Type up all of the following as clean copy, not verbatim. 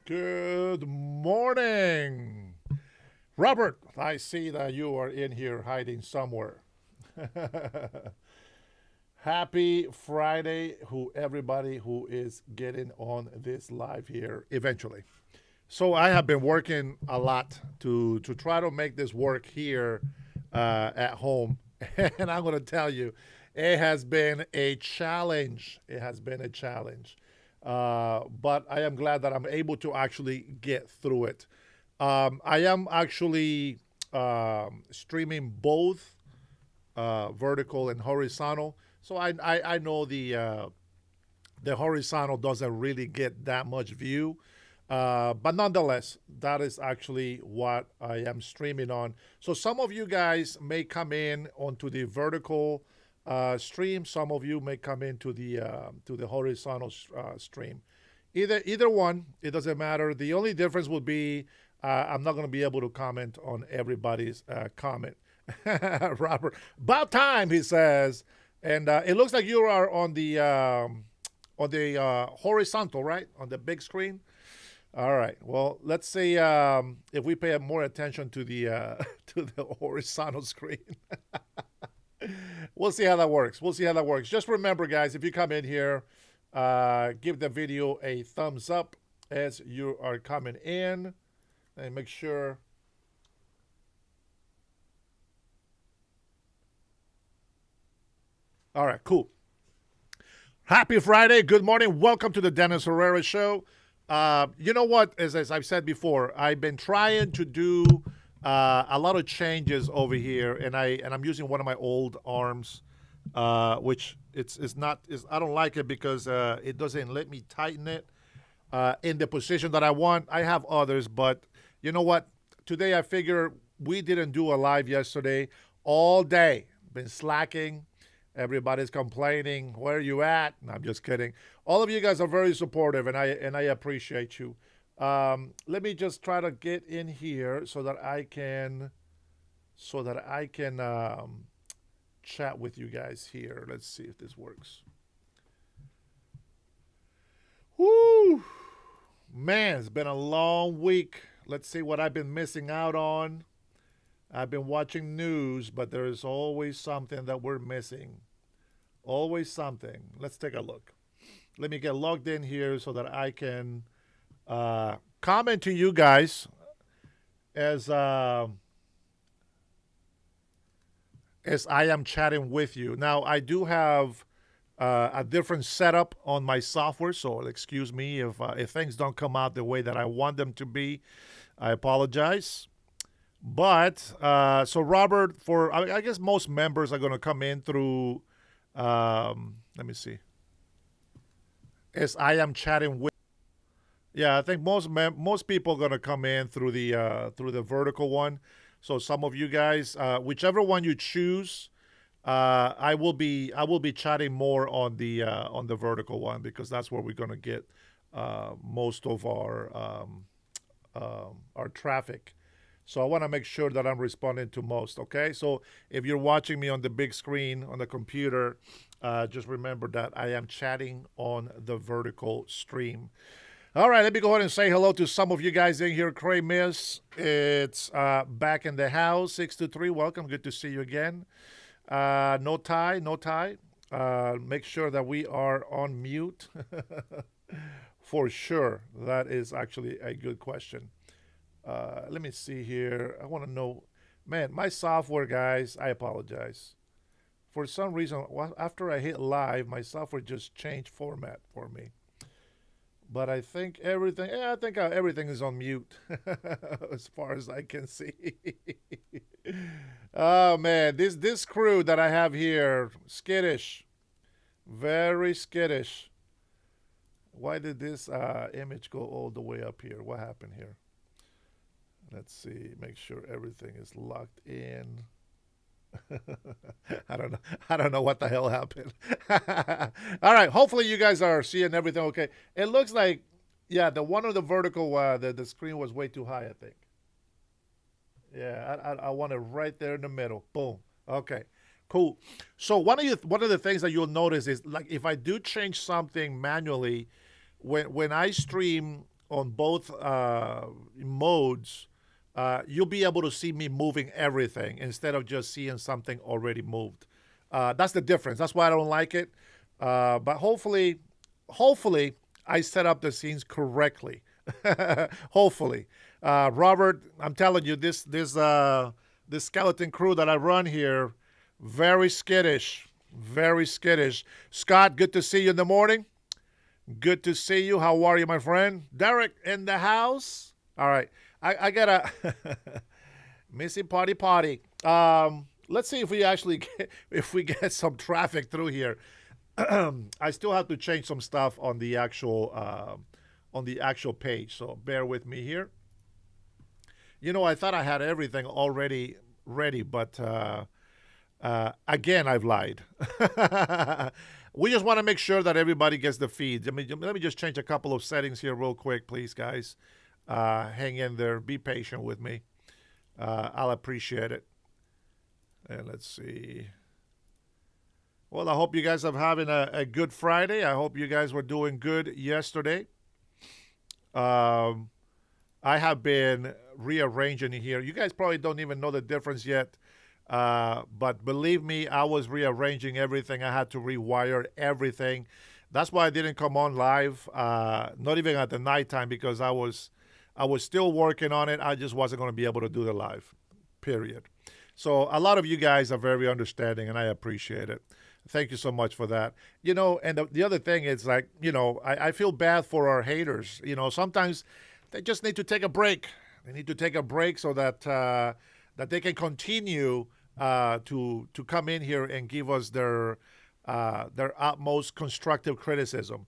Good morning. Robert, I see that you are in here hiding somewhere. Happy Friday, everybody who is getting on this live here eventually. So I have been working a lot to try to make this work here at home, and I'm going to tell you, it has been a challenge. It has been a challenge, but I am glad that I'm able to actually get through it. I am actually streaming both vertical and horizontal. So I know the horizontal doesn't really get that much view. But nonetheless, that is actually what I am streaming on. So some of you guys may come in onto the vertical stream. Some of you may come into the horizontal stream. Either one, it doesn't matter. The only difference will be I'm not going to be able to comment on everybody's comment. Robert, about time, he says. And it looks like you are on the horizontal, right? On the big screen. All right. Well, let's see if we pay more attention to the to the horizontal screen. We'll see how that works. We'll see how that works. Just remember, guys, if you come in here, give the video a thumbs up as you are coming in, and make sure. All right, cool. Happy Friday. Good morning. Welcome to the Dennis Herrera Show. You know what? As I've said before, I've been trying to do a lot of changes over here, and I'm using one of my old arms, which it's not. I don't like it because it doesn't let me tighten it in the position that I want. I have others, but you know what? Today I figure we didn't do a live yesterday all day. Been slacking. Everybody's complaining. Where are you at? No, I'm just kidding. All of you guys are very supportive, and I appreciate you. Let me just try to get in here so that I can chat with you guys here. Let's see if this works. Woo, man, it's been a long week. Let's see what I've been missing out on. I've been watching news, but there is always something that we're missing. Always something. Let's take a look. Let me get logged in here so that I can comment to you guys as I am chatting with you. Now, I do have a different setup on my software, so excuse me if things don't come out the way that I want them to be. I apologize. But so Robert, I guess most members are going to come in through. Let me see. As I am chatting with. Yeah, I think most people are going to come in through the vertical one. So some of you guys, whichever one you choose, I will be chatting more on the vertical one because that's where we're going to get most of our traffic. So I want to make sure that I'm responding to most, okay? So if you're watching me on the big screen on the computer, just remember that I am chatting on the vertical stream. All right, let me go ahead and say hello to some of you guys in here. Cray Miss, it's back in the house, 623. Welcome, good to see you again. No tie. Make sure that we are on mute. For sure, that is actually a good question. Let me see here. I want to know, man, my software, guys, I apologize. For some reason, after I hit live, my software just changed format for me. But I think everything is on mute as far as I can see. Oh, man, this crew that I have here, skittish, very skittish. Why did this image go all the way up here? What happened here? Let's see, make sure everything is locked in. I don't know what the hell happened. All right, hopefully you guys are seeing everything okay. It looks like, yeah, the one on the vertical, the screen was way too high, I think. Yeah, I want it right there in the middle. Boom. Okay, cool. So one of the things that you'll notice is like if I do change something manually, when I stream on both modes, you'll be able to see me moving everything instead of just seeing something already moved. That's the difference. That's why I don't like it. But hopefully, I set up the scenes correctly. Hopefully, Robert, I'm telling you, this skeleton crew that I run here, very skittish, very skittish. Scott, good to see you in the morning. Good to see you. How are you, my friend? Derek in the house. All right, I gotta missing party. Let's see if we actually if we get some traffic through here. I still have to change some stuff on the actual page. So bear with me here. You know, I thought I had everything already ready, but again, I've lied. We just want to make sure that everybody gets the feeds. Let me just change a couple of settings here real quick, please, guys. Hang in there. Be patient with me. I'll appreciate it. And let's see. Well, I hope you guys are having a good Friday. I hope you guys were doing good yesterday. I have been rearranging here. You guys probably don't even know the difference yet. But believe me, I was rearranging everything. I had to rewire everything. That's why I didn't come on live, not even at the nighttime, because I was still working on it. I just wasn't going to be able to do the live, period. So a lot of you guys are very understanding, and I appreciate it. Thank you so much for that. You know, and the other thing is like, you know, I feel bad for our haters. You know, sometimes they just need to take a break. They need to take a break so that that they can continue to come in here and give us their utmost constructive criticism.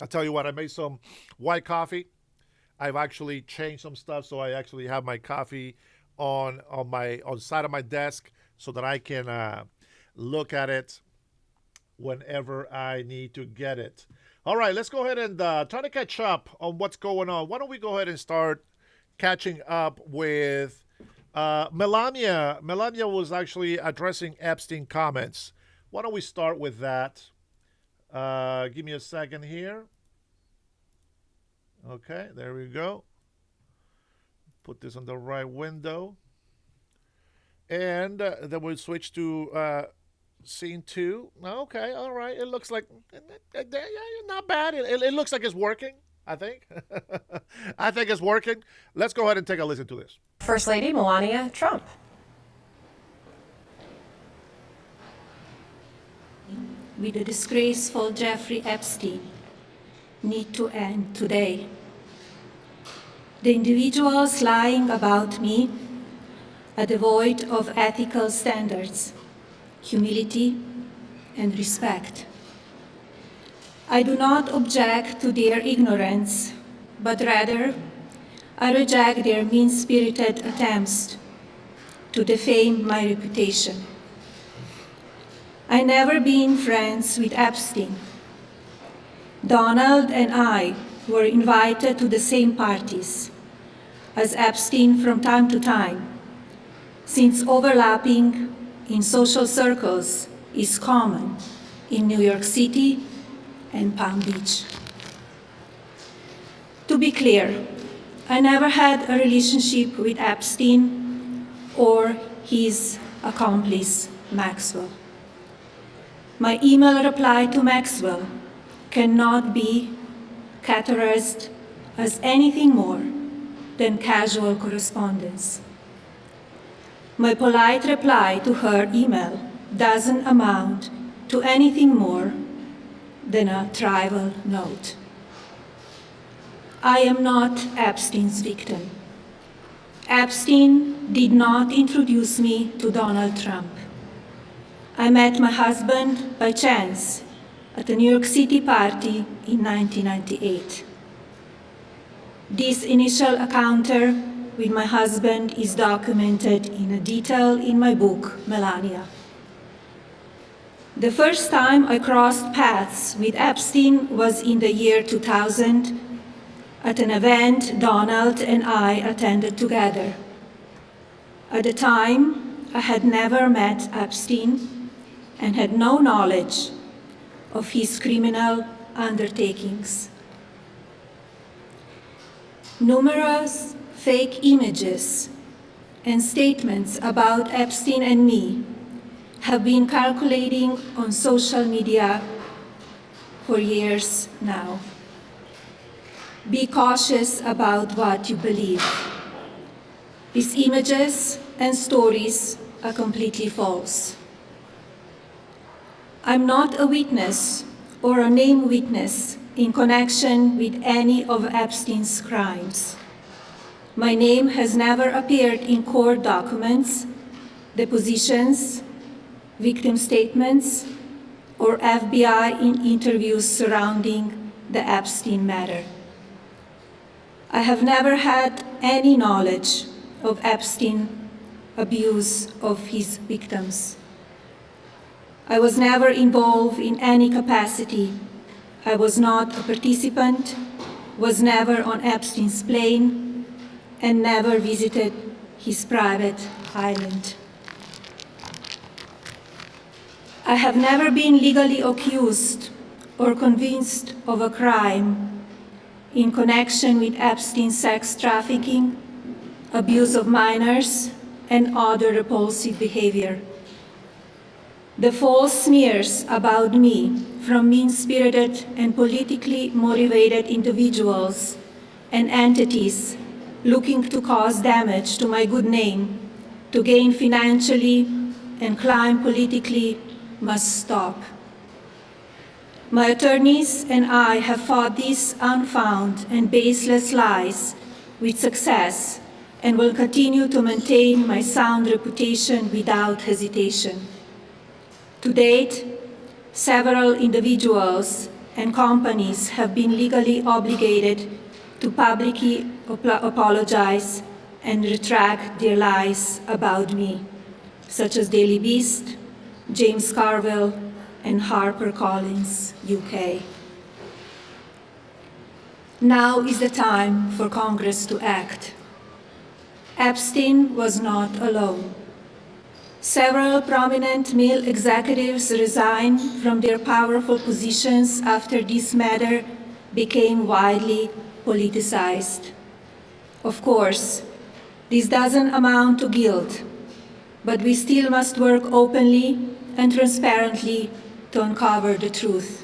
I'll tell you what, I made some white coffee. I've actually changed some stuff, so I actually have my coffee on side of my desk so that I can look at it whenever I need to get it. All right, let's go ahead and try to catch up on what's going on. Why don't we go ahead and start catching up with Melania. Melania was actually addressing Epstein comments. Why don't we start with that? Give me a second here. Okay, there we go. Put this on the right window. And then we'll switch to scene 2. Okay, all right. It looks like, not bad. It looks like it's working, I think. I think it's working. Let's go ahead and take a listen to this. First Lady Melania Trump. With the disgraceful Jeffrey Epstein need to end today. The individuals lying about me are devoid of ethical standards, humility, and respect. I do not object to their ignorance, but rather I reject their mean-spirited attempts to defame my reputation. I never been friends with Epstein. Donald and I were invited to the same parties as Epstein from time to time, since overlapping in social circles is common in New York City and Palm Beach. To be clear, I never had a relationship with Epstein or his accomplice, Maxwell. My email reply to Maxwell cannot be categorized as anything more than casual correspondence. My polite reply to her email doesn't amount to anything more than a trivial note. I am not Epstein's victim. Epstein did not introduce me to Donald Trump. I met my husband by chance at a New York City party in 1998. This initial encounter with my husband is documented in detail in my book, Melania. The first time I crossed paths with Epstein was in the year 2000 at an event Donald and I attended together. At the time, I had never met Epstein and had no knowledge of his criminal undertakings. Numerous fake images and statements about Epstein and me have been circulating on social media for years now. Be cautious about what you believe. These images and stories are completely false. I'm not a witness or a named witness in connection with any of Epstein's crimes. My name has never appeared in court documents, depositions, victim statements, or FBI in interviews surrounding the Epstein matter. I have never had any knowledge of Epstein abuse of his victims. I was never involved in any capacity. I was not a participant, was never on Epstein's plane, and never visited his private island. I have never been legally accused or convinced of a crime in connection with Epstein's sex trafficking, abuse of minors, and other repulsive behavior. The false smears about me from mean-spirited and politically motivated individuals and entities looking to cause damage to my good name, to gain financially and climb politically, must stop. My attorneys and I have fought these unfounded and baseless lies with success and will continue to maintain my sound reputation without hesitation. To date, several individuals and companies have been legally obligated to publicly apologize and retract their lies about me, such as Daily Beast, James Carville, and HarperCollins, UK. Now is the time for Congress to act. Epstein was not alone. Several prominent male executives resigned from their powerful positions after this matter became widely politicized. Of course, this doesn't amount to guilt, but we still must work openly and transparently to uncover the truth.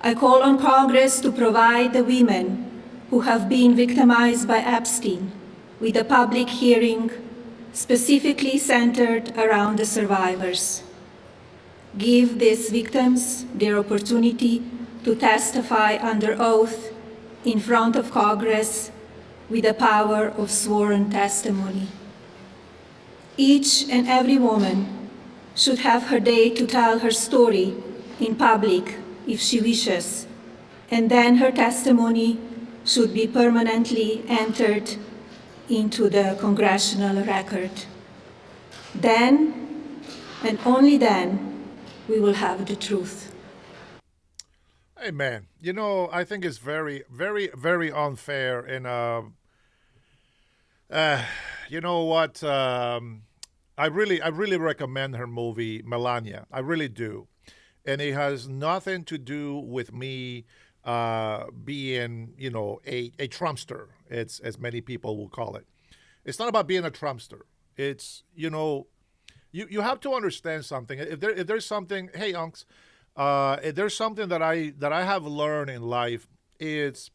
I call on Congress to provide the women who have been victimized by Epstein with a public hearing specifically centered around the survivors. Give these victims their opportunity to testify under oath in front of Congress with the power of sworn testimony. Each and every woman should have her day to tell her story in public if she wishes, and then her testimony should be permanently entered into the congressional record. Then, and only then, we will have the truth. Hey, man, you know, I think it's very, very, very unfair. And, you know what? I really recommend her movie, Melania. I really do. And it has nothing to do with me being, you know, a Trumpster, it's, as many people will call it. It's not about being a Trumpster. It's, you know, you have to understand something. If there's something, hey, Unks, if there's something that I have learned in life, it's,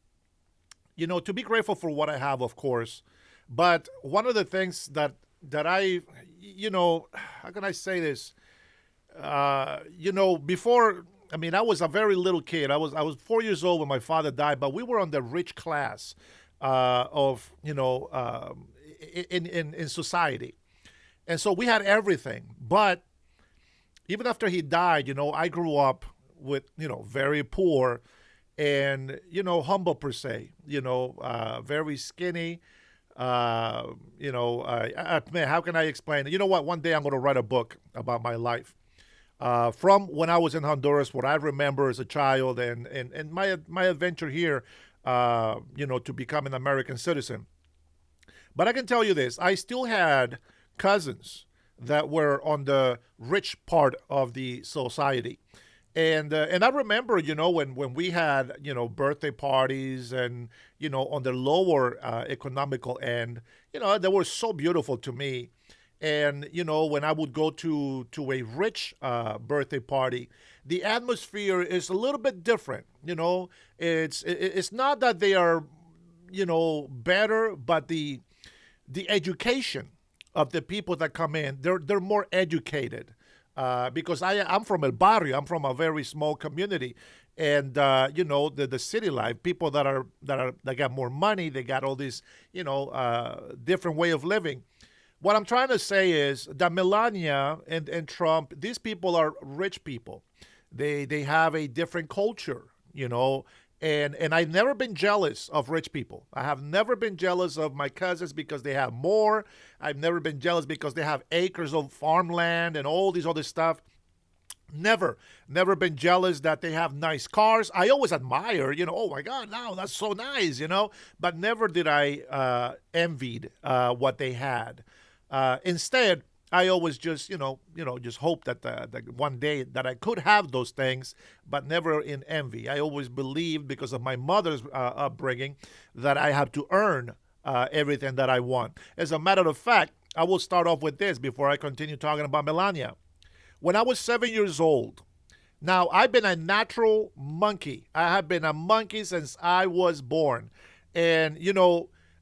you know, to be grateful for what I have, of course. But one of the things that I, you know, how can I say this? You know, before, I mean, I was a very little kid. I was 4 years old when my father died, but we were on the rich class of, you know, in society. And so we had everything. But even after he died, you know, I grew up with, you know, very poor and, you know, humble per se, you know, very skinny. You know, man, how can I explain it? You know what? One day I'm going to write a book about my life. From when I was in Honduras, what I remember as a child, and my adventure here to become an American citizen. But I can tell you this: I still had cousins that were on the rich part of the society. And I remember, when we had, birthday parties and, on the lower economical end, they were so beautiful to me. And, when I would go to a rich birthday party, the atmosphere is a little bit different. It's not that they are, better, but the education of the people that come in, they're more educated. Because I'm from El Barrio, I'm from a very small community, and the city life, people that got more money, they got all this different way of living. What I'm trying to say is that Melania and Trump, these people are rich people. They have a different culture, and I've never been jealous of rich people. I have never been jealous of my cousins because they have more. I've never been jealous because they have acres of farmland and all these other stuff. Never been jealous that they have nice cars. I always admire, oh my God, now that's so nice, but never did I envied what they had. Instead, I always just, just hope that one day that I could have those things, but never in envy. I always believed, because of my mother's upbringing, that I have to earn everything that I want. As a matter of fact, I will start off with this before I continue talking about Melania. When I was 7 years old, now I've been a natural monkey. I have been a monkey since I was born. And,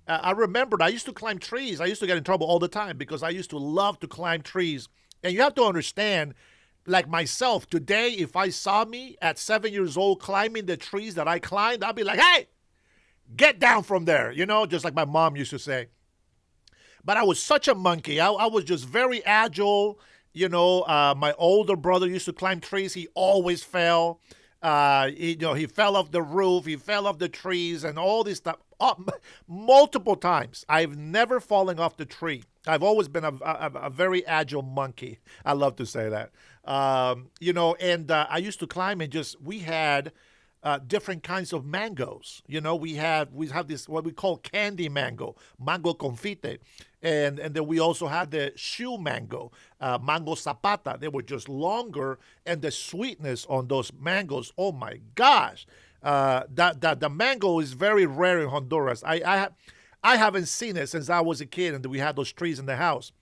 I remembered I used to climb trees. I used to get in trouble all the time because I used to love to climb trees. And you have to understand, like myself, today, if I saw me at 7 years old climbing the trees that I climbed, I'd be like, hey, get down from there, just like my mom used to say. But I was such a monkey. I was just very agile. My older brother used to climb trees. He always fell. He fell off the roof. He fell off the trees and all this stuff. Multiple times. I've never fallen off the tree. I've always been a very agile monkey. I love to say that. And I used to climb and we had different kinds of mangoes. We have this, what we call candy mango confite. And then we also had the shoe mango, mango zapata. They were just longer, and the sweetness on those mangoes, oh my gosh. That the mango is very rare in Honduras. I haven't seen it since I was a kid and we had those trees in the house.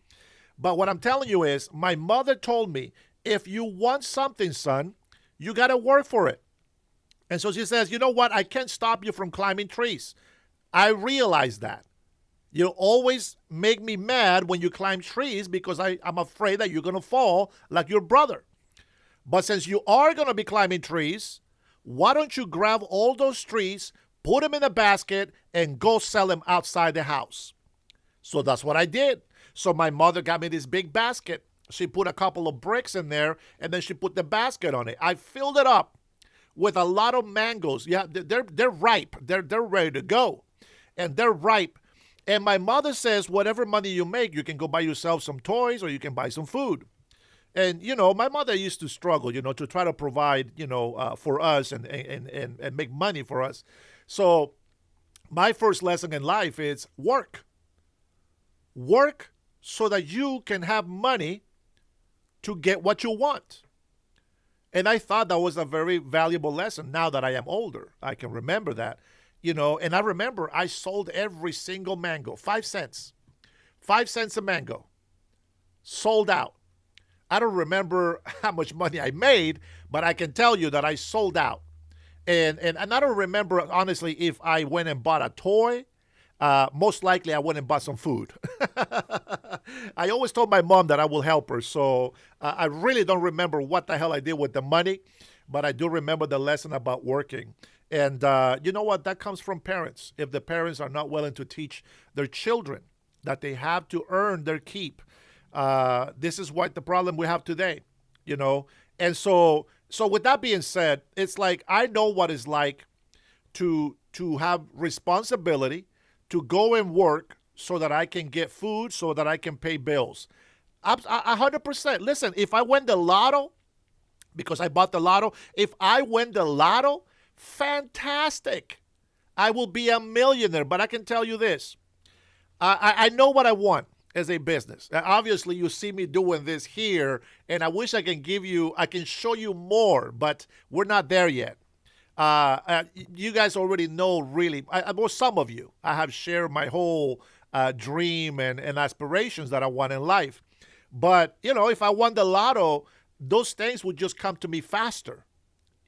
But what I'm telling you is, my mother told me, if you want something, son, you got to work for it. And so she says, you know what? I can't stop you from climbing trees. I realize that. You always make me mad when you climb trees because I'm afraid that you're going to fall like your brother. But since you are going to be climbing trees, why don't you grab all those trees, put them in a basket, and go sell them outside the house? So that's what I did. So my mother got me this big basket. She put a couple of bricks in there, and then she put the basket on it. I filled it up with a lot of mangoes. Yeah, they're ripe. They're ready to go, and they're ripe. And my mother says, whatever money you make, you can go buy yourself some toys or you can buy some food. And, my mother used to struggle, to try to provide, for us and make money for us. So my first lesson in life is work. Work so that you can have money to get what you want. And I thought that was a very valuable lesson. Now that I am older, I can remember that, and I remember I sold every single mango, 5 cents, 5 cents a mango, sold out. I don't remember how much money I made, but I can tell you that I sold out. And I don't remember, honestly, if I went and bought a toy. Most likely I went and bought some food. I always told my mom that I will help her. So I really don't remember what the hell I did with the money, but I do remember the lesson about working. And you know what? That comes from parents. If the parents are not willing to teach their children that they have to earn their keep, this is what the problem we have today, And so with that being said, it's like I know what it's like to have responsibility, to go and work so that I can get food, so that I can pay bills. 100%. Listen, if I win the lotto, because I bought the lotto, if I win the lotto, fantastic. I will be a millionaire. But I can tell you this. I know what I want as a business. Obviously, you see me doing this here, and I wish I can show you more, but we're not there yet. You guys already know, really, well, some of you, I have shared my whole dream and aspirations that I want in life. But, if I won the lotto, those things would just come to me faster,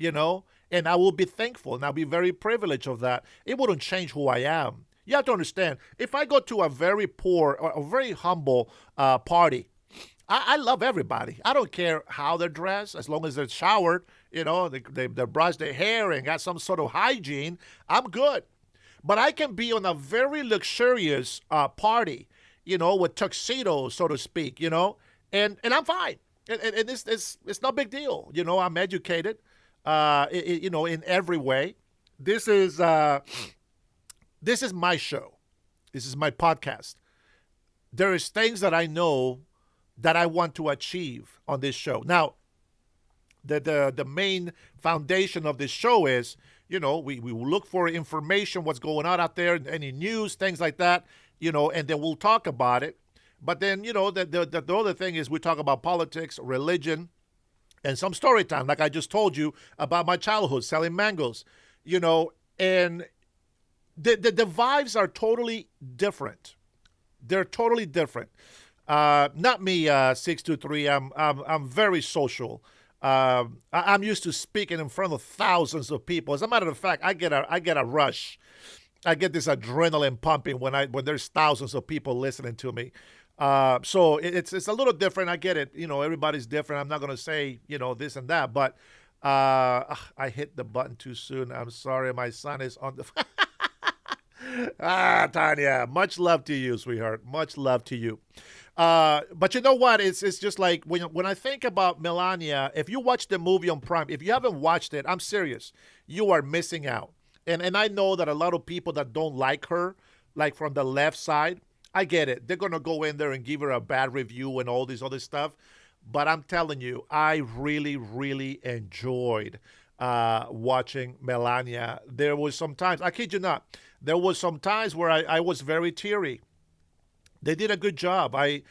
and I will be thankful, and I'll be very privileged of that. It wouldn't change who I am. You have to understand, if I go to a very poor or a very humble party, I love everybody. I don't care how they're dressed, as long as they're showered, they brush their hair and got some sort of hygiene. I'm good. But I can be on a very luxurious party, with tuxedos, so to speak, and I'm fine. And it's no big deal. I'm educated, in every way. This is my show. This is my podcast. There is things that I know that I want to achieve on this show. Now, the main foundation of this show is, we will look for information, what's going on out there, any news, things like that, and then we'll talk about it. But then, the other thing is we talk about politics, religion, and some story time, like I just told you about my childhood selling mangoes, and the vibes are totally different. They're totally different. Not me, 623. I'm very social. I'm used to speaking in front of thousands of people. As a matter of fact, I get a rush. I get this adrenaline pumping when there's thousands of people listening to me. So it's a little different. I get it. Everybody's different. I'm not gonna say this and that, but I hit the button too soon. I'm sorry. My son is on the. Tanya, much love to you, sweetheart. Much love to you. But you know what? It's just like when I think about Melania, if you watch the movie on Prime, if you haven't watched it, I'm serious. You are missing out. And I know that a lot of people that don't like her, like from the left side, I get it. They're going to go in there and give her a bad review and all this other stuff. But I'm telling you, I really, really enjoyed watching Melania. There was some times, I kid you not, there was some times where I was very teary. They did a good job. As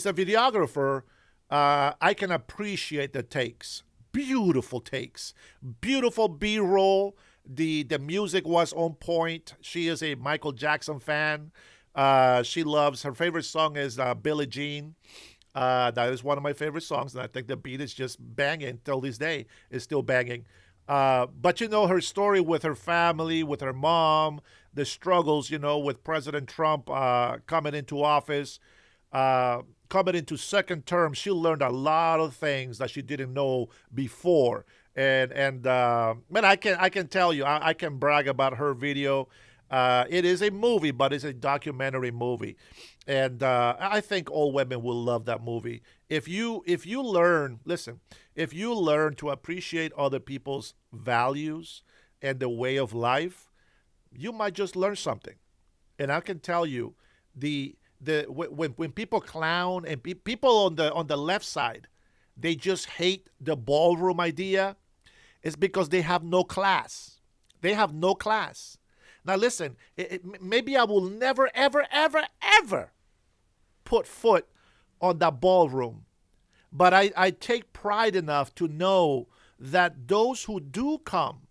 a videographer, I can appreciate the takes. Beautiful takes. Beautiful B-roll. The music was on point. She is a Michael Jackson fan. She loves, her favorite song is Billie Jean. That is one of my favorite songs, and I think the beat is just banging till this day. It's still banging. But her story with her family, with her mom, the struggles, with President Trump coming into office, coming into second term, she learned a lot of things that she didn't know before. And man, I can tell you, I can brag about her video. It is a movie, but it's a documentary movie. And I think all women will love that movie. If you learn, listen, if you learn to appreciate other people's values and the way of life, you might just learn something. And I can tell you, when people clown and people on the left side, they just hate the ballroom idea, it's because they have no class. They have no class. Now listen, maybe I will never, ever, ever, ever put foot on that ballroom. But I take pride enough to know that those who do come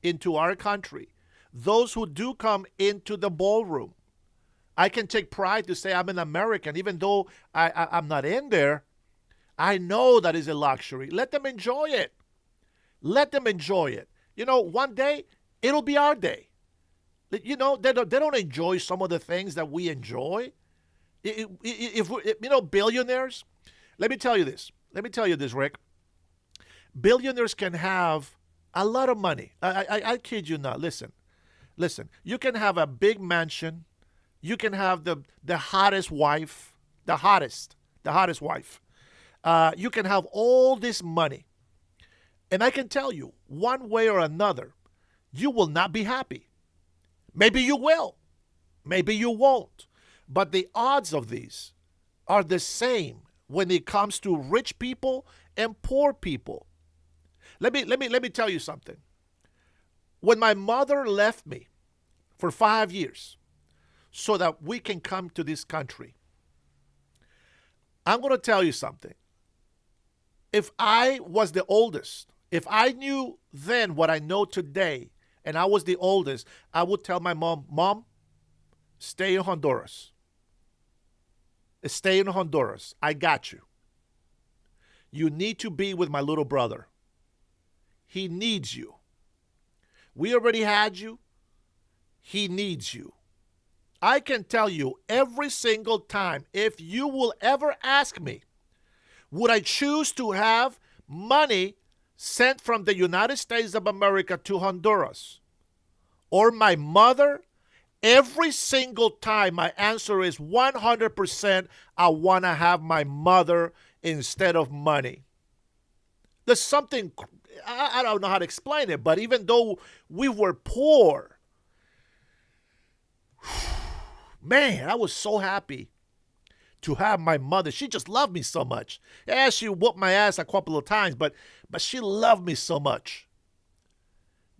into our country, those who do come into the ballroom, I can take pride to say I'm an American, even though I'm not in there. I know that is a luxury. Let them enjoy it. Let them enjoy it. One day, it'll be our day. They don't enjoy some of the things that we enjoy. If billionaires, let me tell you this, Rick. Billionaires can have a lot of money. I kid you not. Listen. You can have a big mansion. You can have the hottest wife, the hottest wife. You can have all this money. And I can tell you, one way or another, you will not be happy. Maybe you will. Maybe you won't. But the odds of these are the same when it comes to rich people and poor people. Let me tell you something. When my mother left me for 5 years so that we can come to this country. I'm going to tell you something. If I was the oldest, if I knew then what I know today, and I was the oldest, I would tell my mom, Mom, stay in Honduras. Stay in Honduras. I got you. You need to be with my little brother. He needs you. We already had you. He needs you. I can tell you every single time, if you will ever ask me, would I choose to have money sent from the United States of America to Honduras or my mother? Every single time my answer is 100% I want to have my mother instead of money. There's something, I don't know how to explain it, but even though we were poor, man, I was so happy to have my mother. She just loved me so much. Yeah, she whooped my ass a couple of times, but she loved me so much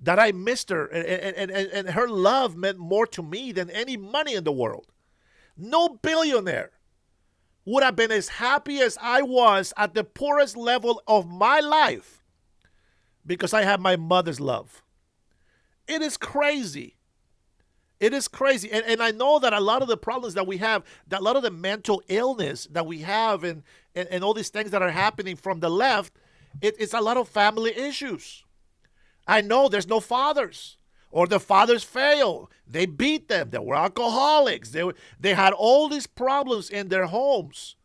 that I missed her, and her love meant more to me than any money in the world. No billionaire would have been as happy as I was at the poorest level of my life because I had my mother's love. It is crazy. It is crazy. And I know that a lot of the problems that we have, that a lot of the mental illness that we have and all these things that are happening from the left, it's a lot of family issues. I know there's no fathers, or the fathers fail. They beat them. They were alcoholics. They had all these problems in their homes.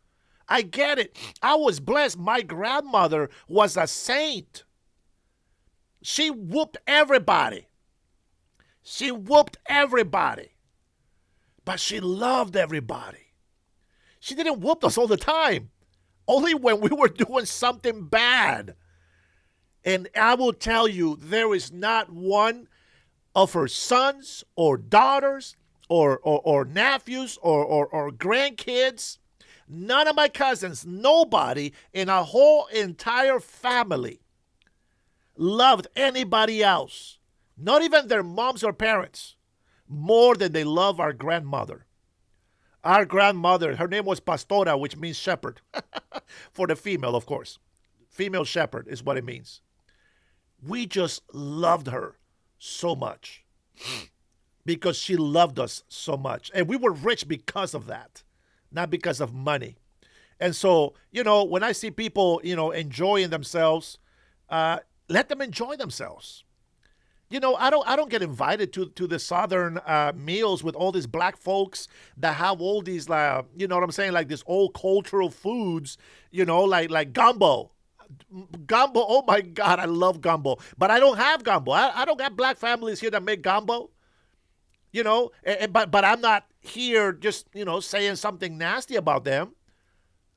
I get it. I was blessed. My grandmother was a saint. She whooped everybody. She whooped everybody. But she loved everybody. She didn't whoop us all the time. Only when we were doing something bad. And I will tell you, there is not one of her sons or daughters or nephews or grandkids, none of my cousins, nobody in our whole entire family loved anybody else, not even their moms or parents, more than they love our grandmother. Our grandmother, her name was Pastora, which means shepherd, for the female, of course. Female shepherd is what it means. We just loved her so much because she loved us so much. And we were rich because of that, not because of money. And so, when I see people, enjoying themselves, let them enjoy themselves. I don't get invited to the Southern meals with all these black folks that have all these, you know what I'm saying, like these old cultural foods, like gumbo. Gumbo, oh my God, I love gumbo. But I don't have gumbo. I don't got black families here that make gumbo. But I'm not here just, saying something nasty about them.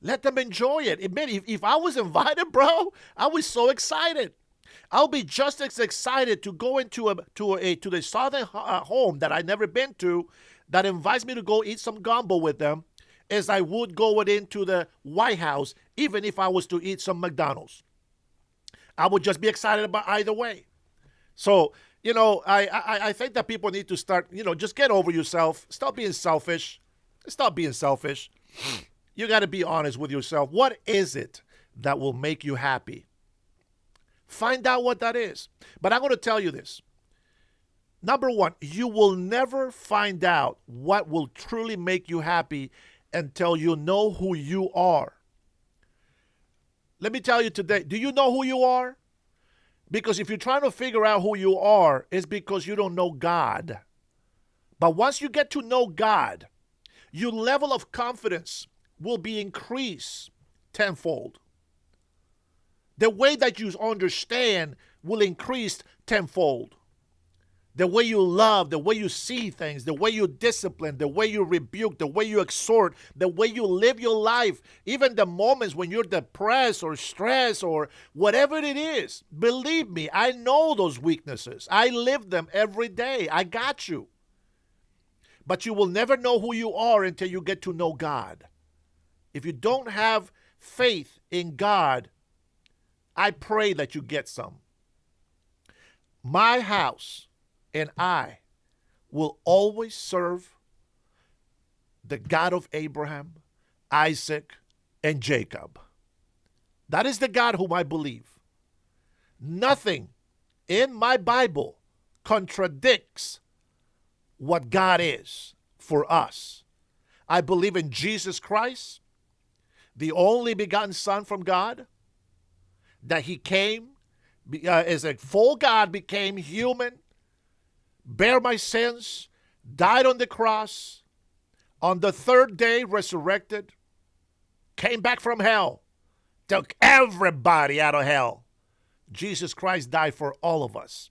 Let them enjoy it. Man, if I was invited, bro, I was so excited. I'll be just as excited to go into to the Southern home that I've never been to that invites me to go eat some gumbo with them as I would go into the White House, even if I was to eat some McDonald's. I would just be excited about either way. So, I think that people need to start, just get over yourself. Stop being selfish. Stop being selfish. You got to be honest with yourself. What is it that will make you happy? Find out what that is. But I'm going to tell you this. Number one, you will never find out what will truly make you happy until you know who you are. Let me tell you today, do you know who you are? Because if you're trying to figure out who you are, it's because you don't know God. But once you get to know God, your level of confidence will be increased tenfold. The way that you understand will increase tenfold. The way you love, the way you see things, the way you discipline, the way you rebuke, the way you exhort, the way you live your life, even the moments when you're depressed or stressed or whatever it is. Believe me, I know those weaknesses. I live them every day. I got you. But you will never know who you are until you get to know God. If you don't have faith in God, I pray that you get some. My house and I will always serve the God of Abraham, Isaac, and Jacob. That is the God whom I believe. Nothing in my Bible contradicts what God is for us. I believe in Jesus Christ, the only begotten Son from God, that he came as a full God, became human, bare my sins, died on the cross, on the third day resurrected, came back from hell, took everybody out of hell. Jesus Christ died for all of us.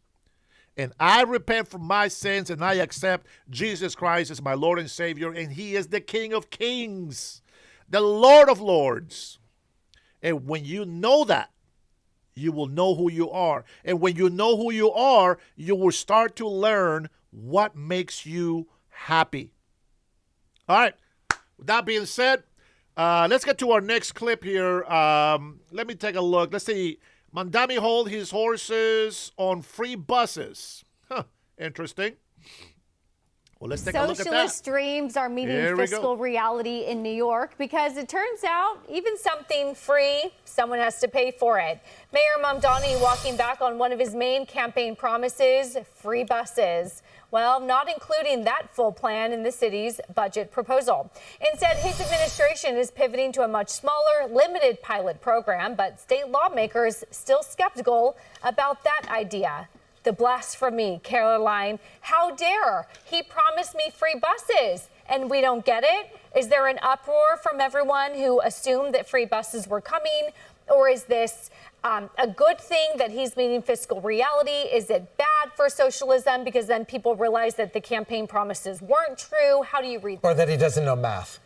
And I repent from my sins and I accept Jesus Christ as my Lord and Savior, and he is the King of Kings, the Lord of Lords. And when you know that, you will know who you are. And when you know who you are, you will start to learn what makes you happy. All right. With that being said, let's get to our next clip here. Let me take a look. Let's see. Mamdani hold his horses on free buses. Huh. Interesting. Well, let's take a look at that. Socialist dreams are meeting fiscal reality in New York because it turns out even something free, someone has to pay for it. Mayor Mamdani walking back on one of his main campaign promises, free buses. Well, not including that full plan in the city's budget proposal. Instead, his administration is pivoting to a much smaller, limited pilot program, but state lawmakers still skeptical about that idea. The blasphemy, Caroline. How dare he promised me free buses and we don't get it? Is there an uproar from everyone who assumed that free buses were coming? Or is this a good thing that he's meeting fiscal reality? Is it bad for socialism because then people realize that the campaign promises weren't true? How do you read that? Or that he doesn't know math.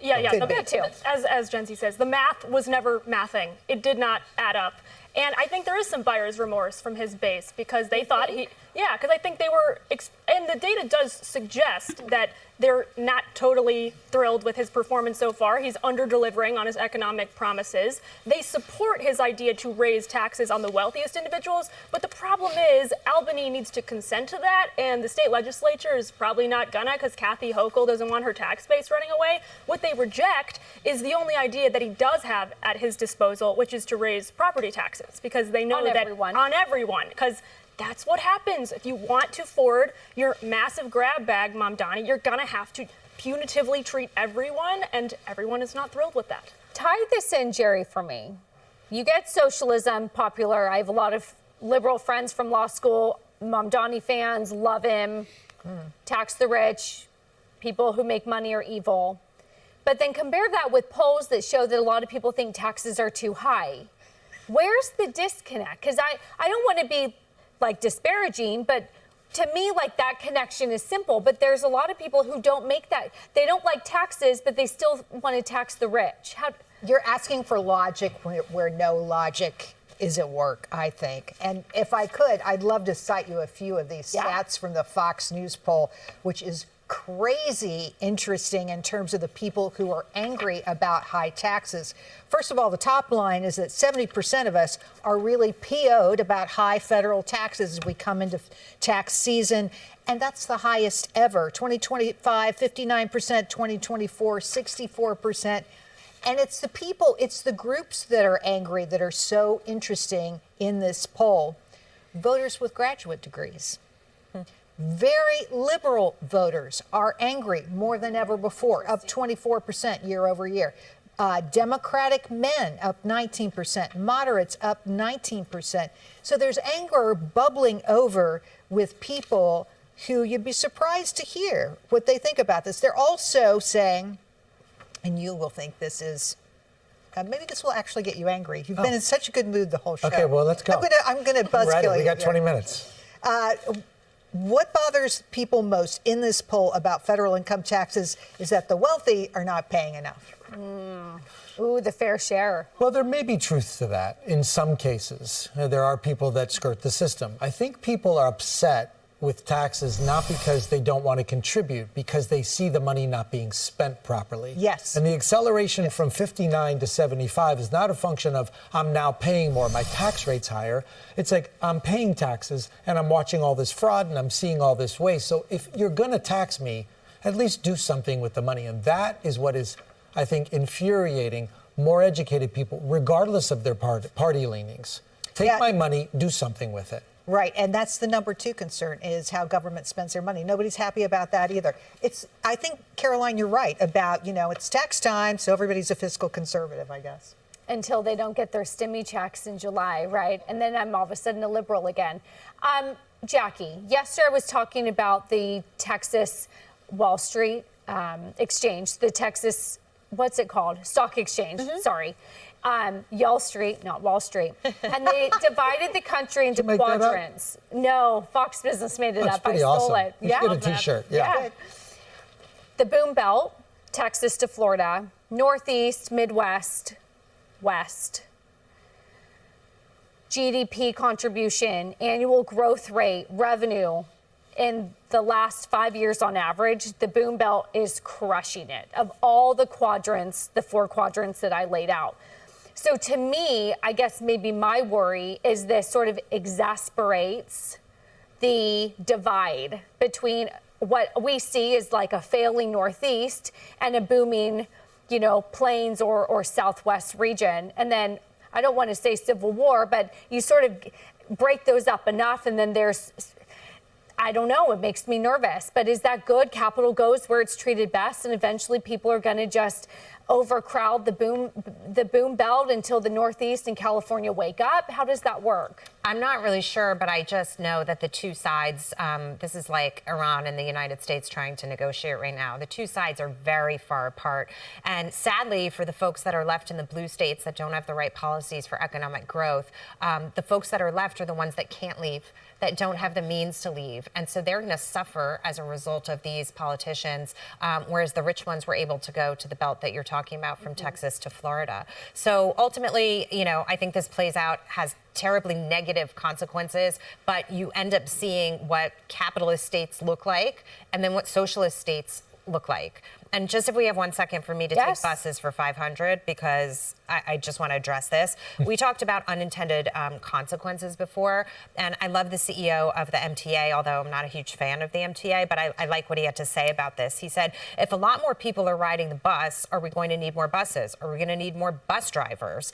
Yeah. That too. As Jency says, the math was never mathing. It did not add up. And I think there is some buyer's remorse from his base because they thought because I think they were, and the data does suggest that they're not totally thrilled with his performance so far. He's under-delivering on his economic promises. They support his idea to raise taxes on the wealthiest individuals, but the problem is Albany needs to consent to that, and the state legislature is probably not gonna because Kathy Hochul doesn't want her tax base running away. What they reject is the only idea that he does have at his disposal, which is to raise property taxes, because they know on everyone, because that's what happens. If you want to forward your massive grab bag, Mamdani, you're going to have to punitively treat everyone, and everyone is not thrilled with that. Tie this in, Jerry, for me. You get socialism popular. I have a lot of liberal friends from law school. Mamdani fans love him. Tax the rich. People who make money are evil. But then compare that with polls that show that a lot of people think taxes are too high. Where's the disconnect? Because I don't want to be like disparaging, but to me, like that connection is simple. But there's a lot of people who don't make that. They don't like taxes, but they still want to tax the rich. You're asking for logic where no logic is at work, I think. And if I could, I'd love to cite you a few of these stats from the Fox News poll, which is crazy interesting in terms of the people who are angry about high taxes. First of all, the top line is that 70% of us are really PO'd about high federal taxes as we come into tax season. And that's the highest ever. 2025, 59%, 2024, 64%. And it's the people, it's the groups that are angry that are so interesting in this poll. Voters with graduate degrees. Very liberal voters are angry more than ever before, up 24% year over year. Democratic men up 19%, moderates up 19%. So there's anger bubbling over with people who you'd be surprised to hear what they think about this. They're also saying, and you will think this is, maybe this will actually get you angry. You've been in such a good mood the whole show. Okay, well, let's go. I'm gonna buzzkill you. We got 20 minutes. What bothers people most in this poll about federal income taxes is that the wealthy are not paying enough. Ooh, the fair share. Well, there may be truth to that in some cases. There are people that skirt the system. I think people are upset with taxes, not because they don't want to contribute, because they see the money not being spent properly. Yes. And the acceleration from 59 to 75 is not a function of I'm now paying more, my tax rate's higher. It's like I'm paying taxes and I'm watching all this fraud and I'm seeing all this waste. So if you're going to tax me, at least do something with the money. And that is what is, I think, infuriating more educated people, regardless of their party leanings. Take my money, do something with it. Right, and that's the number 2 concern, is how government spends their money. Nobody's happy about that either. I think, Caroline, you're right about, it's tax time, so everybody's a fiscal conservative, I guess. Until they don't get their stimmy checks in July, right? And then I'm all of a sudden a liberal again. Jackie, yesterday I was talking about the Texas Wall Street exchange, the Texas, what's it called? Stock exchange, sorry. Yall Street, not Wall Street. And they divided the country into quadrants. No, Fox Business made it up. I stole awesome. it. You should get a t-shirt. Yeah. The Boom Belt, Texas to Florida, Northeast, Midwest, West. GDP contribution, annual growth rate, revenue. In the last 5 years on average, the Boom Belt is crushing it. Of all the quadrants, the 4 quadrants that I laid out. So to me, I guess maybe my worry is this sort of exasperates the divide between what we see as like a failing Northeast and a booming, Plains or Southwest region. And then I don't want to say civil war, but you sort of break those up enough and then there's, I don't know, it makes me nervous. But is that good? Capital goes where it's treated best and eventually people are going to just overcrowd the boom belt until the Northeast and California wake up? How does that work? I'm not really sure, but I just know that the two sides, this is like Iran and the United States trying to negotiate right now. The two sides are very far apart. And sadly, for the folks that are left in the blue states that don't have the right policies for economic growth, the folks that are left are the ones that can't leave, that don't have the means to leave. And so they're going to suffer as a result of these politicians, whereas the rich ones were able to go to the belt that you're talking about from Texas to Florida. So ultimately, I think this plays out, has terribly negative consequences, but you end up seeing what capitalist states look like and then what socialist states look like. And just if we have 1 second for me to take buses for 500, because I just want to address this. We talked about unintended consequences before, and I love the CEO of the MTA, although I'm not a huge fan of the MTA, but I like what he had to say about this. He said, if a lot more people are riding the bus, are we going to need more buses? Are we going to need more bus drivers?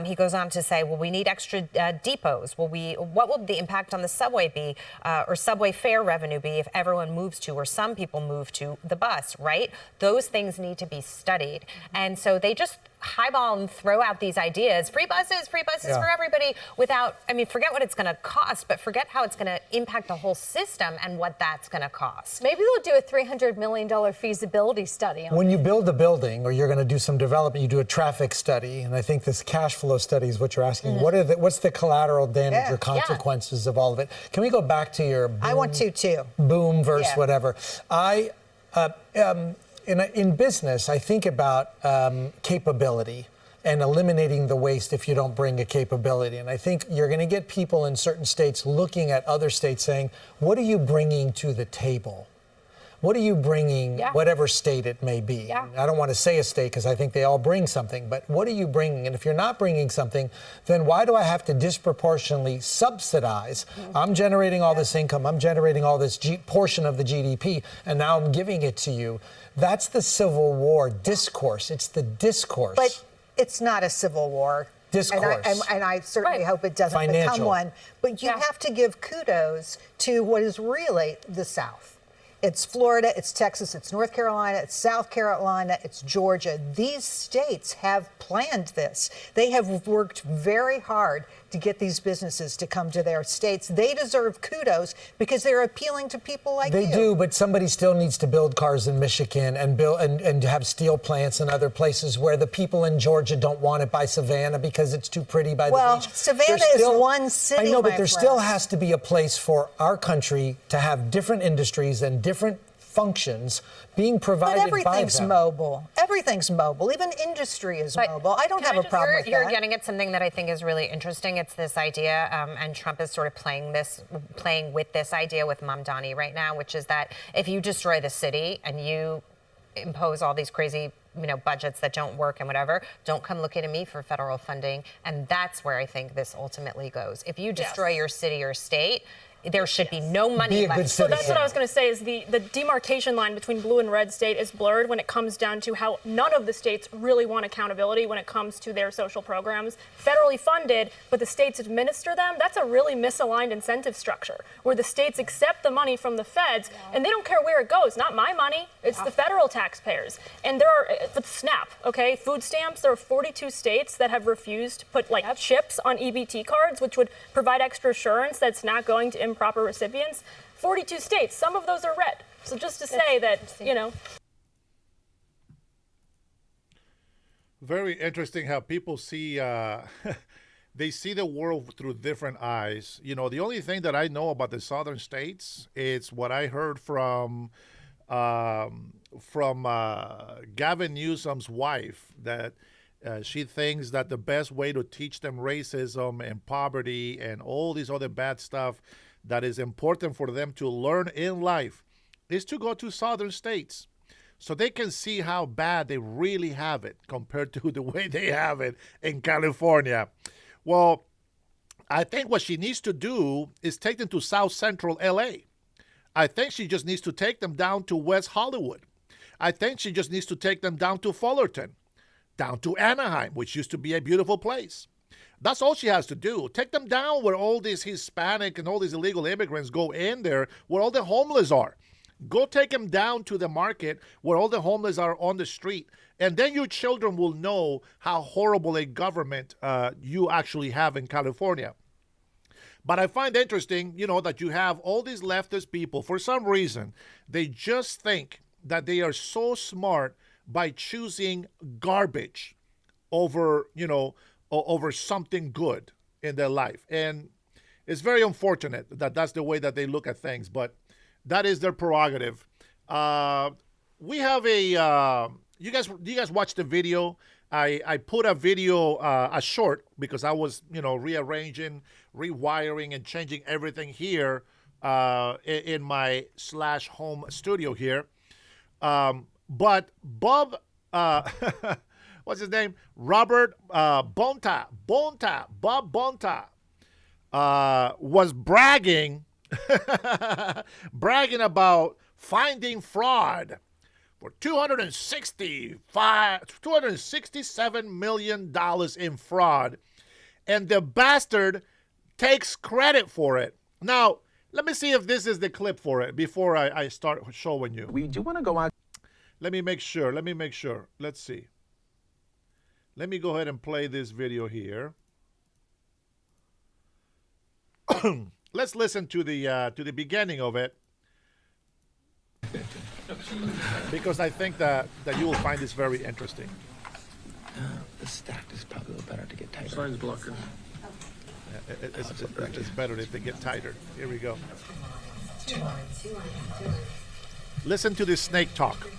He goes on to say, well, we need extra depots. What will the impact on the subway be, or subway fare revenue be if everyone moves to, or some people move to the bus, right? Those things need to be studied. And so they just highball and throw out these ideas, free buses for everybody, without, forget what it's going to cost, but forget how it's going to impact the whole system and what that's going to cost. Maybe they'll do a $300 million feasibility study. When you build a building or you're going to do some development, you do a traffic study, and I think this cash flow study is what you're asking. What's the collateral damage or consequences of all of it? Can we go back to your boom, I want to too. Boom versus whatever. In business, I think about capability and eliminating the waste if you don't bring a capability. And I think you're going to get people in certain states looking at other states saying, what are you bringing to the table? What are you bringing, whatever state it may be? Yeah. I don't want to say a state because I think they all bring something, but what are you bringing? And if you're not bringing something, then why do I have to disproportionately subsidize? I'm generating all this income, I'm generating all this portion of the GDP, and now I'm giving it to you. That's the Civil War discourse. It's the discourse. But it's not a civil war. Discourse. And I certainly hope it doesn't become one. But you have to give kudos to what is really the South. It's Florida, it's Texas, it's North Carolina, it's South Carolina, it's Georgia. These states have planned this. They have worked very hard to get these businesses to come to their states. They deserve kudos because they're appealing to people like you. They do, but somebody still needs to build cars in Michigan and build and have steel plants in other places where the people in Georgia don't want it by Savannah because it's too pretty by the beach. Well, Savannah is one city, I know, but there friend. still has to be a place for our country to have different industries and different functions being provided by them. But everything's mobile. everything's mobile. Even industry is mobile. I don't have a problem with that. You're getting at something that I think is really interesting. It's this idea, and Trump is sort of playing with this idea with Mamdani right now, which is that if you destroy the city and you impose all these crazy budgets that don't work and whatever, don't come looking at me for federal funding. And that's where I think this ultimately goes. If you destroy your city or state, there should be no money left. So that's what I was going to say is the demarcation line between blue and red state is blurred when it comes down to how none of the states really want accountability when it comes to their social programs. Federally funded, but the states administer them. That's a really misaligned incentive structure where the states accept the money from the feds and they don't care where it goes. Not my money. It's the federal taxpayers. And there are, with SNAP, okay, food stamps, there are 42 states that have refused to put chips on EBT cards, which would provide extra assurance that it's not going to improper recipients. 42 states, some of those are red. So just to say that, Very interesting how people see, they see the world through different eyes. The only thing that I know about the southern states is what I heard from Gavin Newsom's wife, that she thinks that the best way to teach them racism and poverty and all these other bad stuff that is important for them to learn in life is to go to southern states so they can see how bad they really have it compared to the way they have it in California. Well, I think what she needs to do is take them to South Central LA. I think she just needs to take them down to West Hollywood. I think she just needs to take them down to Fullerton, down to Anaheim, which used to be a beautiful place. That's all she has to do. Take them down where all these Hispanic and all these illegal immigrants go in there, where all the homeless are. Go take them down to the market where all the homeless are on the street. And then your children will know how horrible a government you actually have in California. But I find interesting, that you have all these leftist people, for some reason, they just think that they are so smart by choosing garbage over, over something good in their life. And it's very unfortunate that that's the way that they look at things, but that is their prerogative. We have you guys watched the video? I put a video, a short, because I was, rearranging, rewiring, and changing everything here in my /home studio here. But Bob, what's his name? Robert Bob Bonta was bragging about finding fraud for $267 million in fraud, and the bastard takes credit for it. Now, let me see if this is the clip for it before I start showing you. We do want to go out. Let me make sure. Let's see. Let me go ahead and play this video here. Let's listen to the beginning of it, because I think that you will find this very interesting. The stack is probably a little better to get tighter. Sign's blocking. It's better if they get tighter. Here we go. Listen to this snake talk.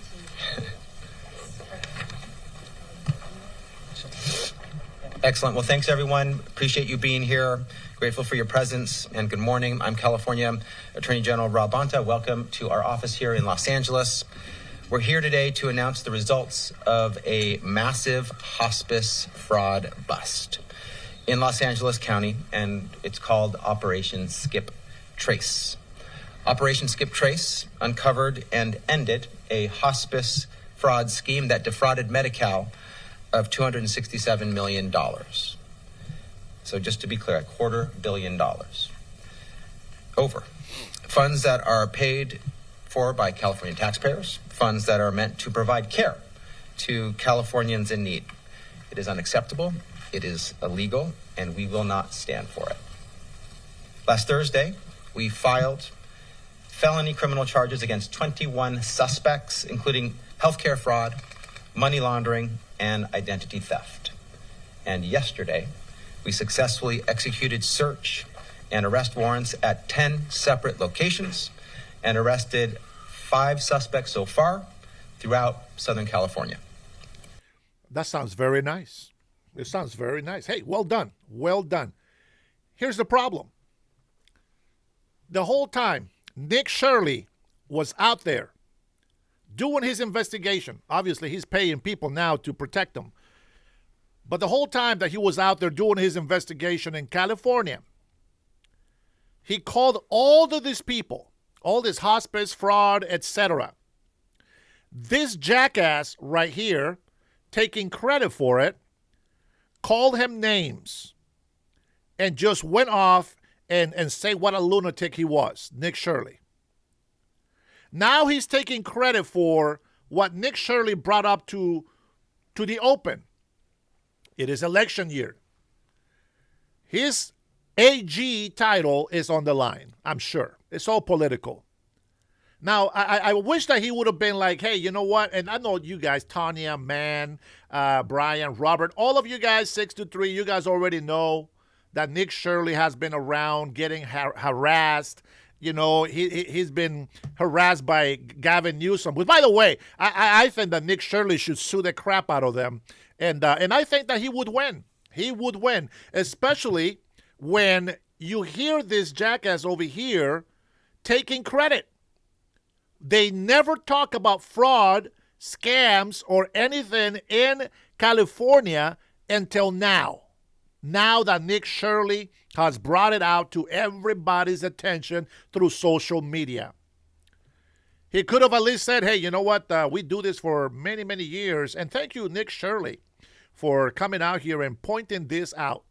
Excellent. Well, thanks, everyone. Appreciate you being here. Grateful for your presence, and good morning. I'm California Attorney General Rob Bonta. Welcome to our office here in Los Angeles. We're here today to announce the results of a massive hospice fraud bust in Los Angeles County, and it's called Operation Skip Trace. Operation Skip Trace uncovered and ended a hospice fraud scheme that defrauded Medi-Cal of $267 million. So just to be clear, $250 million. Over. Funds that are paid for by California taxpayers, funds that are meant to provide care to Californians in need. It is unacceptable, it is illegal, and we will not stand for it. Last Thursday, we filed felony criminal charges against 21 suspects, including healthcare fraud, money laundering, and identity theft. And yesterday, we successfully executed search and arrest warrants at 10 separate locations and arrested 5 suspects so far throughout Southern California. That sounds very nice. It sounds very nice. Hey, well done. Well done. Here's the problem. The whole time, Nick Shirley was out there doing his investigation. Obviously, he's paying people now to protect him. But the whole time that he was out there doing his investigation in California, he called all of these people, all this hospice fraud, etc. This jackass right here, taking credit for it, called him names and just went off and say what a lunatic he was, Nick Shirley. Now he's taking credit for what Nick Shirley brought up to the open. It is election year. His AG title is on the line, I'm sure. It's all political. Now, I wish that he would have been like, hey, you know what? And I know you guys, Tanya, Man, Brian, Robert, all of you guys, 6 to 3, you guys already know that Nick Shirley has been around getting harassed. You know, he's been harassed by Gavin Newsom. But by the way, I think that Nick Shirley should sue the crap out of them. And I think that he would win. He would win, especially when you hear this jackass over here taking credit. They never talk about fraud, scams, or anything in California until now. Now that Nick Shirley has brought it out to everybody's attention through social media. He could have at least said, hey, you know what? We do this for many, many years. And thank you, Nick Shirley, for coming out here and pointing this out.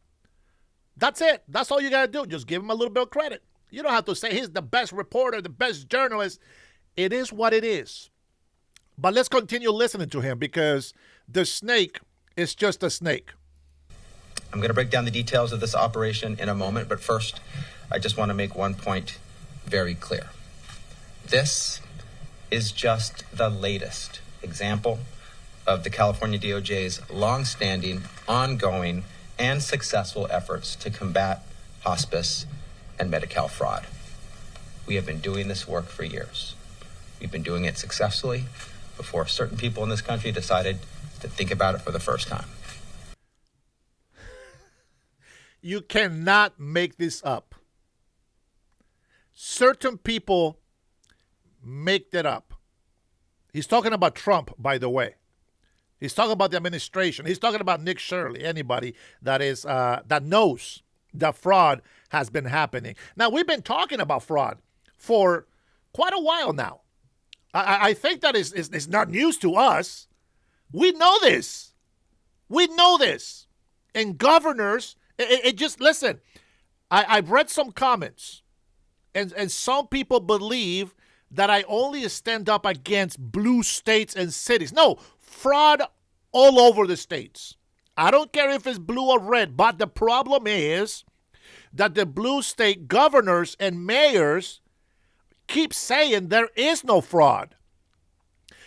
That's it. That's all you got to do. Just give him a little bit of credit. You don't have to say he's the best reporter, the best journalist. It is what it is. But let's continue listening to him because the snake is just a snake. I'm going to break down the details of this operation in a moment, but first, I just want to make one point very clear. This is just the latest example of the California DOJ's long-standing, ongoing, and successful efforts to combat hospice and Medi-Cal fraud. We have been doing this work for years. We've been doing it successfully before certain people in this country decided to think about it for the first time. You cannot make this up. Certain people make that up. He's talking about Trump, by the way. He's talking about the administration. He's talking about Nick Shirley, anybody that is that knows that fraud has been happening. Now, we've been talking about fraud for quite a while now. I think that is not news to us. We know this. We know this. And governors, it just, listen, I've read some comments, and some people believe that I only stand up against blue states and cities. No, fraud all over the states. I don't care if it's blue or red, but the problem is that the blue state governors and mayors keep saying there is no fraud.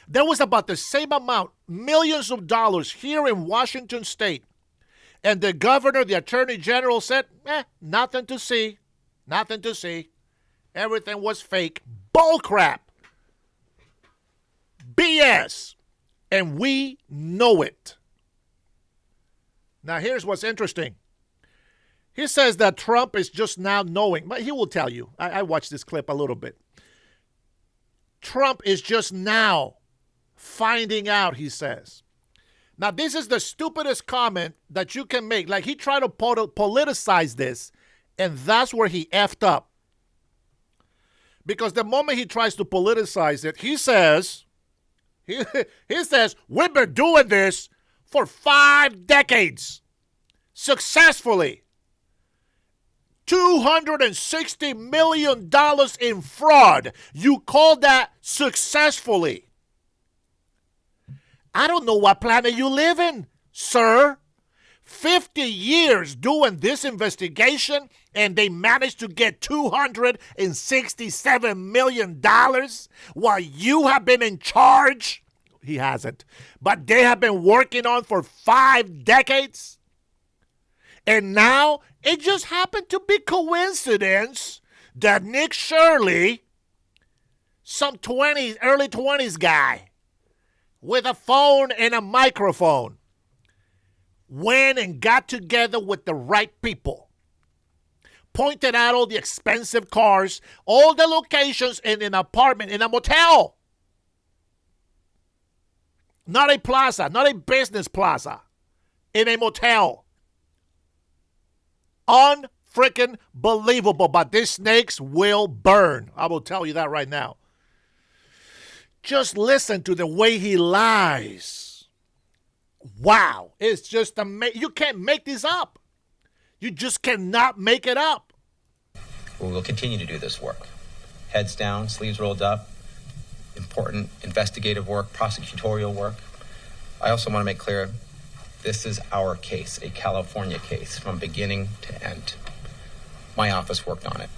There was about the same amount, millions of dollars here in Washington state. And the governor, the attorney general said, nothing to see. Nothing to see. Everything was fake. Bull crap. BS. And we know it. Now, here's what's interesting. He says that Trump is just now knowing, but he will tell you. I watched this clip a little bit. Trump is just now finding out, he says. Now, this is the stupidest comment that you can make. Like, he tried to politicize this, and that's where he effed up. Because the moment he tries to politicize it, he says, he says, we've been doing this for 5 decades successfully. $260 million in fraud. You call that successfully? I don't know what planet you live in, sir. 50 years doing this investigation, and they managed to get $267 million while you have been in charge. He hasn't. But they have been working on for 5 decades. And now it just happened to be coincidence that Nick Shirley, some early 20s guy with a phone and a microphone, went and got together with the right people, pointed out all the expensive cars, all the locations in an apartment, in a motel. Not a plaza, not a business plaza, in a motel. Unfreaking believable, but these snakes will burn. I will tell you that right now. Just listen to the way he lies. Wow, it's just amazing. You can't make this up. You just cannot make it up. We will continue to do this work. Heads down, sleeves rolled up, important investigative work, prosecutorial work. I also want to make clear, this is our case, a California case, from beginning to end. My office worked on it.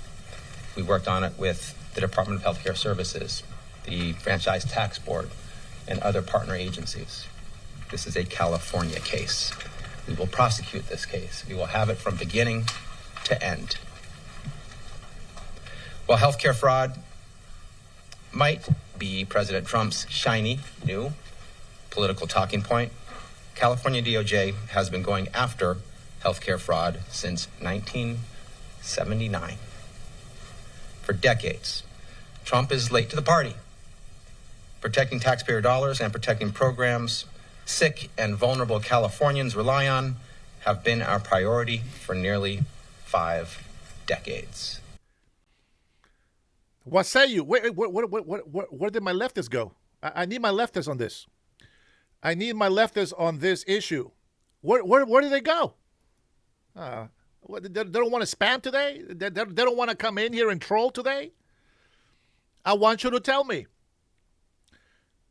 We worked on it with the Department of Healthcare Services, the Franchise Tax Board, and other partner agencies. This is a California case. We will prosecute this case. We will have it from beginning to end. While healthcare fraud might be President Trump's shiny new political talking point, California DOJ has been going after healthcare fraud since 1979. For decades, Trump is late to the party. Protecting taxpayer dollars and protecting programs sick and vulnerable Californians rely on have been our priority for nearly 5 decades. What say you? Where did my leftists go? I need my leftists on this. I need my leftists on this issue. Where did they go? They don't want to spam today? They don't want to come in here and troll today? I want you to tell me.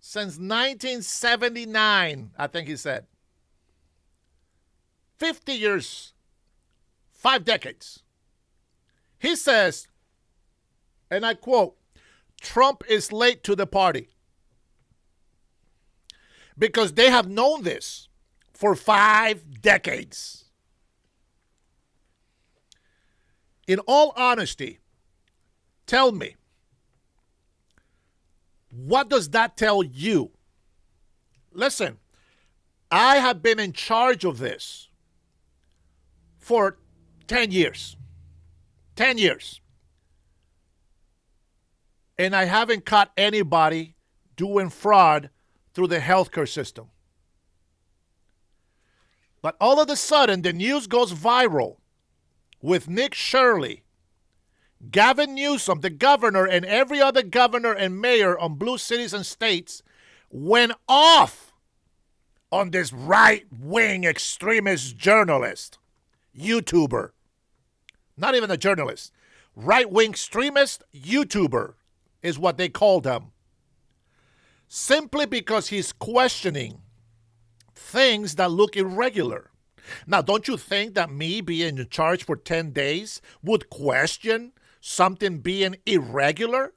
Since 1979, I think he said. 50 years, 5 decades. He says, and I quote, Trump is late to the party. Because they have known this for 5 decades. In all honesty, tell me, what does that tell you? Listen, I have been in charge of this for 10 years. 10 years. And I haven't caught anybody doing fraud through the healthcare system. But all of a sudden, the news goes viral with Nick Shirley, Gavin Newsom, the governor, and every other governor and mayor on blue cities and states went off on this right-wing extremist journalist, YouTuber. Not even a journalist. Right-wing extremist YouTuber is what they called him. Simply because he's questioning things that look irregular. Now, don't you think that me being in charge for 10 days would question something being irregular?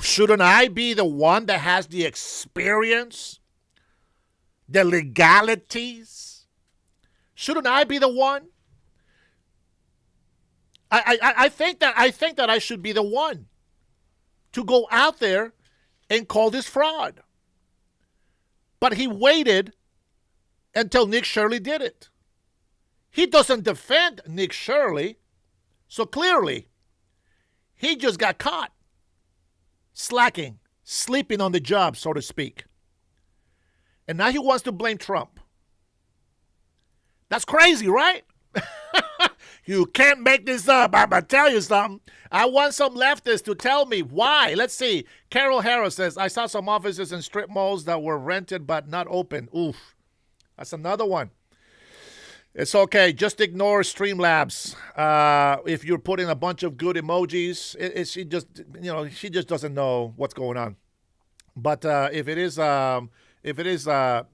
Shouldn't I be the one that has the experience, the legalities? Shouldn't I be the one? I think that I should be the one to go out there and call this fraud. But he waited until Nick Shirley did it. He doesn't defend Nick Shirley, so clearly he just got caught slacking, sleeping on the job, so to speak. And now he wants to blame Trump. That's crazy, right? You can't make this up. I'm going to tell you something. I want some leftists to tell me why. Let's see. Carol Herrera says, I saw some offices in strip malls that were rented but not open. Oof. That's another one. It's okay. Just ignore Streamlabs. If you're putting a bunch of good emojis, she just doesn't know what's going on. But if it is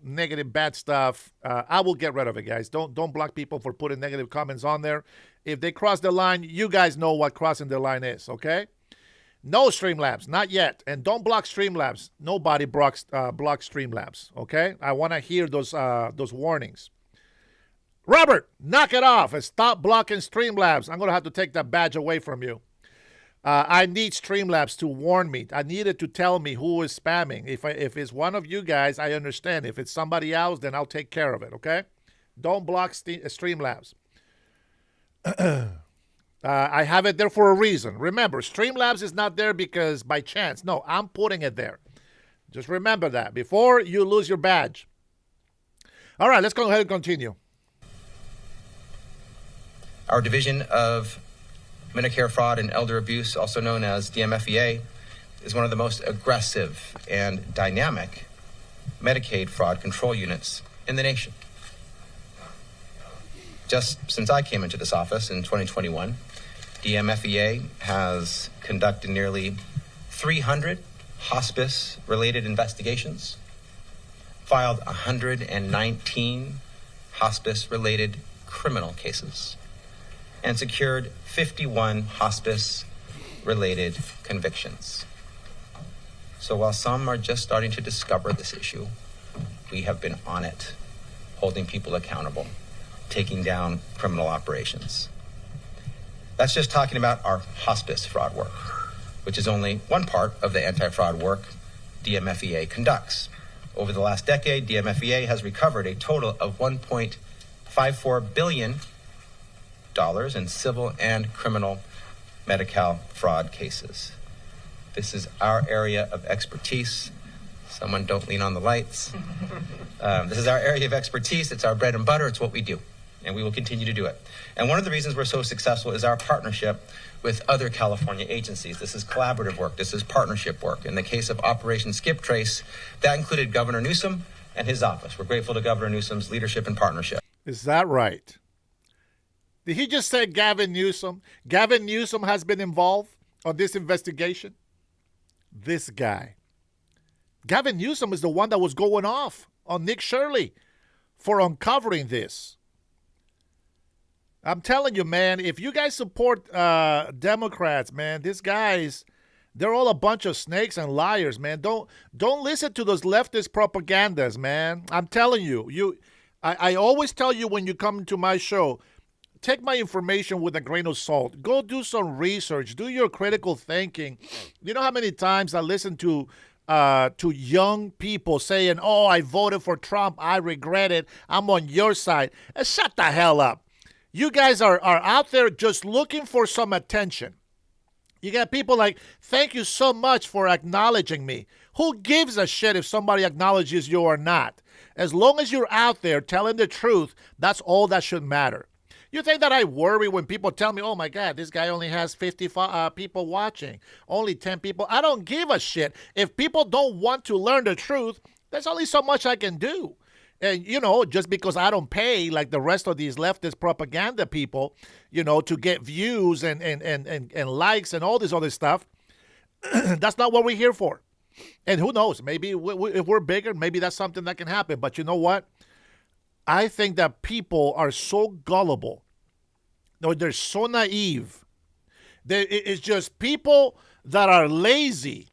negative, bad stuff, I will get rid of it, guys. Don't block people for putting negative comments on there. If they cross the line, you guys know what crossing the line is, okay? No Streamlabs, not yet. And don't block Streamlabs. Nobody blocks Streamlabs, okay? I want to hear those warnings. Robert, knock it off and stop blocking Streamlabs. I'm going to have to take that badge away from you. I need Streamlabs to warn me. I need it to tell me who is spamming. If it's one of you guys, I understand. If it's somebody else, then I'll take care of it, okay? Don't block Streamlabs. I have it there for a reason. Remember, Streamlabs is not there because by chance. No, I'm putting it there. Just remember that before you lose your badge. All right, let's go ahead and continue. Our Division of Medicare Fraud and Elder Abuse, also known as DMFEA, is one of the most aggressive and dynamic Medicaid fraud control units in the nation. Just since I came into this office in 2021, DMFEA has conducted nearly 300 hospice-related investigations, filed 119 hospice-related criminal cases, and secured 51 hospice-related convictions. So while some are just starting to discover this issue, we have been on it, holding people accountable, taking down criminal operations. That's just talking about our hospice fraud work, which is only one part of the anti-fraud work DMFEA conducts. Over the last decade, DMFEA has recovered a total of $1.54 billion in civil and criminal Medi-Cal fraud cases. This is our area of expertise. Someone don't lean on the lights. This is our area of expertise. It's our bread and butter. It's what we do, and we will continue to do it. And one of the reasons we're so successful is our partnership with other California agencies. This is collaborative work. This is partnership work. In the case of Operation Skip Trace, that included Governor Newsom and his office. We're grateful to Governor Newsom's leadership and partnership. Is that right? Did he just say Gavin Newsom? Gavin Newsom has been involved on this investigation? This guy. Gavin Newsom is the one that was going off on Nick Shirley for uncovering this. I'm telling you, man, if you guys support Democrats, man, these guys, they're all a bunch of snakes and liars, man. Don't listen to those leftist propagandas, man. I'm telling you. I always tell you when you come to my show, take my information with a grain of salt. Go do some research. Do your critical thinking. You know how many times I listen to young people saying, "Oh, I voted for Trump. I regret it. I'm on your side." Shut the hell up. You guys are out there just looking for some attention. You got people like, "Thank you so much for acknowledging me." Who gives a shit if somebody acknowledges you or not? As long as you're out there telling the truth, that's all that should matter. You think that I worry when people tell me, "Oh my God, this guy only has 50 people watching, only 10 people." I don't give a shit. If people don't want to learn the truth, there's only so much I can do. And, just because I don't pay like the rest of these leftist propaganda people, to get views and likes and all this other stuff, that's not what we're here for. And who knows, maybe if we're bigger, maybe that's something that can happen. But you know what? I think that people are so gullible. No, they're so naive. It's just people that are lazy.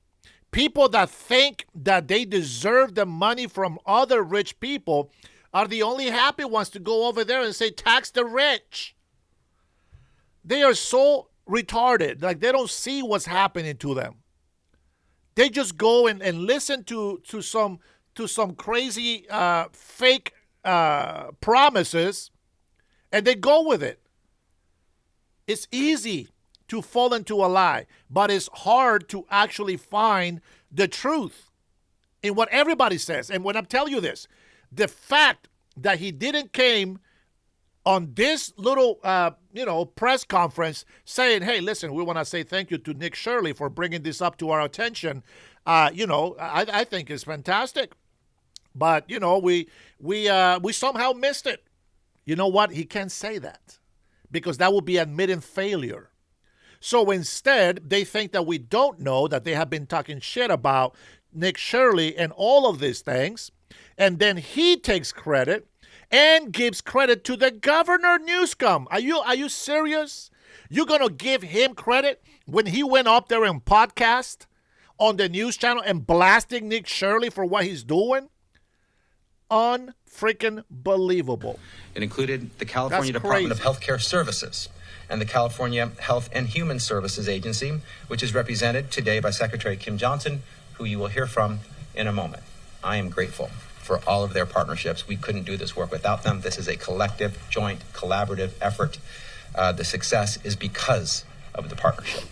People that think that they deserve the money from other rich people are the only happy ones to go over there and say, tax the rich. They are so retarded. Like, they don't see what's happening to them. They just go and listen to some crazy fake promises, and they go with it. It's easy to fall into a lie, but it's hard to actually find the truth in what everybody says. And when I tell you this, the fact that he didn't came on this little, press conference saying, "Hey, listen, we want to say thank you to Nick Shirley for bringing this up to our attention," I think is fantastic. But we somehow missed it. You know what? He can't say that because that would be admitting failure. So instead, they think that we don't know that they have been talking shit about Nick Shirley and all of these things. And then he takes credit and gives credit to the governor Newsom. Are you serious? You're going to give him credit when he went up there and podcast on the news channel and blasting Nick Shirley for what he's doing? Unfreaking believable. It included the California Department of Healthcare Services and the California Health and Human Services Agency, which is represented today by Secretary Kim Johnson, who you will hear from in a moment. I am grateful for all of their partnerships. We couldn't do this work without them. This is a collective, joint, collaborative effort. The success is because of the partnership.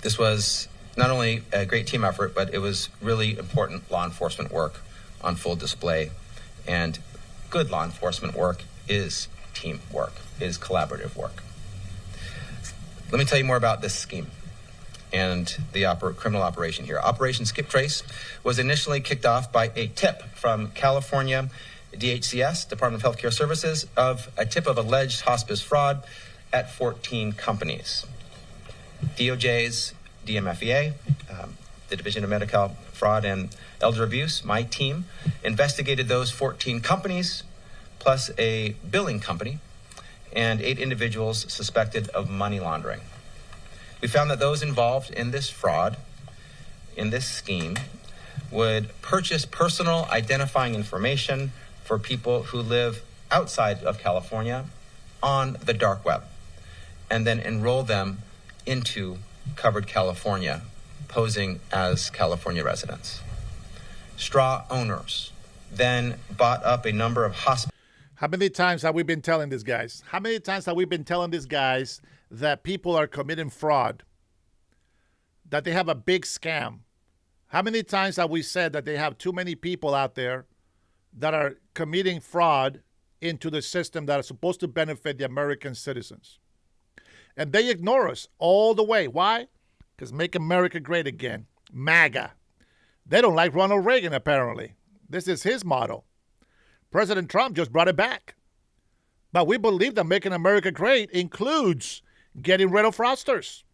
This was not only a great team effort, but it was really important law enforcement work on full display. And good law enforcement work is teamwork, is collaborative work. Let me tell you more about this scheme and the criminal operation here. Operation Skip Trace was initially kicked off by a tip from California DHCS, Department of Healthcare Services, of a tip of alleged hospice fraud at 14 companies. DOJ's DMFEA, the Division of Medical Fraud and Elder Abuse, my team, investigated those 14 companies, plus a billing company, and 8 individuals suspected of money laundering. We found that those involved in this fraud, in this scheme, would purchase personal identifying information for people who live outside of California on the dark web, and then enroll them into covered California, posing as California residents. Straw owners then bought up a number of hospitals. How many times have we been telling these guys? How many times have we been telling these guys that people are committing fraud, that they have a big scam? How many times have we said that they have too many people out there that are committing fraud into the system that are supposed to benefit the American citizens? And they ignore us all the way. Why? Because Make America Great Again, MAGA. They don't like Ronald Reagan, apparently. This is his motto. President Trump just brought it back. But we believe that making America great includes getting rid of fraudsters,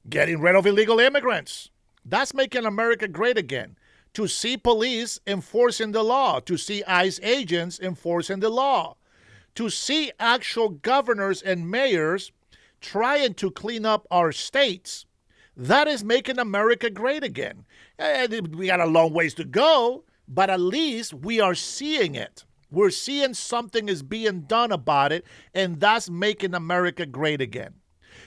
getting rid of illegal immigrants. That's making America great again. To see police enforcing the law, to see ICE agents enforcing the law, to see actual governors and mayors trying to clean up our states. That is making America great again. And we got a long ways to go, but at least we are seeing it. We're seeing something is being done about it, and that's making America great again.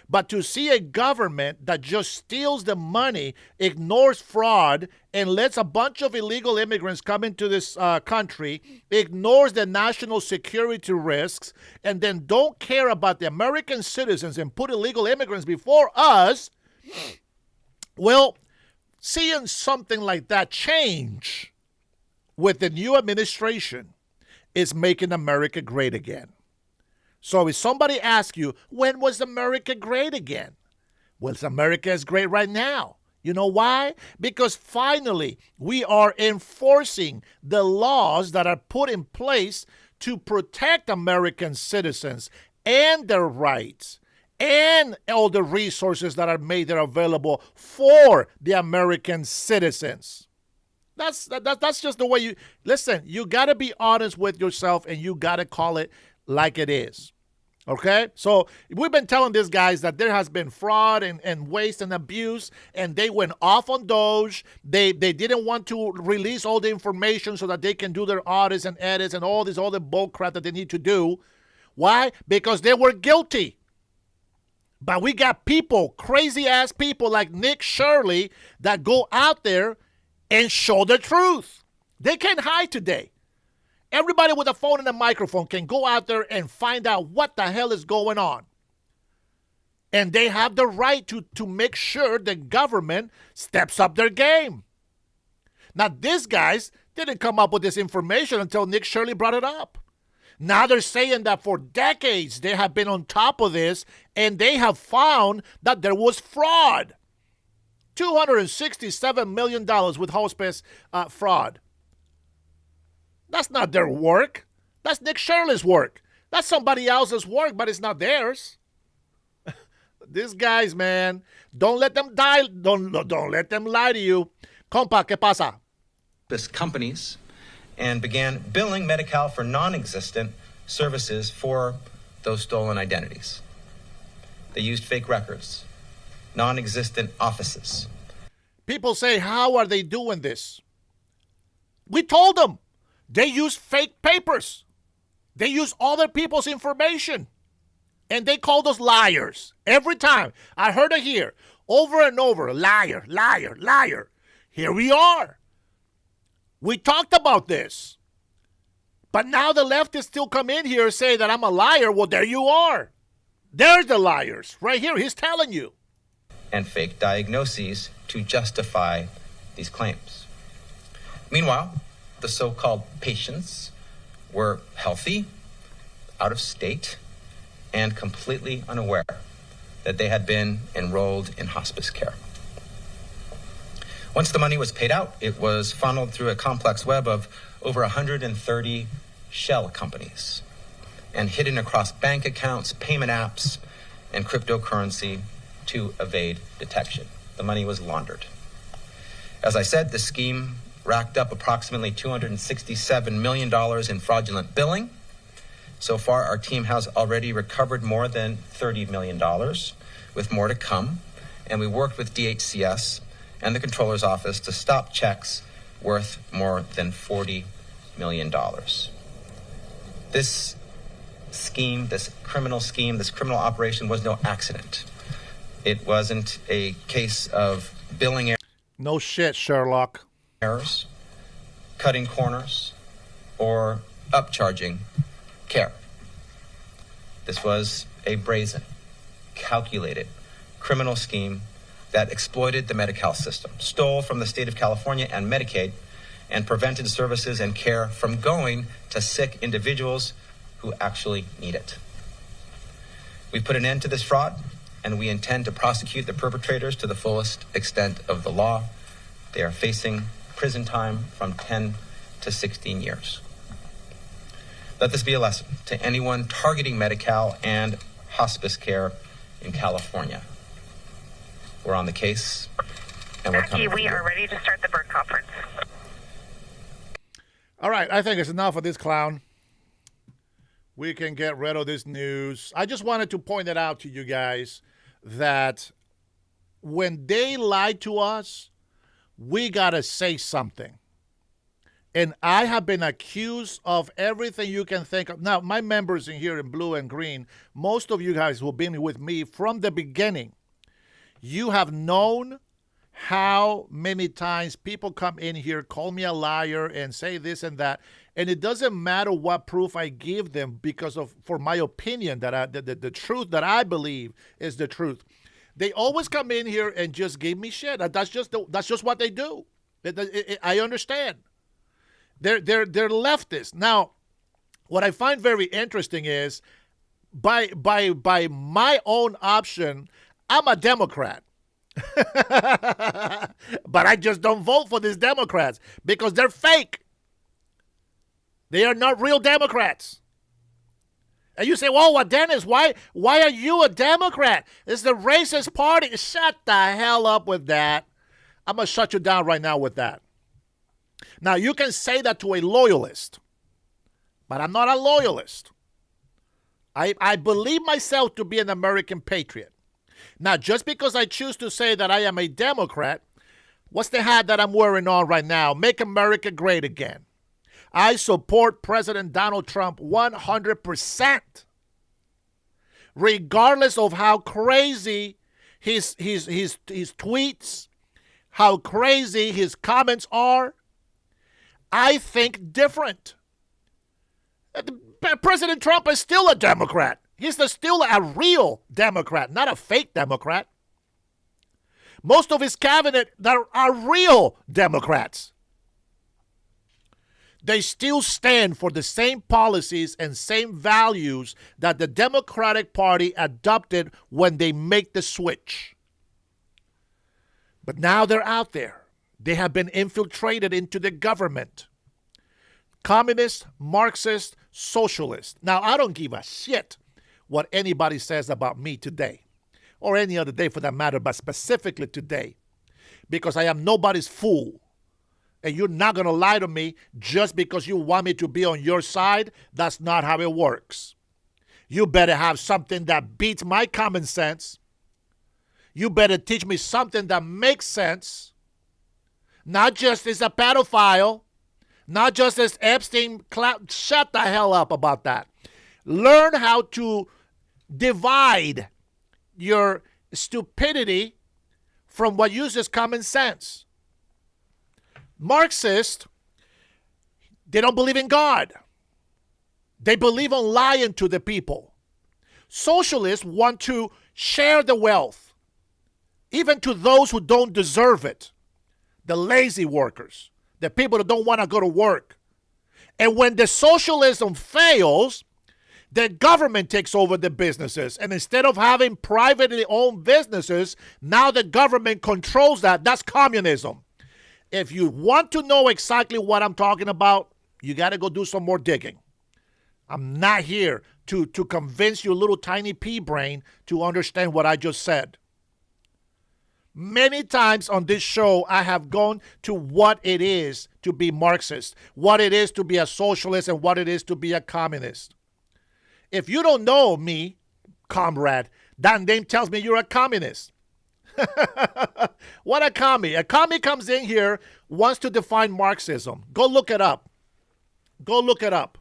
But to see a government that just steals the money, ignores fraud, and lets a bunch of illegal immigrants come into this country, ignores the national security risks, and then don't care about the American citizens and put illegal immigrants before us, well, seeing something like that change with the new administration is making America great again. So if somebody asks you, when was America great again? Well, America is great right now. You know why? Because finally we are enforcing the laws that are put in place to protect American citizens and their rights and all the resources that are made available for the American citizens. That's just the way you listen. You got to be honest with yourself, and you got to call it like it is. Okay? So we've been telling these guys that there has been fraud and waste and abuse, and they went off on Doge. They didn't want to release all the information so that they can do their audits and edits and all this other bull crap that they need to do. Why? Because they were guilty. But we got people, crazy-ass people like Nick Shirley that go out there and show the truth. They can't hide today. Everybody with a phone and a microphone can go out there and find out what the hell is going on. And they have the right to make sure the government steps up their game. Now, these guys didn't come up with this information until Nick Shirley brought it up. Now they're saying that for decades they have been on top of this, and they have found that there was fraud. $267 million with hospice fraud. That's not their work. That's Nick Shirley's work. That's somebody else's work, but it's not theirs. These guys, man, don't let them die. Don't let them lie to you. Compa, ¿qué pasa? This companies and began billing Medi-Cal for non-existent services for those stolen identities. They used fake records, non-existent offices. People say, how are they doing this? We told them. They use fake papers. They use other people's information. And they called us liars. Every time. I heard it here. Over and over. Liar, liar, liar. Here we are. We talked about this. But now the leftists still come in here and say that I'm a liar. Well, there you are. There's the liars. Right here, he's telling you. And fake diagnoses to justify these claims. Meanwhile, the so-called patients were healthy, out of state, and completely unaware that they had been enrolled in hospice care. Once the money was paid out, it was funneled through a complex web of over 130 shell companies and hidden across bank accounts, payment apps, and cryptocurrency to evade detection. The money was laundered. As I said, the scheme racked up approximately $267 million in fraudulent billing. So far, our team has already recovered more than $30 million, with more to come. And we worked with DHCS and the Comptroller's Office to stop checks worth more than $40 million. This scheme, this criminal operation was no accident. It wasn't a case of billing No shit, Sherlock. errors, cutting corners, or upcharging care. This was a brazen, calculated criminal scheme that exploited the Medi-Cal system, stole from the state of California and Medicaid, and prevented services and care from going to sick individuals who actually need it. We put an end to this fraud, and we intend to prosecute the perpetrators to the fullest extent of the law. They are facing prison time from 10 to 16 years. Let this be a lesson to anyone targeting Medi-Cal and hospice care in California. We're on the case, and we're coming. We are ready to start the Bird Conference. All right, I think it's enough of this clown. We can get rid of this news. I just wanted to point it out to you guys that when they lie to us, we got to say something. And I have been accused of everything you can think of. Now, my members in here in blue and green, most of you guys who have been with me from the beginning, you have known how many times people come in here, call me a liar, and say this and that. And it doesn't matter what proof I give them because of, for my opinion, that the truth that I believe is the truth. They always come in here and just give me shit. That's just what they do. I understand. They're leftists. Now, what I find very interesting is by my own option, I'm a Democrat. But I just don't vote for these Democrats because they're fake. They are not real Democrats. And you say, well, Dennis, why are you a Democrat? It's the racist party. Shut the hell up with that. I'm going to shut you down right now with that. Now, you can say that to a loyalist, but I'm not a loyalist. I believe myself to be an American patriot. Now, just because I choose to say that I am a Democrat, what's the hat that I'm wearing on right now? Make America great again. I support President Donald Trump 100%. Regardless of how crazy his tweets, how crazy his comments are, I think different. President Trump is still a Democrat. He's still a real Democrat, not a fake Democrat. Most of his cabinet are real Democrats. They still stand for the same policies and same values that the Democratic Party adopted when they make the switch. But now they're out there. They have been infiltrated into the government. Communist, Marxist, socialist. Now, I don't give a shit what anybody says about me today, or any other day for that matter, but specifically today, because I am nobody's fool. And you're not going to lie to me just because you want me to be on your side. That's not how it works. You better have something that beats my common sense. You better teach me something that makes sense. Not just as a pedophile. Not just as Epstein. Shut the hell up about that. Learn how to divide your stupidity from what uses common sense. Marxist They don't believe in God. They believe on lying to the people. Socialists want to share the wealth, even to those who don't deserve it. The lazy workers, the people that don't want to go to work. And when the socialism fails, the government takes over the businesses. And instead of having privately owned businesses, now the government controls that. That's communism. If you want to know exactly what I'm talking about, you got to go do some more digging. I'm not here to convince your little tiny pea brain to understand what I just said. Many times on this show, I have gone to what it is to be Marxist, what it is to be a socialist, and what it is to be a communist. If you don't know me, comrade, that name tells me you're a communist. What a commie. A commie comes in here, wants to define Marxism. Go look it up. Go look it up.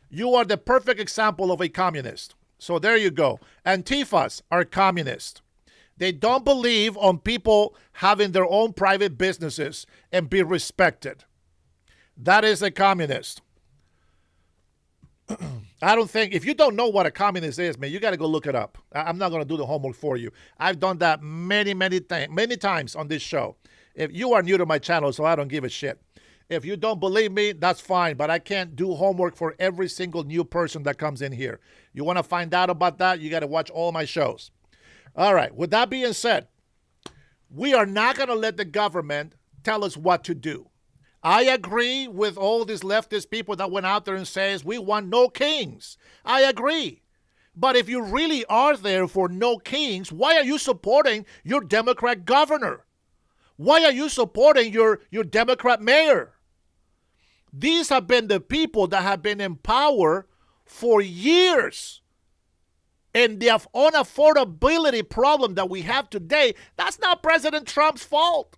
You are the perfect example of a communist. So there you go. Antifas are communists. They don't believe on people having their own private businesses and be respected. That is a communist. I don't think, if you don't know what a communist is, man, you got to go look it up. I'm not going to do the homework for you. I've done that many times on this show. If you are new to my channel, so I don't give a shit. If you don't believe me, that's fine, but I can't do homework for every single new person that comes in here. You want to find out about that, you got to watch all my shows. All right, with that being said, we are not going to let the government tell us what to do. I agree with all these leftist people that went out there and says we want no kings. I agree. But if you really are there for no kings, why are you supporting your Democrat governor? Why are you supporting your Democrat mayor? These have been the people that have been in power for years. And the unaffordability problem that we have today, that's not President Trump's fault.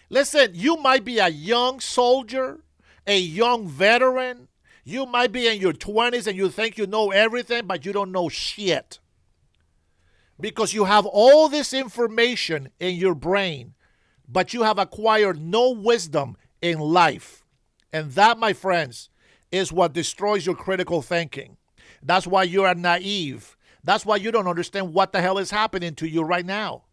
Listen, you might be a young soldier, a young veteran. You might be in your 20s and you think you know everything, but you don't know shit. Because you have all this information in your brain, but you have acquired no wisdom in life. And that, my friends, is what destroys your critical thinking. That's why you are naive. That's why you don't understand what the hell is happening to you right now.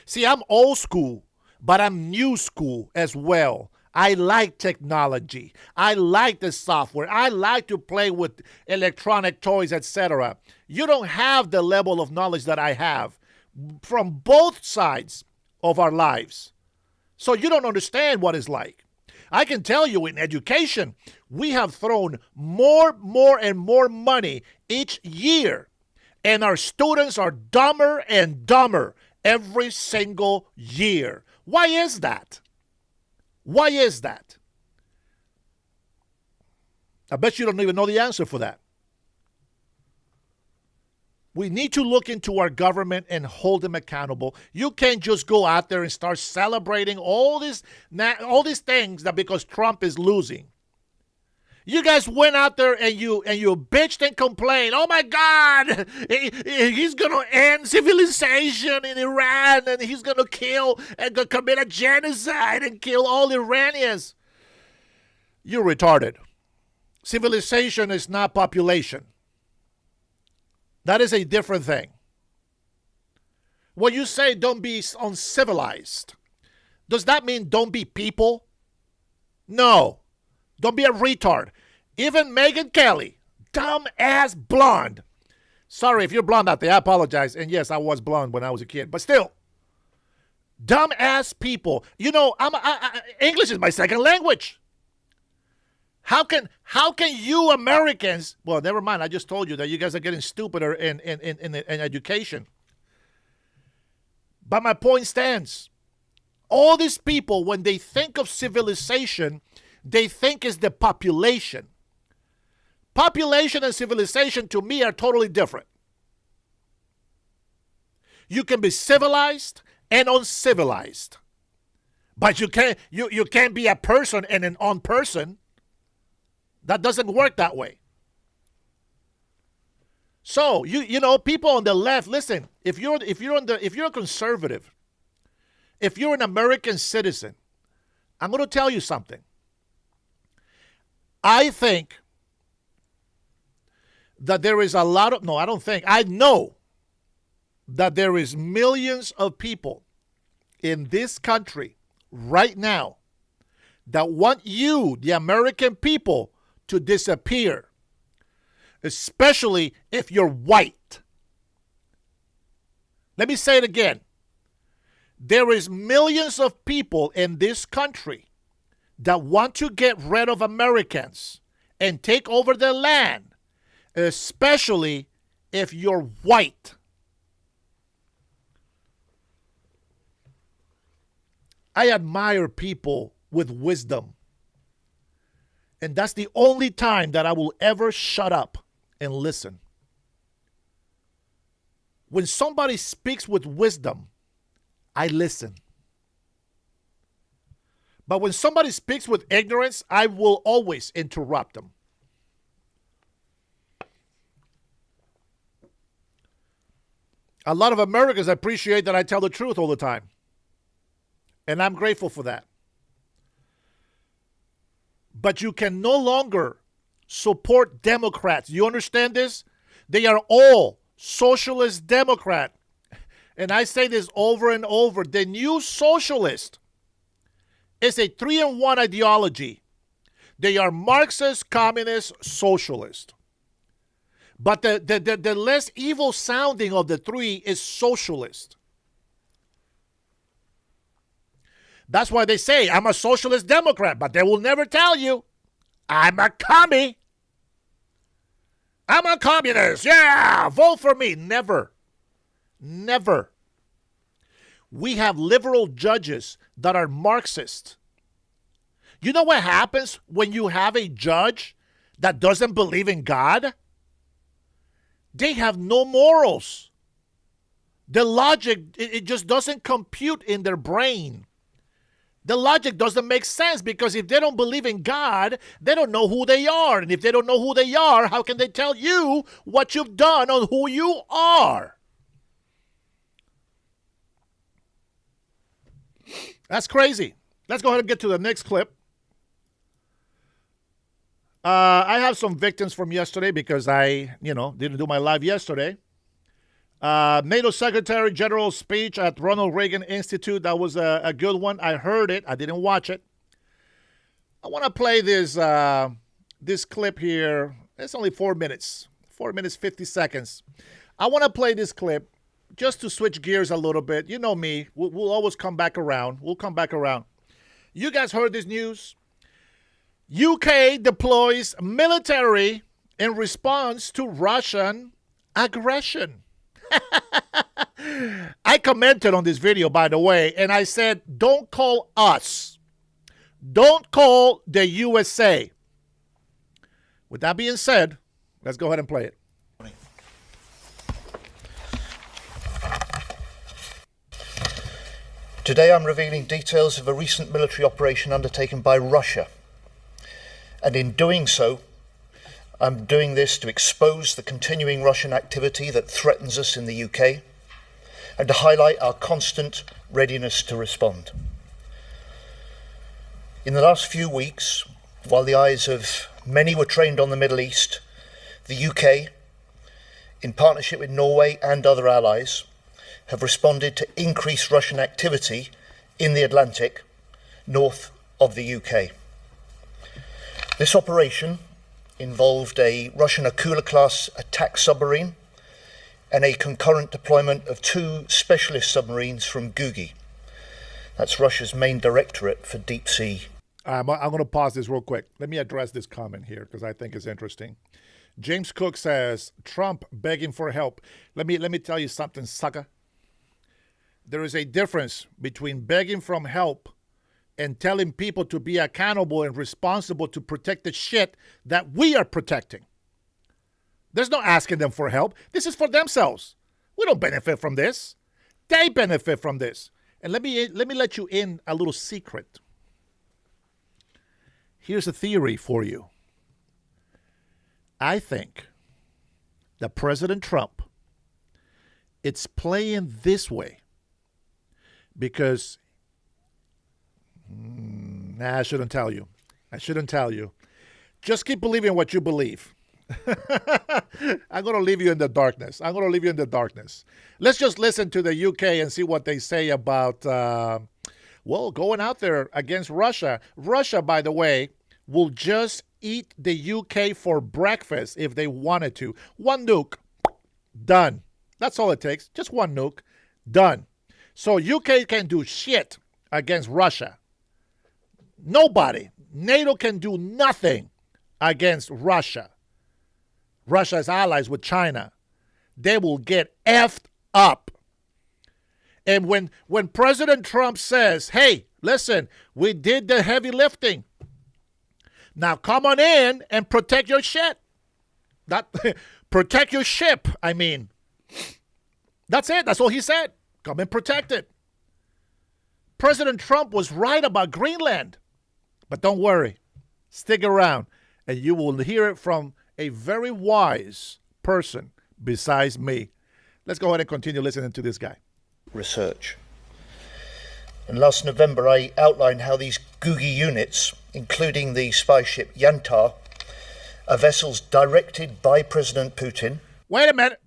See, I'm old school, but I'm new school as well. I like technology. I like the software. I like to play with electronic toys, etc. You don't have the level of knowledge that I have from both sides of our lives. So you don't understand what it's like. I can tell you in education, we have thrown more and more money each year, and our students are dumber and dumber every single year. Why is that? Why is that? I bet you don't even know the answer for that. We need to look into our government and hold them accountable. You can't just go out there and start celebrating all these things that because Trump is losing. You guys went out there and you bitched and complained. Oh my God, he's gonna end civilization in Iran and he's gonna kill and commit a genocide and kill all Iranians. You're retarded. Civilization is not population. That is a different thing. When you say don't be uncivilized, does that mean don't be people? No. Don't be a retard. Even Megyn Kelly, dumb-ass blonde. Sorry if you're blonde out there, I apologize. And yes, I was blonde when I was a kid. But still, dumb-ass people. You know, English is my second language. How can you Americans, well, never mind, I just told you that you guys are getting stupider in education. But my point stands. All these people, when they think of civilization, they think is the population. Population and civilization to me are totally different. You can be civilized and uncivilized. But you can't be a person and an unperson. That doesn't work that way. So you know, people on the left, listen, if you're a conservative, if you're an American citizen, I'm going to tell you something. I think that there is a lot of, no, I don't think, I know that there is millions of people in this country right now that want you, the American people, to disappear, especially if you're white. Let me say it again. There is millions of people in this country that want to get rid of Americans and take over their land, especially if you're white. I admire people with wisdom. And that's the only time that I will ever shut up and listen. When somebody speaks with wisdom, I listen. But when somebody speaks with ignorance, I will always interrupt them. A lot of Americans appreciate that I tell the truth all the time. And I'm grateful for that. But you can no longer support Democrats. You understand this? They are all socialist Democrat. And I say this over and over. The new socialist is a 3-in-1 ideology. They are Marxist, communist, socialist. But the less evil sounding of the three is socialist. That's why they say, I'm a socialist Democrat, but they will never tell you, I'm a commie. I'm a communist. Yeah, vote for me. Never. Never. We have liberal judges that are Marxist. You know what happens when you have a judge that doesn't believe in God? They have no morals. The logic, it just doesn't compute in their brain. The logic doesn't make sense because if they don't believe in God, they don't know who they are. And if they don't know who they are, how can they tell you what you've done on who you are? That's crazy. Let's go ahead and get to the next clip. I have some victims from yesterday because I, didn't do my live yesterday. NATO Secretary General's speech at Ronald Reagan Institute. That was a good one. I heard it. I didn't watch it. I want to play this clip here. It's only 4 minutes. 4 minutes, 50 seconds. I want to play this clip just to switch gears a little bit. You know me. We'll always come back around. We'll come back around. You guys heard this news? UK deploys military in response to Russian aggression. I commented on this video, by the way, and I said, don't call us. Don't call the USA. With that being said, let's go ahead and play it. Today I'm revealing details of a recent military operation undertaken by Russia. And in doing so, I'm doing this to expose the continuing Russian activity that threatens us in the UK and to highlight our constant readiness to respond. In the last few weeks, while the eyes of many were trained on the Middle East, the UK, in partnership with Norway and other allies, have responded to increased Russian activity in the Atlantic north of the UK. This operation involved a Russian Akula-class attack submarine and a concurrent deployment of 2 specialist submarines from Gugi. That's Russia's main directorate for deep sea. I'm going to pause this real quick. Let me address this comment here because I think it's interesting. James Cook says, Trump begging for help. Let me tell you something, sucker. There is a difference between begging for help and telling people to be accountable and responsible to protect the shit that we are protecting. There's no asking them for help. This is for themselves. We don't benefit from this. They benefit from this. And let me let you in a little secret. Here's a theory for you. I think that President Trump, it's playing this way because I shouldn't tell you. Just keep believing what you believe. I'm going to leave you in the darkness. I'm going to leave you in the darkness. Let's just listen to the UK and see what they say about, going out there against Russia. Russia, by the way, will just eat the UK for breakfast if they wanted to. One nuke, done. That's all it takes. Just one nuke, done. So UK can do shit against Russia. Nobody. NATO can do nothing against Russia. Russia is allies with China. They will get effed up. And when President Trump says, hey, listen, we did the heavy lifting. Now come on in and protect your shit. Not protect your ship, I mean. That's it. That's all he said. Come and protect it. President Trump was right about Greenland. But don't worry. Stick around and you will hear it from a very wise person besides me. Let's go ahead and continue listening to this guy. Research. And last November, I outlined how these Googie units, including the spy ship Yantar, are vessels directed by President Putin. Wait a minute.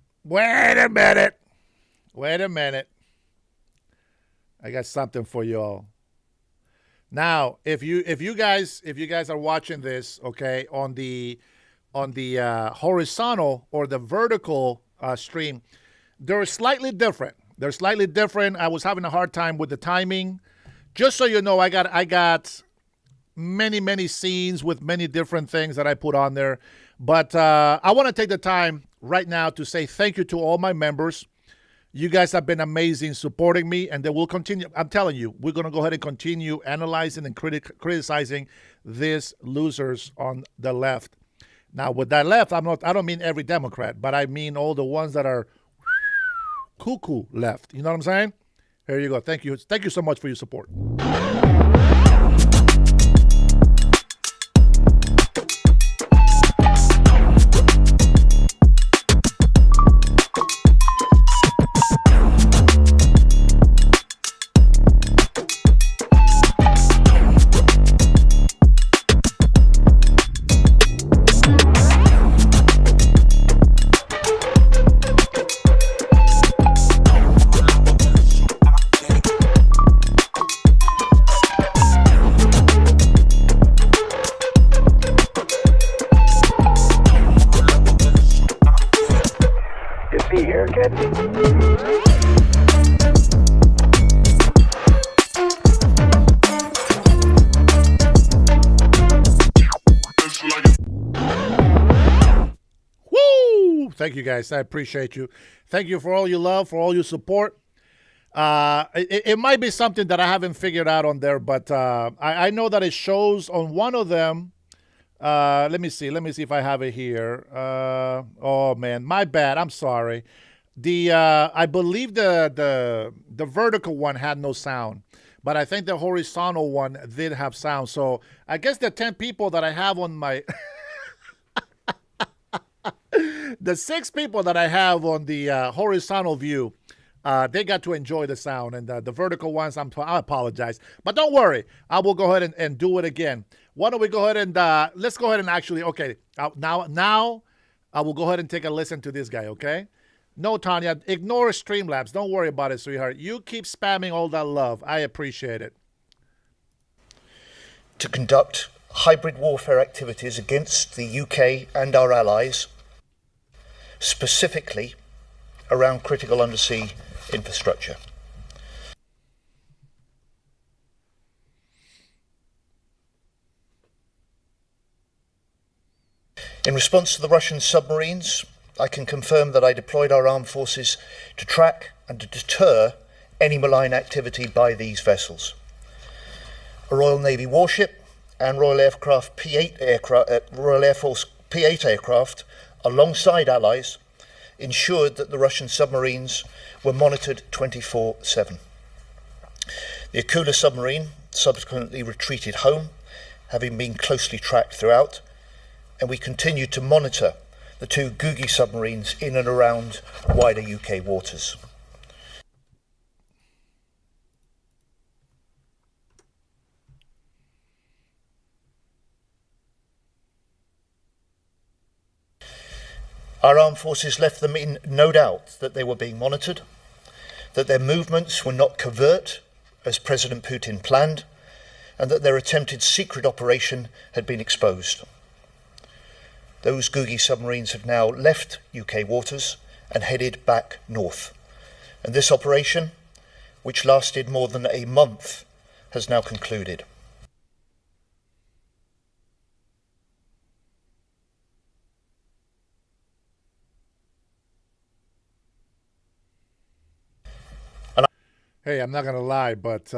I got something for you all. Now, if you guys are watching this, okay, on the horizontal or the vertical stream, they're slightly different. I was having a hard time with the timing. Just so you know, I got many scenes with many different things that I put on there. But I want to take the time right now to say thank you to all my members. You guys have been amazing supporting me, and they will continue. I'm telling you, we're going to go ahead and continue analyzing and criticizing these losers on the left. Now, with that left, I don't mean every Democrat, but I mean all the ones that are cuckoo left. You know what I'm saying? Here you go. Thank you. Thank you so much for your support. Thank you, guys. I appreciate you. Thank you for all your love, for all your support. It might be something that I haven't figured out on there, but I know that it shows on one of them. Let me see if I have it here. Oh man, my bad. I'm sorry. I believe the vertical one had no sound, but I think the horizontal one did have sound. So I guess the 10 people that I have on my the 6 people that I have on the horizontal view, they got to enjoy the sound, and the vertical ones, I apologize. But don't worry, I will go ahead and do it again. Why don't we go ahead and, let's go ahead and actually, okay, now I will go ahead and take a listen to this guy, okay? No, Tanya, ignore Streamlabs. Don't worry about it, sweetheart. You keep spamming all that love. I appreciate it. To conduct hybrid warfare activities against the UK and our allies, specifically around critical undersea infrastructure. In response to the Russian submarines, I can confirm that I deployed our armed forces to track and to deter any malign activity by these vessels. A Royal Navy warship and Royal Air Force P-8 aircraft, alongside allies, ensured that the Russian submarines were monitored 24/7. The Akula submarine subsequently retreated home, having been closely tracked throughout, and we continued to monitor the 2 Googie submarines in and around wider UK waters. Our armed forces left them in no doubt that they were being monitored, that their movements were not covert, as President Putin planned, and that their attempted secret operation had been exposed. Those Googie submarines have now left UK waters and headed back north. And this operation, which lasted more than a month, has now concluded. Hey, I'm not gonna lie, but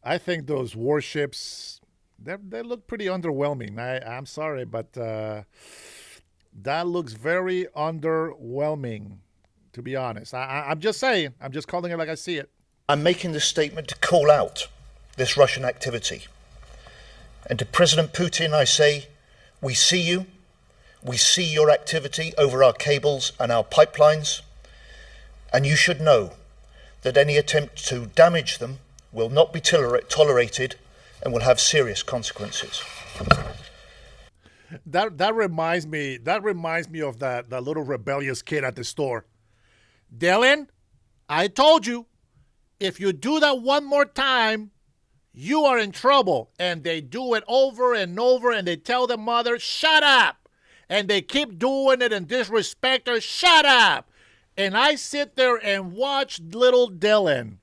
I think those warships they look pretty underwhelming. I'm sorry, but that looks very underwhelming, to be honest. I'm just saying. I'm just calling it like I see it. I'm making this statement to call out this Russian activity. And to President Putin, I say, we see you. We see your activity over our cables and our pipelines. And you should know that any attempt to damage them will not be tolerated and will have serious consequences. That reminds me of that little rebellious kid at the store. Dylan, I told you, if you do that one more time, you are in trouble. And they do it over and over, and they tell the mother, shut up. And they keep doing it and disrespect her, shut up. And I sit there and watch little Dylan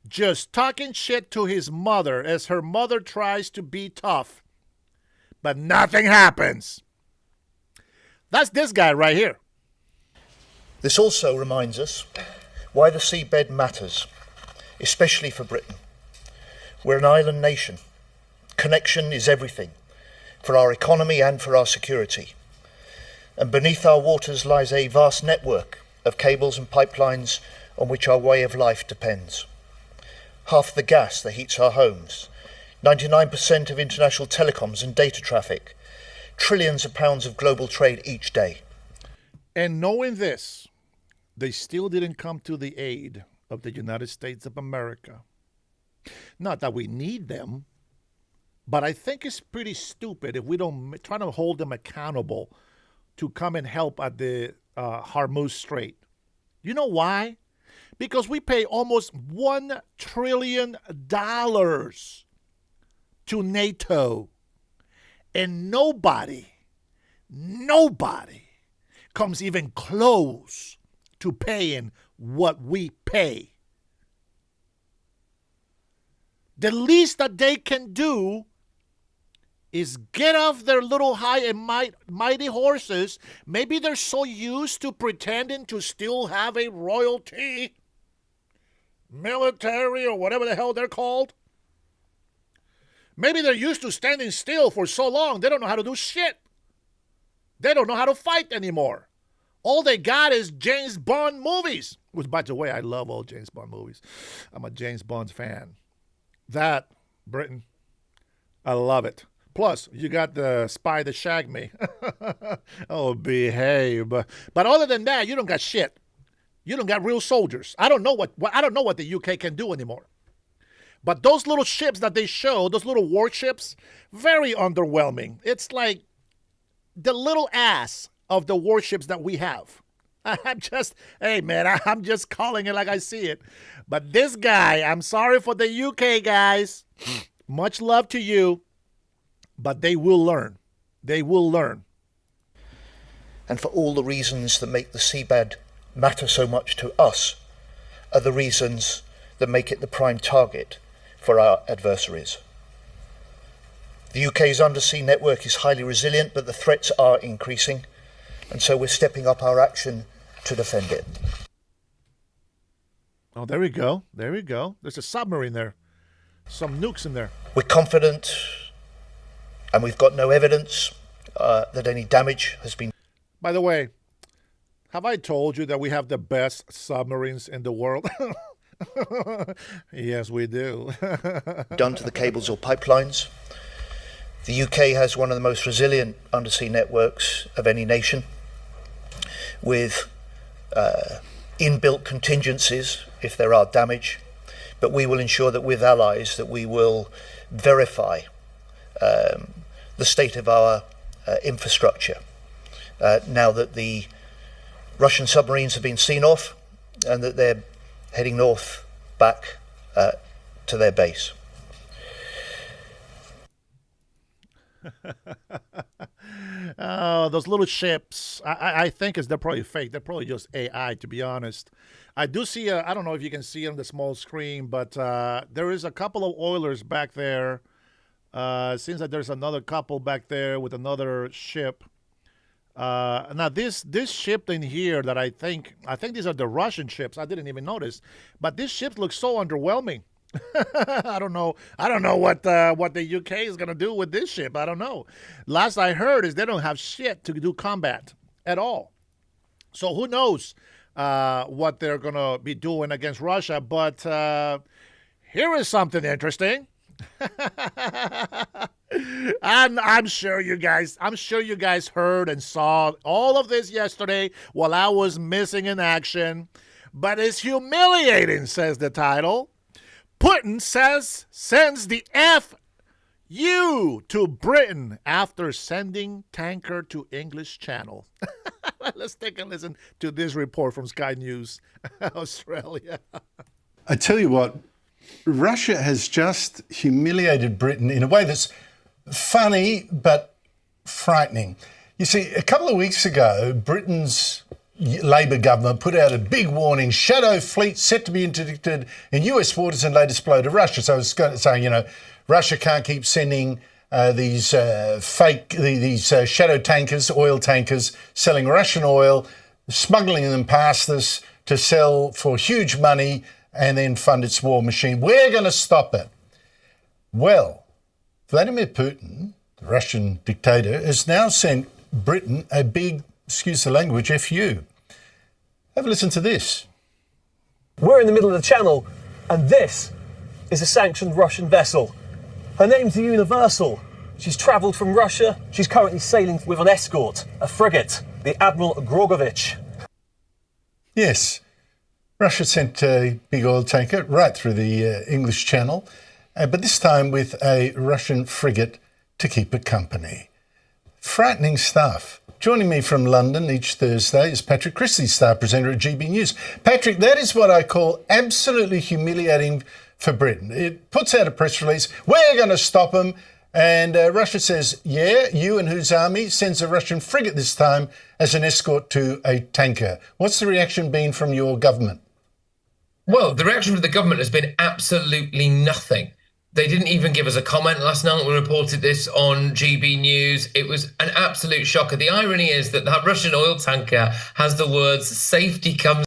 just talking shit to his mother as her mother tries to be tough. But nothing happens. That's this guy right here. This also reminds us why the seabed matters, especially for Britain. We're an island nation. Connection is everything, for our economy and for our security. And beneath our waters lies a vast network of cables and pipelines on which our way of life depends. Half the gas that heats our homes, 99% of international telecoms and data traffic, trillions of pounds of global trade each day. And knowing this, they still didn't come to the aid of the United States of America. Not that we need them, but I think it's pretty stupid if we don't try to hold them accountable to come and help at the Hormuz Strait. You know why? Because we pay almost $1 trillion to NATO. And nobody comes even close to paying what we pay. The least that they can do is get off their little high and mighty horses. Maybe they're so used to pretending to still have a royalty, military, or whatever the hell they're called. Maybe they're used to standing still for so long, they don't know how to do shit. They don't know how to fight anymore. All they got is James Bond movies, which, by the way, I love all James Bond movies. I'm a James Bond fan. That, Britain, I love it. Plus, you got the spy that shagged me. Oh, behave. But other than that, you don't got shit. You don't got real soldiers. I don't know what the UK can do anymore. But those little ships that they show, those little warships, very underwhelming. It's like the little ass of the warships that we have. I'm just calling it like I see it. But this guy, I'm sorry for the UK guys. Much love to you. But they will learn. They will learn. And for all the reasons that make the seabed matter so much to us are the reasons that make it the prime target for our adversaries. The UK's undersea network is highly resilient, but the threats are increasing, and so we're stepping up our action to defend it. Oh, there we go. There we go. There's a submarine there. Some nukes in there. We're confident, and we've got no evidence that any damage has been. By the way, have I told you that we have the best submarines in the world? Yes, we do. Done to the cables or pipelines. The UK has one of the most resilient undersea networks of any nation, with inbuilt contingencies if there are damage. But we will ensure that with allies that we will verify the state of our infrastructure now that the Russian submarines have been seen off and that they're heading north back to their base. Oh, those little ships. I think they're probably fake. They're probably just AI, to be honest. I do see, I don't know if you can see on the small screen, but there is a couple of oilers back there. It seems like there's another couple back there with another ship. Now this ship in here that I think these are the Russian ships. I didn't even notice, but this ship looks so underwhelming. I don't know what the UK is gonna do with this ship. I don't know. Last I heard is they don't have shit to do combat at all. So who knows what they're gonna be doing against Russia? But here is something interesting. And I'm sure you guys heard and saw all of this yesterday while I was missing in action. But it's humiliating, says the title. Putin sends the FU to Britain after sending tanker to English Channel. Let's take a listen to this report from Sky News Australia. I tell you what, Russia has just humiliated Britain in a way that's funny but frightening. You see, a couple of weeks ago, Britain's Labour government put out a big warning: shadow fleet set to be interdicted in US waters and latest blow to Russia. So it's saying, Russia can't keep sending these shadow tankers, oil tankers, selling Russian oil, smuggling them past us to sell for huge money and then fund its war machine. We're going to stop it. Well, Vladimir Putin, the Russian dictator, has now sent Britain a big, excuse the language, FU. Have a listen to this. We're in the middle of the channel, and this is a sanctioned Russian vessel. Her name's the Universal. She's travelled from Russia. She's currently sailing with an escort, a frigate, the Admiral Grogovich. Yes, Russia sent a big oil tanker right through the English Channel, but this time with a Russian frigate to keep it company. Frightening stuff. Joining me from London each Thursday is Patrick Christie, star presenter at GB News. Patrick, that is what I call absolutely humiliating for Britain. It puts out a press release: we're going to stop them. And Russia says, yeah, you and whose army? Sends a Russian frigate this time as an escort to a tanker. What's the reaction been from your government? Well, the reaction from the government has been absolutely nothing. They didn't even give us a comment last night. We reported this on GB News. It was an absolute shocker. The irony is that Russian oil tanker has the words "safety comes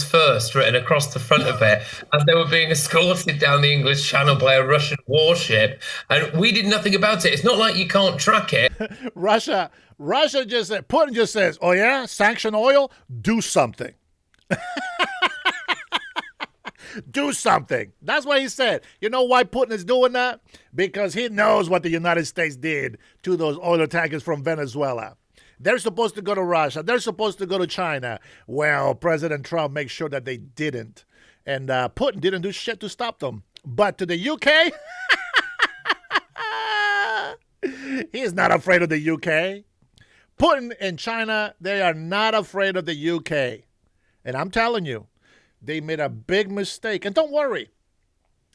first" written across the front of it, as they were being escorted down the English Channel by a Russian warship. And we did nothing about it. It's not like you can't track it. Russia just said, Putin just says, oh yeah, sanction oil, do something. Do something. That's what he said. You know why Putin is doing that? Because he knows what the United States did to those oil tankers from Venezuela. They're supposed to go to Russia. They're supposed to go to China. Well, President Trump makes sure that they didn't. And Putin didn't do shit to stop them. But to the UK, he's not afraid of the UK. Putin and China, they are not afraid of the UK. And I'm telling you, they made a big mistake. And don't worry,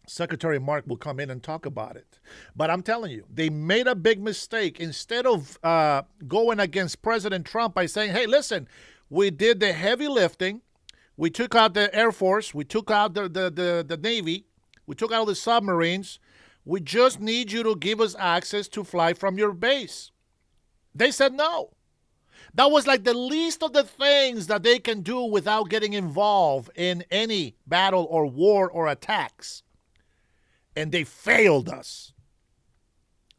Secretary Mark will come in and talk about it. But I'm telling you, they made a big mistake. Instead of going against President Trump by saying, hey, listen, we did the heavy lifting. We took out the Air Force. We took out the Navy. We took out the submarines. We just need you to give us access to fly from your base. They said no. That was like the least of the things that they can do without getting involved in any battle or war or attacks. And they failed us.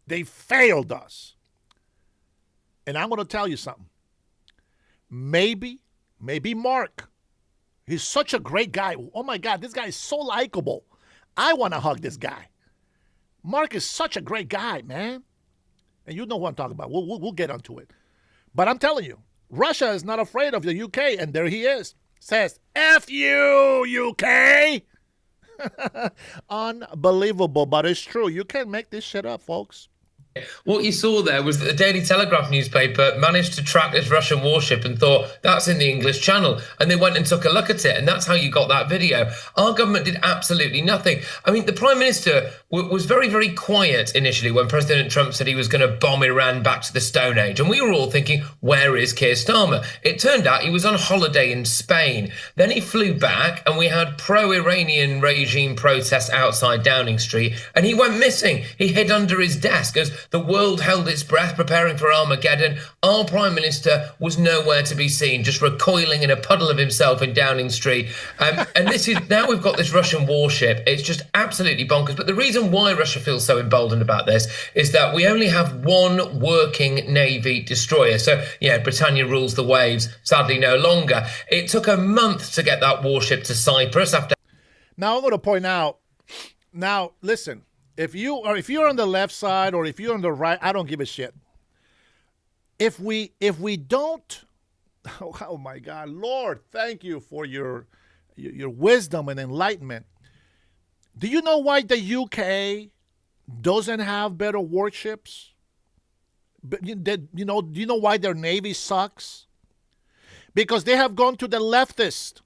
They failed us. And I'm going to tell you something. Maybe Mark. He's such a great guy. Oh my God, this guy is so likable. I want to hug this guy. Mark is such a great guy, man. And you know what I'm talking about. We'll get onto it. But I'm telling you, Russia is not afraid of the UK, and there he is. Says, F you, UK! Unbelievable, but it's true. You can't make this shit up, folks. What you saw there was that the Daily Telegraph newspaper managed to track this Russian warship and thought, that's in the English Channel. And they went and took a look at it. And that's how you got that video. Our government did absolutely nothing. I mean, the Prime Minister was very, very quiet initially when President Trump said he was going to bomb Iran back to the Stone Age. And we were all thinking, where is Keir Starmer? It turned out he was on holiday in Spain. Then he flew back and we had pro-Iranian regime protests outside Downing Street. And he went missing. He hid under his desk as the world held its breath preparing for Armageddon. Our Prime Minister was nowhere to be seen, just recoiling in a puddle of himself in Downing Street. And this is, now we've got this Russian warship. It's just absolutely bonkers. But the reason why Russia feels so emboldened about this is that we only have one working Navy destroyer. So, yeah, Britannia rules the waves, sadly no longer. It took a month to get that warship to Cyprus after. Now, I'm going to point out, now, listen. If you're on the left side or if you're on the right, I don't give a shit. If we don't, oh my God, Lord, thank you for your wisdom and enlightenment. Do you know why the UK doesn't have better warships? Do you know why their Navy sucks? Because they have gone to the leftist,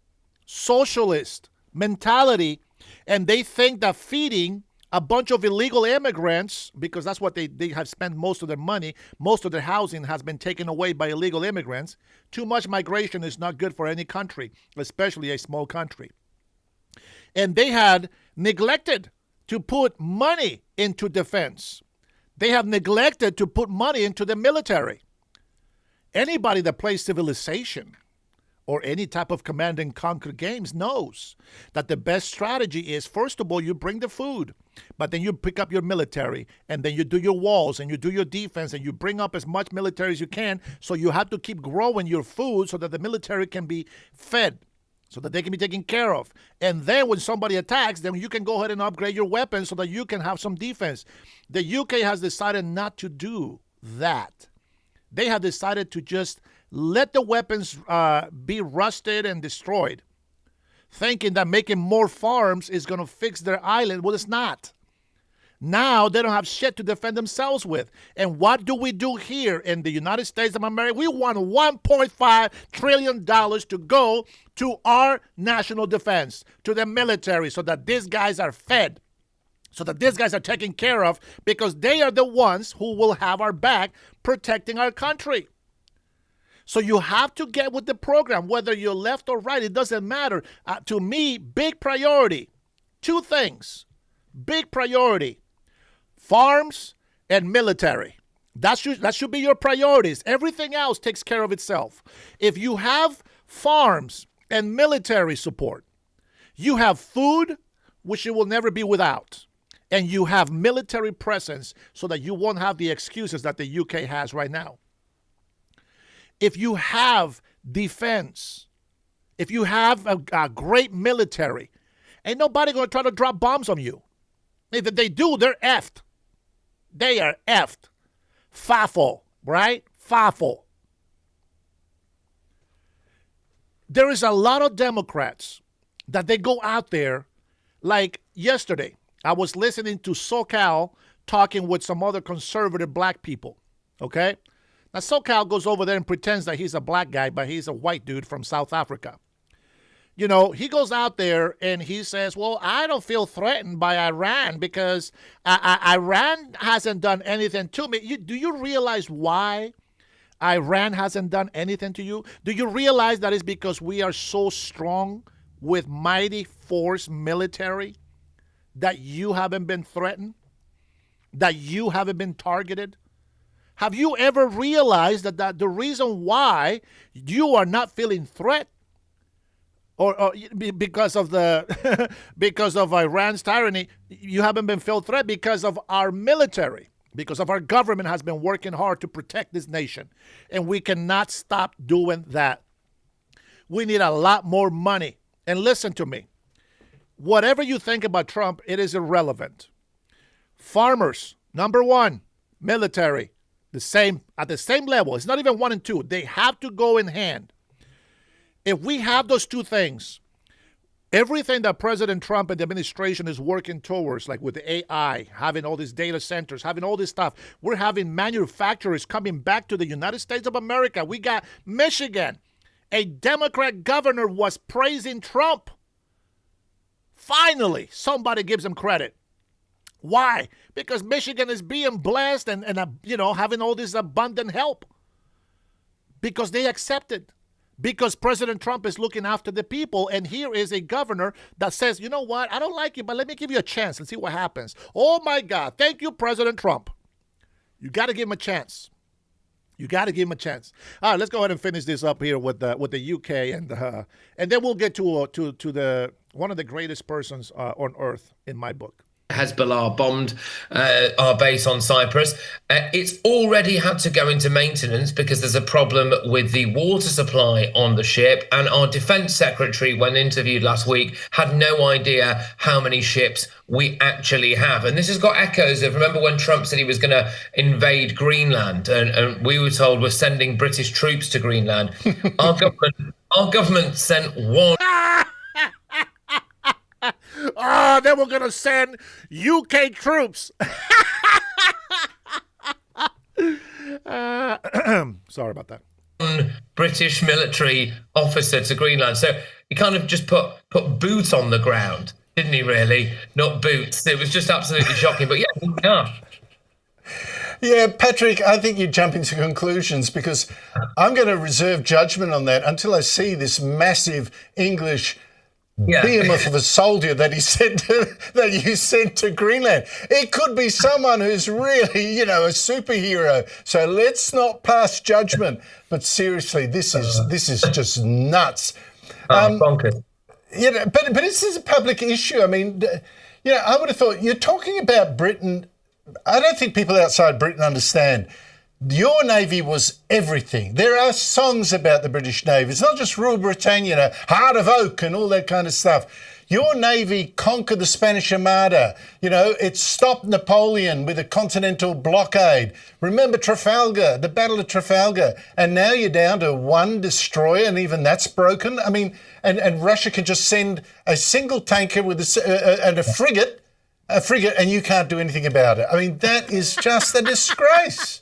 socialist mentality, and they think that feeding a bunch of illegal immigrants, because that's what they have spent most of their money, most of their housing has been taken away by illegal immigrants. Too much migration is not good for any country, especially a small country. And they had neglected to put money into defense. They have neglected to put money into the military. Anybody that plays Civilization or any type of command and conquer games knows that the best strategy is, first of all, you bring the food, but then you pick up your military, and then you do your walls, and you do your defense, and you bring up as much military as you can, so you have to keep growing your food so that the military can be fed, so that they can be taken care of. And then when somebody attacks, then you can go ahead and upgrade your weapons so that you can have some defense. The UK has decided not to do that. They have decided to just let the weapons be rusted and destroyed, thinking that making more farms is going to fix their island. Well, it's not. Now they don't have shit to defend themselves with. And what do we do here in the United States of America? We want $1.5 trillion to go to our national defense, to the military, so that these guys are fed, so that these guys are taken care of, because they are the ones who will have our back protecting our country. So you have to get with the program, whether you're left or right. It doesn't matter. To me, big priority. Two things. Big priority. Farms and military. That should be your priorities. Everything else takes care of itself. If you have farms and military support, you have food, which you will never be without. And you have military presence so that you won't have the excuses that the UK has right now. If you have defense, if you have a great military, ain't nobody going to try to drop bombs on you. If they do, they're effed. They are effed. Faffle, right? Faffle. There is a lot of Democrats that they go out there, like yesterday. I was listening to SoCal talking with some other conservative black people, okay? Now, SoCal goes over there and pretends that he's a black guy, but he's a white dude from South Africa. You know, he goes out there and he says, well, I don't feel threatened by Iran because Iran hasn't done anything to me. Do you realize why Iran hasn't done anything to you? Do you realize that it's because we are so strong with mighty force military that you haven't been threatened, that you haven't been targeted? Have you ever realized that the reason why you are not feeling threat or because of the because of Iran's tyranny, you haven't been felt threat because of our military, because of our government has been working hard to protect this nation, and we cannot stop doing that. We need a lot more money. And listen to me. Whatever you think about Trump, it is irrelevant. Farmers, number one. Military, at the same level. It's not even 1 and 2. They have to go in hand. If we have those two things, Everything that President Trump and the administration is working towards, like with the AI, having all these data centers, having all this stuff, we're having manufacturers coming back to the United States of America. We got Michigan. A Democrat governor was praising Trump. Finally, somebody gives him credit. Why? Because Michigan is being blessed and having all this abundant help. Because they accepted. Because President Trump is looking after the people, and here is a governor that says, you know what, I don't like you, but let me give you a chance and see what happens. Oh, my God. Thank you, President Trump. You got to give him a chance. You got to give him a chance. All right, let's go ahead and finish this up here with the UK, and then we'll get to the one of the greatest persons on earth in my book. Hezbollah bombed our base on Cyprus. It's already had to go into maintenance because there's a problem with the water supply on the ship. And our defense secretary, when interviewed last week, had no idea how many ships we actually have. And this has got echoes of, remember when Trump said he was going to invade Greenland, and we were told we're sending British troops to Greenland. Our government sent one. Then we're going to send UK troops. Sorry about that. British military officer to Greenland. So he kind of just put boots on the ground, didn't he, really? Not boots. It was just absolutely shocking. But yeah. Yeah, Patrick, I think you jump into conclusions because I'm going to reserve judgment on that until I see this massive English behemoth of a soldier that you sent to Greenland. It could be someone who's really, a superhero. So let's not pass judgment. But seriously, this is just nuts. Bonkers. But this is a public issue. I mean, I would have thought you're talking about Britain. I don't think people outside Britain understand. Your Navy was everything. There are songs about the British Navy. It's not just Rule Britannia, Heart of Oak and all that kind of stuff. Your Navy conquered the Spanish Armada. It stopped Napoleon with a continental blockade. Remember Trafalgar, the Battle of Trafalgar. And now you're down to one destroyer, and even that's broken. I mean, and Russia can just send a single tanker with a frigate, and you can't do anything about it. I mean, that is just a disgrace.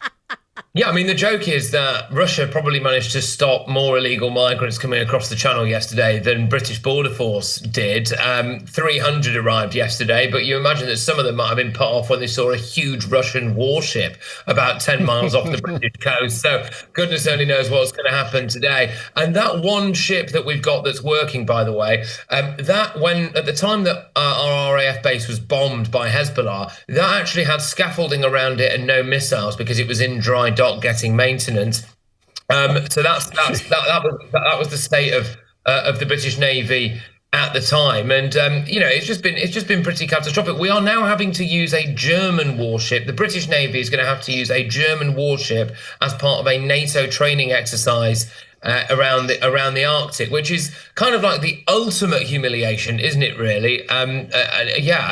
Yeah, I mean, the joke is that Russia probably managed to stop more illegal migrants coming across the channel yesterday than British Border Force did. 300 arrived yesterday, but you imagine that some of them might have been put off when they saw a huge Russian warship about 10 miles off the British coast. So goodness only knows what's going to happen today. And that one ship that we've got that's working, by the way, at the time that our RAF base was bombed by Hezbollah, that actually had scaffolding around it and no missiles because it was in dry dock getting maintenance. So that was the state of the British Navy at the time, and it's just been pretty catastrophic. We are now having to use a German warship. The British Navy is going to have to use a German warship as part of a NATO training exercise around the Arctic, which is kind of like the ultimate humiliation, isn't it, really? I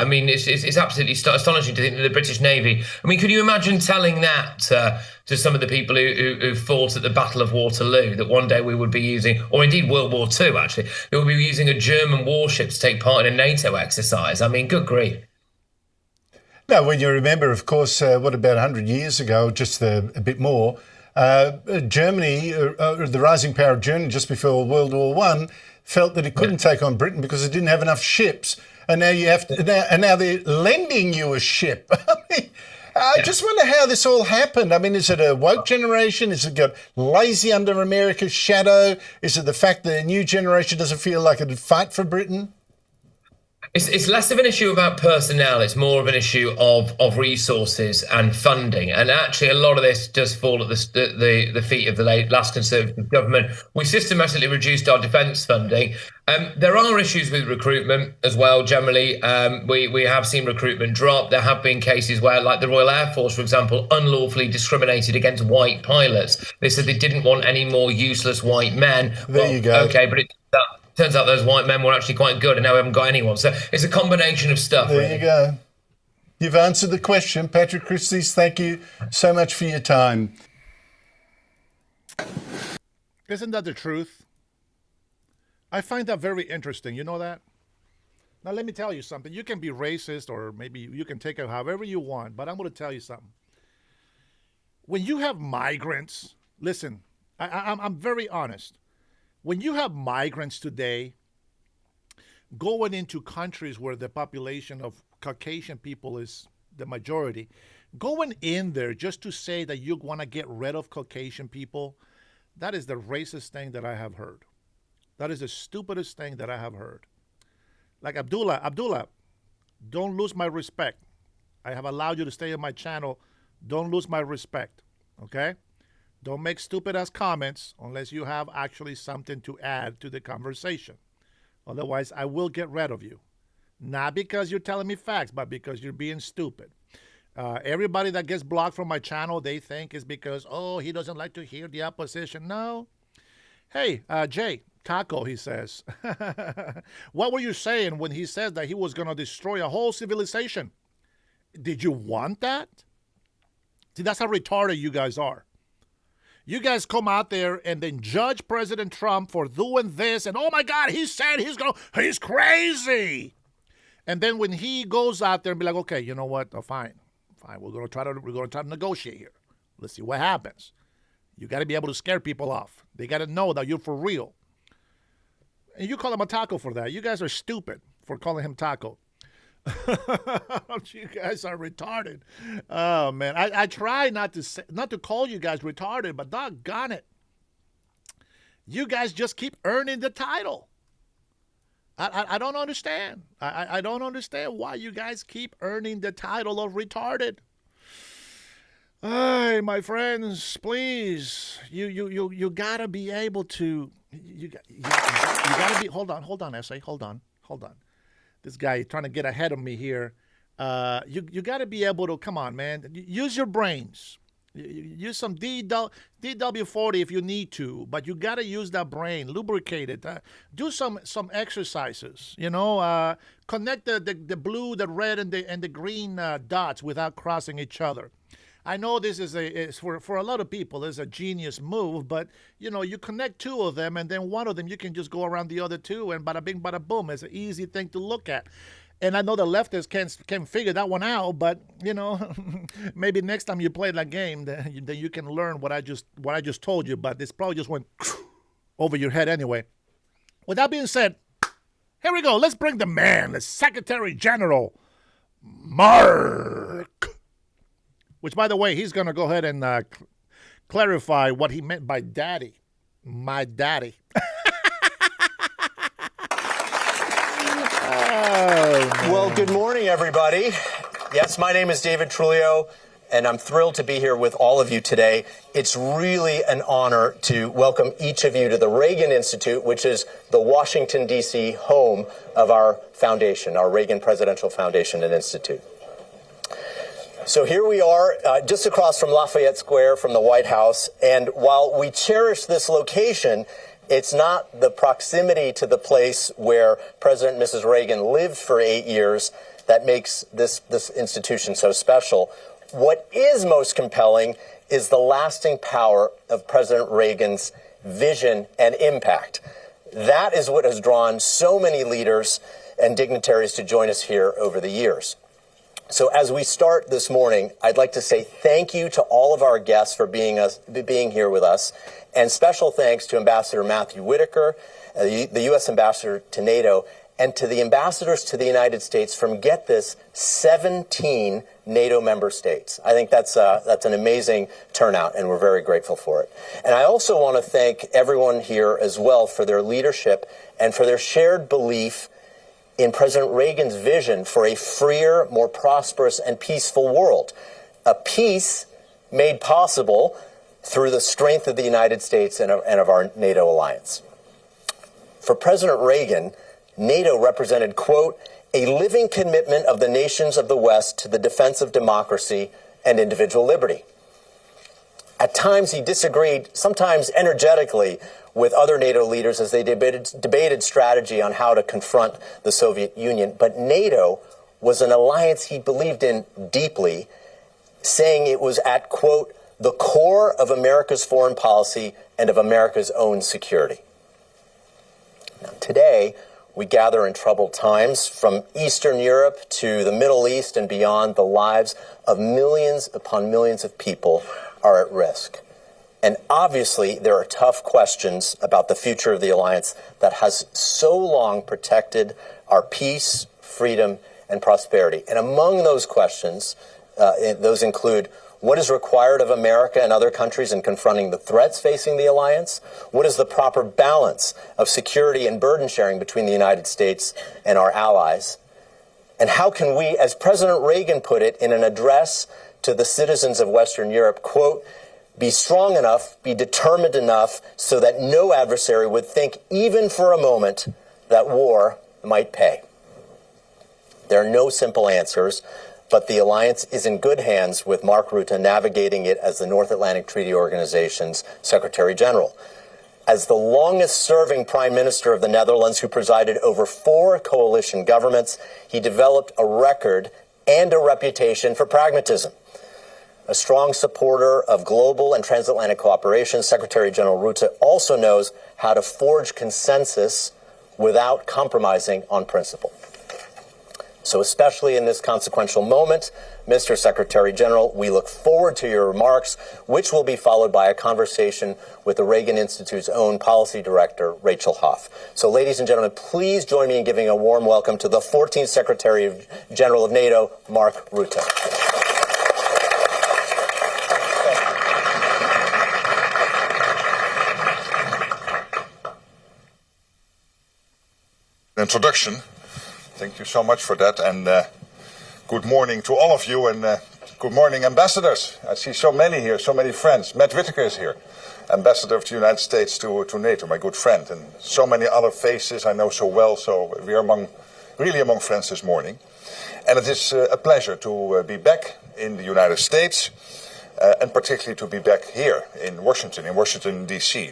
mean, it's absolutely astonishing to think that the British Navy, I mean, could you imagine telling that to some of the people who fought at the Battle of Waterloo, that one day we would be using, or indeed World War II, actually, we would be using a German warship to take part in a NATO exercise? I mean, good grief. Now, when you remember, of course, about 100 years ago, just a bit more, Germany, the rising power of Germany just before World War I, felt that it couldn't take on Britain because it didn't have enough ships, and now now they're lending you a ship. I just wonder how this all happened. I mean, is it a woke generation? Is it got lazy under America's shadow? Is it the fact that a new generation doesn't feel like it'd fight for Britain? It's less of an issue about personnel. It's more of an issue of resources and funding. And actually, a lot of this does fall at the feet of the last Conservative government. We systematically reduced our defence funding. There are issues with recruitment as well. Generally, we have seen recruitment drop. There have been cases where, like the Royal Air Force, for example, unlawfully discriminated against white pilots. They said they didn't want any more useless white men. There you go. Okay, but turns out those white men were actually quite good, and now we haven't got anyone. So it's a combination of stuff. There you go. You've answered the question. Patrick Christys, thank you so much for your time. Isn't that the truth? I find that very interesting. You know that? Now, let me tell you something. You can be racist, or maybe you can take it however you want, but I'm going to tell you something. When you have migrants, listen, I'm very honest. When you have migrants today going into countries where the population of Caucasian people is the majority, going in there just to say that you want to get rid of Caucasian people, that is the racist thing that I have heard. That is the stupidest thing that I have heard. Like Abdullah, don't lose my respect. I have allowed you to stay on my channel. Don't lose my respect, okay? Don't make stupid-ass comments unless you have actually something to add to the conversation. Otherwise, I will get rid of you. Not because you're telling me facts, but because you're being stupid. Everybody that gets blocked from my channel, they think is because, oh, he doesn't like to hear the opposition. No. Hey, Jay, Taco, he says. What were you saying when he said that he was going to destroy a whole civilization? Did you want that? See, that's how retarded you guys are. You guys come out there and then judge President Trump for doing this, and oh my God, he said he's crazy. And then when he goes out there and be like, okay, you know what? Oh, fine, we're gonna try to negotiate here. Let's see what happens. You got to be able to scare people off. They got to know that you're for real. And you call him a taco for that. You guys are stupid for calling him taco. You guys are retarded. Oh man, I try not to call you guys retarded, but doggone it, you guys just keep earning the title. I don't understand. I don't understand why you guys keep earning the title of retarded. Hey, my friends, please, you gotta be able to. You gotta be. Hold on, essay. Hold on. This guy trying to get ahead of me here. You got to be able to, come on, man. Use your brains. Use some DW40 if you need to, but you got to use that brain, lubricate it. Do some exercises. Connect the blue, the red, and the green dots without crossing each other. I know this is for a lot of people is a genius move, but you connect two of them, and then one of them you can just go around the other two, and bada bing, bada boom. It's an easy thing to look at. And I know the leftists can figure that one out, but maybe next time you play that game, then you can learn what I just told you. But this probably just went over your head anyway. With that being said, here we go. Let's bring the man, the Secretary General, Mark. Which, by the way, he's going to go ahead and clarify what he meant by daddy. My daddy. Well, good morning, everybody. Yes, my name is David Trulio, and I'm thrilled to be here with all of you today. It's really an honor to welcome each of you to the Reagan Institute, which is the Washington, D.C. home of our foundation, our Reagan Presidential Foundation and Institute. So here we are, just across from Lafayette Square from the White House. And while we cherish this location, it's not the proximity to the place where President and Mrs. Reagan lived for 8 years that makes this institution so special. What is most compelling is the lasting power of President Reagan's vision and impact. That is what has drawn so many leaders and dignitaries to join us here over the years. So as we start this morning, I'd like to say thank you to all of our guests for being here with us, and special thanks to Ambassador Matthew Whitaker, the U.S. Ambassador to NATO, and to the ambassadors to the United States from, get this, 17 NATO member states. I think that's an amazing turnout, and we're very grateful for it. And I also want to thank everyone here as well for their leadership and for their shared belief in President Reagan's vision for a freer, more prosperous, and peaceful world. A peace made possible through the strength of the United States and of our NATO alliance. For President Reagan, NATO represented, quote, a living commitment of the nations of the West to the defense of democracy and individual liberty. At times he disagreed, sometimes energetically, with other NATO leaders as they debated strategy on how to confront the Soviet Union. But NATO was an alliance he believed in deeply, saying it was at, quote, the core of America's foreign policy and of America's own security. Now, today, we gather in troubled times. From Eastern Europe to the Middle East and beyond, the lives of millions upon millions of people are at risk. And obviously, there are tough questions about the future of the alliance that has so long protected our peace, freedom, and prosperity. And among those questions, those include: what is required of America and other countries in confronting the threats facing the alliance? What is the proper balance of security and burden sharing between the United States and our allies? And how can we, as President Reagan put it in an address to the citizens of Western Europe, quote, be strong enough, be determined enough so that no adversary would think even for a moment that war might pay? There are no simple answers, but the alliance is in good hands with Mark Rutte navigating it as the North Atlantic Treaty Organization's Secretary General. As the longest-serving Prime Minister of the Netherlands, who presided over 4 coalition governments, he developed a record and a reputation for pragmatism. A strong supporter of global and transatlantic cooperation, Secretary General Rutte also knows how to forge consensus without compromising on principle. So especially in this consequential moment, Mr. Secretary General, we look forward to your remarks, which will be followed by a conversation with the Reagan Institute's own policy director, Rachel Hoff. So ladies and gentlemen, please join me in giving a warm welcome to the 14th Secretary General of NATO, Mark Rutte. Introduction. Thank you so much for that, and good morning to all of you, and good morning, ambassadors. I see so many here, so many friends. Matt Whitaker is here, ambassador of the United States to NATO, my good friend, and so many other faces I know so well, so we are really among friends this morning. And it is a pleasure to be back in the United States, and particularly to be back here in Washington, D.C.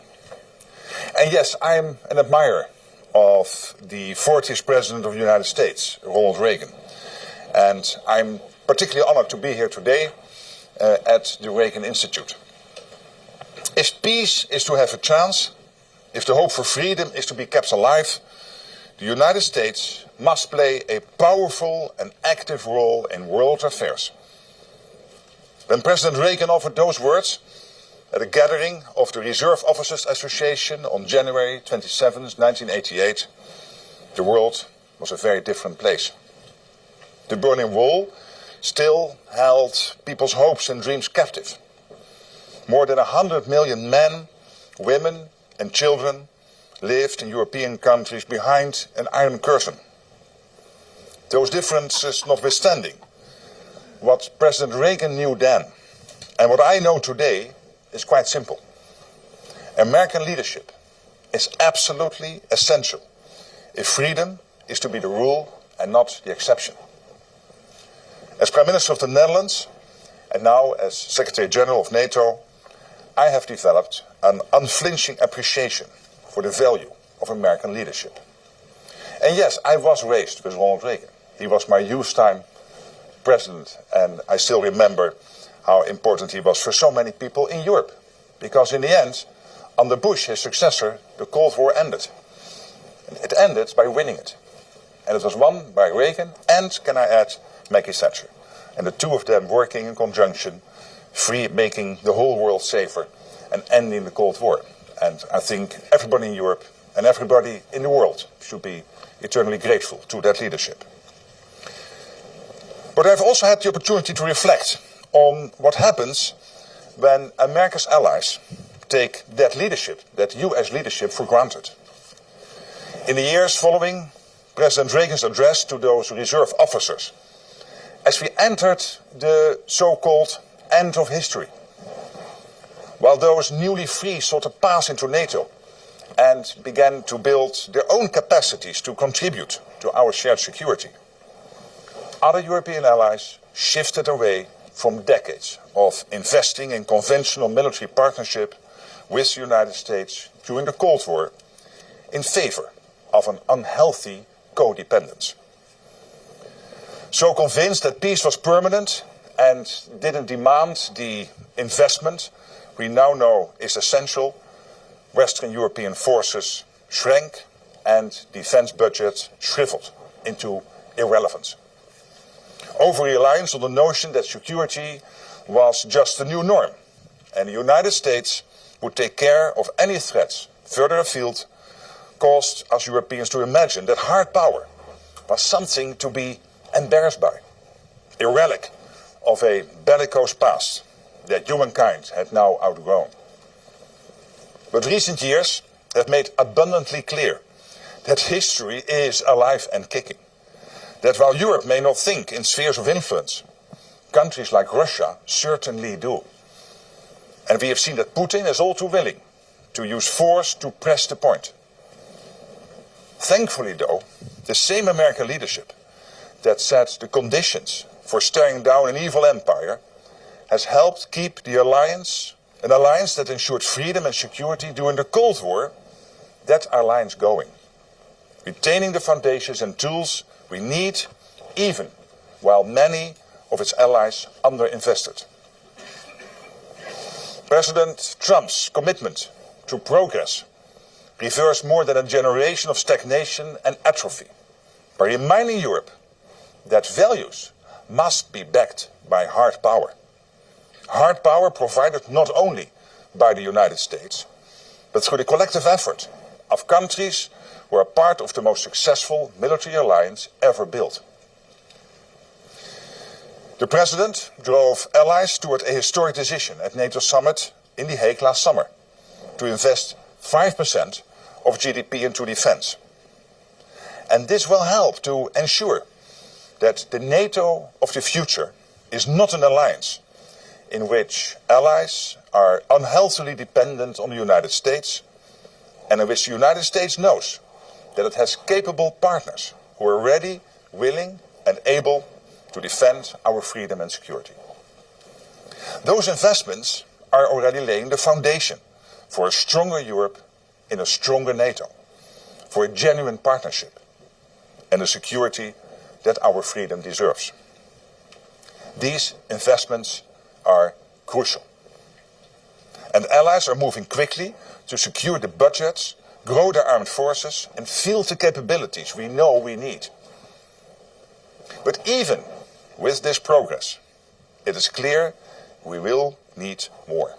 And yes, I'm an admirer of the 40th President of the United States, Ronald Reagan. And I'm particularly honored to be here today at the Reagan Institute. If peace is to have a chance, if the hope for freedom is to be kept alive, the United States must play a powerful and active role in world affairs. When President Reagan offered those words at a gathering of the Reserve Officers Association on January 27, 1988, the world was a very different place. The Berlin Wall still held people's hopes and dreams captive. More than 100 million men, women, and children lived in European countries behind an iron curtain. Those differences notwithstanding, what President Reagan knew then and what I know today is quite simple. American leadership is absolutely essential if freedom is to be the rule and not the exception. As Prime Minister of the Netherlands, and now as Secretary General of NATO, I have developed an unflinching appreciation for the value of American leadership. And yes, I was raised with Ronald Reagan. He was my youth time president, and I still remember how important he was for so many people in Europe. Because in the end, under Bush, his successor, the Cold War ended. It ended by winning it. And it was won by Reagan and, can I add, Maggie Thatcher. And the two of them working in conjunction, making the whole world safer and ending the Cold War. And I think everybody in Europe and everybody in the world should be eternally grateful to that leadership. But I've also had the opportunity to reflect on what happens when America's allies take that leadership, that US leadership, for granted. In the years following President Reagan's address to those reserve officers, as we entered the so-called end of history, while those newly free sought to pass into NATO and began to build their own capacities to contribute to our shared security, other European allies shifted away from decades of investing in conventional military partnership with the United States during the Cold War in favor of an unhealthy codependence. So convinced that peace was permanent and didn't demand the investment we now know is essential, Western European forces shrank and defense budgets shriveled into irrelevance. Over-reliance on the notion that security was just the new norm, and the United States would take care of any threats further afield, caused us Europeans to imagine that hard power was something to be embarrassed by, a relic of a bellicose past that humankind had now outgrown. But recent years have made abundantly clear that history is alive and kicking. That while Europe may not think in spheres of influence, countries like Russia certainly do. And we have seen that Putin is all too willing to use force to press the point. Thankfully, though, the same American leadership that set the conditions for staring down an evil empire has helped keep the alliance, an alliance that ensured freedom and security during the Cold War, that alliance going, retaining the foundations and tools we need, even while many of its allies underinvested. President Trump's commitment to progress reversed more than a generation of stagnation and atrophy by reminding Europe that values must be backed by hard power. Hard power provided not only by the United States, but through the collective effort of countries who are part of the most successful military alliance ever built. The President drove allies toward a historic decision at NATO summit in The Hague last summer to invest 5% of GDP into defense. And this will help to ensure that the NATO of the future is not an alliance in which allies are unhealthily dependent on the United States, and in which the United States knows that it has capable partners who are ready, willing, and able to defend our freedom and security. Those investments are already laying the foundation for a stronger Europe in a stronger NATO, for a genuine partnership and a security that our freedom deserves. These investments are crucial. And allies are moving quickly to secure the budgets, grow their armed forces, and field the capabilities we know we need. But even with this progress, it is clear we will need more.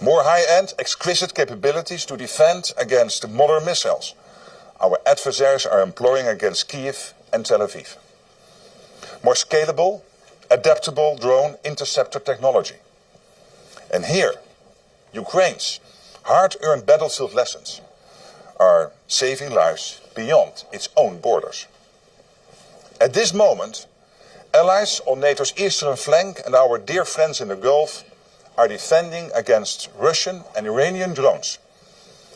More high-end, exquisite capabilities to defend against the modern missiles our adversaries are employing against Kiev and Tel Aviv. More scalable, adaptable drone interceptor technology. And here, Ukraine's hard-earned battlefield lessons are saving lives beyond its own borders. At this moment, allies on NATO's eastern flank and our dear friends in the Gulf are defending against Russian and Iranian drones,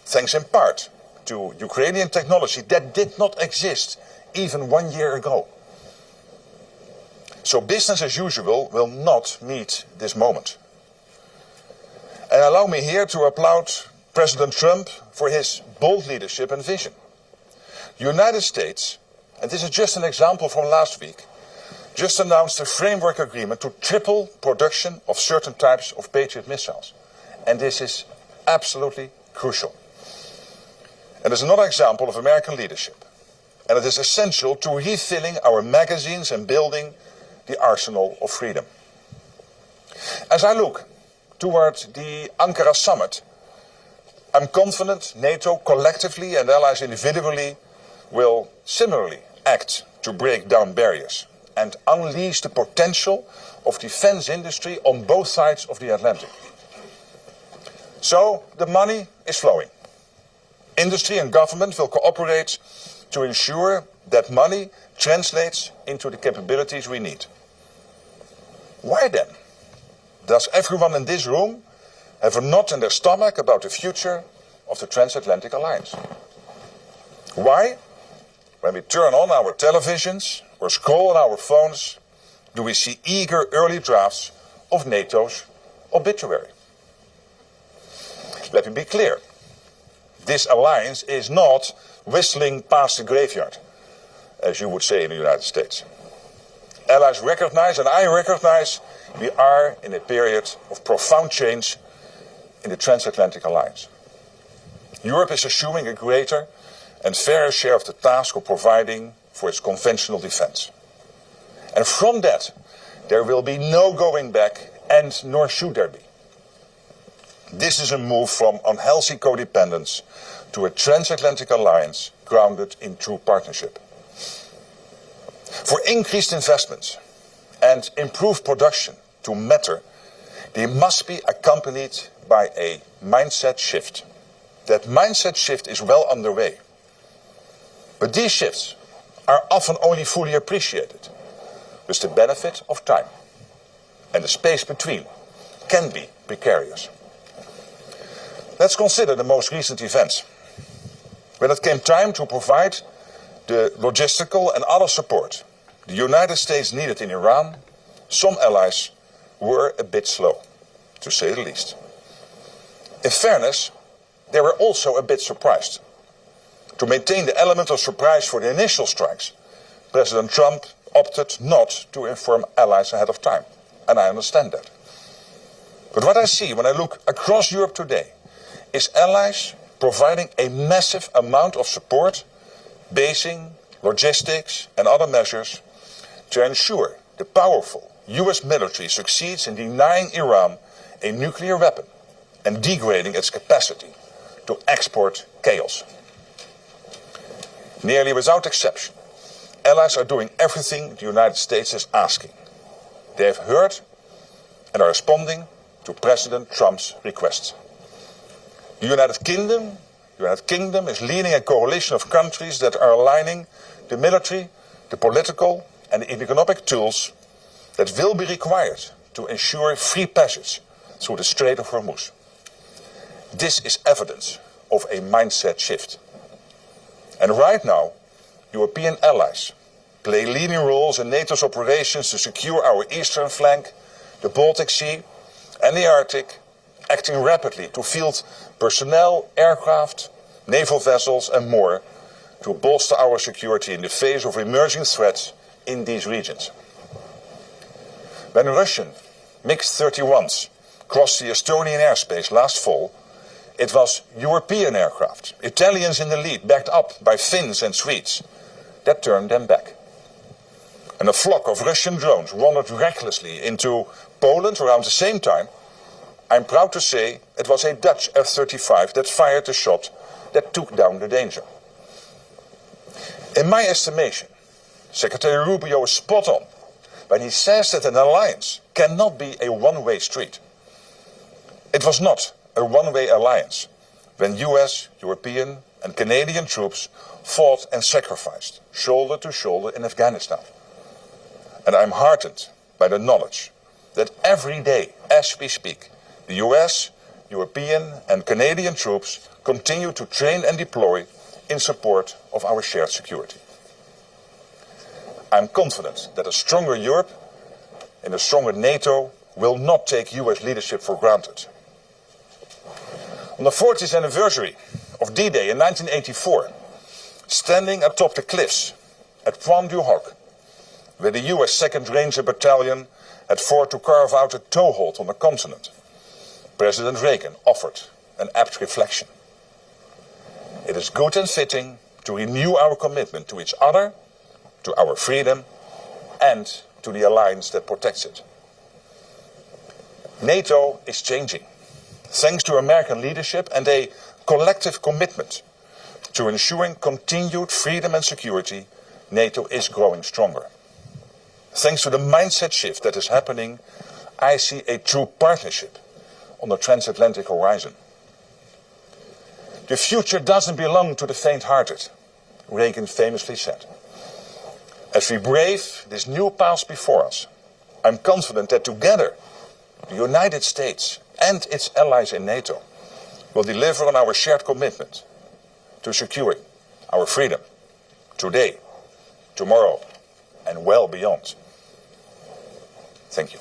thanks in part to Ukrainian technology that did not exist even 1 year ago. So business as usual will not meet this moment. And allow me here to applaud President Trump for his bold leadership and vision. The United States, and this is just an example from last week, just announced a framework agreement to triple production of certain types of Patriot missiles. And this is absolutely crucial. And there's another example of American leadership. And it is essential to refilling our magazines and building the arsenal of freedom. As I look towards the Ankara summit, I'm confident NATO collectively and allies individually will similarly act to break down barriers and unleash the potential of defense industry on both sides of the Atlantic. So the money is flowing. Industry and government will cooperate to ensure that money translates into the capabilities we need. Why then does everyone in this room have a knot in their stomach about the future of the transatlantic alliance? Why, when we turn on our televisions or scroll on our phones, do we see eager early drafts of NATO's obituary? Let me be clear. This alliance is not whistling past the graveyard, as you would say in the United States. Allies recognize, and I recognize, we are in a period of profound change in the transatlantic alliance. Europe is assuming a greater and fair share of the task of providing for its conventional defense. And from that, there will be no going back, and nor should there be. This is a move from unhealthy codependence to a transatlantic alliance grounded in true partnership. For increased investments and improved production to matter, they must be accompanied by a mindset shift. That mindset shift is well underway. But these shifts are often only fully appreciated with the benefit of time, and the space between can be precarious. Let's consider the most recent events. When it came time to provide the logistical and other support the United States needed in Iran, some allies were a bit slow, to say the least. In fairness, they were also a bit surprised. To maintain the element of surprise for the initial strikes, President Trump opted not to inform allies ahead of time, and I understand that. But what I see when I look across Europe today is allies providing a massive amount of support, basing, logistics and other measures to ensure the powerful US military succeeds in denying Iran a nuclear weapon and degrading its capacity to export chaos. Nearly without exception, allies are doing everything the United States is asking. They have heard and are responding to President Trump's requests. The United Kingdom is leading a coalition of countries that are aligning the military, the political and the economic tools that will be required to ensure free passage through the Strait of Hormuz. This is evidence of a mindset shift. And right now, European allies play leading roles in NATO's operations to secure our eastern flank, the Baltic Sea and the Arctic, acting rapidly to field personnel, aircraft, naval vessels and more to bolster our security in the face of emerging threats in these regions. When Russian MiG-31s crossed the Estonian airspace last fall, it was European aircraft, Italians in the lead, backed up by Finns and Swedes, that turned them back. And a flock of Russian drones wandered recklessly into Poland around the same time. I'm proud to say it was a Dutch F-35 that fired the shot that took down the danger. In my estimation, Secretary Rubio is spot on when he says that an alliance cannot be a one-way street. It was not a one-way alliance when US, European and Canadian troops fought and sacrificed shoulder to shoulder in Afghanistan. And I'm heartened by the knowledge that every day, as we speak, the US, European and Canadian troops continue to train and deploy in support of our shared security. I'm confident that a stronger Europe and a stronger NATO will not take US leadership for granted. On the 40th anniversary of D-Day in 1984, standing atop the cliffs at Pointe du Hoc, where the US 2nd Ranger Battalion had fought to carve out a toehold on the continent, President Reagan offered an apt reflection. It is good and fitting to renew our commitment to each other, to our freedom, and to the alliance that protects it. NATO is changing, thanks to American leadership and a collective commitment to ensuring continued freedom and security. NATO is growing stronger. Thanks to the mindset shift that is happening, I see a true partnership on the transatlantic horizon. The future doesn't belong to the faint-hearted, Reagan famously said. As we brave this new path before us, I'm confident that together, the United States and its allies in NATO will deliver on our shared commitment to securing our freedom today, tomorrow, and well beyond. Thank you.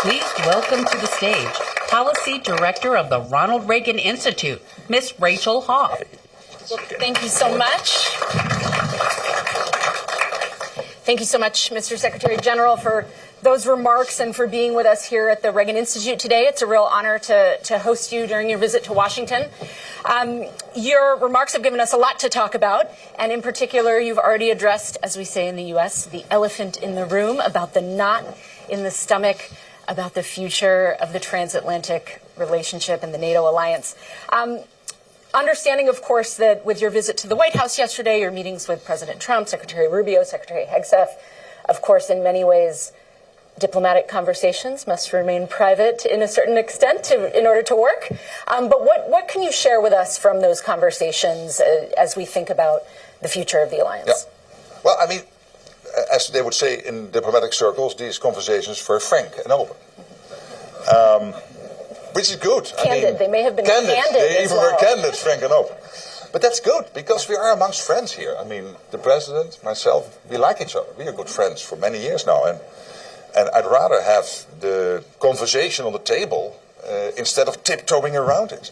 Please welcome to the stage Policy Director of the Ronald Reagan Institute, Miss Rachel Hoff. Well, thank you so much. Thank you so much, Mr. Secretary General, for those remarks and for being with us here at the Reagan Institute today. It's a real honor to host you during your visit to Washington. Your remarks have given us a lot to talk about, and in particular, you've already addressed, as we say in the U.S., the elephant in the room, about the knot in the stomach, about the future of the transatlantic relationship and the NATO alliance. Understanding, of course, that with your visit to the White House yesterday, your meetings with President Trump, Secretary Rubio, Secretary Hegseth, of course, in many ways, diplomatic conversations must remain private in a certain extent in order to work. But what can you share with us from those conversations as we think about the future of the alliance? Yeah. Well, I mean, as they would say in diplomatic circles, these conversations were frank and open. Which is good. Candid. I mean, they may have been candid. They even were candid, frank and open. But that's good, because we are amongst friends here. I mean, the president, myself, we like each other. We are good friends for many years now. And I'd rather have the conversation on the table instead of tiptoeing around it.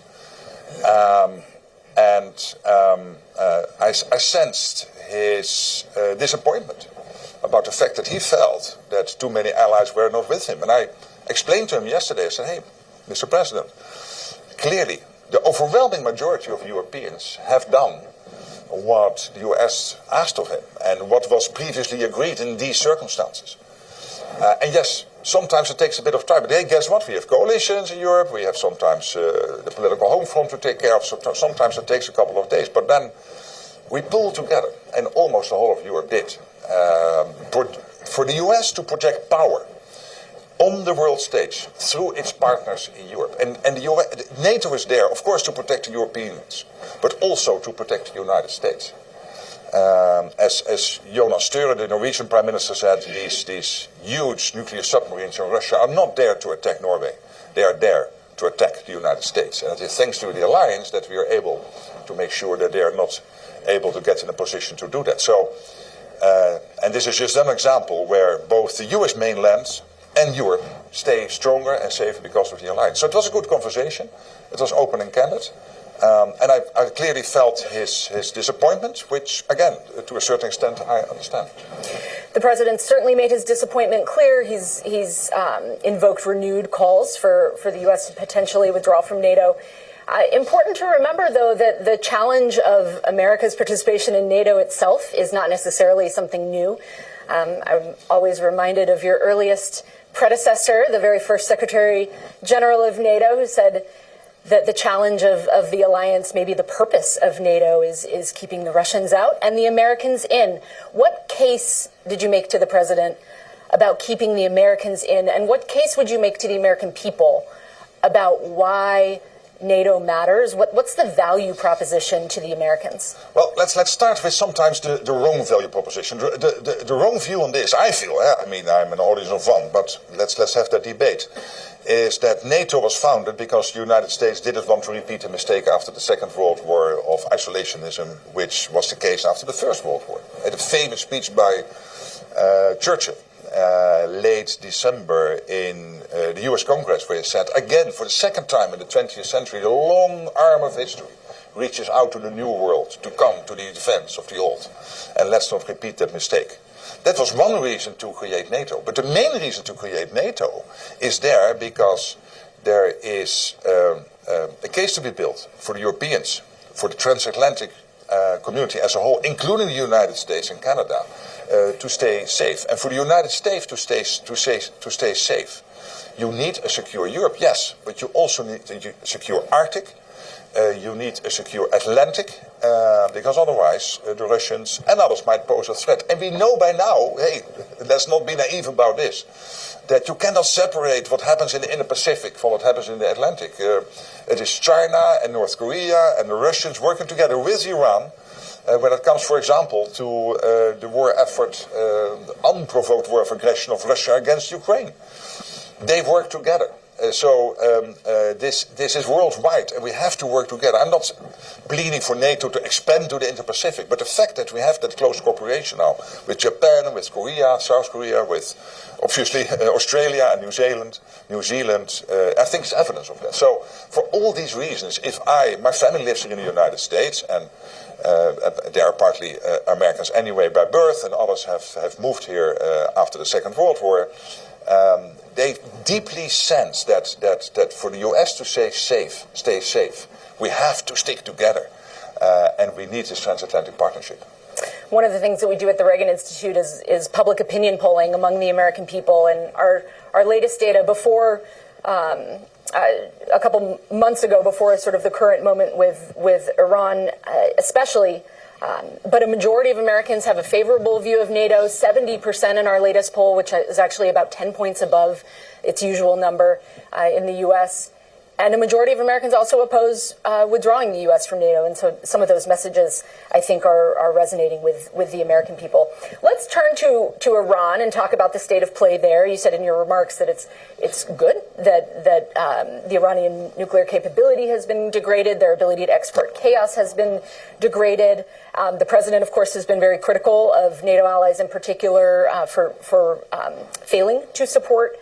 I sensed his disappointment about the fact that he felt that too many allies were not with him. And I explained to him yesterday, I said, hey, Mr. President, clearly the overwhelming majority of Europeans have done what the US asked of him and what was previously agreed in these circumstances. And yes, sometimes it takes a bit of time, but hey, guess what? We have coalitions in Europe, we have sometimes the political home front to take care of, so sometimes it takes a couple of days, but then we pulled together, and almost the whole of Europe did, for the US to project power on the world stage through its partners in Europe. And the NATO is there, of course, to protect the Europeans, but also to protect the United States. As Jonas Sture, the Norwegian Prime Minister, said, these huge nuclear submarines in Russia are not there to attack Norway. They are there to attack the United States. And it is thanks to the alliance that we are able to make sure that they are not able to get in a position to do that. So, and this is just an example where both the US mainland and Europe stay stronger and safer because of the alliance. So it was a good conversation. It was open and candid. And I clearly felt his disappointment, which, again, to a certain extent, I understand. The president certainly made his disappointment clear. He's invoked renewed calls for the U.S. to potentially withdraw from NATO. Important to remember, though, that the challenge of America's participation in NATO itself is not necessarily something new. I'm always reminded of your earliest predecessor, the very first Secretary General of NATO, who said that the challenge of the alliance, maybe the purpose of NATO, is keeping the Russians out and the Americans in. What case did you make to the president about keeping the Americans in, and what case would you make to the American people about why NATO matters? What's the value proposition to the Americans? Well, let's start with sometimes the wrong value proposition. The wrong view on this, I feel, I mean, I'm an audience of one, but let's have that debate, is that NATO was founded because the United States didn't want to repeat a mistake after the Second World War of isolationism, which was the case after the First World War. At a famous speech by Churchill, late December in the US Congress, where he said, again, for the second time in the 20th century, the long arm of history reaches out to the new world to come to the defense of the old. And let's not repeat that mistake. That was one reason to create NATO. But the main reason to create NATO is there because there is a case to be built for the Europeans, for the transatlantic community as a whole, including the United States and Canada, to stay safe. And for the United States to stay safe, you need a secure Europe, yes, but you also need a secure Arctic. You need a secure Atlantic, because otherwise the Russians and others might pose a threat. And we know by now, hey, let's not be naive about this, that you cannot separate what happens in the Indo-Pacific from what happens in the Atlantic. It is China and North Korea and the Russians working together with Iran when it comes, for example, to the war effort, the unprovoked war of aggression of Russia against Ukraine. They work together. This is worldwide, and we have to work together. I'm not pleading for NATO to expand to the Indo-Pacific, but the fact that we have that close cooperation now with Japan, with Korea, South Korea, with obviously Australia and New Zealand, I think is evidence of that. So for all these reasons, my family lives here in the United States, and They are partly Americans anyway by birth, and others have moved here after the Second World War. They deeply sense that for the US to stay safe, we have to stick together, and we need this transatlantic partnership. One of the things that we do at the Reagan Institute is public opinion polling among the American people, and our latest data before a couple months ago, before sort of the current moment with Iran, especially. But a majority of Americans have a favorable view of NATO, 70% in our latest poll, which is actually about 10 points above its usual number in the U.S. And a majority of Americans also oppose withdrawing the U.S. from NATO. And so some of those messages, I think, are resonating with the American people. Let's turn to Iran and talk about the state of play there. You said in your remarks that it's good that the Iranian nuclear capability has been degraded. Their ability to export chaos has been degraded. The president, of course, has been very critical of NATO allies in particular for failing to support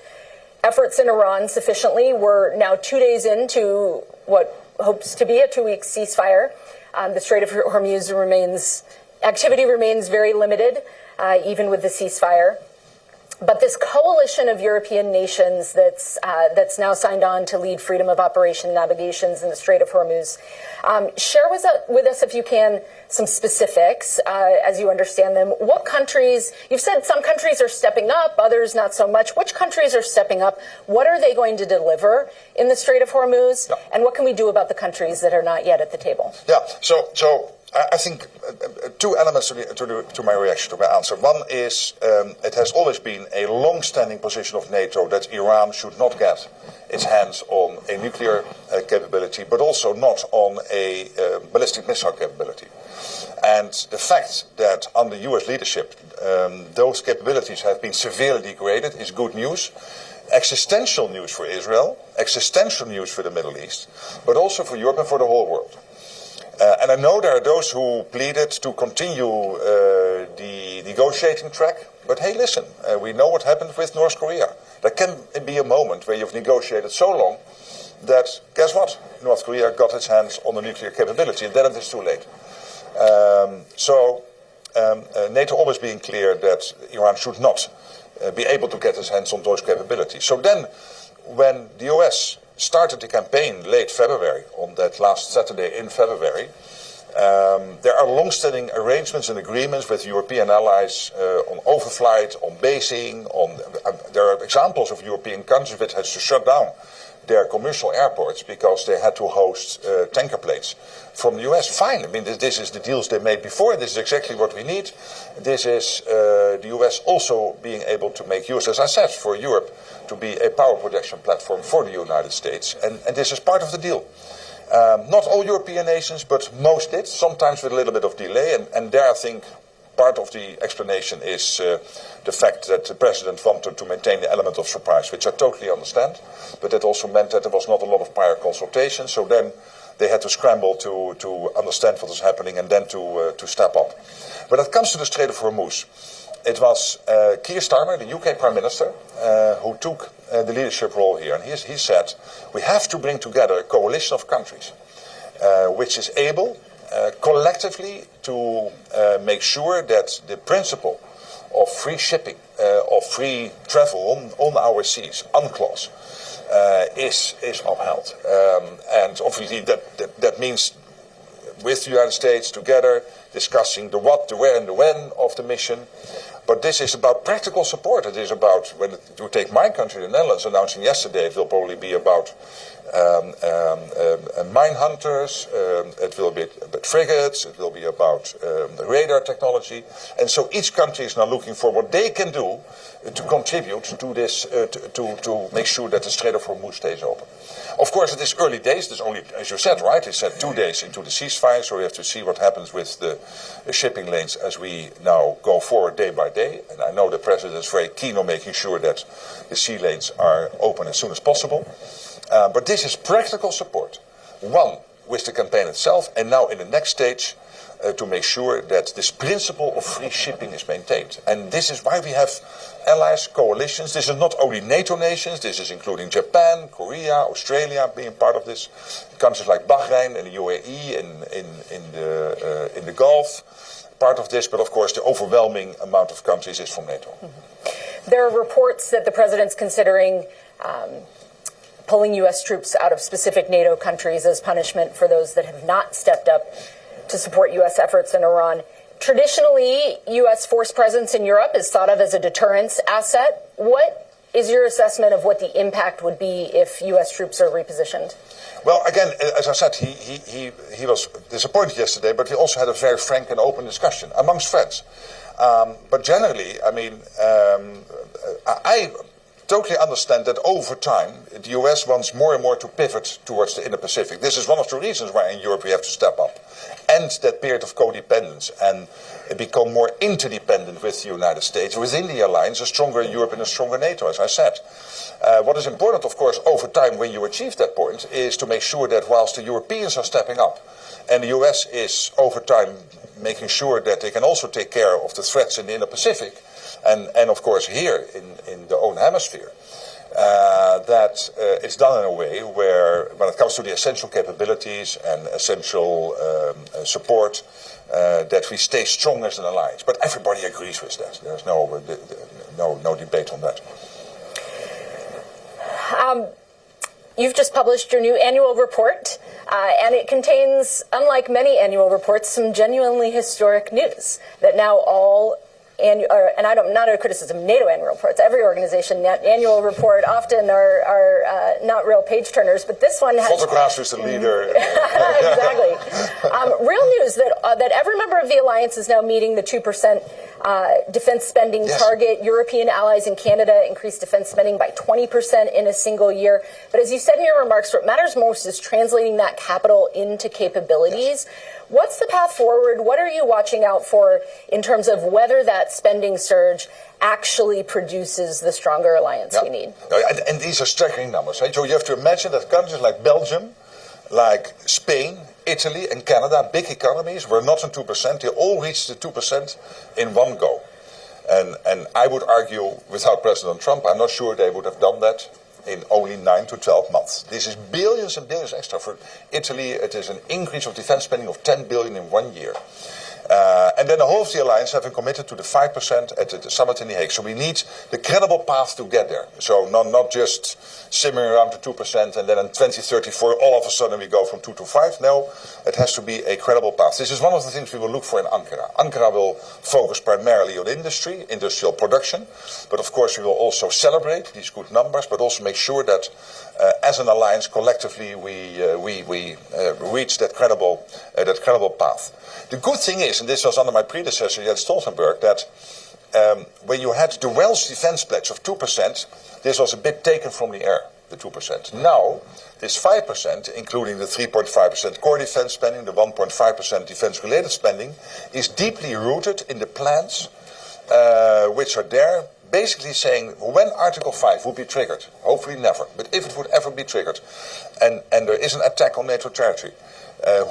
efforts in Iran sufficiently. We're now 2 days into what hopes to be a 2-week ceasefire. The Strait of Hormuz activity remains very limited, even with the ceasefire. But this coalition of European nations that's now signed on to lead freedom of operation navigations in the Strait of Hormuz, share with us, if you can, some specifics as you understand them. What countries, you've said some countries are stepping up, others not so much. Which countries are stepping up? What are they going to deliver in the Strait of Hormuz? Yeah. And what can we do about the countries that are not yet at the table? Yeah, so I think two elements to my reaction, to my answer. One is it has always been a long-standing position of NATO that Iran should not get its hands on a nuclear capability, but also not on a ballistic missile capability. And the fact that under US leadership those capabilities have been severely degraded is good news. Existential news for Israel, existential news for the Middle East, but also for Europe and for the whole world. And I know there are those who pleaded to continue the negotiating track. But hey, listen, we know what happened with North Korea. There can be a moment where you've negotiated so long that, guess what? North Korea got its hands on the nuclear capability, and then it is too late. NATO always being clear that Iran should not be able to get its hands on those capabilities. So then, when the US started the campaign late February, on that last Saturday in February, there are long-standing arrangements and agreements with European allies on overflight, on basing, there are examples of European countries that had to shut down their commercial airports because they had to host tanker planes from the US. Fine, I mean, this is the deals they made before, this is exactly what we need. This is the US also being able to make use, as I said, for Europe to be a power production platform for the United States. And this is part of the deal. Not all European nations, but most did, sometimes with a little bit of delay. And there I think part of the explanation is the fact that the president wanted to maintain the element of surprise, which I totally understand. But that also meant that there was not a lot of prior consultation. So then they had to scramble to understand what was happening and then to step up. When it comes to the Strait of Hormuz, it was Keir Starmer, the UK Prime Minister, who took the leadership role here. And he said, we have to bring together a coalition of countries which is able collectively to make sure that the principle of free shipping, of free travel on our seas, UNCLOS, is upheld. And obviously that means with the United States together discussing the what, the where, and the when of the mission. But this is about practical support. It is about, when you take my country, the Netherlands, announcing yesterday, it will probably be about mine hunters, it will be about frigates, it will be about radar technology. And so each country is now looking for what they can do to contribute to this, to make sure that the Strait of Hormuz stays open. Of course, it is early days. There's only, as you said, right, it's 2 days into the ceasefire, so we have to see what happens with the shipping lanes as we now go forward day by day. And I know the president is very keen on making sure that the sea lanes are open as soon as possible. But this is practical support. One, with the campaign itself, and now in the next stage, to make sure that this principle of free shipping is maintained. And this is why we have allies, coalitions. This is not only NATO nations, this is including Japan, Korea, Australia being part of this, countries like Bahrain and the UAE in the Gulf, part of this, but of course the overwhelming amount of countries is from NATO. There are reports that the president's considering pulling U.S. troops out of specific NATO countries as punishment for those that have not stepped up to support U.S. efforts in Iran. Traditionally, U.S. force presence in Europe is thought of as a deterrence asset. What is your assessment of what the impact would be if U.S. troops are repositioned? Well, again, as I said, he was disappointed yesterday, but we also had a very frank and open discussion amongst friends. But generally, I mean, I totally understand that over time, the US wants more and more to pivot towards the Indo-Pacific. This is one of the reasons why in Europe we have to step up. End that period of codependence and become more interdependent with the United States. Within the alliance, a stronger Europe and a stronger NATO, as I said. What is important, of course, over time when you achieve that point is to make sure that whilst the Europeans are stepping up and the US is over time making sure that they can also take care of the threats in the Indo-Pacific, and of course here in the own hemisphere, that it's done in a way where, when it comes to the essential capabilities and essential support, that we stay strong as an alliance. But everybody agrees with that. There's no debate on that. You've just published your new annual report, and it contains, unlike many annual reports, some genuinely historic news that now all and I'm not a criticism, NATO annual reports. Every organization annual report often are not real page turners, but this one has photographs with the leader. Exactly. Real news that every member of the alliance is now meeting the 2% defense spending target. European allies in Canada increased defense spending by 20% in a single year. But as you said in your remarks, what matters most is translating that capital into capabilities. What's the path forward? What are you watching out for in terms of whether that spending surge actually produces the stronger alliance we need? And these are staggering numbers. Right? So you have to imagine that countries like Belgium, like Spain, Italy and Canada, big economies, were not on 2%. They all reached the 2% in one go. And I would argue, without President Trump, I'm not sure they would have done that in only 9 to 12 months. This is billions and billions extra. For Italy, it is an increase of defense spending of 10 billion in 1 year. And then the whole of the alliance having committed to the 5% at the summit in The Hague. So we need the credible path to get there. So not just simmering around to 2% and then in 2034 all of a sudden we go from 2 to 5. No, it has to be a credible path. This is one of the things we will look for in Ankara. Ankara will focus primarily on industry, industrial production. But of course we will also celebrate these good numbers, but also make sure that as an alliance collectively we reach that credible path. The good thing is, and this was under my predecessor Jens Stoltenberg, that when you had the Welsh defense pledge of 2%, this was a bit taken from the air, the 2%. Now, this 5%, including the 3.5% core defense spending, the 1.5% defense-related spending, is deeply rooted in the plans which are there, basically saying when Article 5 would be triggered, hopefully never, but if it would ever be triggered, and there is an attack on NATO territory,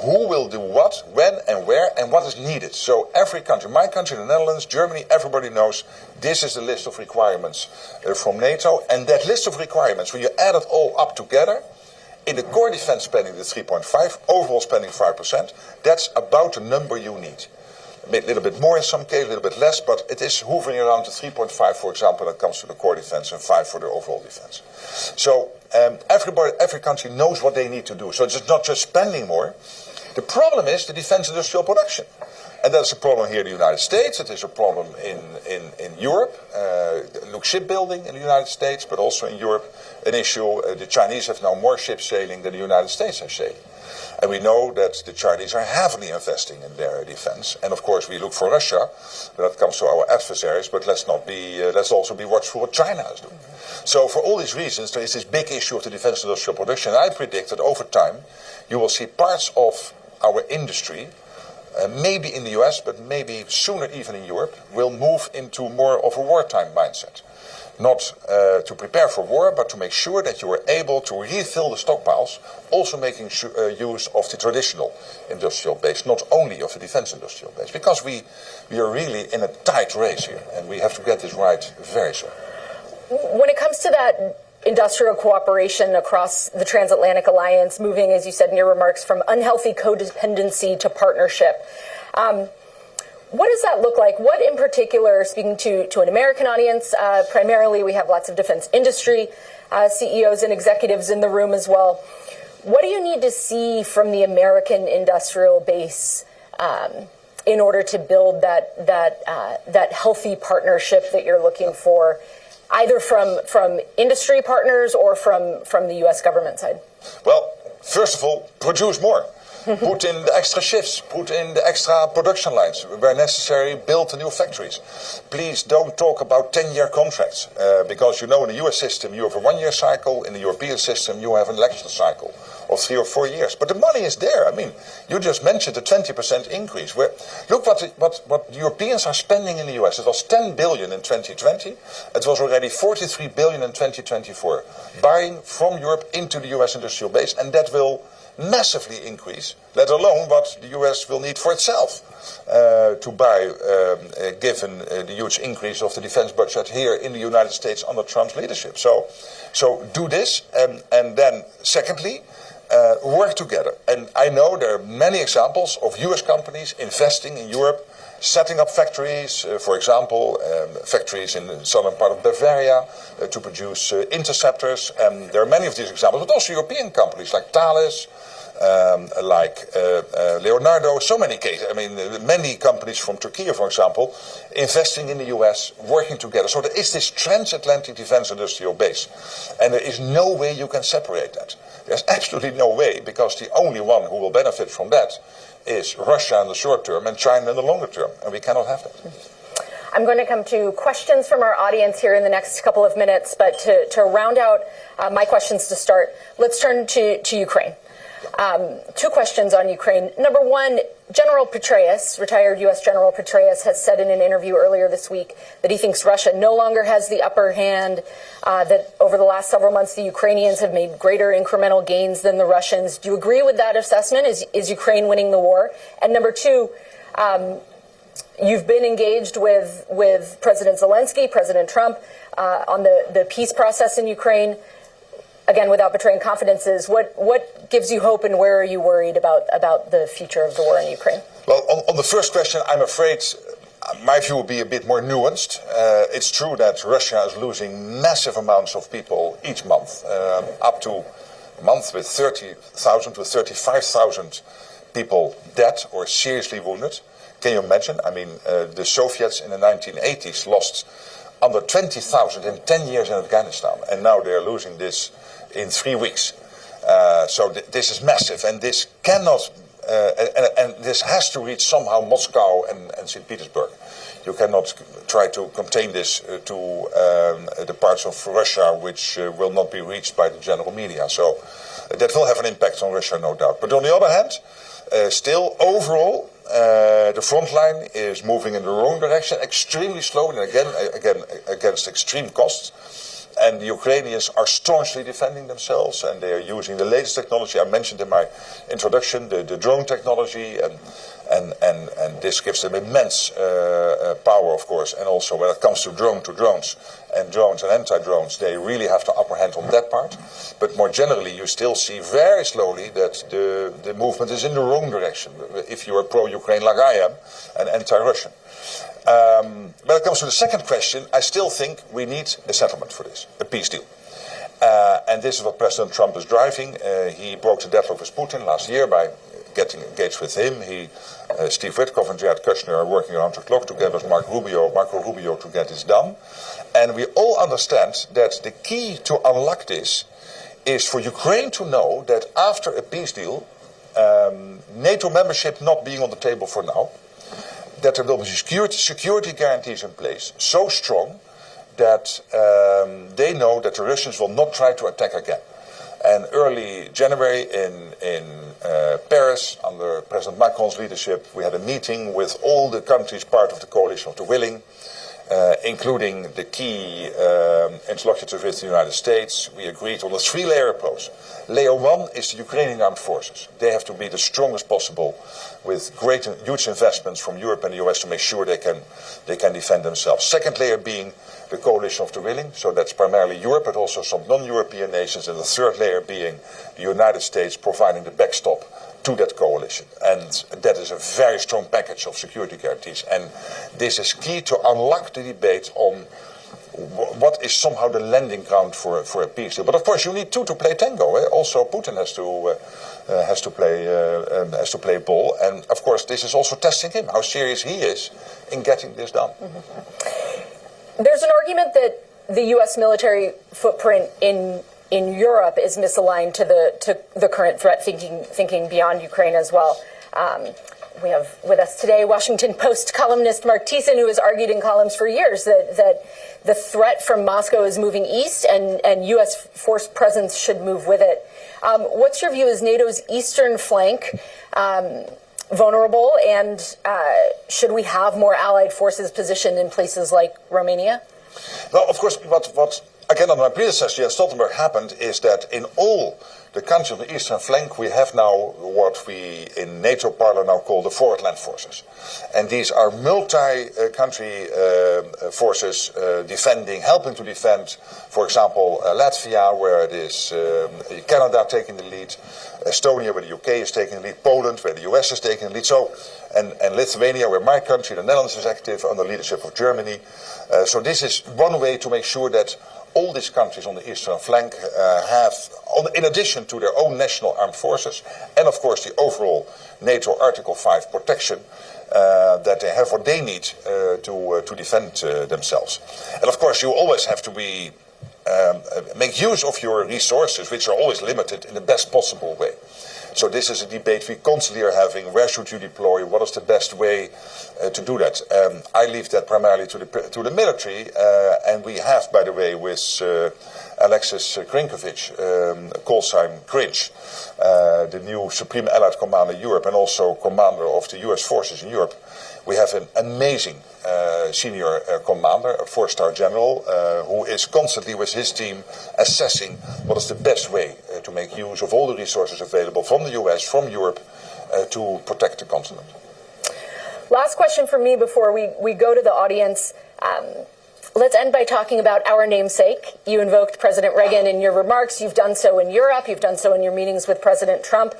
who will do what, when and where, and what is needed. So every country, my country, the Netherlands, Germany, everybody knows this is the list of requirements from NATO. And that list of requirements, when you add it all up together, in the core defense spending, the 3.5, overall spending 5%, that's about the number you need. A little bit more in some cases, a little bit less, but it is hovering around the 3.5, for example, when it comes to the core defense, and 5 for the overall defense. So every country knows what they need to do. So it's not just spending more. The problem is the defense industrial production. And that's a problem here in the United States. It is a problem in Europe. Look, shipbuilding in the United States, but also in Europe, an issue. The Chinese have now more ships sailing than the United States has sailing. And we know that the Chinese are heavily investing in their defense. And of course, we look for Russia when it comes to our adversaries. But let's also be watchful what China is doing. So for all these reasons, there is this big issue of the defense industrial production. And I predict that over time, you will see parts of our industry, maybe in the US, but maybe sooner even in Europe, will move into more of a wartime mindset. not to prepare for war, but to make sure that you are able to refill the stockpiles, also making use of the traditional industrial base, not only of the defense industrial base, because we are really in a tight race here, and we have to get this right very soon. When it comes to that industrial cooperation across the transatlantic alliance, moving, as you said in your remarks, from unhealthy codependency to partnership, what does that look like? What in particular, speaking to an American audience, primarily we have lots of defense industry CEOs and executives in the room as well. What do you need to see from the American industrial base in order to build that healthy partnership that you're looking for, either from industry partners or from the U.S. government side? Well, first of all, produce more. Put in the extra shifts, put in the extra production lines, where necessary, build the new factories. Please don't talk about 10-year contracts, because in the US system you have a 1-year cycle, in the European system you have an election cycle of 3 or 4 years. But the money is there. I mean, you just mentioned the 20% increase. Look what Europeans are spending in the US. It was 10 billion in 2020. It was already 43 billion in 2024, buying from Europe into the US industrial base, and that will massively increase, let alone what the US will need for itself to buy, given the huge increase of the defense budget here in the United States under Trump's leadership. So do this, and then secondly, work together. And I know there are many examples of US companies investing in Europe, setting up factories, for example, factories in the southern part of Bavaria to produce interceptors. And there are many of these examples, but also European companies like Thales, like Leonardo, so many cases. I mean, many companies from Turkey, for example, investing in the US, working together. So there is this transatlantic defense industrial base. And there is no way you can separate that. There's absolutely no way, because the only one who will benefit from that is Russia in the short term and China in the longer term. And we cannot have that. I'm going to come to questions from our audience here in the next couple of minutes. But to round out my questions to start, let's turn to Ukraine. 2 questions on Ukraine. Number one, General Petraeus, retired U.S. General Petraeus, has said in an interview earlier this week that he thinks Russia no longer has the upper hand, that over the last several months the Ukrainians have made greater incremental gains than the Russians. Do you agree with that assessment? Is Ukraine winning the war? And number 2, you've been engaged with President Zelensky, President Trump, on the peace process in Ukraine. Again, without betraying confidences, what gives you hope, and where are you worried about the future of the war in Ukraine? Well, on the first question, I'm afraid my view will be a bit more nuanced. It's true that Russia is losing massive amounts of people each month, up to a month with 30,000 to 35,000 people dead or seriously wounded. Can you imagine? I mean, the Soviets in the 1980s lost under 20,000 in 10 years in Afghanistan, and now they're losing this in 3 weeks. So this is massive, and this cannot, and this has to reach somehow Moscow and St. Petersburg. You cannot try to contain this to the parts of Russia which will not be reached by the general media. So that will have an impact on Russia, no doubt. But on the other hand, still overall, the front line is moving in the wrong direction, extremely slowly, and again against extreme costs. And the Ukrainians are staunchly defending themselves, and they are using the latest technology. I mentioned in my introduction the drone technology, and this gives them immense power, of course. And also when it comes to drones and anti-drones, they really have the upper hand on that part. But more generally, you still see very slowly that the movement is in the wrong direction, if you are pro-Ukraine like I am, and anti-Russian. When it comes to the second question, I still think we need a settlement for this, a peace deal. And this is what President Trump is driving. He broke the deadlock with Putin last year by getting engaged with him. Steve Witkoff and Jared Kushner are working around the clock together with Marco Rubio to get this done. And we all understand that the key to unlock this is for Ukraine to know that after a peace deal, NATO membership not being on the table for now, that there will be security guarantees in place so strong that they know that the Russians will not try to attack again. And early January in Paris, under President Macron's leadership, we had a meeting with all the countries part of the coalition of the willing. including the key interlocutors with the United States. We agreed on a 3-layer approach. Layer 1 is the Ukrainian armed forces. They have to be the strongest possible, with huge investments from Europe and the US to make sure they can defend themselves. Second layer being the coalition of the willing, so that's primarily Europe, but also some non-European nations, and the third layer being the United States providing the backstop to that coalition. And that is a very strong package of security guarantees. And this is key to unlock the debate on what is somehow the landing ground for a peace deal. But of course, you need two to play tango. Also, Putin has to play ball. And of course, this is also testing him, how serious he is in getting this done. Mm-hmm. There's an argument that the U.S. military footprint in Europe is misaligned to the current threat, thinking beyond Ukraine as well. We have with us today Washington Post columnist Mark Thiessen, who has argued in columns for years that the threat from Moscow is moving east and U.S. force presence should move with it. What's your view? Is NATO's eastern flank vulnerable, and should we have more allied forces positioned in places like Romania? Well, of course, what again, under my predecessor, Jens Stoltenberg, happened is that in all the countries on the eastern flank, we have now what we in NATO parlor now call the forward land forces. And these are multi-country forces helping to defend, for example, Latvia, where it is Canada taking the lead, Estonia, where the UK is taking the lead, Poland, where the US is taking the lead, so, and Lithuania, where my country, the Netherlands, is active under leadership of Germany. So this is one way to make sure that all these countries on the eastern flank have, in addition to their own national armed forces, and of course the overall NATO Article 5 protection, that they have what they need to defend themselves. And of course you always have to make use of your resources, which are always limited, in the best possible way. So this is a debate we constantly are having. Where should you deploy? What is the best way to do that? I leave that primarily to the military, and we have, by the way, with Alexis Krinkovich, Colsheim Cringe, the new Supreme Allied Commander in Europe and also commander of the US forces in Europe, we have an amazing senior commander, a 4-star general, who is constantly with his team assessing what is the best way to make use of all the resources available from the US, from Europe, to protect the continent. Last question from me before we go to the audience. Let's end by talking about our namesake. You invoked President Reagan in your remarks. You've done so in Europe. You've done so in your meetings with President Trump.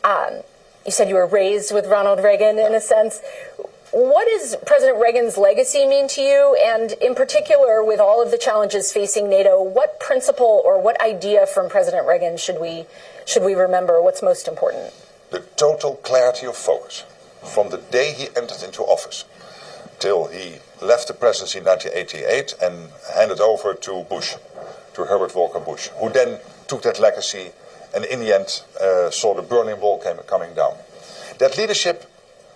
You said you were raised with Ronald Reagan, in a sense. What does President Reagan's legacy mean to you? And in particular, with all of the challenges facing NATO, what principle or what idea from President Reagan should we remember? What's most important? The total clarity of focus from the day he entered into office till he left the presidency in 1988 and handed over to Bush, to Herbert Walker Bush, who then took that legacy and in the end saw the Berlin Wall coming down. That leadership,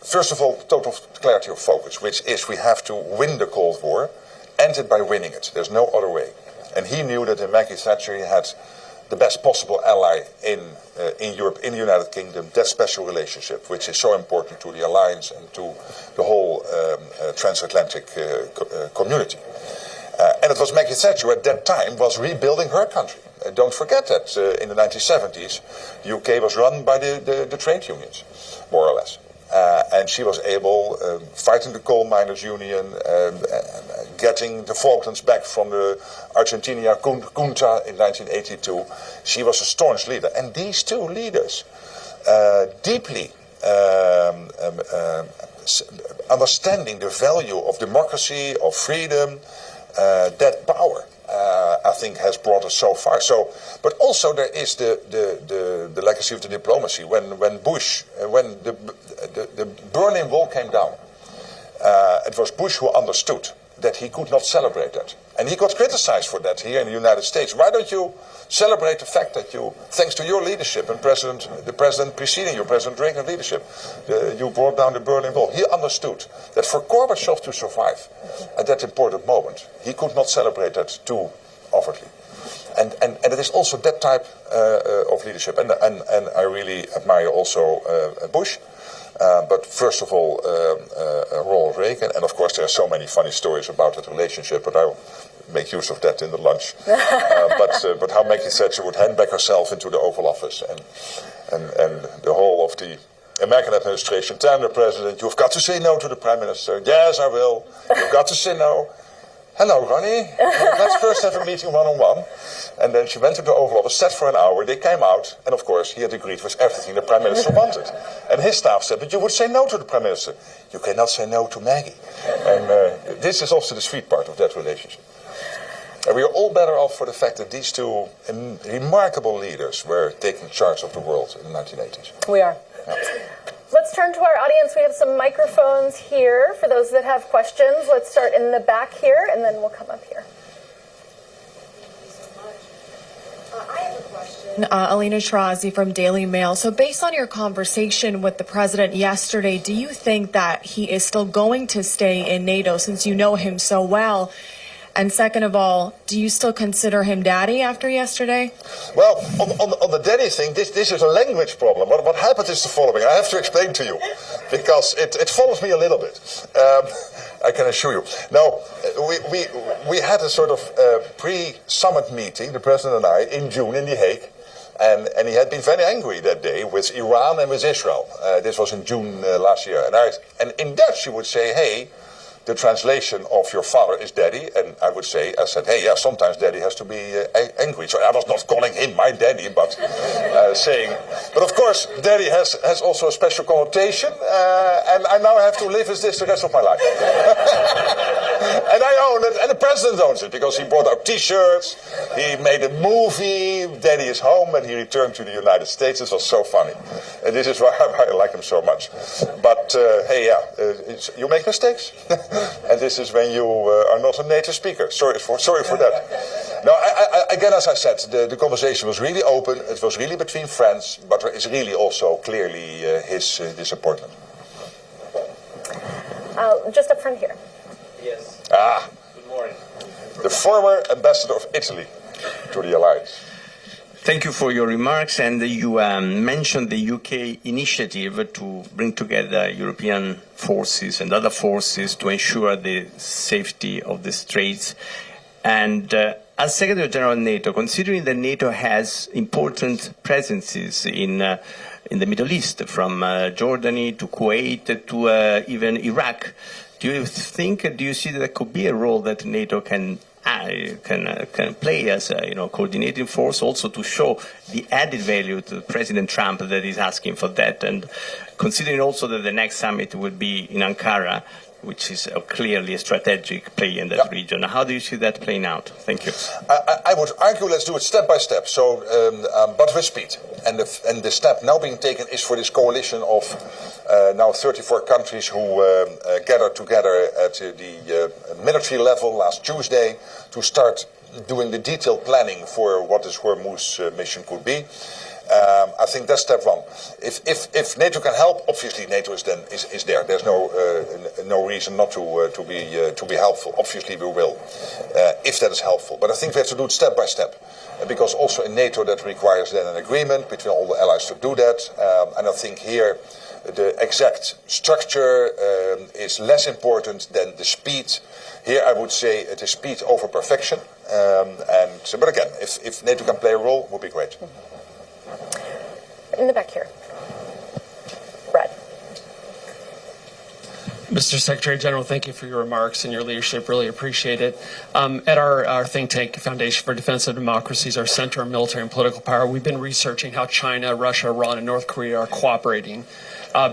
first of all, total clarity of focus, which is we have to win the Cold War, end it by winning it. There's no other way. And he knew that in Maggie Thatcher he had the best possible ally in Europe, in the United Kingdom, that special relationship, which is so important to the alliance and to the whole transatlantic community. And it was Maggie Thatcher at that time was rebuilding her country. Don't forget that in the 1970s, the UK was run by the trade unions, more or less. And she was able, fighting the coal miners' union, getting the Falklands back from the Argentina junta in 1982. She was a staunch leader. And these two leaders, deeply understanding the value of democracy, of freedom, that power, I think, has brought us so far. So, but also there is the legacy of the diplomacy. When the Berlin Wall came down, it was Bush who understood that he could not celebrate that. And he got criticized for that here in the United States. Why don't you celebrate the fact that you, thanks to your leadership and the president preceding you, President Reagan's leadership, you brought down the Berlin Wall. He understood that for Gorbachev to survive at that important moment, he could not celebrate that too overtly. And it is also that type of leadership. And I really admire also Bush. But first of all, Ronald Reagan, and of course there are so many funny stories about that relationship, but I'll make use of that in the lunch. But how Maggie Thatcher would hand back herself into the Oval Office, and the whole of the American administration telling the president, you've got to say no to the prime minister. Yes, I will. You've got to say no. Hello, Ronnie. Let's first have a meeting one-on-one. And then she went to the Oval Office, sat for an hour. They came out, and of course, he had agreed with everything the Prime Minister wanted. And his staff said, but you would say no to the Prime Minister. You cannot say no to Maggie. And this is also the sweet part of that relationship. And we are all better off for the fact that these two remarkable leaders were taking charge of the world in the 1980s. We are. Yeah. Let's turn to our audience. We have some microphones here for those that have questions. Let's start in the back here, and then we'll come up here. I have a question. Alina Shirazi from Daily Mail. So based on your conversation with the president yesterday, do you think that he is still going to stay in NATO since you know him so well? And second of all, do you still consider him daddy after yesterday? Well, on the daddy thing, this is a language problem. What happened is the following. I have to explain to you, because it follows me a little bit. I can assure you. Now, we had a sort of pre-summit meeting, the president and I, in June in The Hague. And he had been very angry that day with Iran and with Israel. This was in June last year. And in Dutch, you would say, hey, the translation of your father is daddy, and I said, hey, yeah, sometimes daddy has to be angry. So I was not calling him my daddy, but saying, but of course, daddy has also a special connotation, and I now have to live with this the rest of my life. And I own it, and the president owns it, because he brought out T-shirts, he made a movie, Daddy is Home, and he returned to the United States. This was so funny. And this is why I like him so much. But, hey, yeah, you make mistakes. And this is when you are not a native speaker. Sorry for that. No, again, as I said, the conversation was really open. It was really between friends, but there is really also clearly his disappointment. Just up front here. Yes. Good morning. The former ambassador of Italy to the Alliance. Thank you for your remarks, and you mentioned the UK initiative to bring together European forces and other forces to ensure the safety of the Straits. And as Secretary General of NATO, considering that NATO has important presences in the Middle East, from Jordan to Kuwait to even Iraq, do you see that there could be a role that NATO can play as a coordinating force, also to show the added value to President Trump that is asking for that, and considering also that the next summit will be in Ankara, which is clearly a strategic play in that region. How do you see that playing out? Thank you. I would argue let's do it step by step, but with speed. And the step now being taken is for this coalition of now 34 countries who gathered together at the military level last Tuesday to start doing the detailed planning for what this Hormuz mission could be. I think that's step one. If NATO can help, obviously NATO is there. There's no reason not to be helpful. Obviously we will, if that is helpful. But I think we have to do it step by step, because also in NATO that requires then an agreement between all the allies to do that. And I think here the exact structure is less important than the speed. Here I would say it is speed over perfection. But again, if NATO can play a role, it would be great. In the back here. Brad. Mr. Secretary General, thank you for your remarks and your leadership. Really appreciate it. At our think tank, Foundation for Defense of Democracies, our Center on Military and Political Power, we've been researching how China, Russia, Iran, and North Korea are cooperating.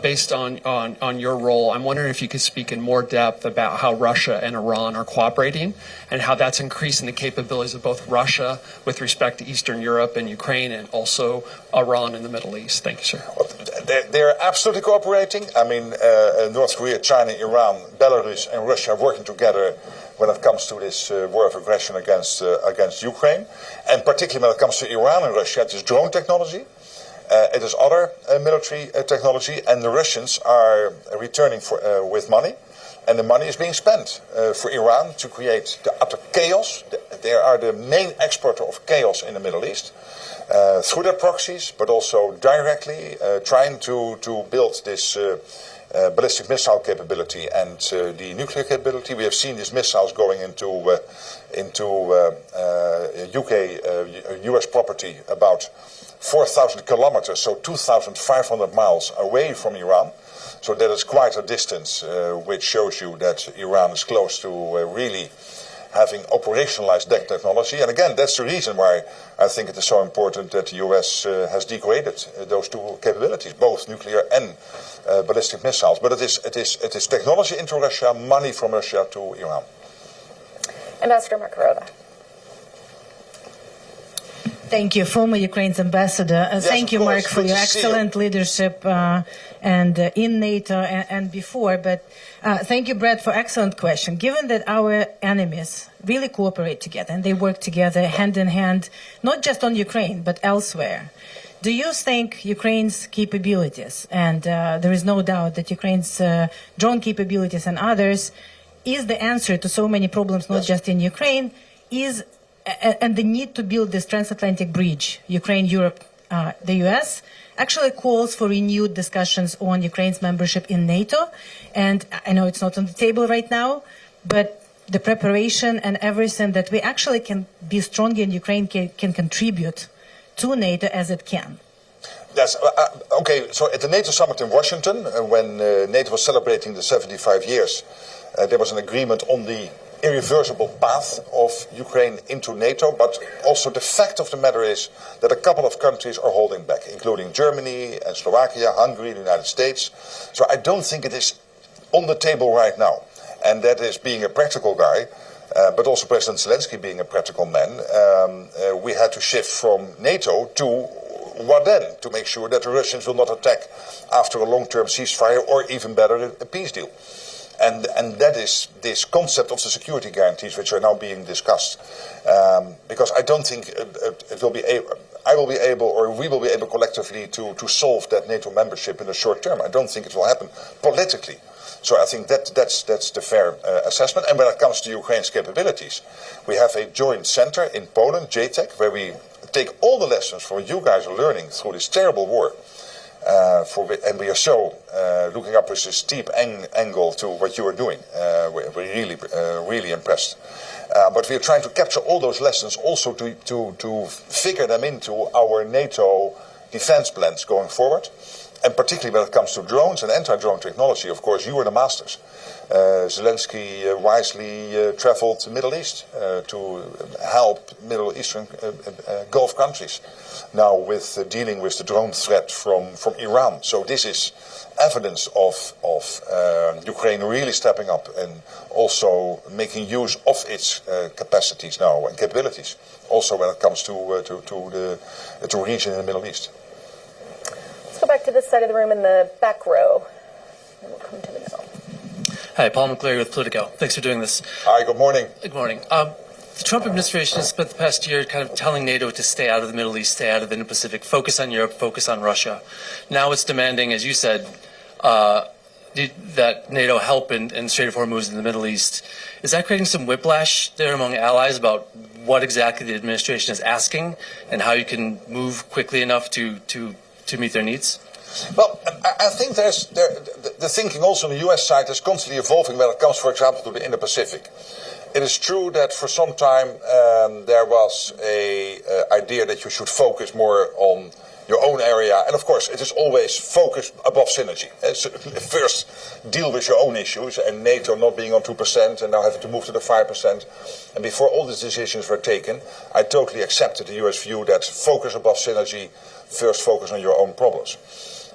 Based on your role, I'm wondering if you could speak in more depth about how Russia and Iran are cooperating and how that's increasing the capabilities of both Russia with respect to Eastern Europe and Ukraine, and also Iran in the Middle East. Thank you, sir. They're absolutely cooperating. I mean, North Korea, China, Iran, Belarus, and Russia are working together when it comes to this war of aggression against Ukraine, and particularly when it comes to Iran and Russia, it is drone technology. It is other military technology, and the Russians are returning with money. And the money is being spent for Iran to create the utter chaos. They are the main exporter of chaos in the Middle East. Through their proxies, but also directly trying to build this ballistic missile capability and the nuclear capability. We have seen these missiles going into US property about 4,000 kilometers, so 2,500 miles away from Iran. So that is quite a distance, which shows you that Iran is close to really having operationalized that technology. And again, that's the reason why I think it is so important that the US has degraded those two capabilities, both nuclear and ballistic missiles. But it is technology into Russia, money from Russia to Iran. Ambassador Markarova. Thank you, former Ukraine's ambassador. Yes, thank you, Mark, for good your to see excellent leadership and in NATO and before. But thank you, Brett, for excellent question. Given that our enemies really cooperate together and they work together hand in hand, not just on Ukraine, but elsewhere, do you think Ukraine's capabilities, and there is no doubt that Ukraine's drone capabilities and others, is the answer to so many problems, not just in Ukraine, and the need to build this transatlantic bridge, Ukraine, Europe, the US, actually calls for renewed discussions on Ukraine's membership in NATO. And I know it's not on the table right now, but the preparation and everything that we actually can be strong in Ukraine can contribute to NATO as it can. Yes, okay, so at the NATO summit in Washington, when NATO was celebrating the 75 years, there was an agreement on the irreversible path of Ukraine into NATO, but also the fact of the matter is that a couple of countries are holding back, including Germany and Slovakia, Hungary, the United States. So I don't think it is on the table right now. And that is being a practical guy, but also President Zelensky being a practical man. We had to shift from NATO to what then? To make sure that the Russians will not attack after a long-term ceasefire or even better, a peace deal. And that is this concept of the security guarantees which are now being discussed. Because I don't think I will be able, or we will be able collectively to solve that NATO membership in the short term. I don't think it will happen politically. So I think that's the fair assessment. And when it comes to Ukraine's capabilities, we have a joint center in Poland, JTEC, where we take all the lessons from what you guys are learning through this terrible war. And we are so looking up with a steep angle to what you are doing. We're really, really impressed. But we are trying to capture all those lessons also to figure them into our NATO defense plans going forward. And particularly when it comes to drones and anti-drone technology, of course, you are the masters. Zelensky wisely traveled to the Middle East to help Middle Eastern Gulf countries now with dealing with the drone threat from Iran. So this is evidence of Ukraine really stepping up and also making use of its capacities now and capabilities, also when it comes to the region in the Middle East. Let's go back to this side of the room in the back row, and we'll come to the middle. Hi, Paul McCleary with Politico. Thanks for doing this. Hi, good morning. Good morning. The Trump administration has spent the past year kind of telling NATO to stay out of the Middle East, stay out of the Indo-Pacific, focus on Europe, focus on Russia. Now it's demanding, as you said, that NATO help in Strait of Hormuz in the Middle East. Is that creating some whiplash there among allies about what exactly the administration is asking and how you can move quickly enough to meet their needs? Well, I think the thinking also on the US side is constantly evolving when it comes, for example, to the Indo-Pacific. It is true that for some time there was an idea that you should focus more on your own area. And of course, it is always focus above synergy. So first, deal with your own issues, and NATO not being on 2% and now having to move to the 5%. And before all these decisions were taken, I totally accepted the US view that focus above synergy, first focus on your own problems.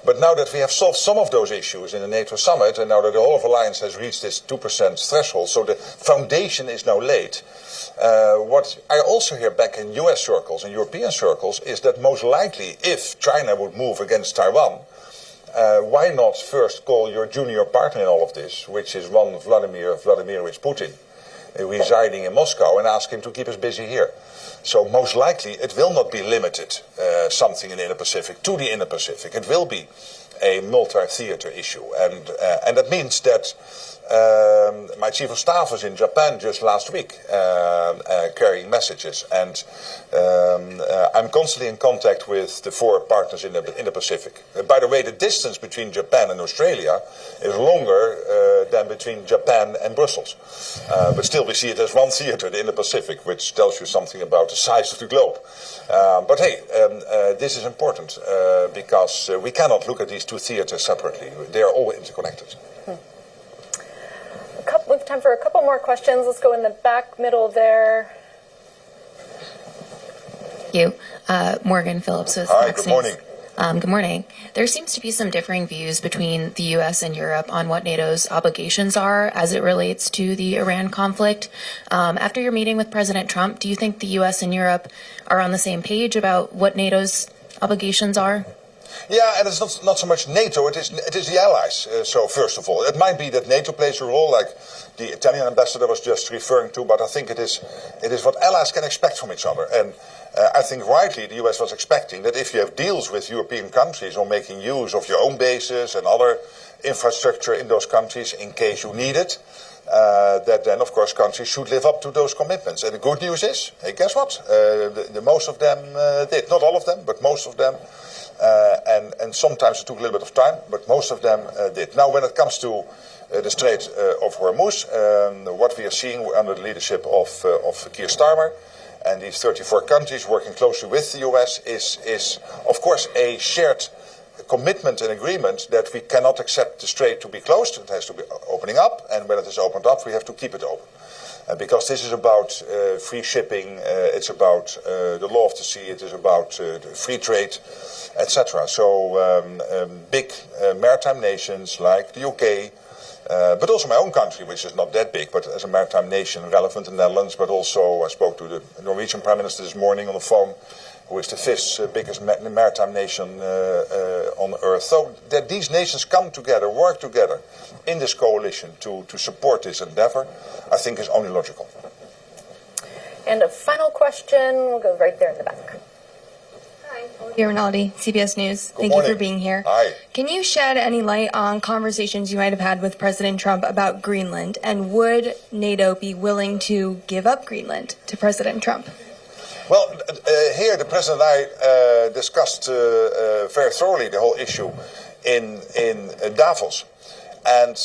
But now that we have solved some of those issues in the NATO summit, and now that the whole of alliance has reached this 2% threshold, so the foundation is now laid. What I also hear back in US circles and European circles is that most likely, if China would move against Taiwan, why not first call your junior partner in all of this, which is one Vladimir Vladimirovich Putin, residing in Moscow, and ask him to keep us busy here. So most likely it will not be limited, something in the Indo-Pacific, to the Indo-Pacific. It will be a multi-theater issue. And that means that my chief of staff was in Japan just last week, carrying messages, and I'm constantly in contact with the 4 partners in the Pacific. By the way, the distance between Japan and Australia is longer than between Japan and Brussels, but still we see it as one theater in the Pacific, which tells you something about the size of the globe. But hey, this is important because we cannot look at these 2 theaters separately. They are all interconnected. We have time for a couple more questions. Let's go in the back middle there. Thank you. Morgan Phillips with Hi, Fox good morning. Good morning. There seems to be some differing views between the U.S. and Europe on what NATO's obligations are as it relates to the Iran conflict. After your meeting with President Trump, do you think the U.S. and Europe are on the same page about what NATO's obligations are? Yeah, and it's not so much NATO, it is the allies. So first of all, it might be that NATO plays a role, like the Italian ambassador was just referring to, but I think it is what allies can expect from each other. And I think rightly the US was expecting that if you have deals with European countries on making use of your own bases and other infrastructure in those countries in case you need it, that then, of course, countries should live up to those commitments. And the good news is, hey, guess what? The most of them did. Not all of them, but most of them. And sometimes it took a little bit of time, but most of them did. Now, when it comes to the Strait of Hormuz, what we are seeing under the leadership of Keir Starmer and these 34 countries working closely with the US is of course, a shared commitment and agreement that we cannot accept the strait to be closed. It has to be opening up, and when it is opened up, we have to keep it open. Because this is about free shipping, it's about the law of the sea, it is about free trade, etc. So big maritime nations like the UK, but also my own country, which is not that big, but as a maritime nation, relevant in the Netherlands, but also I spoke to the Norwegian Prime Minister this morning on the phone, who is the 5th biggest maritime nation on earth. So that these nations come together, work together in this coalition to support this endeavor, I think is only logical. And a final question, we'll go right there in the back. Olivia Rinaldi, CBS News. Thank morning. you for being here. Hi. Can you shed any light on conversations you might have had with President Trump about Greenland? And would NATO be willing to give up Greenland to President Trump? Well, here the President and I discussed very thoroughly the whole issue in Davos. And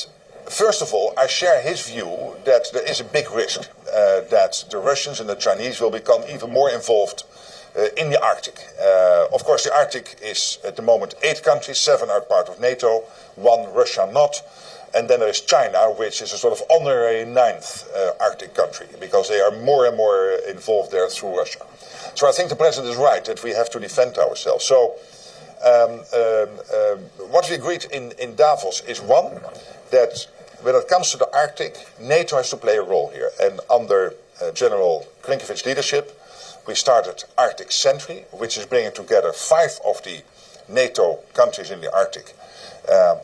first of all, I share his view that there is a big risk that the Russians and the Chinese will become even more involved in the Arctic. Of course, the Arctic is at the moment 8 countries, 7 are part of NATO, 1 Russia not. And then there is China, which is a sort of honorary 9th Arctic country, because they are more and more involved there through Russia. So I think the President is right that we have to defend ourselves. So what we agreed in Davos is, one, that when it comes to the Arctic, NATO has to play a role here. And under General Klinkovich's leadership, we started Arctic Sentry, which is bringing together 5 of the NATO countries in the Arctic,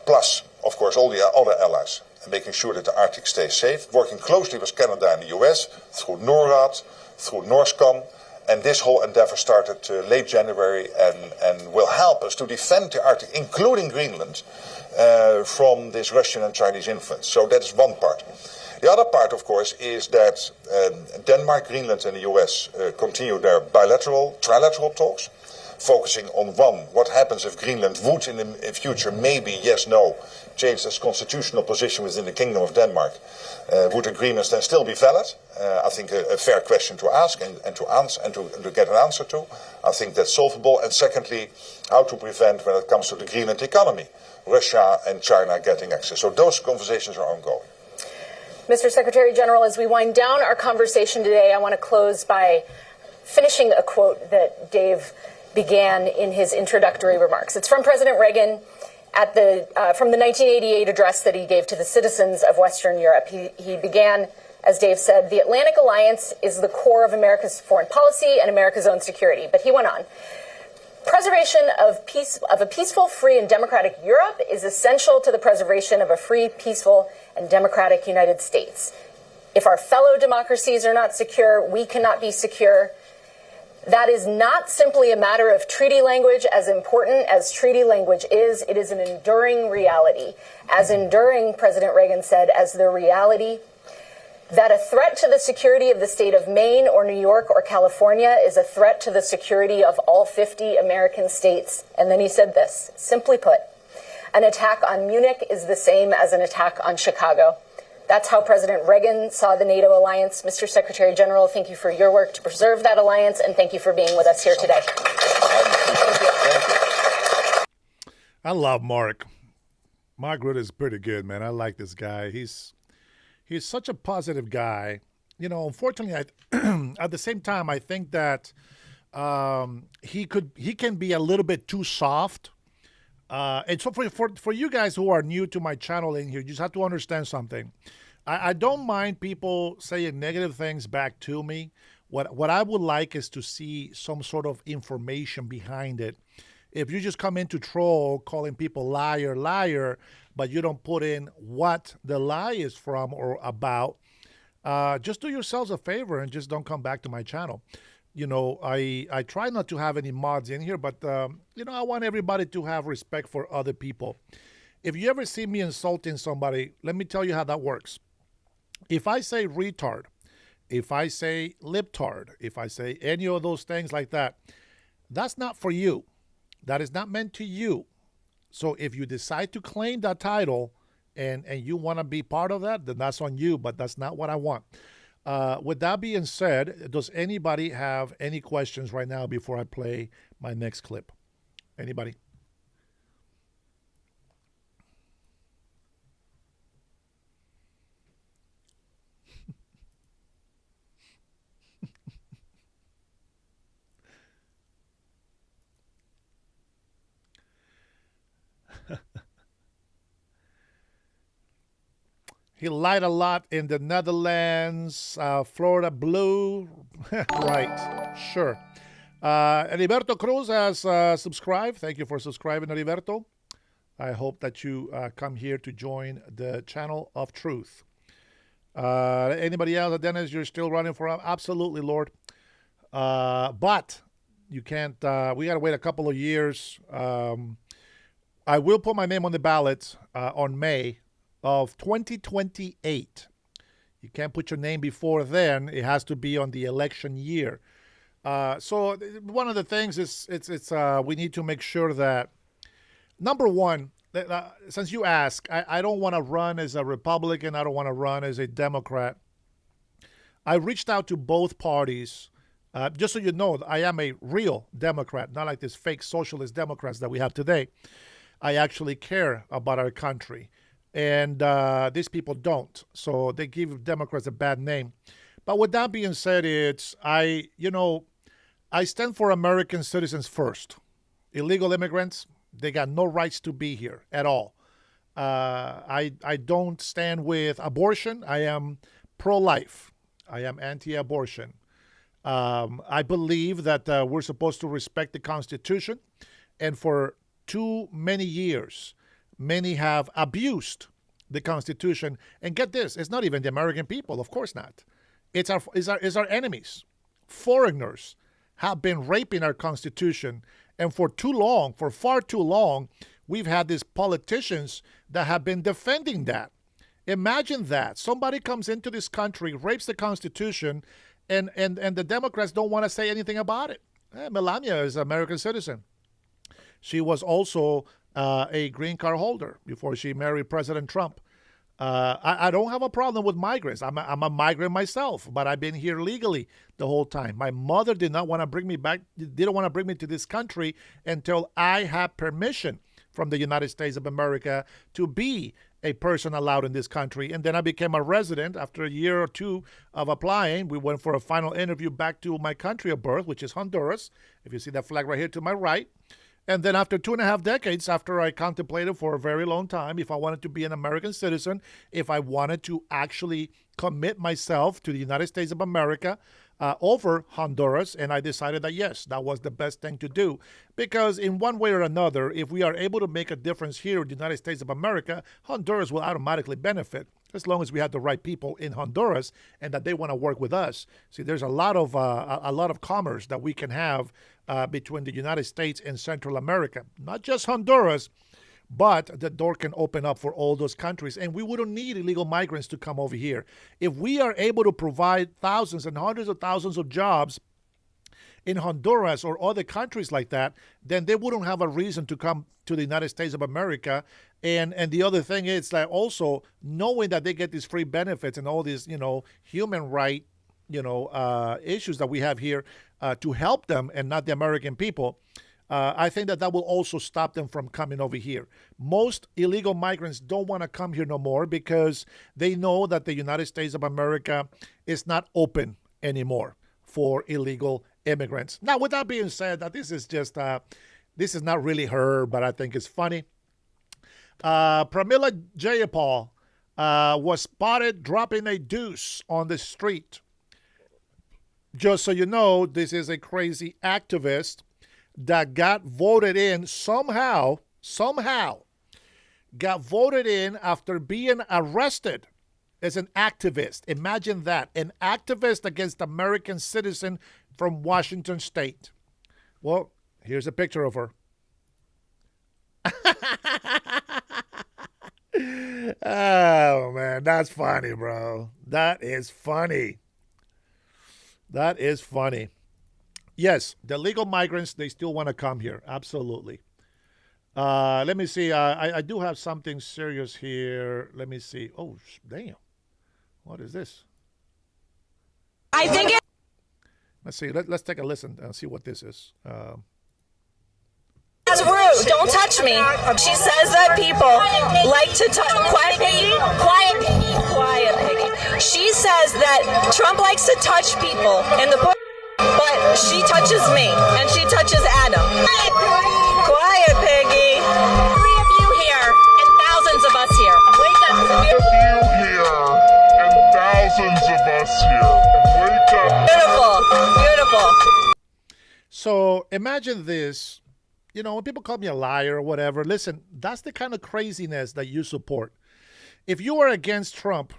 plus, of course, all the other allies, and making sure that the Arctic stays safe, working closely with Canada and the US through NORAD, through NORSCOM, and this whole endeavor started late January and will help us to defend the Arctic, including Greenland, from this Russian and Chinese influence. So that is one part. The other part, of course, is that Denmark, Greenland, and the US continue their bilateral, trilateral talks, focusing on, one, what happens if Greenland would in the future, maybe, yes, no, change its constitutional position within the Kingdom of Denmark. Would agreements then still be valid? I think a fair question to ask and to answer and to get an answer to. I think that's solvable. And secondly, how to prevent, when it comes to the Greenland economy, Russia and China getting access. So those conversations are ongoing. Mr. Secretary General, as we wind down our conversation today, I want to close by finishing a quote that Dave began in his introductory remarks. It's from President Reagan at from the 1988 address that he gave to the citizens of Western Europe. He began, as Dave said, the Atlantic Alliance is the core of America's foreign policy and America's own security. But he went on. Preservation of a peaceful, free, and democratic Europe is essential to the preservation of a free, peaceful, and democratic United States. If our fellow democracies are not secure, we cannot be secure. That is not simply a matter of treaty language. As important as treaty language is, it is an enduring reality. As enduring, President Reagan said, as the reality that a threat to the security of the state of Maine or New York or California is a threat to the security of all 50 American states. And then he said this, simply put, an attack on Munich is the same as an attack on Chicago. That's how President Reagan saw the NATO alliance. Mr. Secretary General, thank you for your work to preserve that alliance, and thank you for being with us here today. I love Mark. Mark Rutte is pretty good, man. I like this guy. He's such a positive guy. You know, unfortunately, at the same time, I think that he can be a little bit too soft. And so for you guys who are new to my channel in here, you just have to understand something. I don't mind people saying negative things back to me. What I would like is to see some sort of information behind it. If you just come in to troll, calling people liar, liar, but you don't put in what the lie is from or about, just do yourselves a favor and just don't come back to my channel. You know, I try not to have any mods in here, but, you know, I want everybody to have respect for other people. If you ever see me insulting somebody, let me tell you how that works. If I say retard, if I say libtard, if I say any of those things like that, that's not for you. That is not meant to you. So if you decide to claim that title and you want to be part of that, then that's on you, but that's not what I want. With that being said, does anybody have any questions right now before I play my next clip? Anybody? He lied a lot in the Netherlands, Florida blue. Right, sure. Heriberto Cruz has subscribed. Thank you for subscribing, Heriberto. I hope that you come here to join the channel of truth. Anybody else? Dennis, you're still running for? Absolutely, Lord. But you can't, we got to wait a couple of years. I will put my name on the ballot on May of 2028. You can't put your name before then. It has to be on the election year. So one of the things is we need to make sure that, number one, since you ask, I don't want to run as a Republican. I don't want to run as a Democrat. I reached out to both parties. Just so you know, I am a real Democrat, not like this fake socialist Democrats that we have today. I actually care about our country. And these people don't. So they give Democrats a bad name. But with that being said, I stand for American citizens first. Illegal immigrants, they got no rights to be here at all. I don't stand with abortion. I am pro-life. I am anti-abortion. I believe that we're supposed to respect the Constitution. And for too many years, many have abused the Constitution. And get this, it's not even the American people. Of course not. It's our enemies. Foreigners have been raping our Constitution. And for far too long, we've had these politicians that have been defending that. Imagine that. Somebody comes into this country, rapes the Constitution, and the Democrats don't want to say anything about it. Melania is an American citizen. She was also a green card holder before she married President Trump. I don't have a problem with migrants. I'm a migrant myself, but I've been here legally the whole time. My mother didn't want to bring me to this country until I had permission from the United States of America to be a person allowed in this country. And then I became a resident after a year or two of applying. We went for a final interview back to my country of birth, which is Honduras. If you see that flag right here to my right. And then after 2.5 decades, after I contemplated for a very long time if I wanted to be an American citizen, if I wanted to actually commit myself to the United States of America over Honduras, and I decided that, yes, that was the best thing to do. Because in one way or another, if we are able to make a difference here in the United States of America, Honduras will automatically benefit. as long as we have the right people in Honduras and that they want to work with us. See, there's a lot of commerce that we can have between the United States and Central America, not just Honduras, but the door can open up for all those countries, and we wouldn't need illegal migrants to come over here. If we are able to provide thousands and hundreds of thousands of jobs in Honduras or other countries like that, then they wouldn't have a reason to come to the United States of America. And the other thing is that also knowing that they get these free benefits and all these, human right, issues that we have here to help them and not the American people, I think that will also stop them from coming over here. Most illegal migrants don't want to come here no more because they know that the United States of America is not open anymore for illegal immigrants. Now, with that being said, that this is not really her, but I think it's funny. Pramila Jayapal was spotted dropping a deuce on the street. Just so you know, this is a crazy activist that got voted in somehow got voted in after being arrested as an activist. Imagine that, an activist against American citizen from Washington State. Well, here's a picture of her. Oh, man, that's funny, bro. That is funny. That is funny. Yes, the legal migrants, they still want to come here. Absolutely. Let me see. I do have something serious here. Let me see. Oh, damn. What is this? I think Let's see. Let's take a listen and see what this is. it's rude. Don't touch me. She says that people like to touch. Quiet, Piggy. Quiet, Piggy. Quiet, Piggy. She says that Trump likes to touch people in the bush, but she touches me and she touches Adam. Quiet, Piggy. 3 of you here and thousands of us here. Wake up. 3 of you here and thousands of us here. Wake up. Beautiful. Beautiful. So imagine this. When people call me a liar or whatever, listen, that's the kind of craziness that you support. If you are against Trump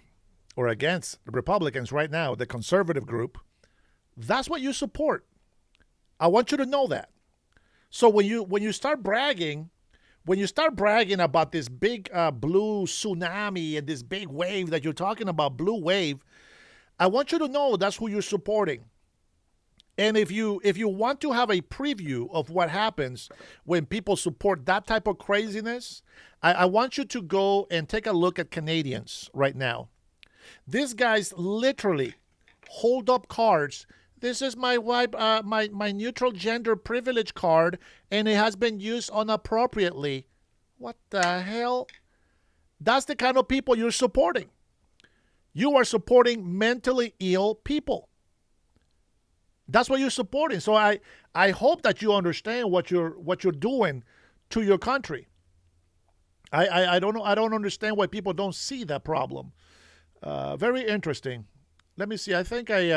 or against the Republicans right now, the conservative group, that's what you support. I want you to know that. So when you start bragging about this big blue tsunami and this big wave that you're talking about, blue wave, I want you to know that's who you're supporting. And if you want to have a preview of what happens when people support that type of craziness, I want you to go and take a look at Canadians right now. These guys literally hold up cards. This is my wife, my neutral gender privilege card, and it has been used inappropriately. What the hell? That's the kind of people you're supporting. You are supporting mentally ill people. That's what you're supporting. So I hope that you understand what you're doing to your country. I don't know. I don't understand why people don't see that problem. Very interesting. Let me see. I think I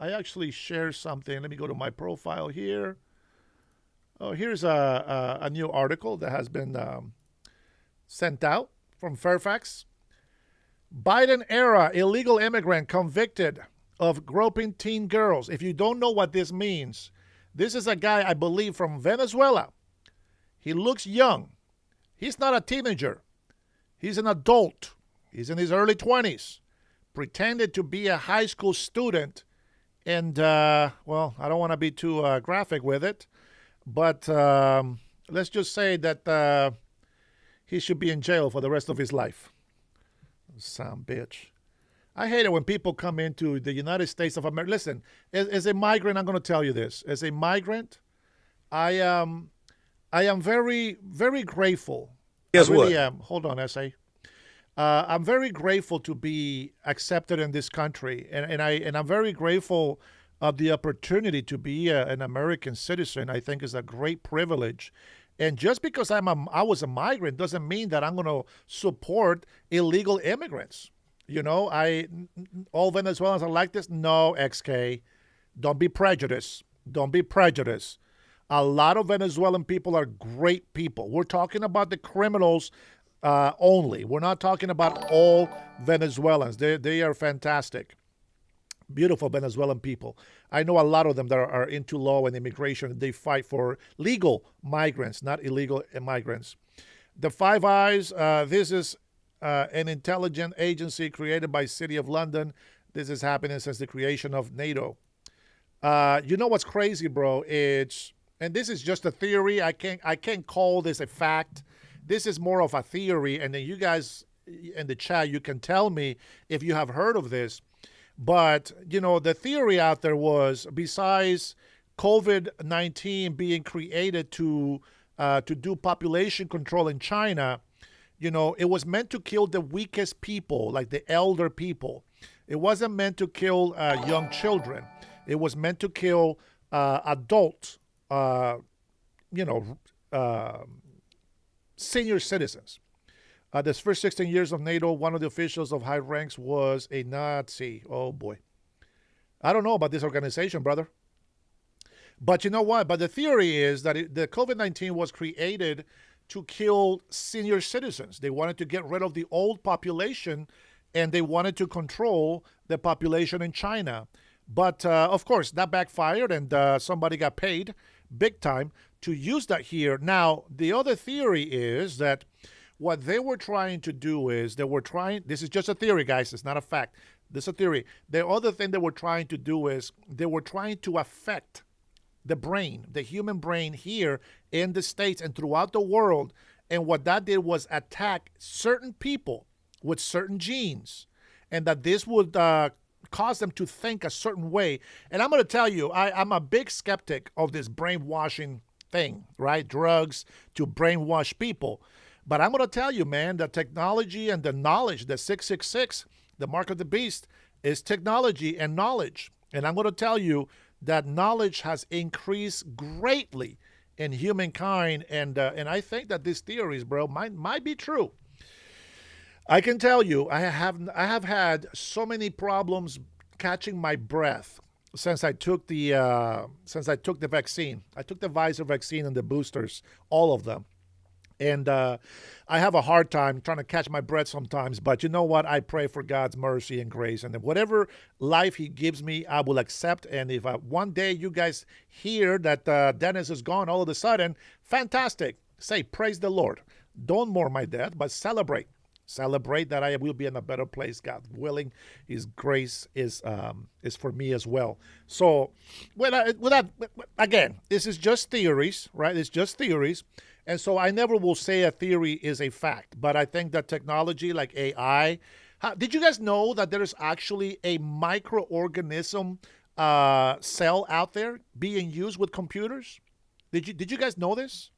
actually shared something. Let me go to my profile here. Oh, here's a new article that has been sent out from Fairfax. Biden era illegal immigrant convicted of groping teen girls. If you don't know what this means, this is a guy, I believe, from Venezuela. He looks young. He's not a teenager. He's an adult. He's in his early 20s. Pretended to be a high school student. And, well, I don't want to be too graphic with it. But let's just say that he should be in jail for the rest of his life. Son bitch. I hate it when people come into the United States of America. Listen, as a migrant, I'm going to tell you this. As a migrant, I am very, very grateful. Guess I really what? am. Hold on, S.A. I'm very grateful to be accepted in this country, and I'm very grateful of the opportunity to be an American citizen. I think is a great privilege. And just because I was a migrant doesn't mean that I'm going to support illegal immigrants. All Venezuelans are like this. No, XK. Don't be prejudiced. Don't be prejudiced. A lot of Venezuelan people are great people. We're talking about the criminals only. We're not talking about all Venezuelans. They are fantastic. Beautiful Venezuelan people. I know a lot of them that are into law and immigration. They fight for legal migrants, not illegal migrants. The Five Eyes, this is an intelligence agency created by City of London. This is happening since the creation of NATO. You know what's crazy, bro? And this is just a theory. I can't call this a fact. This is more of a theory, and then you guys in the chat, you can tell me if you have heard of this. But, you know, the theory out there was, besides COVID-19 being created to do population control in China, you know, it was meant to kill the weakest people, like the elder people. It wasn't meant to kill young children. It was meant to kill adults, senior citizens. The first 16 years of NATO, one of the officials of high ranks was a Nazi. Oh, boy. I don't know about this organization, brother. But you know what? But the theory is that the COVID-19 was created to kill senior citizens. They wanted to get rid of the old population, and they wanted to control the population in China. But, of course, that backfired, and somebody got paid big time to use that here. Now, the other theory is that what they were trying to do is this is just a theory, guys. It's not a fact. This is a theory. The other thing they were trying to do is they were trying to affect the brain, the human brain here in the States and throughout the world. And what that did was attack certain people with certain genes, and that this would cause them to think a certain way. And I'm going to tell you, I'm a big skeptic of this brainwashing thing, right? Drugs to brainwash people. But I'm going to tell you, man, the technology and the knowledge, the 666, the mark of the beast, is technology and knowledge. And I'm going to tell you that knowledge has increased greatly in humankind. And I think that these theories, bro, might be true. I can tell you, I have had so many problems catching my breath since I took the vaccine. I took the Pfizer vaccine and the boosters, all of them. And I have a hard time trying to catch my breath sometimes. But you know what? I pray for God's mercy and grace. And whatever life he gives me, I will accept. And if one day you guys hear that Dennis is gone all of a sudden, fantastic. Say, praise the Lord. Don't mourn my death, but celebrate. Celebrate that I will be in a better place, God willing. His grace is for me as well. So, again, this is just theories, right? It's just theories. And so I never will say a theory is a fact, but I think that technology like AI, did you guys know that there is actually a microorganism cell out there being used with computers? Did you guys know this?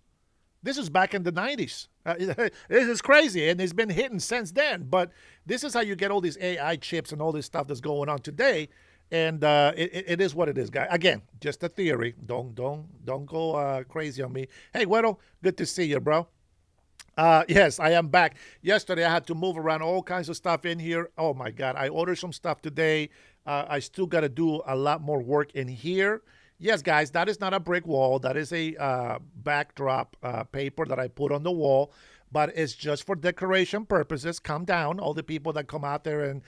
This is back in the 90s. This is crazy, and it's been hidden since then. But this is how you get all these AI chips and all this stuff that's going on today. And it is what it is, guys. Again, just a theory. Don't go crazy on me. Hey, Güero, good to see you, bro. Yes, I am back. Yesterday, I had to move around all kinds of stuff in here. Oh, my God. I ordered some stuff today. I still got to do a lot more work in here. Yes, guys, that is not a brick wall. That is a backdrop paper that I put on the wall. But it's just for decoration purposes. Calm down, all the people that come out there and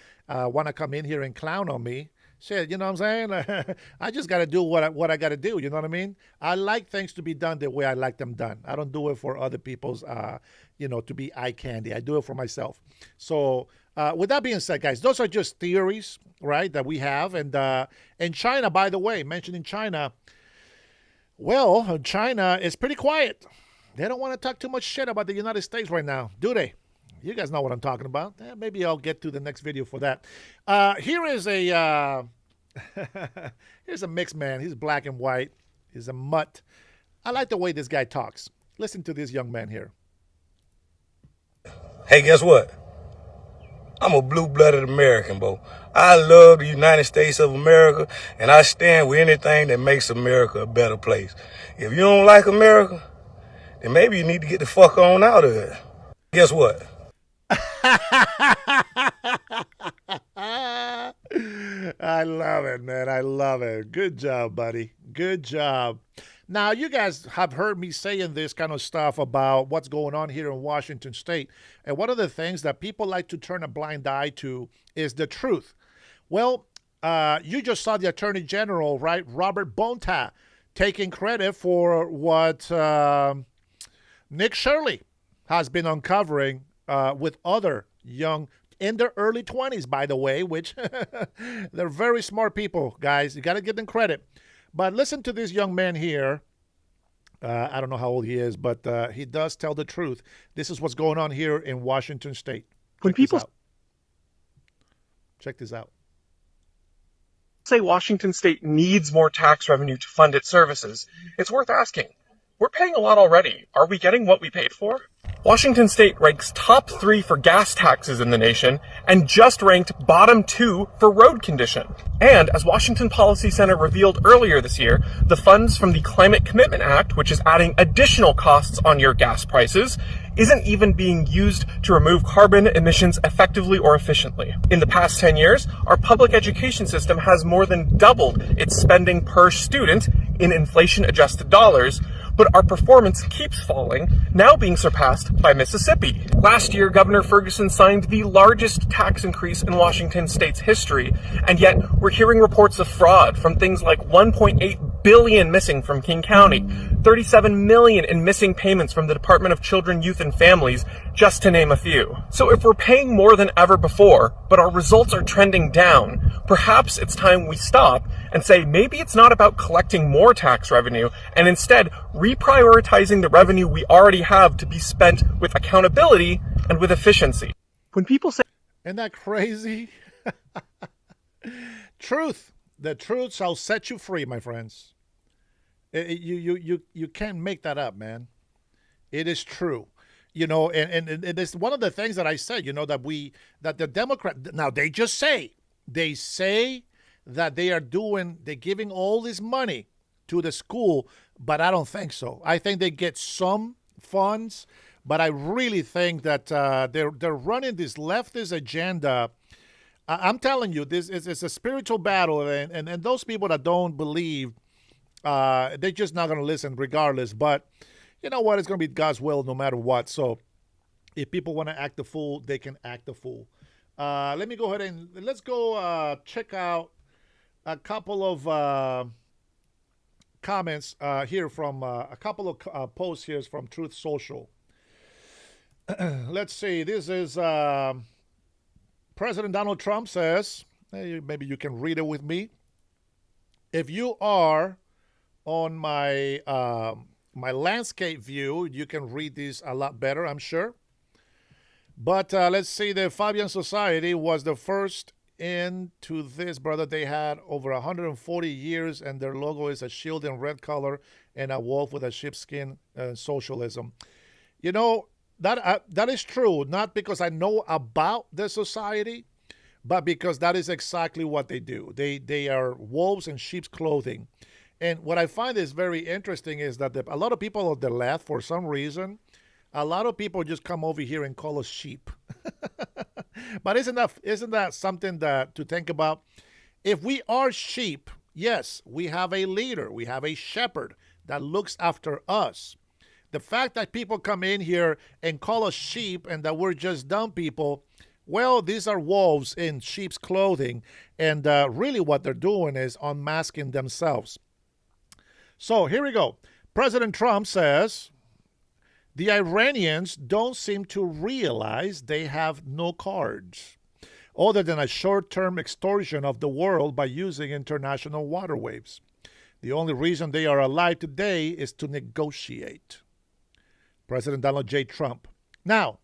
want to come in here and clown on me. Shit, you know what I'm saying? I just got to do what I got to do, you know what I mean? I like things to be done the way I like them done. I don't do it for other people's, to be eye candy. I do it for myself. So with that being said, guys, those are just theories, right, that we have. And in China, by the way, mentioning China, well, China is pretty quiet. They don't want to talk too much shit about the United States right now, do they? You guys know what I'm talking about. Maybe I'll get to the next video for that. Here is a here's a mixed man. He's black and white. He's a mutt. I like the way this guy talks. Listen to this young man here. Hey, guess what? I'm a blue-blooded American, bro. I love the United States of America, and I stand with anything that makes America a better place. If you don't like America, then maybe you need to get the fuck on out of it. Guess what? I love it, man. I love it. Good job, buddy. Good job. Now, you guys have heard me saying this kind of stuff about what's going on here in Washington State. And one of the things that people like to turn a blind eye to is the truth. Well, you just saw the Attorney General, right, Robert Bonta, taking credit for what Nick Shirley has been uncovering with other young, in their early 20s, by the way, which they're very smart people, guys. You got to give them credit. But listen to this young man here. I don't know how old he is, but he does tell the truth. This is what's going on here in Washington State. Check this out. Say Washington State needs more tax revenue to fund its services, it's worth asking. We're paying a lot already. Are we getting what we paid for? Washington State ranks top 3 for gas taxes in the nation and just ranked bottom 2 for road condition. And as Washington Policy Center revealed earlier this year, the funds from the Climate Commitment Act, which is adding additional costs on your gas prices, isn't even being used to remove carbon emissions effectively or efficiently. In the past 10 years, our public education system has more than doubled its spending per student in inflation-adjusted dollars, but our performance keeps falling, now being surpassed by Mississippi. Last year, Governor Ferguson signed the largest tax increase in Washington State's history, and yet we're hearing reports of fraud from things like $1.8 billion missing from King County, $37 million in missing payments from the Department of Children, Youth, and Families, just to name a few. So if we're paying more than ever before, but our results are trending down, perhaps it's time we stop and say maybe it's not about collecting more tax revenue and instead reprioritizing the revenue we already have to be spent with accountability and with efficiency. When people say, isn't that crazy? Truth. The truth shall set you free, my friends. You can't make that up, man. It is true. You know, and it's one of the things that I said, you know, that the Democrat, now they say that they're giving all this money to the school, but I don't think so. I think they get some funds, but I really think that they're running this leftist agenda. I'm telling you, this is a spiritual battle, and those people that don't believe, they're just not going to listen regardless. But you know what? It's going to be God's will no matter what. So if people want to act the fool, they can act the fool. Let me go ahead and let's go check out a couple of comments here from a couple of posts here from Truth Social. Let's see. This is President Donald Trump says, maybe you can read it with me. If you are on my my landscape view, you can read these a lot better, I'm sure. But let's see, the Fabian Society was the first into this, brother. They had over 140 years, and their logo is a shield in red color and a wolf with a sheepskin, socialism. You know, that is true, not because I know about the society, but because that is exactly what they do. They are wolves in sheep's clothing. And what I find is very interesting is that a lot of people on the left, for some reason, a lot of people just come over here and call us sheep. But isn't that something that to think about? If we are sheep, yes, we have a leader, we have a shepherd that looks after us. The fact that people come in here and call us sheep and that we're just dumb people, well, these are wolves in sheep's clothing. And really what they're doing is unmasking themselves. So here we go. President Trump says, the Iranians don't seem to realize they have no cards other than a short-term extortion of the world by using international waterways. The only reason they are alive today is to negotiate. President Donald J. Trump. Now,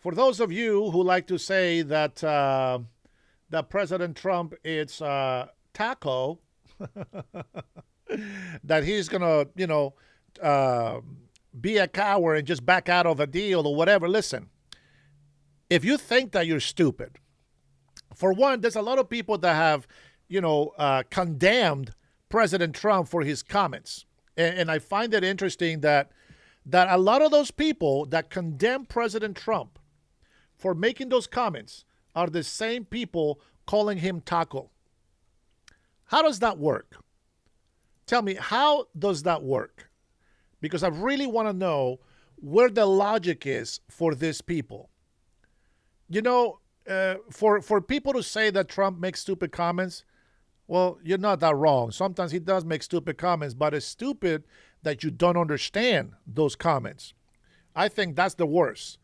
for those of you who like to say that that President Trump is taco, that he's going to, be a coward and just back out of a deal or whatever. Listen, if you think that you're stupid, for one, there's a lot of people that have, condemned President Trump for his comments. And I find it interesting that a lot of those people that condemn President Trump for making those comments are the same people calling him taco. How does that work? Tell me, how does that work? Because I really want to know where the logic is for these people. You know, for people to say that Trump makes stupid comments, well, you're not that wrong. Sometimes he does make stupid comments, but it's stupid that you don't understand those comments. I think that's the worst.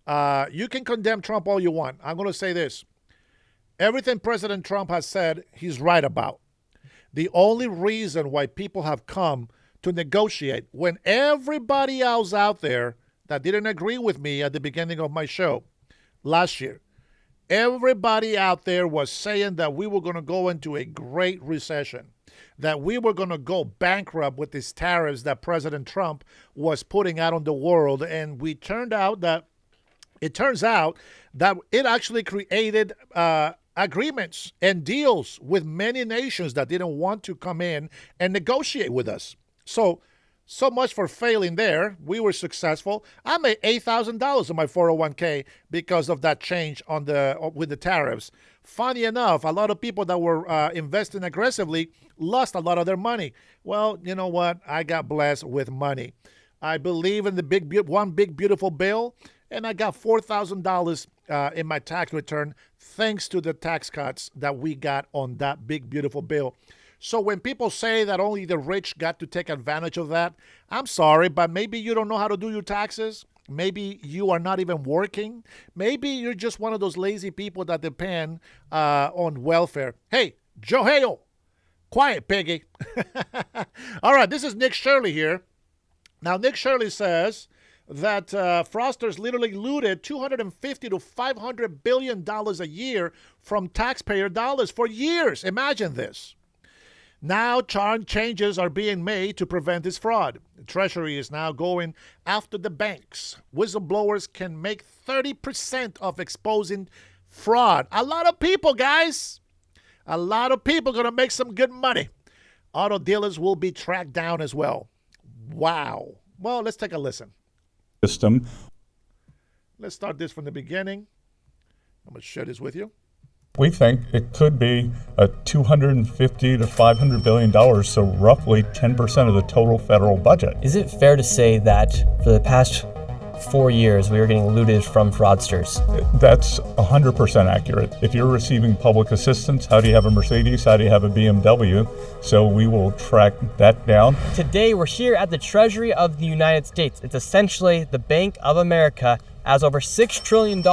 You can condemn Trump all you want. I'm going to say this. Everything President Trump has said, he's right about. The only reason why people have come to negotiate when everybody else out there that didn't agree with me at the beginning of my show last year, everybody out there was saying that we were going to go into a great recession, that we were going to go bankrupt with these tariffs that President Trump was putting out on the world. And it turns out that it actually created agreements and deals with many nations that didn't want to come in and negotiate with us. So much for failing there. We were successful. I made $8,000 in my 401k because of that change with the tariffs. Funny enough, a lot of people that were investing aggressively lost a lot of their money. Well, you know what? I got blessed with money. I believe in the one big beautiful bill, and I got $4,000 in my tax return thanks to the tax cuts that we got on that big beautiful bill. So when people say that only the rich got to take advantage of that, I'm sorry, but maybe you don't know how to do your taxes. Maybe you are not even working. Maybe you're just one of those lazy people that depend on welfare. Hey, Joe Hale, quiet, piggy. All right, this is Nick Shirley here. Now, Nick Shirley says that fraudsters literally looted $250 to $500 billion a year from taxpayer dollars for years. Imagine this. Now, changes are being made to prevent this fraud. The Treasury is now going after the banks. Whistleblowers can make 30% of exposing fraud. A lot of people, guys. A lot of people going to make some good money. Auto dealers will be tracked down as well. Wow. Well, let's take a listen. System. Let's start this from the beginning. I'm going to share this with you. We think it could be a $250 to $500 billion, so roughly 10% of the total federal budget. Is it fair to say that for the past 4 years we were getting looted from fraudsters? That's 100% accurate. If you're receiving public assistance, how do you have a Mercedes? How do you have a BMW? So we will track that down. Today we're here at the Treasury of the United States. It's essentially the Bank of America, as over $6 trillion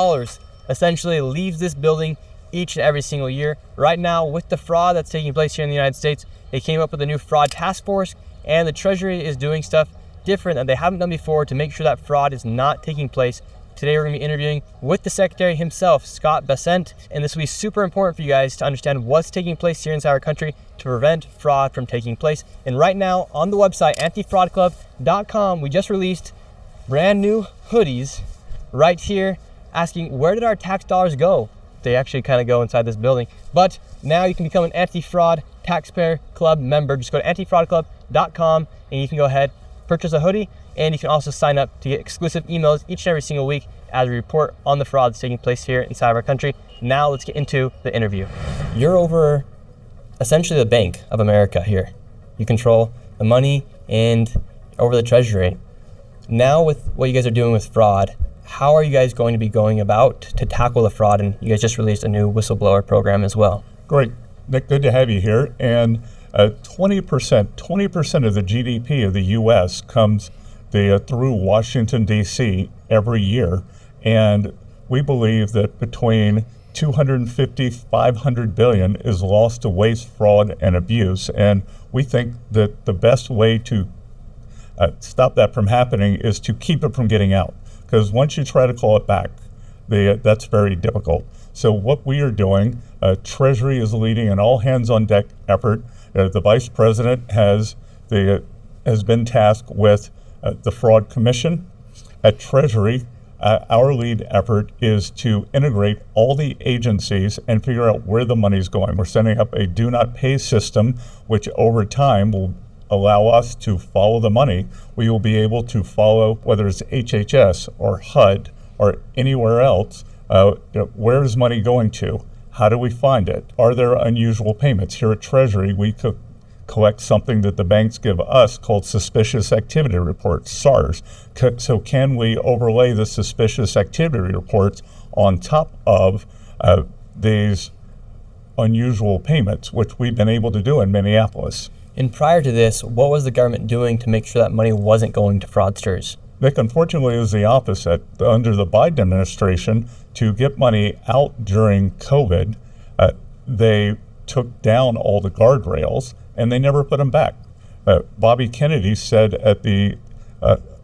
essentially leaves this building each and every single year. Right now, with the fraud that's taking place here in the United States, they came up with a new fraud task force, and the Treasury is doing stuff different that they haven't done before to make sure that fraud is not taking place. Today, we're going to be interviewing with the Secretary himself, Scott Bessent, and this will be super important for you guys to understand what's taking place here inside our country to prevent fraud from taking place. And right now, on the website, antifraudclub.com, we just released brand new hoodies right here asking, where did our tax dollars go? They actually kind of go inside this building. But now you can become an anti-fraud taxpayer club member. Just go to antifraudclub.com and you can go ahead, purchase a hoodie, and you can also sign up to get exclusive emails each and every single week as we report on the fraud that's taking place here inside of our country. Now let's get into the interview. You're over essentially the Bank of America here. You control the money and over the Treasury. Now with what you guys are doing with fraud, how are you guys going to be going about to tackle the fraud? And you guys just released a new whistleblower program as well. Great. Nick, good to have you here. And 20% of the GDP of the U.S. comes through Washington, D.C. every year. And we believe that between 250, 500 billion is lost to waste, fraud, and abuse. And we think that the best way to stop that from happening is to keep it from getting out. Because once you try to call it back, that's very difficult. So what we are doing, Treasury is leading an all-hands-on-deck effort. The Vice President has been tasked with the Fraud Commission. At Treasury, our lead effort is to integrate all the agencies and figure out where the money's going. We're setting up a do-not-pay system, which over time will allow us to follow the money. We will be able to follow whether it's HHS or HUD or anywhere else. Where is money going to? How do we find it? Are there unusual payments? Here at Treasury, we collect something that the banks give us called suspicious activity reports, SARS. So can we overlay the suspicious activity reports on top of these unusual payments, which we've been able to do in Minneapolis? And prior to this, what was the government doing to make sure that money wasn't going to fraudsters? Nick, unfortunately, it was the opposite. Under the Biden administration, to get money out during COVID, they took down all the guardrails and they never put them back. Bobby Kennedy said at the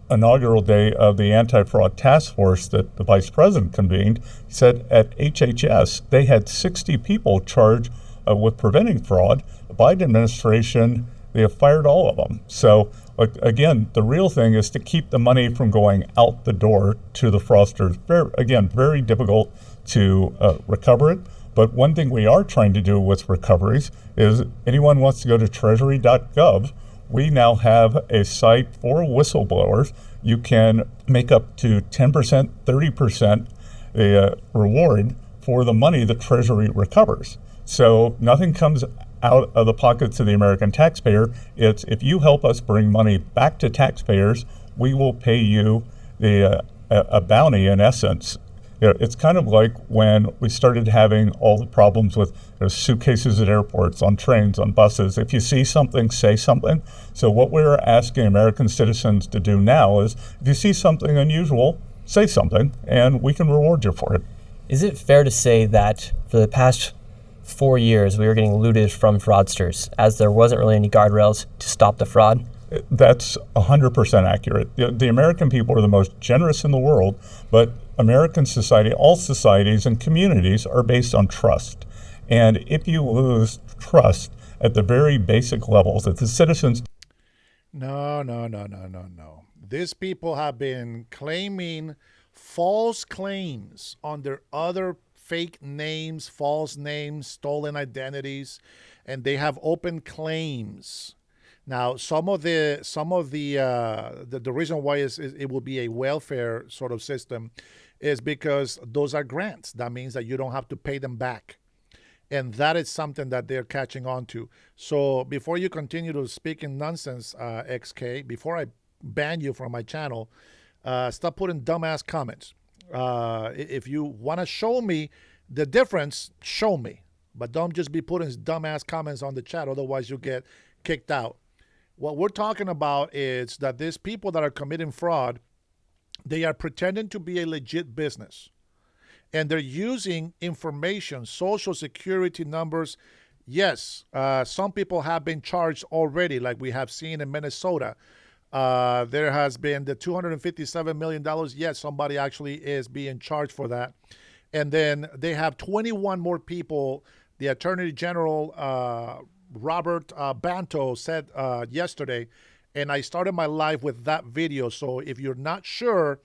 inaugural day of the anti-fraud task force that the vice president convened, he said at HHS they had 60 people charged with preventing fraud. The Biden administration, they have fired all of them. So again, the real thing is to keep the money from going out the door to the fraudsters. Very difficult to recover it. But one thing we are trying to do with recoveries is anyone wants to go to treasury.gov. We now have a site for whistleblowers. You can make up to 10%, 30% reward for the money the Treasury recovers. So nothing comes out of the pockets of the American taxpayer. It's if you help us bring money back to taxpayers, we will pay you a bounty in essence. It's kind of like when we started having all the problems with suitcases at airports, on trains, on buses. If you see something, say something. So what we're asking American citizens to do now is if you see something unusual, say something, and we can reward you for it. Is it fair to say that for the past 4 years we were getting looted from fraudsters as there wasn't really any guardrails to stop the fraud? That's 100% accurate. The American people are the most generous in the world, but American society, all societies and communities are based on trust. And if you lose trust at the very basic levels that the citizens... No. These people have been claiming false claims under other fake names, false names, stolen identities, and they have open claims. Now, some of the reason why it will be a welfare sort of system is because those are grants. That means that you don't have to pay them back. And that is something that they're catching on to. So before you continue to speak in nonsense, XK, before I ban you from my channel, stop putting dumbass comments. If you want to show me the difference, show me. But don't just be putting dumbass comments on the chat. Otherwise, you'll get kicked out. What we're talking about is that these people that are committing fraud, they are pretending to be a legit business. And they're using information, social security numbers. Yes, some people have been charged already, like we have seen in Minnesota. There has been the $257 million. Yes, somebody actually is being charged for that. And then they have 21 more people. The Attorney General, Robert Banto, said yesterday, and I started my live with that video. So if you're not sure,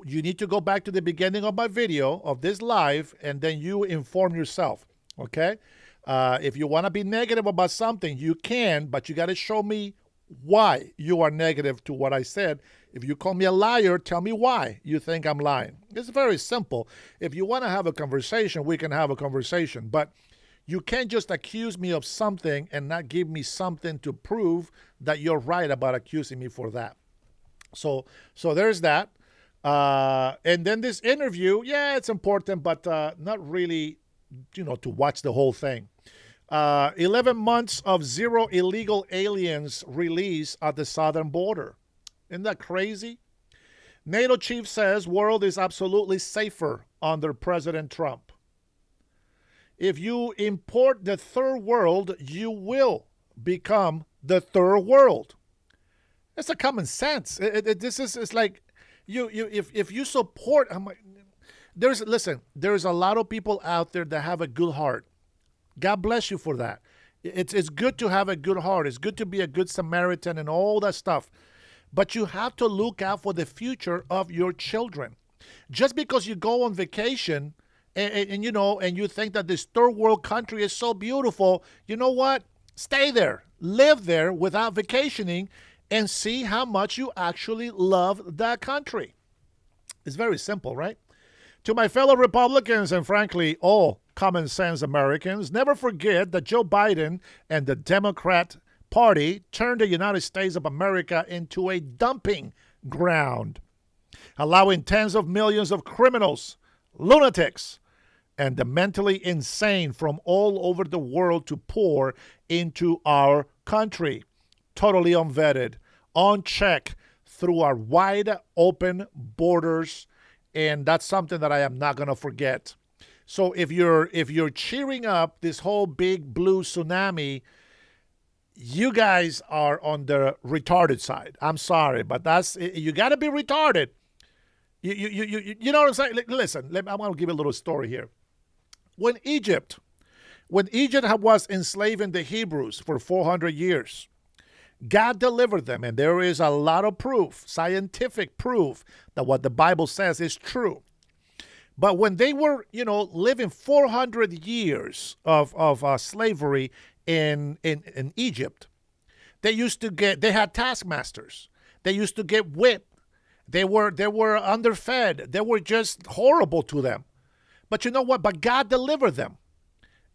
you need to go back to the beginning of my video of this live, and then you inform yourself, okay? If you want to be negative about something, you can, but you got to show me why you are negative to what I said. If you call me a liar, tell me why you think I'm lying. It's very simple. If you want to have a conversation, we can have a conversation, but you can't just accuse me of something and not give me something to prove that you're right about accusing me for that. So there's that. And then this interview, yeah, it's important, but not really, to watch the whole thing. 11 months of zero illegal aliens released at the southern border. Isn't that crazy? NATO chief says world is absolutely safer under President Trump. If you import the third world, you will become the third world. It's a common sense. It's like if you support. There's a lot of people out there that have a good heart. God bless you for that. It's good to have a good heart. It's good to be a good Samaritan and all that stuff. But you have to look out for the future of your children. Just because you go on vacation and you think that this third world country is so beautiful, you know what? Stay there. Live there without vacationing and see how much you actually love that country. It's very simple, right? To my fellow Republicans and frankly, all common sense Americans, never forget that Joe Biden and the Democrat Party turned the United States of America into a dumping ground, allowing tens of millions of criminals, lunatics, and the mentally insane from all over the world to pour into our country, totally unvetted, unchecked through our wide open borders. And that's something that I am not going to forget. So if you're cheering up this whole big blue tsunami, you guys are on the retarded side. I'm sorry, but you got to be retarded. You know what I'm saying? Listen, I'm going to give you a little story here. When Egypt was enslaving the Hebrews for 400 years, God delivered them, and there is a lot of proof, scientific proof, that what the Bible says is true. But when they were, living 400 years of slavery in Egypt, they had taskmasters. They used to get whipped. They were underfed. They were just horrible to them. But you know what? But God delivered them,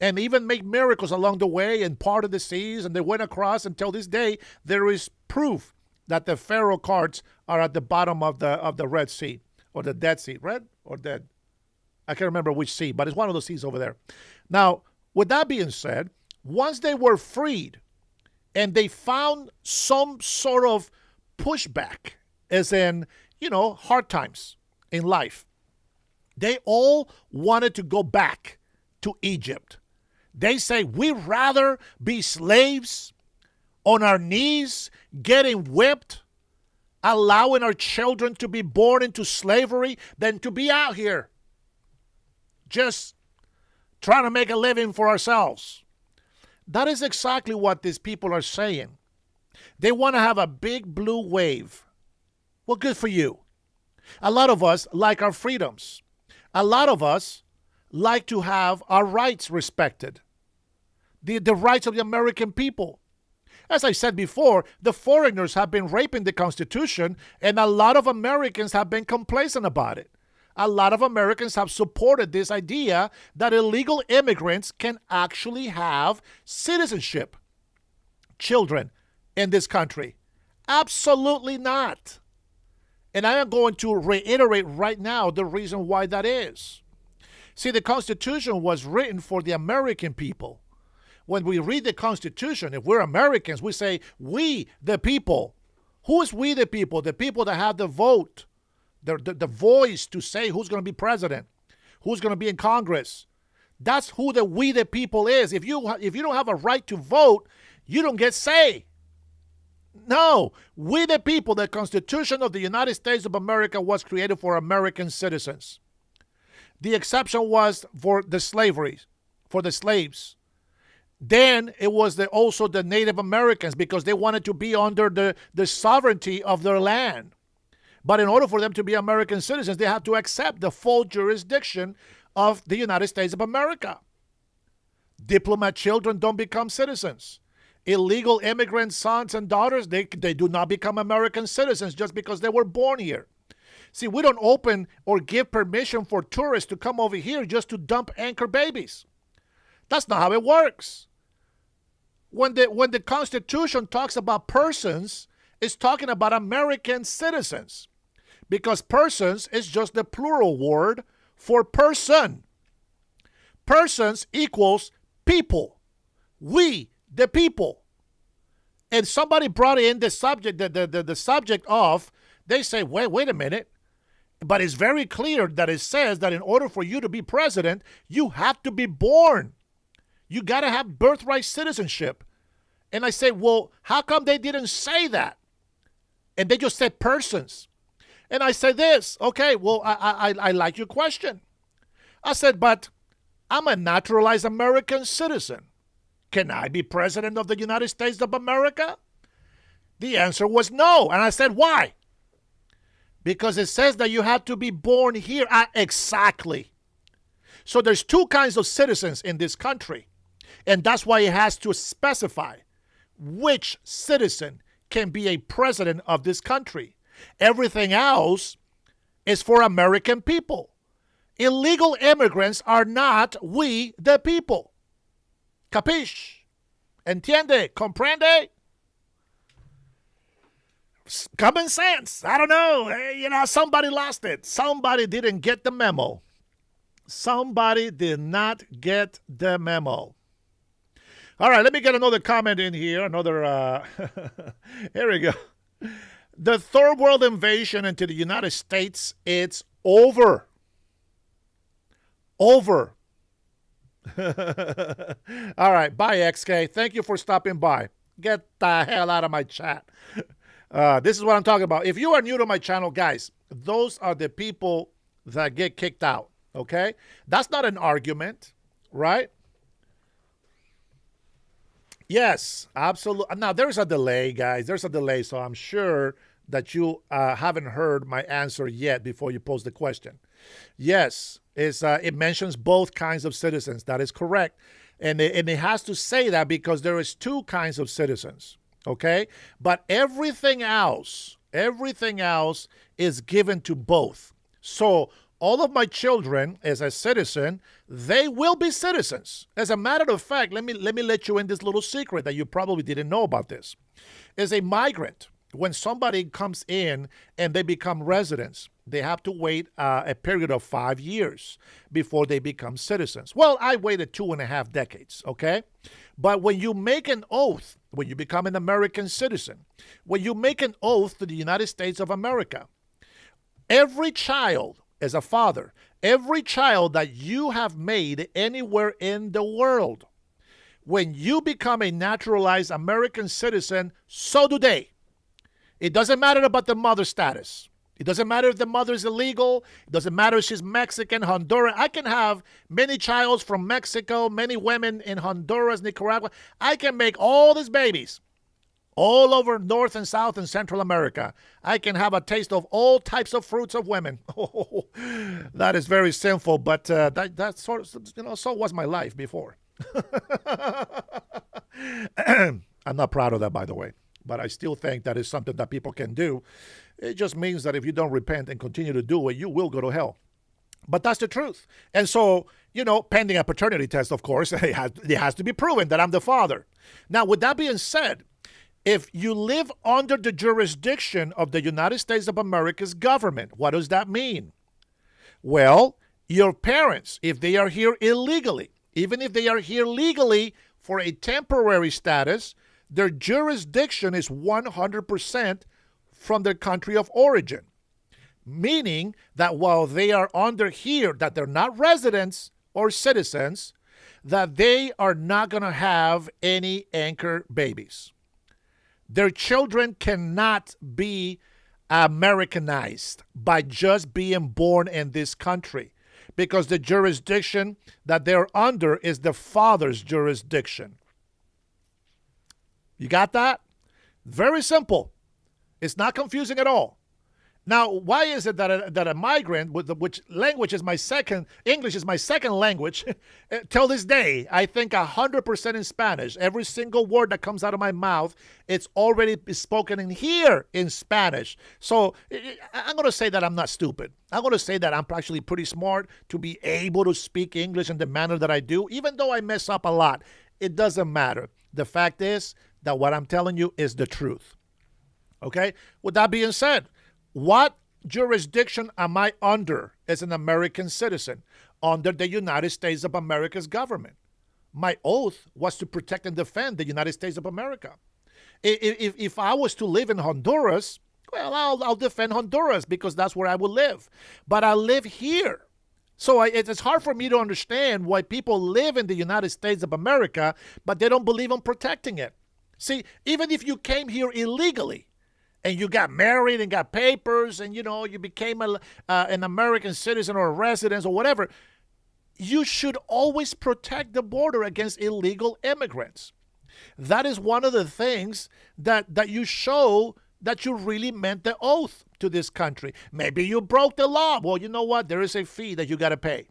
and even make miracles along the way and parted the seas, and they went across. Until this day, there is proof that the Pharaoh carts are at the bottom of the Red Sea, or the Dead Sea. Red or Dead? I can't remember which sea, but it's one of those seas over there. Now, with that being said, once they were freed and they found some sort of pushback, as in, hard times in life, they all wanted to go back to Egypt. They say, we'd rather be slaves on our knees, getting whipped, allowing our children to be born into slavery, than to be out here just trying to make a living for ourselves. That is exactly what these people are saying. They want to have a big blue wave. Well, good for you. A lot of us like our freedoms. A lot of us like to have our rights respected. The rights of the American people. As I said before, the foreigners have been raping the Constitution, and a lot of Americans have been complacent about it. A lot of Americans have supported this idea that illegal immigrants can actually have citizenship, children in this country. Absolutely not. And I am going to reiterate right now the reason why that is. See, the Constitution was written for the American people. When we read the Constitution, if we're Americans, we say, we the people. Who is we the people? The people that have the vote, the voice to say who's going to be president, who's going to be in Congress. That's who the we the people is. If you don't have a right to vote, you don't get say. No, we the people, the Constitution of the United States of America was created for American citizens. The exception was for the slaves. Then it was also the Native Americans, because they wanted to be under the sovereignty of their land. But in order for them to be American citizens, they had to accept the full jurisdiction of the United States of America. Diplomat children don't become citizens. Illegal immigrant sons and daughters, they do not become American citizens just because they were born here. See, we don't open or give permission for tourists to come over here just to dump anchor babies. That's not how it works. When the Constitution talks about persons, it's talking about American citizens, because persons is just the plural word for person. Persons equals people. We, the people. And somebody brought in the subject, the subject of, they say, wait a minute. But it's very clear that it says that in order for you to be president, you have to be born. You got to have birthright citizenship. And I say, well, how come they didn't say that? And they just said persons. And I said this, okay, well, I like your question. I said, but I'm a naturalized American citizen. Can I be president of the United States of America? The answer was no. And I said, why? Because it says that you have to be born here. Exactly. So there's two kinds of citizens in this country. And that's why it has to specify which citizen can be a president of this country. Everything else is for American people. Illegal immigrants are not we the people. Capiche? Entiende? Comprende? Common sense. I don't know. Somebody lost it. Somebody didn't get the memo. Somebody did not get the memo. All right, let me get another comment in here. Here we go. The third world invasion into the United States, it's over. Over. All right, bye, XK. Thank you for stopping by. Get the hell out of my chat. This is what I'm talking about. If you are new to my channel, guys, those are the people that get kicked out, okay? That's not an argument, right? Yes, absolutely. Now, there's a delay, guys. There's a delay, so I'm sure that you haven't heard my answer yet before you pose the question. Yes, it mentions both kinds of citizens. That is correct. And it has to say that because there is two kinds of citizens, okay? But everything else is given to both. So all of my children, as a citizen, they will be citizens. As a matter of fact, let me let you in this little secret that you probably didn't know about this. As a migrant, when somebody comes in and they become residents, they have to wait a period of 5 years before they become citizens. Well, I waited 2.5 decades, okay? But when you make an oath, when you become an American citizen, when you make an oath to the United States of America, every child, as a father, every child that you have made anywhere in the world, when you become a naturalized American citizen, so do they. It doesn't matter about the mother status. It doesn't matter if the mother is illegal. It doesn't matter if she's Mexican, Honduran. I can have many childs from Mexico, many women in Honduras, Nicaragua. I can make all these babies all over North and South and Central America. I can have a taste of all types of fruits of women. Oh, that is very sinful, but that sort of, so was my life before. I'm not proud of that, by the way, but I still think that is something that people can do. It just means that if you don't repent and continue to do it, you will go to hell. But that's the truth. And so, pending a paternity test, of course, it has to be proven that I'm the father. Now, with that being said, if you live under the jurisdiction of the United States of America's government, what does that mean? Well, your parents, if they are here illegally, even if they are here legally for a temporary status, their jurisdiction is 100% from their country of origin. Meaning that while they are under here, that they're not residents or citizens, that they are not going to have any anchor babies. Their children cannot be Americanized by just being born in this country, because the jurisdiction that they're under is the father's jurisdiction. You got that? Very simple. It's not confusing at all. Now, why is it that a migrant, which language is my second, English is my second language, till this day, I think 100% in Spanish. Every single word that comes out of my mouth, it's already spoken in here in Spanish. So I'm going to say that I'm not stupid. I'm going to say that I'm actually pretty smart to be able to speak English in the manner that I do, even though I mess up a lot. It doesn't matter. The fact is that what I'm telling you is the truth. Okay? With that being said, what jurisdiction am I under as an American citizen? Under the United States of America's government. My oath was to protect and defend the United States of America. If I was to live in Honduras, well, I'll defend Honduras because that's where I will live. But I live here. So it's hard for me to understand why people live in the United States of America, but they don't believe in protecting it. See, even if you came here illegally, and you got married and got papers and, you became an American citizen or a resident or whatever, you should always protect the border against illegal immigrants. That is one of the things that you show that you really meant the oath to this country. Maybe you broke the law. Well, you know what? There is a fee that you got to pay.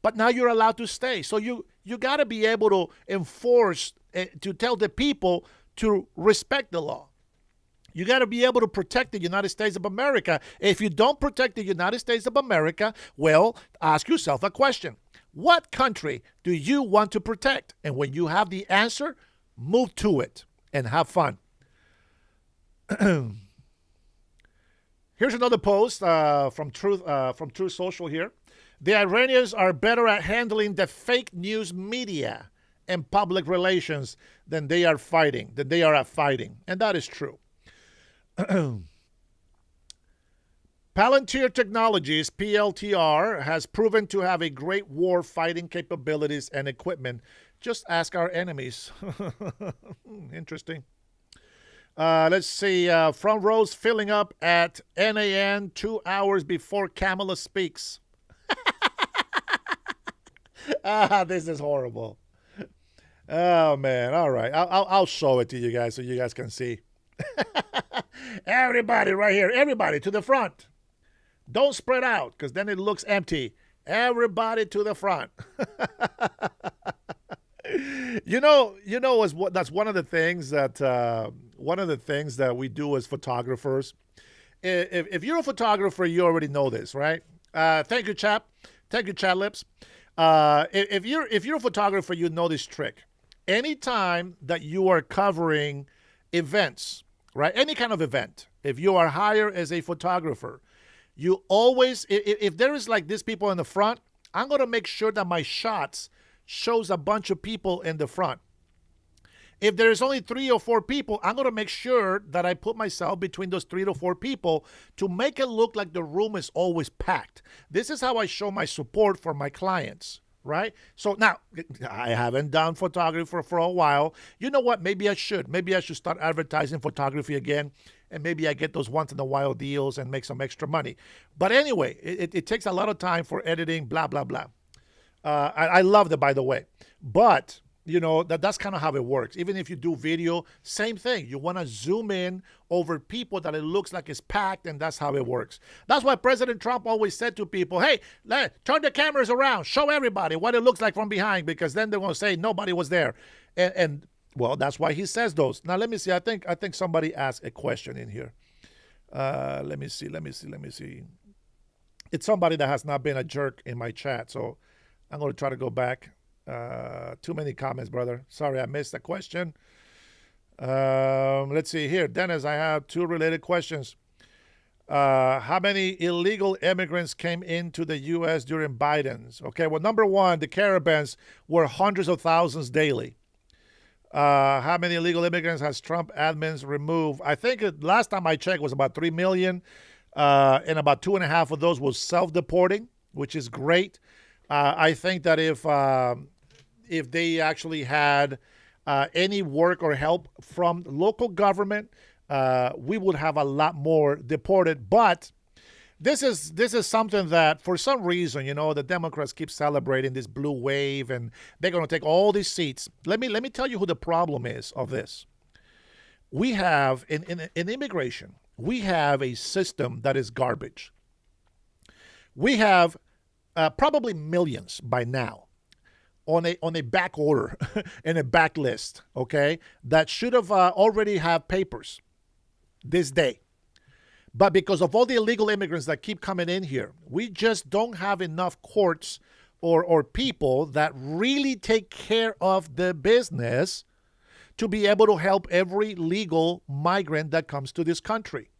But now you're allowed to stay. So you got to be able to enforce, to tell the people to respect the law. You got to be able to protect the United States of America. If you don't protect the United States of America, well, ask yourself a question. What country do you want to protect? And when you have the answer, move to it and have fun. Here's another post from Truth Social here. The Iranians are better at handling the fake news media and public relations than they are at fighting. And that is true. Palantir Technologies, PLTR, has proven to have a great war fighting capabilities and equipment. Just ask our enemies. Interesting. Let's see. Front rows filling up at NAN 2 hours before Kamala speaks. This is horrible. Oh, man. All right. I'll show it to you guys so you guys can see. Everybody right here. Everybody to the front. Don't spread out because then it looks empty. Everybody to the front. That's one of the things that we do as photographers. If you're a photographer, you already know this, right? Thank you, chap. Thank you, chat lips. If you're a photographer, you know this trick. Anytime that you are covering events, right? Any kind of event, if you are hired as a photographer, you always, if there is like these people in the front, I'm going to make sure that my shots shows a bunch of people in the front. If there's only 3 or 4 people, I'm going to make sure that I put myself between those 3 to 4 people to make it look like the room is always packed. This is how I show my support for my clients, right? So now, I haven't done photography for a while. You know what? Maybe I should. Maybe I should start advertising photography again, and maybe I get those once in a while deals and make some extra money. But anyway, it takes a lot of time for editing, blah, blah, blah. I love that, by the way. But that's kind of how it works. Even if you do video, same thing. You want to zoom in over people that it looks like it's packed, and that's how it works. That's why President Trump always said to people, hey, turn the cameras around, show everybody what it looks like from behind, because then they're going to say nobody was there. And well, that's why he says those. Now, let me see. I think somebody asked a question in here. Let me see. It's somebody that has not been a jerk in my chat, so I'm going to try to go back. Too many comments, brother. Sorry, I missed the question. Let's see here. Dennis, I have 2 related questions. How many illegal immigrants came into the U.S. during Biden's? Okay, well, number one, the caravans were hundreds of thousands daily. How many illegal immigrants has Trump admins removed? I think last time I checked was about 3 million, and about 2.5 of those was self-deporting, which is great. I think that if they actually had any work or help from local government, we would have a lot more deported. But this is something that, for some reason, the Democrats keep celebrating this blue wave, and they're going to take all these seats. Let me tell you who the problem is of this. We have in immigration, we have a system that is garbage. We have probably millions by now on a back order and a back list, okay, that should have already have papers this day. But because of all the illegal immigrants that keep coming in here, we just don't have enough courts or people that really take care of the business to be able to help every legal migrant that comes to this country.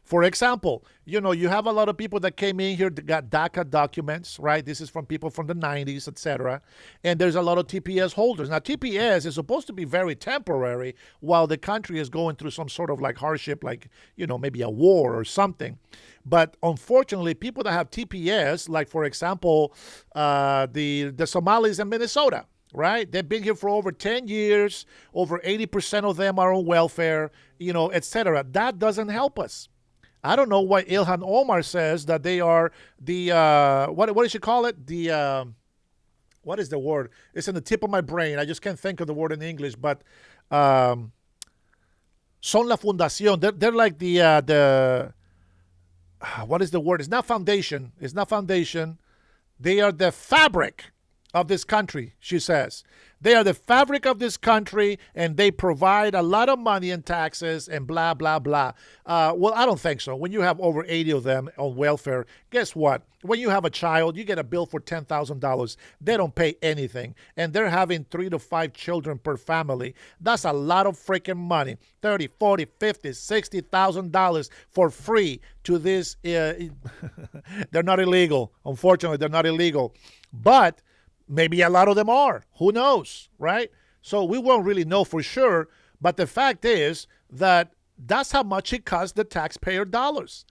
For example, you have a lot of people that came in here that got DACA documents, right? This is from people from the 90s, etc. And there's a lot of TPS holders. Now, TPS is supposed to be very temporary while the country is going through some sort of like hardship, like, maybe a war or something. But unfortunately, people that have TPS, like, for example, the Somalis in Minnesota, right? They've been here for over 10 years. Over 80% of them are on welfare, etc. That doesn't help us. I don't know why Ilhan Omar says that they are the, what does she call it? The, what is the word? It's in the tip of my brain. I just can't think of the word in English, but son la fundación. They're like the, what is the word? It's not foundation. They are the fabric of this country, she says. They are the fabric of this country, and they provide a lot of money in taxes and blah, blah, blah. Well, I don't think so. When you have over 80 of them on welfare, guess what? When you have a child, you get a bill for $10,000. They don't pay anything, and they're having 3 to 5 children per family. That's a lot of freaking money. $30, $40, $50, $60,000 for free to this. They're not illegal. Unfortunately, they're not illegal. But maybe a lot of them are. Who knows, right? So we won't really know for sure. But the fact is that that's how much it costs the taxpayer dollars.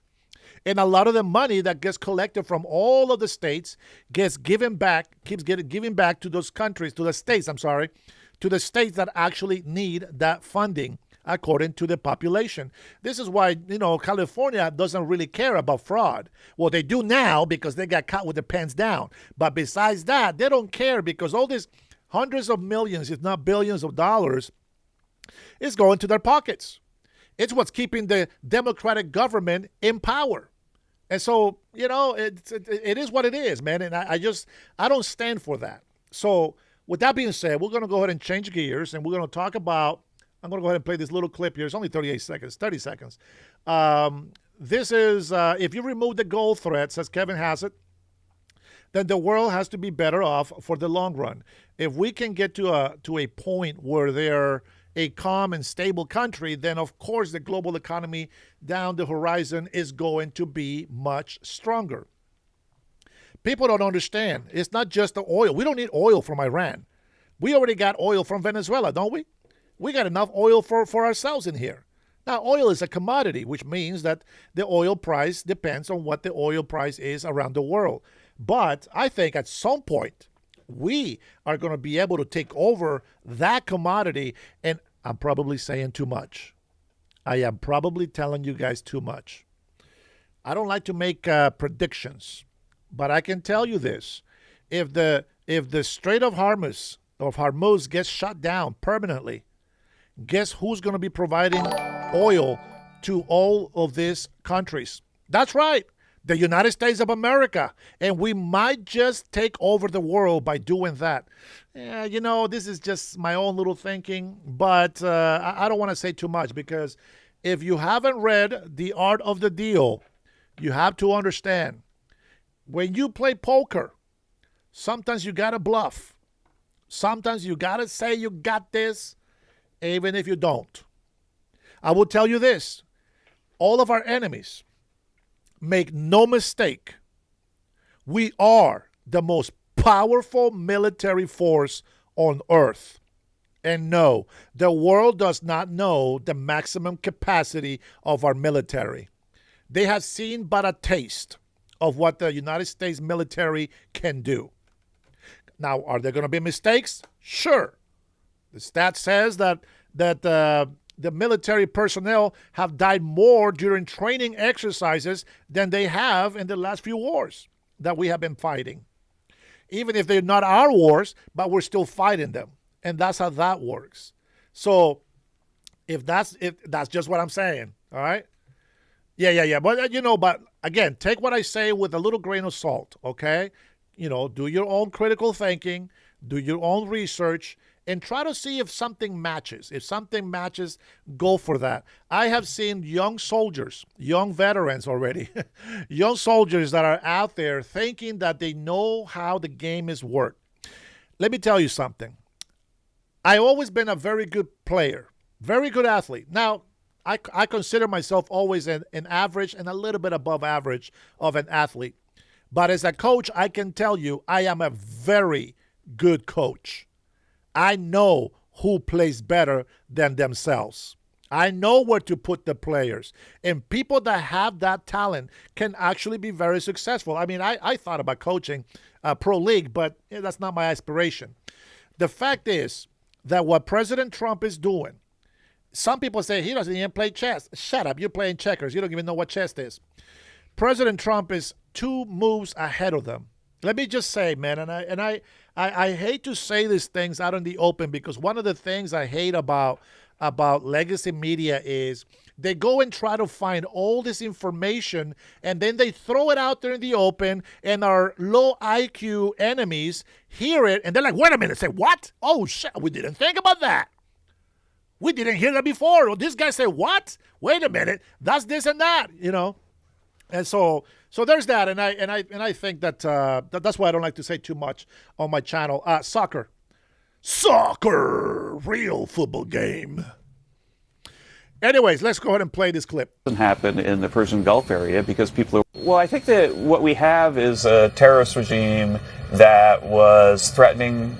And a lot of the money that gets collected from all of the states gets given back, keeps getting given back to those countries, to the states that actually need that funding according to the population. This is why, California doesn't really care about fraud. Well, they do now because they got caught with their pants down. But besides that, they don't care because all these hundreds of millions, if not billions of dollars, is going to their pockets. It's what's keeping the Democratic government in power. And so, it is what it is, man. And I don't stand for that. So with that being said, we're going to go ahead and change gears, and we're going to talk about, I'm going to go ahead and play this little clip here. It's only 30 seconds. This is, if you remove the gold threat, says Kevin Hassett, then the world has to be better off for the long run. If we can get to a point where they're a calm and stable country, then of course the global economy down the horizon is going to be much stronger. People don't understand. It's not just the oil. We don't need oil from Iran. We already got oil from Venezuela, don't we? We got enough oil for ourselves in here. Now, oil is a commodity, which means that the oil price depends on what the oil price is around the world. But I think at some point, we are going to be able to take over that commodity. And I'm probably saying too much. I am probably telling you guys too much. I don't like to make predictions, but I can tell you this. If the Strait of Hormuz gets shut down permanently, guess who's going to be providing oil to all of these countries? That's right, the United States of America. And we might just take over the world by doing that. Yeah, this is just my own little thinking, but I don't want to say too much, because if you haven't read The Art of the Deal, you have to understand, when you play poker, sometimes you got to bluff. Sometimes you got to say you got this, even if you don't. I will tell you this. All of our enemies, make no mistake, we are the most powerful military force on earth. And no, the world does not know the maximum capacity of our military. They have seen but a taste of what the United States military can do. Now, are there going to be mistakes? Sure. The stat says that the military personnel have died more during training exercises than they have in the last few wars that we have been fighting. Even if they're not our wars, but we're still fighting them. And that's how that works. So if that's just what I'm saying, all right? Yeah. But again, take what I say with a little grain of salt, okay? Do your own critical thinking, do your own research, and try to see if something matches. If something matches, go for that. I have seen young soldiers, young veterans already, young soldiers that are out there thinking that they know how the game is worked. Let me tell you something. I've always been a very good player, very good athlete. Now, I consider myself always an average and a little bit above average of an athlete. But as a coach, I can tell you I am a very good coach. I know who plays better than themselves. I know where to put the players. And people that have that talent can actually be very successful. I mean, I thought about coaching pro league, but that's not my aspiration. The fact is that what President Trump is doing, some people say he doesn't even play chess. Shut up, you're playing checkers. You don't even know what chess is. President Trump is 2 moves ahead of them. Let me just say, man, and I hate to say these things out in the open, because one of the things I hate about legacy media is They go and try to find all this information, and then they throw it out there in the open, and our low IQ enemies hear it, and they're like, wait a minute, say, what? Oh, shit, we didn't think about that. We didn't hear that before. Or this guy said, what? Wait a minute, that's this and that, you know? And so there's that, and I think that that's why I don't like to say too much on my channel. Soccer, real football game. Anyways, let's go ahead and play this clip. Doesn't happen in the Persian Gulf area because people are... Well, I think that what we have is a terrorist regime that was threatening,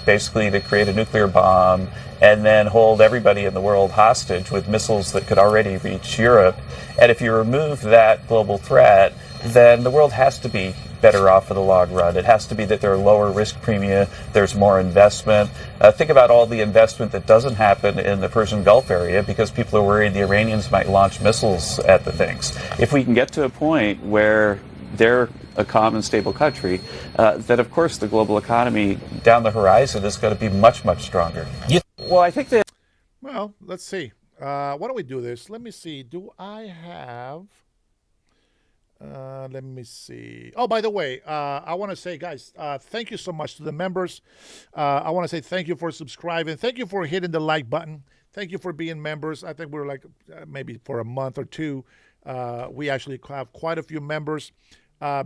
basically to create a nuclear bomb and then hold everybody in the world hostage with missiles that could already reach Europe. And if you remove that global threat, then the world has to be better off for the long run. It has to be that there are lower risk premia, there's more investment. Think about all the investment that doesn't happen in the Persian Gulf area because people are worried the Iranians might launch missiles at the things. If we can get to a point where they're a calm and stable country, then of course the global economy down the horizon is going to be much, much stronger. Well, I think that... Well, let's see. Why don't we do this? Let me see. Do I have... let me see. Oh, by the way, I want to say, guys, thank you so much to the members. I want to say thank you for subscribing. Thank you for hitting the like button. Thank you for being members. I think we're like maybe for a month or two. We actually have quite a few members.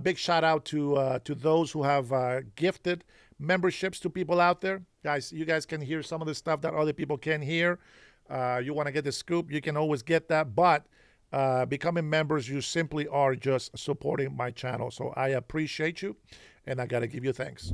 Big shout out to those who have gifted memberships to people out there. Guys, you guys can hear some of the stuff that other people can't hear. You want to get the scoop, you can always get that. But becoming members, you simply are just supporting my channel. So I appreciate you, and I got to give you thanks.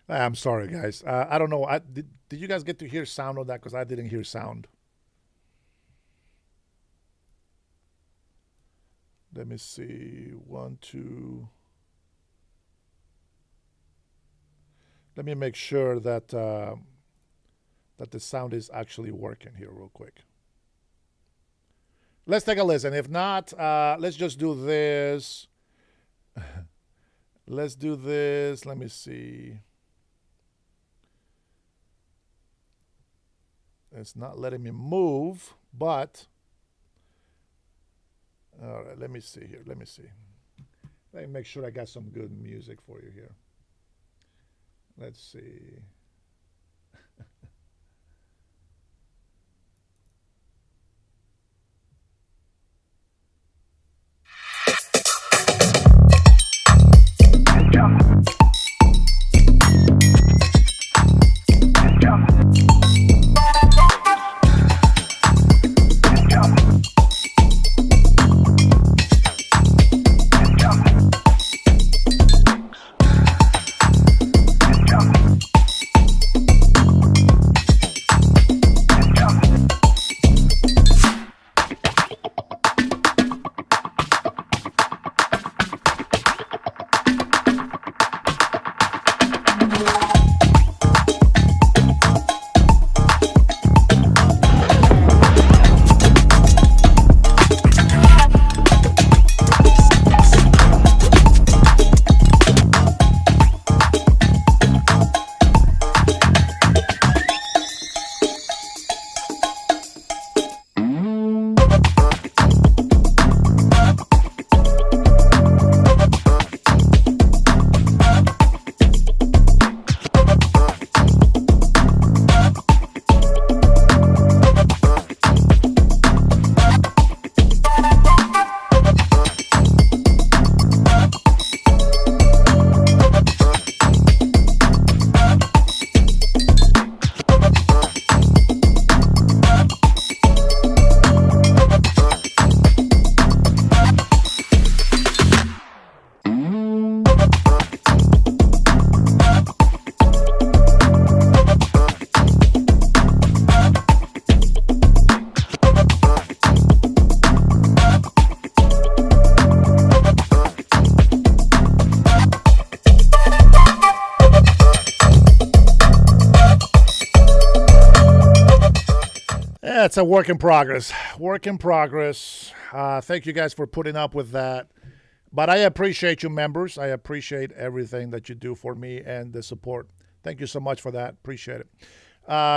I'm sorry, guys. I don't know. Did you guys get to hear sound of that? Because I didn't hear sound. Let me see. 1, 2. Let me make sure that that the sound is actually working here real quick. Let's take a listen. If not, let's just do this. Let's do this. Let me see. It's not letting me move, but all right, let me see here. Let me see. Let me make sure I got some good music for you here. Let's see. it's a work in progress. Work in progress. Thank you guys for putting up with that. But I appreciate you, members. I appreciate everything that you do for me and the support. Thank you so much for that. Appreciate it.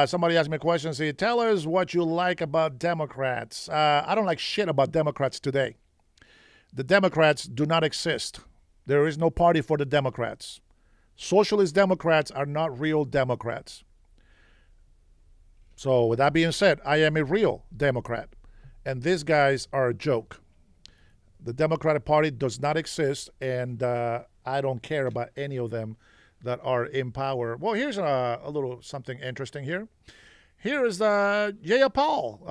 Somebody asked me a question. Say, tell us what you like about Democrats. I don't like shit about Democrats today. The Democrats do not exist. There is no party for the Democrats. Socialist Democrats are not real Democrats. So with that being said, I am a real Democrat. And these guys are a joke. The Democratic Party does not exist, and I don't care about any of them that are in power. Well, here's a little something interesting here. Here is Jaya Paul.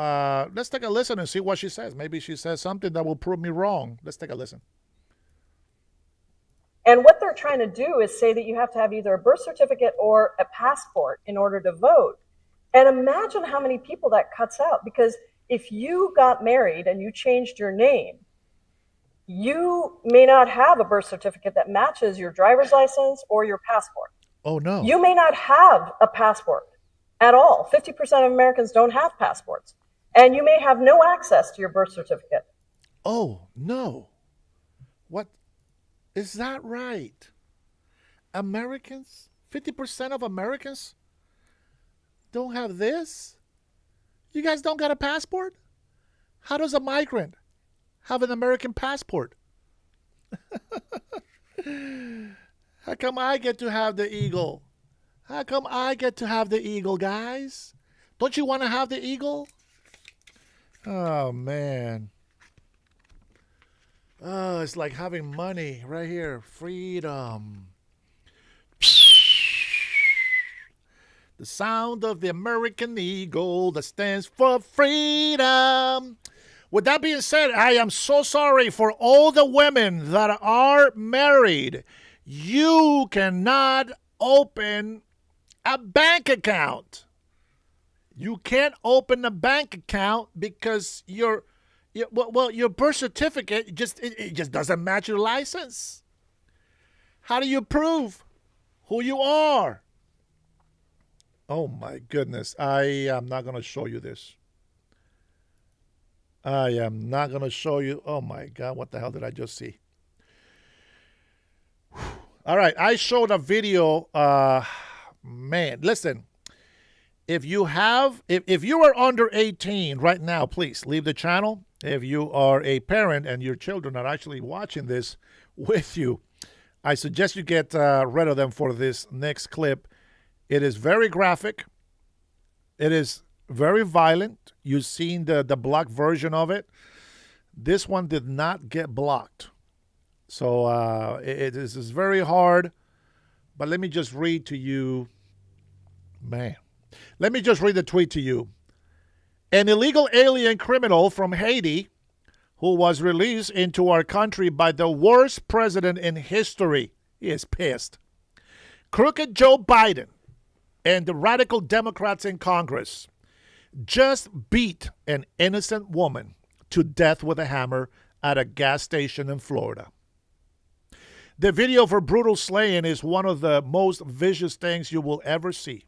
Let's take a listen and see what she says. Maybe she says something that will prove me wrong. Let's take a listen. And what they're trying to do is say that you have to have either a birth certificate or a passport in order to vote. And imagine how many people that cuts out, because if you got married and you changed your name, you may not have a birth certificate that matches your driver's license or your passport. Oh, no. You may not have a passport at all. 50% of Americans don't have passports. And you may have no access to your birth certificate. Oh, no. What? Is that right? Americans? 50% of Americans don't have this? You guys don't got a passport? How does a migrant have an American passport? How come I get to have the eagle? How come I get to have the eagle, guys? Don't you want to have the eagle? Oh, man. Oh, it's like having money right here. Freedom. The sound of the American eagle that stands for freedom. With that being said, I am so sorry for all the women that are married. You cannot open a bank account. You can't open a bank account because your birth certificate it just doesn't match your license. How do you prove who you are? Oh my goodness. I am not going to show you this. I am not going to show you. Oh my God, what the hell did I just see? All right, I showed a video. Man, listen. If you are under 18 right now, please leave the channel. If you are a parent and your children are actually watching this with you, I suggest you get rid of them for this next clip. It is very graphic. It is very violent. You've seen the blocked version of it. This one did not get blocked. So it is very hard. But let me just read to you. Man. Let me just read the tweet to you. An illegal alien criminal from Haiti who was released into our country by the worst president in history. He is pissed. Crooked Joe Biden and the radical Democrats in Congress just beat an innocent woman to death with a hammer at a gas station in Florida. The video for brutal slaying is one of the most vicious things you will ever see.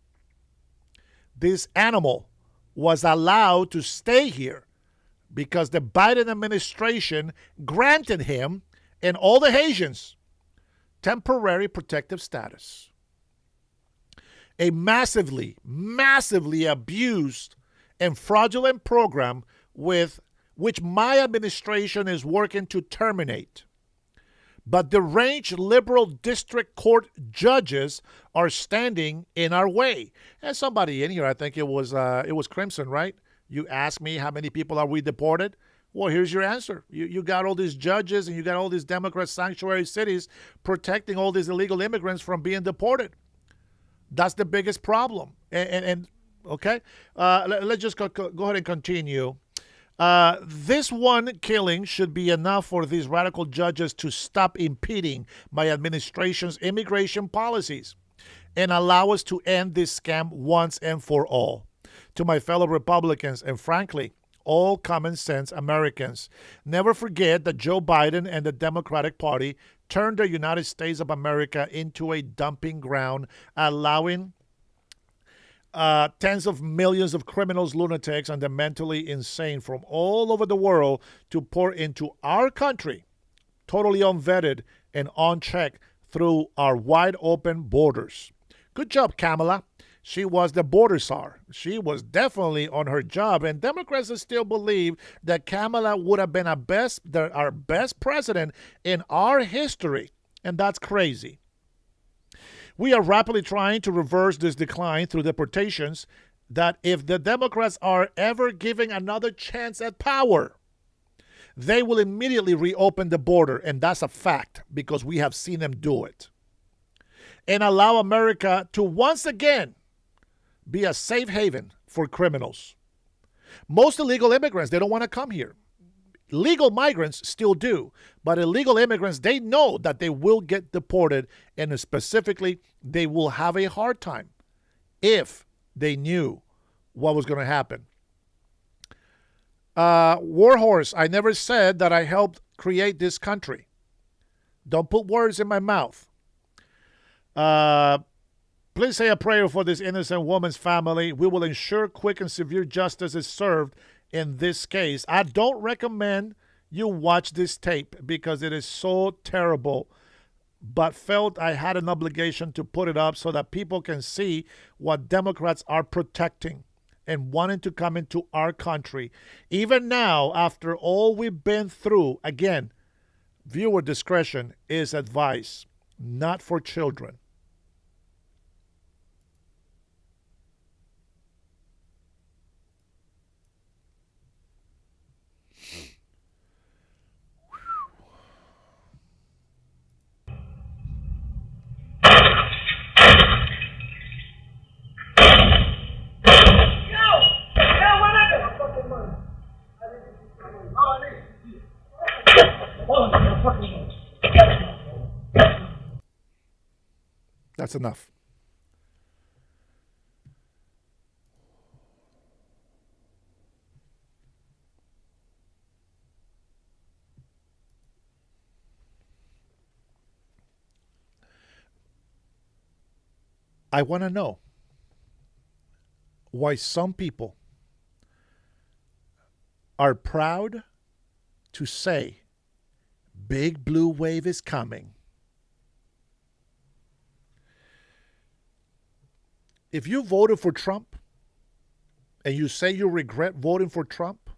This animal was allowed to stay here because the Biden administration granted him and all the Haitians temporary protective status. A massively abused and fraudulent program with which my administration is working to terminate. But deranged liberal district court judges are standing in our way. And somebody in here, I think it was Crimson, right? You asked me how many people are we deported? Well, here's your answer. You got all these judges and you got all these Democrat sanctuary cities protecting all these illegal immigrants from being deported. That's the biggest problem. And okay, let's just go ahead and continue. This one killing should be enough for these radical judges to stop impeding my administration's immigration policies and allow us to end this scam once and for all. To my fellow Republicans and frankly, all common sense Americans, never forget that Joe Biden and the Democratic Party turned the United States of America into a dumping ground, allowing tens of millions of criminals, lunatics, and the mentally insane from all over the world to pour into our country, totally unvetted and unchecked through our wide open borders. Good job, Kamala. She was the border czar. She was definitely on her job, and Democrats still believe that Kamala would have been our best president in our history, and that's crazy. We are rapidly trying to reverse this decline through deportations that if the Democrats are ever given another chance at power, they will immediately reopen the border, and that's a fact because we have seen them do it, and allow America to once again be a safe haven for criminals. Most illegal immigrants, they don't want to come here. Legal migrants still do, but illegal immigrants, they know that they will get deported, and specifically, they will have a hard time if they knew what was going to happen. Warhorse, I never said that I helped create this country. Don't put words in my mouth. Please say a prayer for this innocent woman's family. We will ensure quick and severe justice is served in this case. I don't recommend you watch this tape because it is so terrible, but felt I had an obligation to put it up so that people can see what Democrats are protecting and wanting to come into our country. Even now, after all we've been through, again, viewer discretion is advice, not for children. That's enough. I want to know why some people are proud to say big blue wave is coming. If you voted for Trump and you say you regret voting for Trump,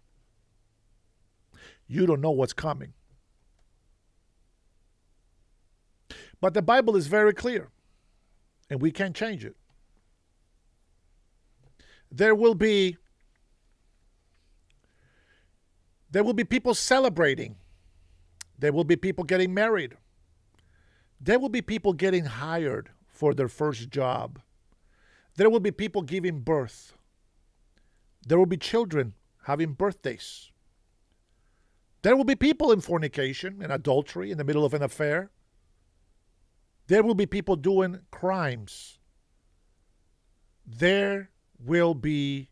you don't know what's coming. But the Bible is very clear, and we can't change it. There will be people celebrating. There will be people getting married. There will be people getting hired for their first job. There will be people giving birth. There will be children having birthdays. There will be people in fornication and adultery in the middle of an affair. There will be people doing crimes. There will be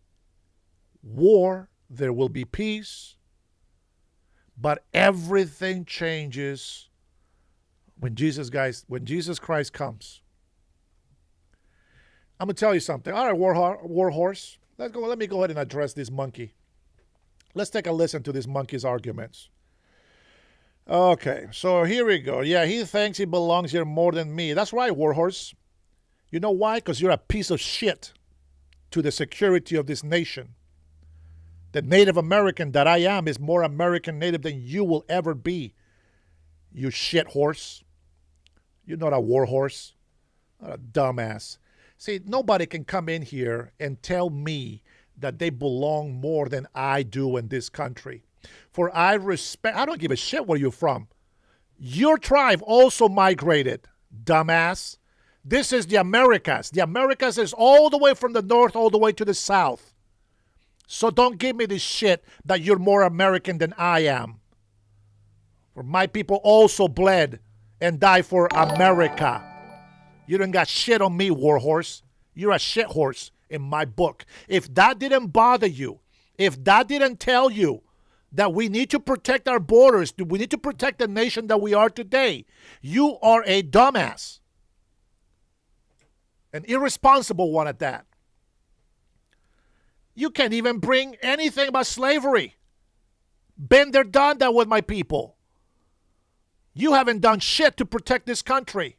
war. There will be peace. But everything changes when Jesus Christ comes. I'm going to tell you something. All right, Warhorse, let me go ahead and address this monkey. Let's take a listen to this monkey's arguments. Okay, so here we go. Yeah, he thinks he belongs here more than me. That's right, Warhorse. You know why? Because you're a piece of shit to the security of this nation. The Native American that I am is more American Native than you will ever be. You shit horse. You're not a warhorse. Not a dumbass. See, nobody can come in here and tell me that they belong more than I do in this country. For I don't give a shit where you're from. Your tribe also migrated, dumbass. This is the Americas. The Americas is all the way from the north all the way to the south. So don't give me this shit that you're more American than I am. For my people also bled and died for America. You don't got shit on me, Warhorse. You're a shit horse in my book. If that didn't bother you, if that didn't tell you that we need to protect our borders, we need to protect the nation that we are today, you are a dumbass. An irresponsible one at that. You can't even bring anything about slavery. Been there, done that with my people. You haven't done shit to protect this country.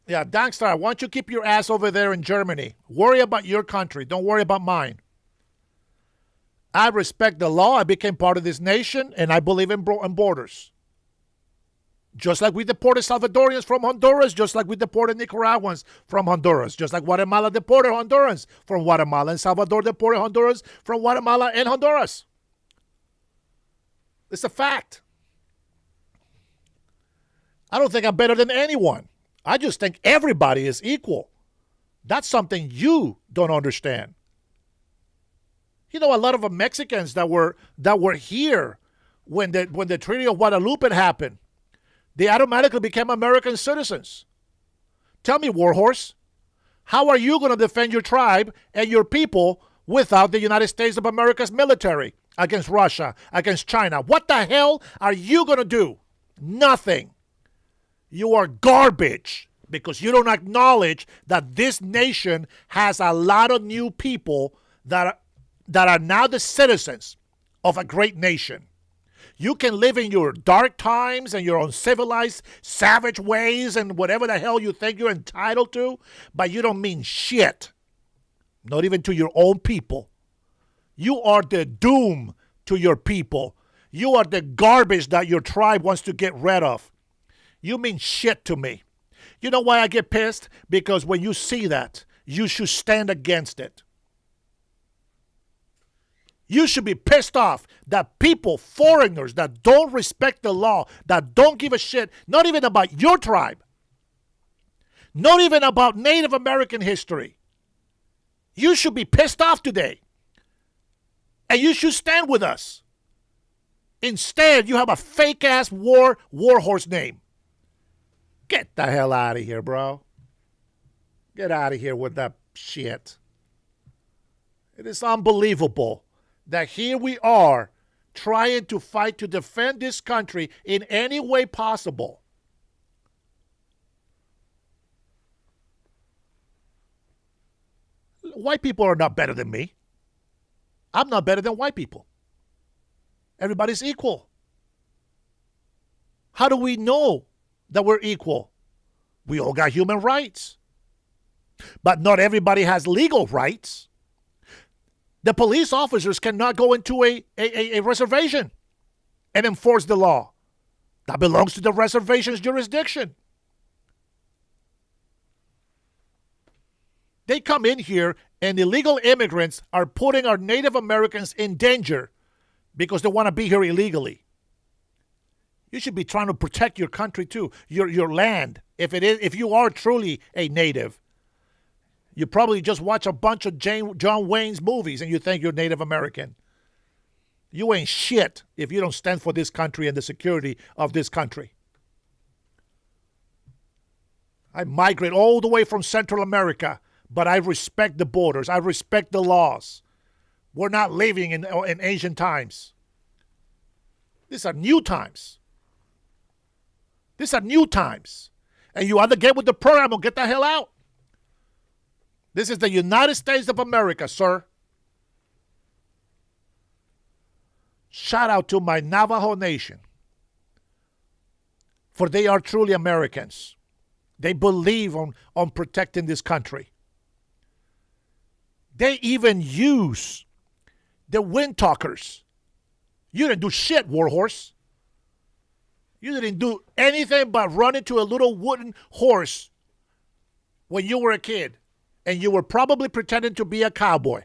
Yeah, Dangstar, why don't you keep your ass over there in Germany? Worry about your country. Don't worry about mine. I respect the law. I became part of this nation, and I believe in borders. Just like we deported Salvadorians from Honduras, just like we deported Nicaraguans from Honduras, just like Guatemala deported Hondurans from Guatemala, and Salvador deported Honduras from Guatemala and Honduras. It's a fact. I don't think I'm better than anyone. I just think everybody is equal. That's something you don't understand. You know, a lot of the Mexicans that were here when the Treaty of Guadalupe happened, they automatically became American citizens. Tell me, Warhorse, how are you going to defend your tribe and your people without the United States of America's military against Russia, against China? What the hell are you going to do? Nothing. You are garbage because you don't acknowledge that this nation has a lot of new people that are now the citizens of a great nation. You can live in your dark times and your uncivilized, savage ways and whatever the hell you think you're entitled to, but you don't mean shit. Not even to your own people. You are the doom to your people. You are the garbage that your tribe wants to get rid of. You mean shit to me. You know why I get pissed? Because when you see that, you should stand against it. You should be pissed off that people, foreigners that don't respect the law, that don't give a shit, not even about your tribe, not even about Native American history. You should be pissed off today. And you should stand with us. Instead, you have a fake-ass warhorse name. Get the hell out of here, bro. Get out of here with that shit. It is unbelievable that here we are trying to fight to defend this country in any way possible. White people are not better than me. I'm not better than white people. Everybody's equal. How do we know that we're equal? We all got human rights. But not everybody has legal rights. The police officers cannot go into a reservation and enforce the law. That belongs to the reservation's jurisdiction. They come in here and illegal immigrants are putting our Native Americans in danger because they want to be here illegally. You should be trying to protect your country too, your land. If you are truly a native, you probably just watch a bunch of John Wayne's movies and you think you're Native American. You ain't shit if you don't stand for this country and the security of this country. I migrate all the way from Central America, but I respect the borders. I respect the laws. We're not living in ancient times. These are new times. These are new times. And you either get with the program or get the hell out. This is the United States of America, sir. Shout out to my Navajo Nation. For they are truly Americans. They believe on protecting this country. They even use the wind talkers. You didn't do shit, Warhorse. You didn't do anything but run into a little wooden horse when you were a kid. And you were probably pretending to be a cowboy.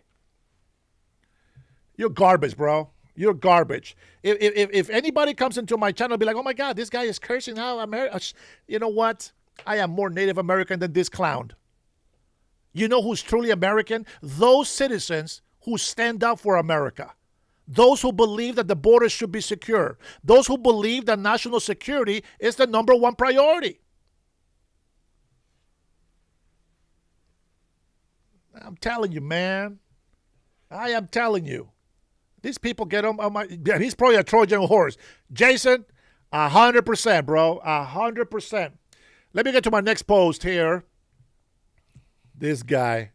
You're garbage, bro. You're garbage. If anybody comes into my channel and be like, oh my God, this guy is cursing out America. You know what? I am more Native American than this clown. You know who's truly American? Those citizens who stand up for America. Those who believe that the borders should be secure. Those who believe that national security is the number one priority. I'm telling you, man. I am telling you. These people get on my... Yeah, he's probably a Trojan horse. Jason, 100%, bro. 100%. Let me get to my next post here. This guy.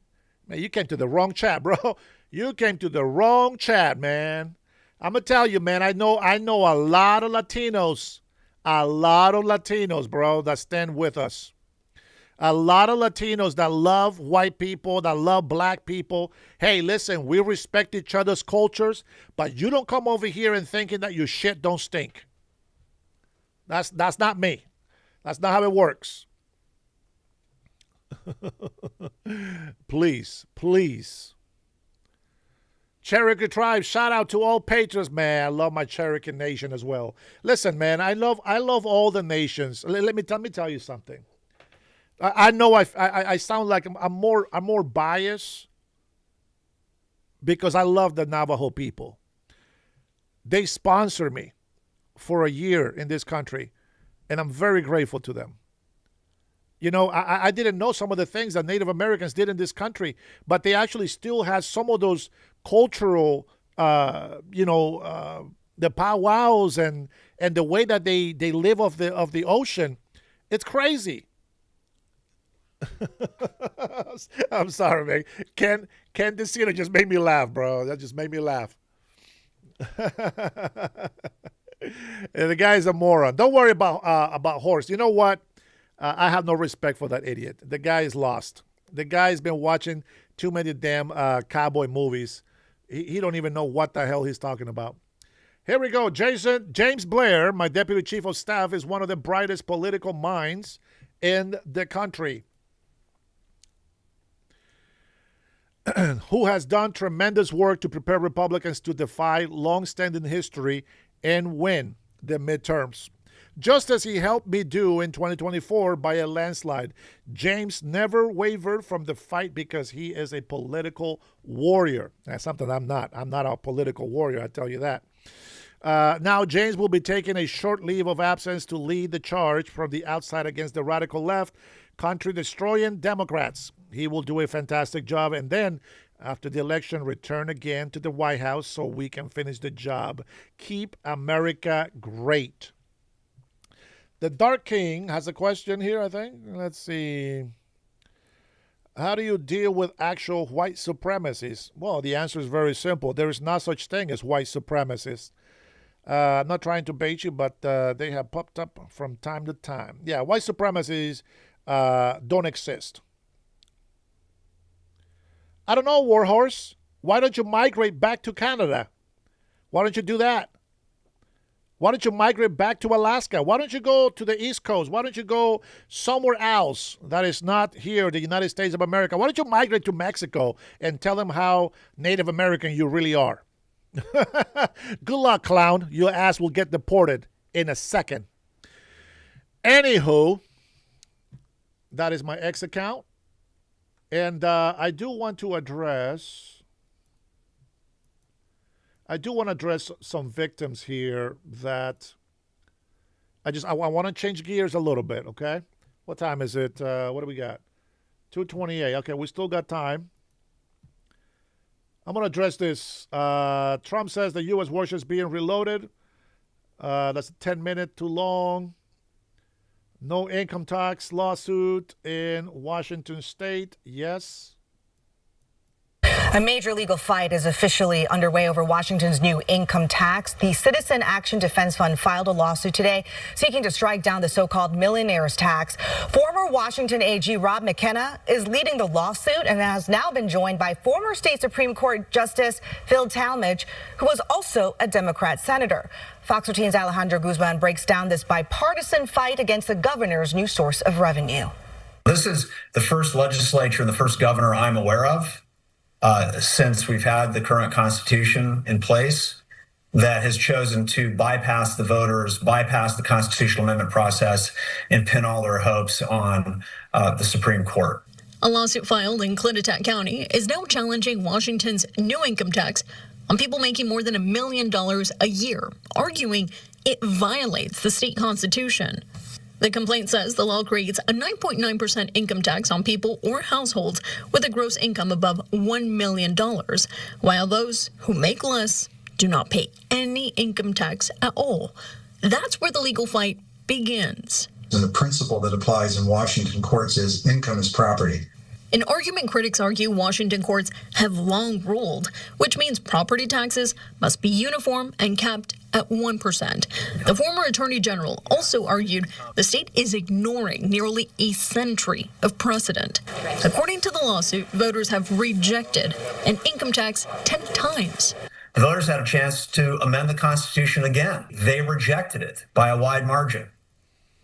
Man, you came to the wrong chat, bro. You came to the wrong chat, man. I'm going to tell you, man, I know a lot of Latinos. A lot of Latinos, bro, that stand with us. A lot of Latinos that love white people, that love black people. Hey, listen, we respect each other's cultures, but you don't come over here and thinking that your shit don't stink. That's not me. That's not how it works. Please. Cherokee tribe, shout out to all patriots, man. I love my Cherokee nation as well. Listen, man, I love all the nations. Let me tell you something. I know I sound like I'm more biased because I love the Navajo people. They sponsor me for a year in this country, and I'm very grateful to them. You know, I didn't know some of the things that Native Americans did in this country, but they actually still have some of those cultural, the powwows and the way that they live off the ocean. It's crazy. I'm sorry, man. Ken DeCino just made me laugh, bro. That just made me laugh. And the guy's a moron. Don't worry about Horst. You know what? I have no respect for that idiot. The guy is lost. The guy's been watching too many damn cowboy movies. He don't even know what the hell he's talking about. Here we go. James Blair, my deputy chief of staff, is one of the brightest political minds in the country, who has done tremendous work to prepare Republicans to defy long-standing history and win the midterms. Just as he helped me do in 2024 by a landslide. James never wavered from the fight because he is a political warrior. That's something I'm not. I'm not a political warrior, I tell you that. Now, James will be taking a short leave of absence to lead the charge from the outside against the radical left, country-destroying Democrats. He will do a fantastic job, and then, after the election, return again to the White House so we can finish the job. Keep America great. The Dark King has a question here, I think. Let's see. How do you deal with actual white supremacists? Well, the answer is very simple. There is no such thing as white supremacists. I'm not trying to bait you, but they have popped up from time to time. Yeah, white supremacists don't exist. I don't know, Warhorse. Why don't you migrate back to Canada? Why don't you do that? Why don't you migrate back to Alaska? Why don't you go to the East Coast? Why don't you go somewhere else that is not here, the United States of America? Why don't you migrate to Mexico and tell them how Native American you really are? Good luck, clown. Your ass will get deported in a second. Anywho, that is my X account. And I do want to address some victims here that I want to change gears a little bit, okay? What time is it? What do we got? 2:28. Okay, we still got time. I'm going to address this. Trump says the U.S. warships being reloaded. That's 10 minutes too long. No income tax lawsuit in Washington State. Yes. A major legal fight is officially underway over Washington's new income tax. The Citizen Action Defense Fund filed a lawsuit today seeking to strike down the so-called millionaire's tax. Former Washington AG Rob McKenna is leading the lawsuit and has now been joined by former state Supreme Court Justice Phil Talmadge, who was also a Democrat senator. Fox 13's Alejandro Guzman breaks down this bipartisan fight against the governor's new source of revenue. This is the first legislature and the first governor I'm aware of since we've had the current Constitution in place that has chosen to bypass the voters, bypass the constitutional amendment process, and pin all their hopes on the Supreme Court. A lawsuit filed in Clintatack County is now challenging Washington's new income tax on people making more than $1 million a year, arguing it violates the state constitution. The complaint says the law creates a 9.9% income tax on people or households with a gross income above $1 million, while those who make less do not pay any income tax at all. That's where the legal fight begins. And the principle that applies in Washington courts is income is property. An argument critics argue Washington courts have long ruled, which means property taxes must be uniform and capped at 1%. The former attorney general also argued the state is ignoring nearly a century of precedent. According to the lawsuit, voters have rejected an income tax 10 times. The voters had a chance to amend the Constitution again. They rejected it by a wide margin.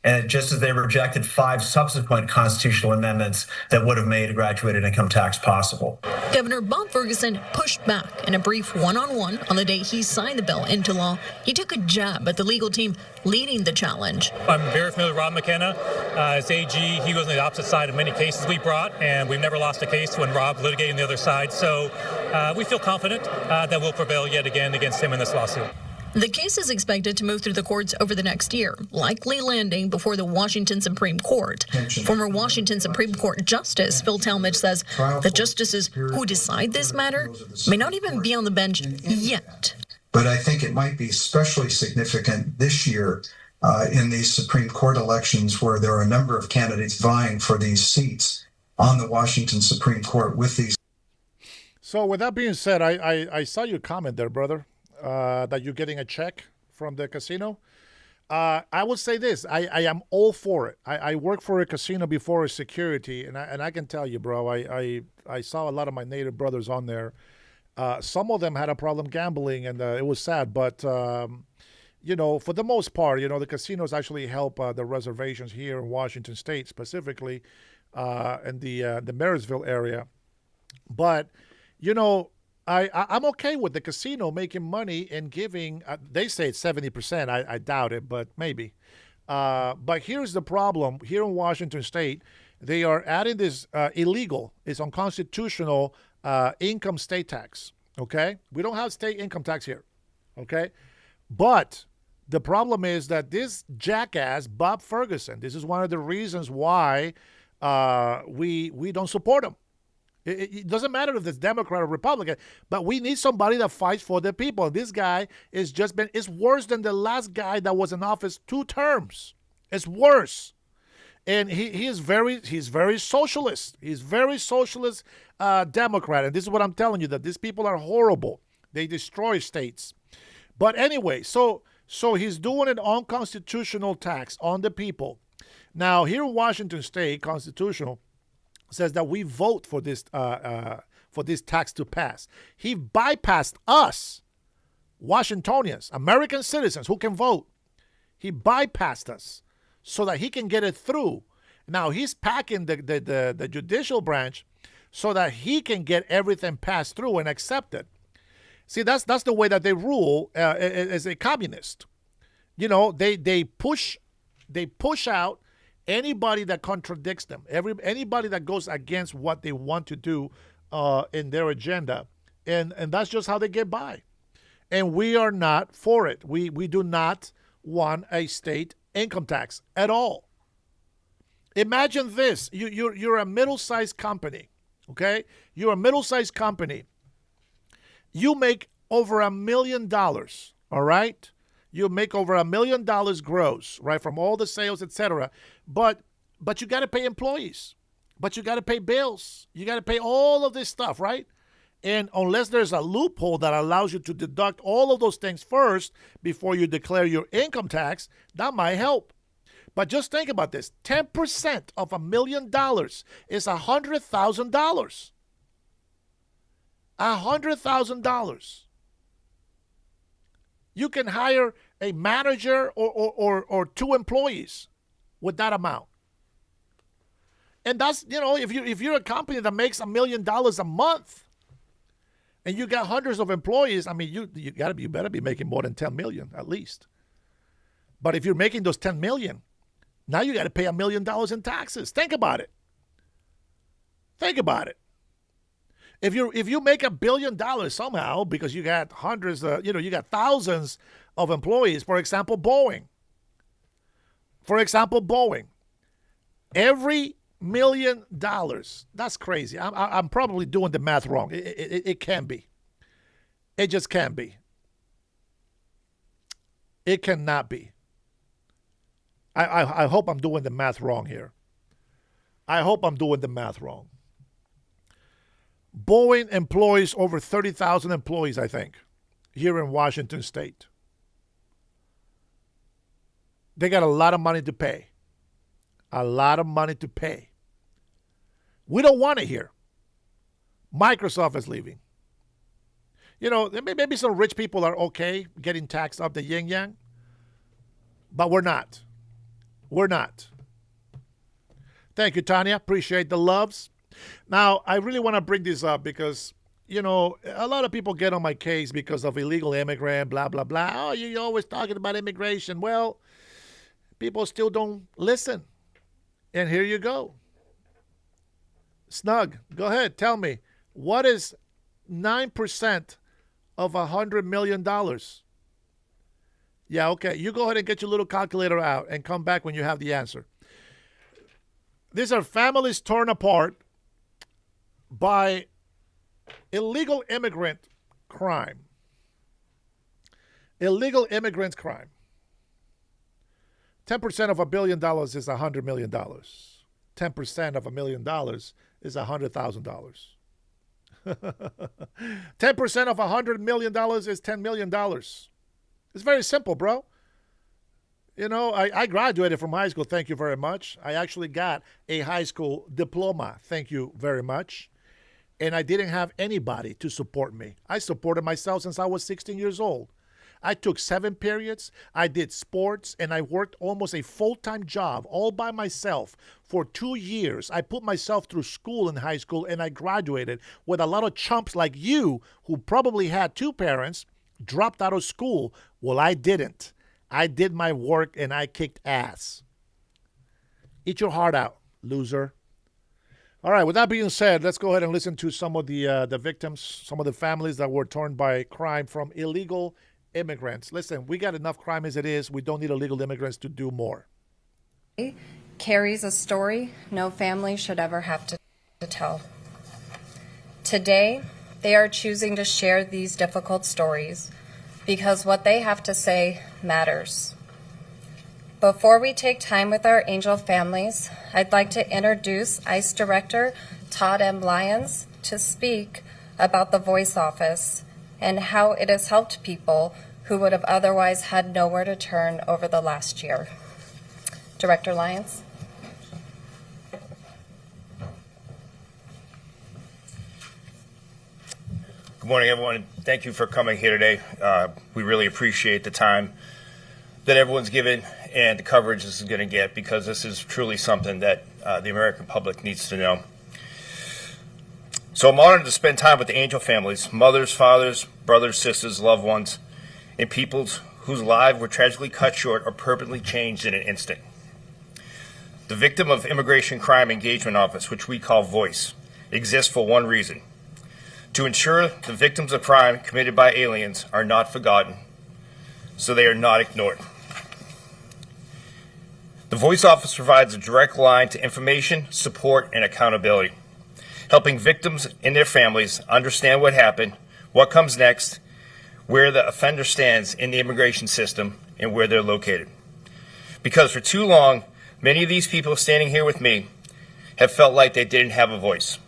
And just as they rejected 5 subsequent constitutional amendments that would have made a graduated income tax possible. Governor Bob Ferguson pushed back in a brief one-on-one on the day he signed the bill into law. He took a jab at the legal team leading the challenge. I'm very familiar with Rob McKenna. As AG, he was on the opposite side of many cases we brought, and we've never lost a case when Rob litigated on the other side. So we feel confident that we'll prevail yet again against him in this lawsuit. The case is expected to move through the courts over the next year, likely landing before the Washington Supreme Court. Former Washington Supreme Court Justice Phil Talmadge says the justices who decide this matter may not even be on the bench yet. But I think it might be especially significant this year in these Supreme Court elections where there are a number of candidates vying for these seats on the Washington Supreme Court with these. So with that being said, I saw your comment there, brother. That you're getting a check from the casino. I would say this. I am all for it. I worked for a casino before as security, and I can tell you, bro, I saw a lot of my native brothers on there. Some of them had a problem gambling, and it was sad. But, you know, for the most part, you know, the casinos actually help the reservations here in Washington State, specifically in the Marysville area. But, you know, I'm okay with the casino making money and giving, they say it's 70%. I doubt it, but maybe. But here's the problem. Here in Washington State, they are adding this illegal, it's unconstitutional income state tax, okay? We don't have state income tax here, okay? But the problem is that this jackass, Bob Ferguson, this is one of the reasons why we don't support him. It doesn't matter if it's Democrat or Republican, but we need somebody that fights for the people. This guy is it's worse than the last guy that was in office 2 terms. It's worse. And he's very socialist. He's very socialist Democrat. And this is what I'm telling you, that these people are horrible. They destroy states. But anyway, so he's doing an unconstitutional tax on the people. Now, here in Washington State, constitutional says that we vote for this tax to pass. He bypassed us, Washingtonians, American citizens who can vote. He bypassed us so that he can get it through. Now he's packing the judicial branch so that he can get everything passed through and accepted. See, that's the way that they rule as a communist. You know, they push out anybody that contradicts them, anybody that goes against what they want to do in their agenda, and that's just how they get by. And we are not for it. We do not want a state income tax at all. Imagine this: you're a middle-sized company, okay? You're a middle-sized company. You make over $1 million, all right? You make over $1 million gross, right, from all the sales, etc. But you got to pay employees. But you got to pay bills. You got to pay all of this stuff, right? And unless there's a loophole that allows you to deduct all of those things first before you declare your income tax, that might help. But just think about this. 10% of $1 million is $100,000. $100,000. You can hire a manager or 2 employees with that amount. And that's, you know, if you're a company that makes $1 million a month and you got hundreds of employees, I mean, you better be making more than 10 million at least. But if you're making those 10 million, now you got to pay $1 million in taxes. Think about it. Think about it. If you make $1 billion somehow because you got hundreds, you got thousands of employees. For example, Boeing. Every $1 million. That's crazy. I'm probably doing the math wrong. It can be. It just can't be. It cannot be. I hope I'm doing the math wrong here. I hope I'm doing the math wrong. Boeing employs over 30,000 employees, I think, here in Washington State. They got a lot of money to pay. A lot of money to pay. We don't want it here. Microsoft is leaving. You know, maybe some rich people are okay getting taxed up the yin-yang, but we're not. We're not. Thank you, Tanya. Appreciate the loves. Now, I really want to bring this up because, you know, a lot of people get on my case because of illegal immigrant, blah, blah, blah. Oh, you're always talking about immigration. Well, people still don't listen. And here you go. Snug, go ahead. Tell me, what is 9% of $100 million? Yeah, okay. You go ahead and get your little calculator out and come back when you have the answer. These are families torn apart by illegal immigrant crime. Illegal immigrant crime. 10% of $1 billion is $100 million. 10% of $1 million is $100,000. 10% of $100 million is $10 million. It's very simple, bro. You know, I graduated from high school. Thank you very much. I actually got a high school diploma. Thank you very much. And I didn't have anybody to support me. I supported myself since I was 16 years old. I took 7 periods. I did sports, and I worked almost a full-time job all by myself for 2 years. I put myself through school in high school, and I graduated with a lot of chumps like you who probably had 2 parents, dropped out of school. Well, I didn't. I did my work, and I kicked ass. Eat your heart out, loser. All right, with that being said, let's go ahead and listen to some of the victims, some of the families that were torn by crime from illegal immigrants. Listen, we got enough crime as it is. We don't need illegal immigrants to do more. Carries a story no family should ever have to tell. Today, they are choosing to share these difficult stories because what they have to say matters. Before we take time with our angel families, I'd like to introduce ICE Director Todd M. Lyons to speak about the Voice Office and how it has helped people who would have otherwise had nowhere to turn over the last year. Director Lyons. Good morning, everyone. Thank you for coming here today. We really appreciate the time that everyone's given and the coverage this is going to get, because this is truly something that the American public needs to know. So I'm honored to spend time with the angel families, mothers, fathers, brothers, sisters, loved ones, and people whose lives were tragically cut short or permanently changed in an instant. The Victim of Immigration Crime Engagement Office, which we call VOICE, exists for one reason: to ensure the victims of crime committed by aliens are not forgotten, so they are not ignored. The Voice Office provides a direct line to information, support, and accountability, helping victims and their families understand what happened, what comes next, where the offender stands in the immigration system, and where they're located. Because for too long, many of these people standing here with me have felt like they didn't have a voice.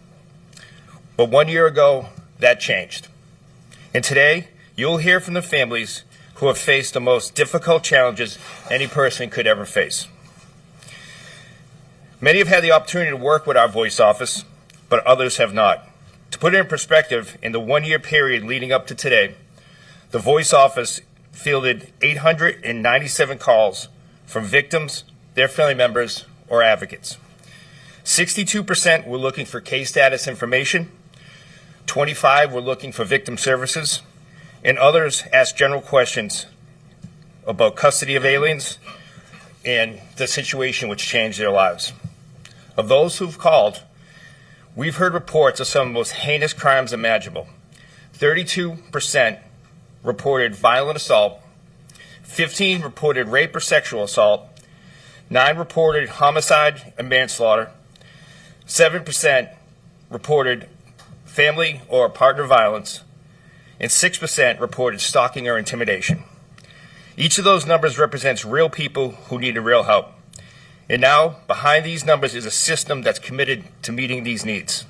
But 1 year ago, that changed. And today, you'll hear from the families who have faced the most difficult challenges any person could ever face. Many have had the opportunity to work with our Voice Office, but others have not. To put it in perspective, in the 1 year period leading up to today, the Voice Office fielded 897 calls from victims, their family members, or advocates. 62% were looking for case status information, 25 were looking for victim services, and others asked general questions about custody of aliens and the situation which changed their lives. Of those who've called, we've heard reports of some of the most heinous crimes imaginable. 32% reported violent assault, 15 reported rape or sexual assault, 9 reported homicide and manslaughter, 7% reported family or partner violence, and 6% reported stalking or intimidation. Each of those numbers represents real people who needed real help. And now, behind these numbers is a system that's committed to meeting these needs.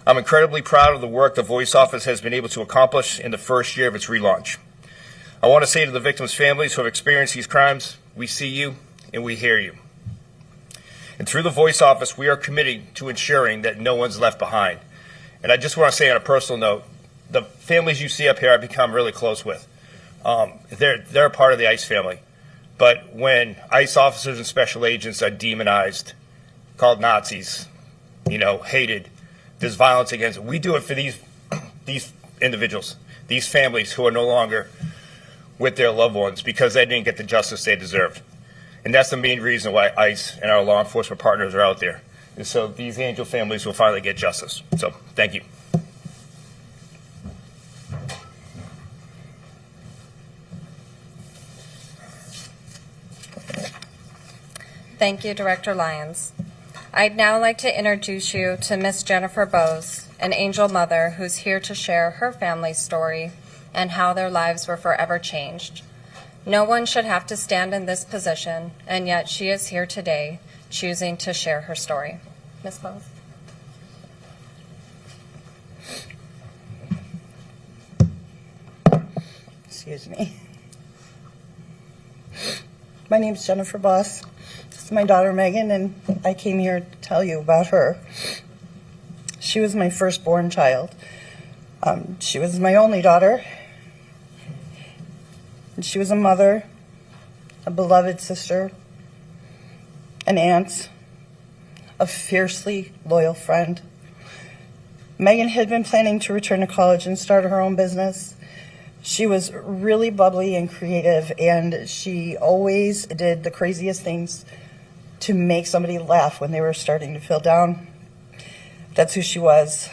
I'm incredibly proud of the work the Voice Office has been able to accomplish in the first year of its relaunch. I want to say to the victims' families who have experienced these crimes, we see you and we hear you. And through the Voice Office, we are committed to ensuring that no one's left behind. And I just want to say on a personal note, the families you see up here I've become really close with. They're a part of the ICE family. But when ICE officers and special agents are demonized, called Nazis, hated, there's violence against it. We do it for these individuals, these families who are no longer with their loved ones because they didn't get the justice they deserved. And that's the main reason why ICE and our law enforcement partners are out there, is so these angel families will finally get justice. So thank you. Thank you, Director Lyons. I'd now like to introduce you to Miss Jennifer Bowes, an angel mother who's here to share her family's story and how their lives were forever changed. No one should have to stand in this position, and yet she is here today, choosing to share her story. Ms. Bowes. Excuse me. My name is Jennifer Boss. This is my daughter Megan, and I came here to tell you about her. She was my firstborn child. She was my only daughter. And she was a mother, a beloved sister, an aunt, a fiercely loyal friend. Megan had been planning to return to college and start her own business. She was really bubbly and creative, and she always did the craziest things to make somebody laugh when they were starting to feel down. That's who she was.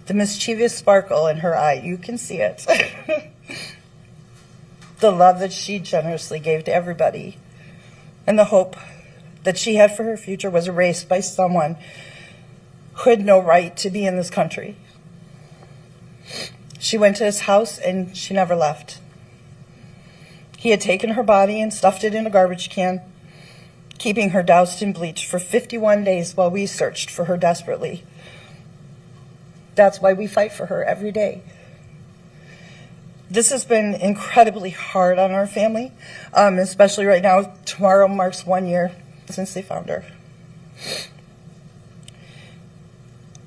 The mischievous sparkle in her eye, you can see it. The love that she generously gave to everybody, and the hope that she had for her future was erased by someone who had no right to be in this country. She went to his house and she never left. He had taken her body and stuffed it in a garbage can, keeping her doused in bleach for 51 days while we searched for her desperately. That's why we fight for her every day. This has been incredibly hard on our family, especially right now. Tomorrow marks 1 year since they found her.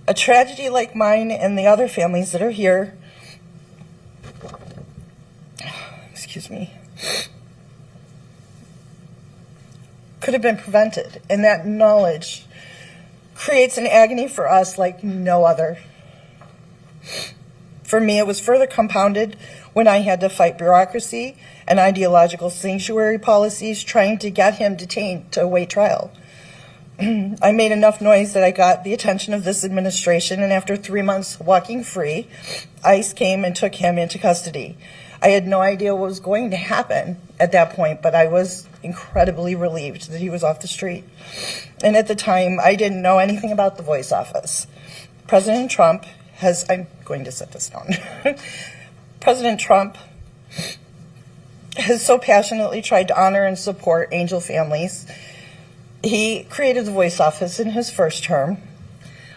A tragedy like mine and the other families that are here, excuse me, could have been prevented, and that knowledge creates an agony for us like no other. For me, it was further compounded when I had to fight bureaucracy and ideological sanctuary policies trying to get him detained to await trial. I made enough noise that I got the attention of this administration, and after 3 months walking free, ICE came and took him into custody. I had no idea what was going to happen at that point, but I was incredibly relieved that he was off the street. And at the time, I didn't know anything about the Voice Office. President Trump I'm going to set this down. President Trump has so passionately tried to honor and support angel families. He created the Voice Office in his first term.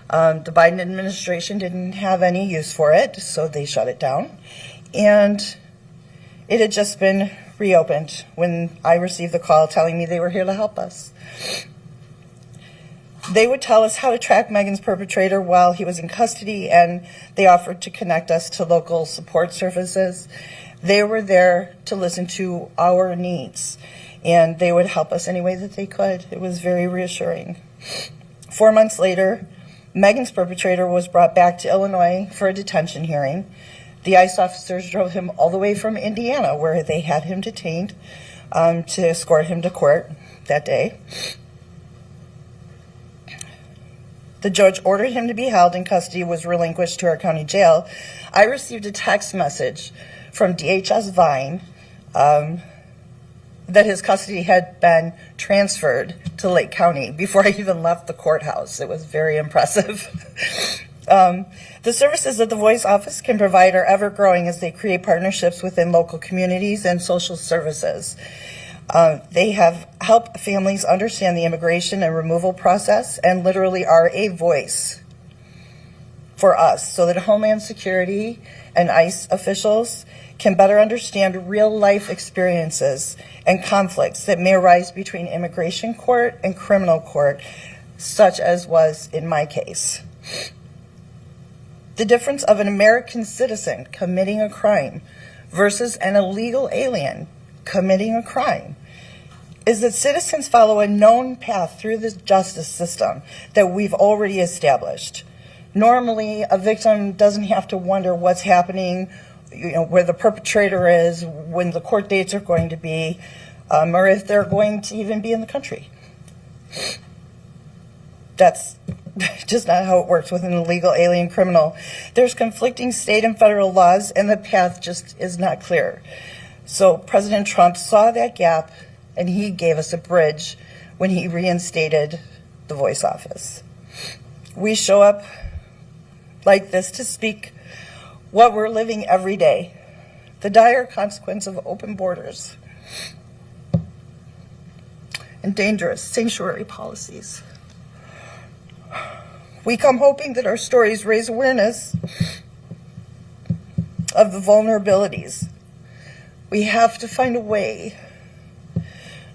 The Biden administration didn't have any use for it, so they shut it down. And it had just been reopened when I received the call telling me they were here to help us. They would tell us how to track Megan's perpetrator while he was in custody, and they offered to connect us to local support services. They were there to listen to our needs, and they would help us any way that they could. It was very reassuring. 4 months later, Megan's perpetrator was brought back to Illinois for a detention hearing. The ICE officers drove him all the way from Indiana, where they had him detained, to escort him to court that day. The judge ordered him to be held in custody, was relinquished to our county jail. I received a text message from DHS Vine that his custody had been transferred to Lake County before I even left the courthouse. It was very impressive. The services that the Voice Office can provide are ever growing as they create partnerships within local communities and social services. They have helped families understand the immigration and removal process and literally are a voice for us so that Homeland Security and ICE officials can better understand real-life experiences and conflicts that may arise between immigration court and criminal court, such as was in my case. The difference of an American citizen committing a crime versus an illegal alien committing a crime is that citizens follow a known path through the justice system that we've already established. Normally, a victim doesn't have to wonder what's happening, where the perpetrator is, when the court dates are going to be, or if they're going to even be in the country. That's just not how it works with an illegal alien criminal. There's conflicting state and federal laws, and the path just is not clear. So President Trump saw that gap, and he gave us a bridge when he reinstated the Voice Office. We show up like this to speak what we're living every day, the dire consequence of open borders and dangerous sanctuary policies. We come hoping that our stories raise awareness of the vulnerabilities. We have to find a way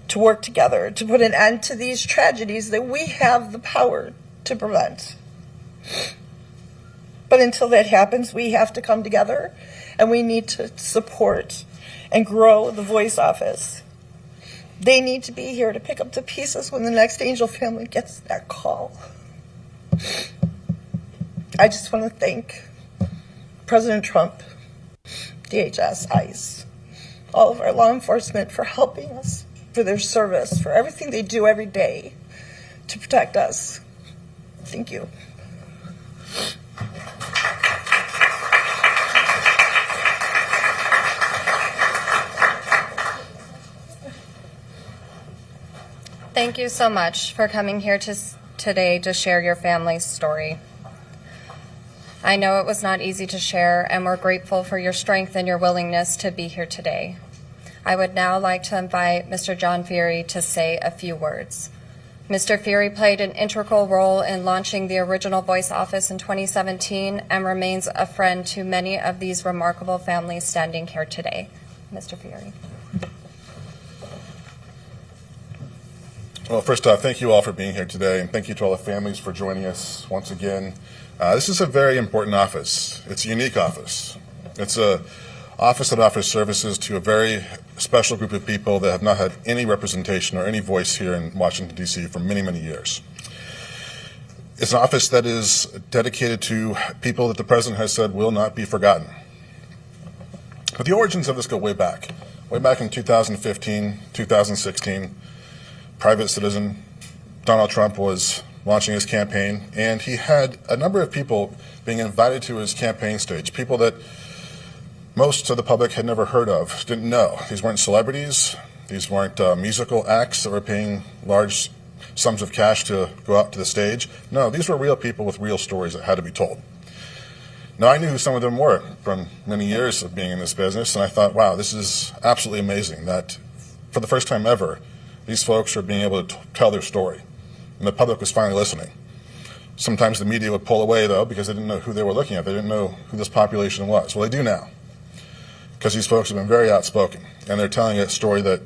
to work together to put an end to these tragedies that we have the power to prevent. But until that happens, we have to come together, and we need to support and grow the Voice Office. They need to be here to pick up the pieces when the next Angel family gets that call. I just want to thank President Trump, DHS, ICE, all of our law enforcement for helping us, for their service, for everything they do every day to protect us. Thank you. Thank you so much for coming here today to share your family's story. I know it was not easy to share, and we're grateful for your strength and your willingness to be here today. I would now like to invite Mr. John Fury to say a few words. Mr. Fury played an integral role in launching the original Voice Office in 2017 and remains a friend to many of these remarkable families standing here today. Mr. Fury. Well, first off, thank you all for being here today, and thank you to all the families for joining us once again. This is a very important office. It's a unique office. It's an office that offers services to a very special group of people that have not had any representation or any voice here in Washington, D.C. for many, many years. It's an office that is dedicated to people that the President has said will not be forgotten. But the origins of this go way back in 2015, 2016. Private citizen Donald Trump was launching his campaign, and he had a number of people being invited to his campaign stage, people that most of the public had never heard of, didn't know. These weren't celebrities. These weren't musical acts that were paying large sums of cash to go out to the stage. No, these were real people with real stories that had to be told. Now, I knew who some of them were from many years of being in this business, and I thought, wow, this is absolutely amazing that for the first time ever, these folks are being able to tell their story, and the public was finally listening. Sometimes the media would pull away, though, because they didn't know who they were looking at. They didn't know who this population was. Well, they do now, because these folks have been very outspoken, and they're telling a story that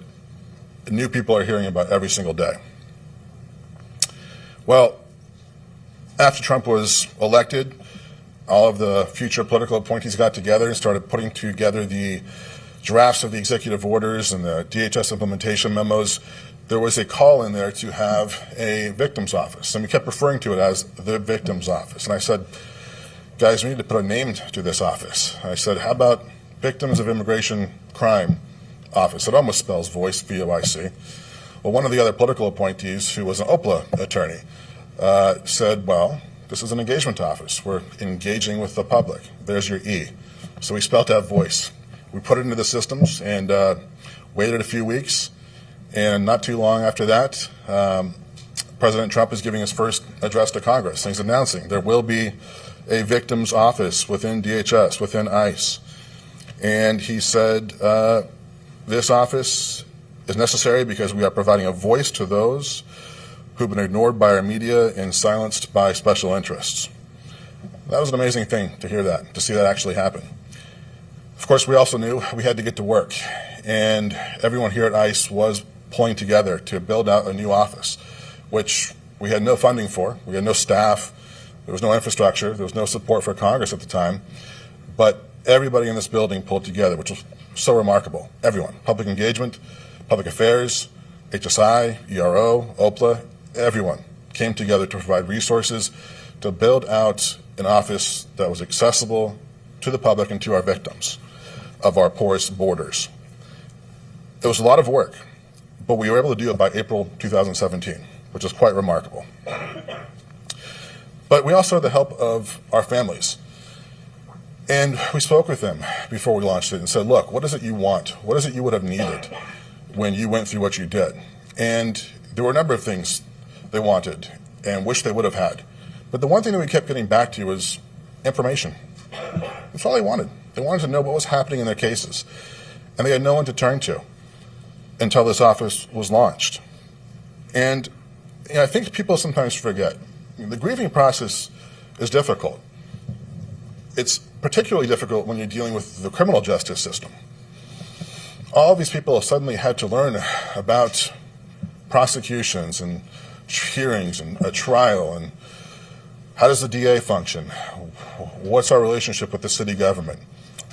new people are hearing about every single day. Well, after Trump was elected, all of the future political appointees got together and started putting together the drafts of the executive orders and the DHS implementation memos. There was a call in there to have a victim's office, and we kept referring to it as the victim's office. And I said, guys, we need to put a name to this office. I said, how about Victims of Immigration Crime Office? It almost spells voice, V-O-I-C. Well, one of the other political appointees, who was an OPLA attorney, said, well, this is an engagement office. We're engaging with the public. There's your E. So we spelled out voice. We put it into the systems and waited a few weeks. And not too long after that, President Trump is giving his first address to Congress. He's announcing there will be a victim's office within DHS, within ICE. And he said this office is necessary because we are providing a voice to those who've been ignored by our media and silenced by special interests. That was an amazing thing to hear that, to see that actually happen. Of course, we also knew we had to get to work, and everyone here at ICE was pulling together to build out a new office, which we had no funding for. We had no staff. There was no infrastructure. There was no support for Congress at the time. But everybody in this building pulled together, which was so remarkable. Everyone, public engagement, public affairs, HSI, ERO, OPLA, everyone came together to provide resources to build out an office that was accessible to the public and to our victims of our porous borders. It was a lot of work, but we were able to do it by April 2017, which is quite remarkable. But we also had the help of our families. And we spoke with them before we launched it and said, look, what is it you want? What is it you would have needed when you went through what you did? And there were a number of things they wanted and wished they would have had. But the one thing that we kept getting back to was information. That's all they wanted. They wanted to know what was happening in their cases. And they had no one to turn to until this office was launched. And I think people sometimes forget, the grieving process is difficult. It's particularly difficult when you're dealing with the criminal justice system. All of these people suddenly had to learn about prosecutions and hearings and a trial, and how does the DA function? What's our relationship with the city government?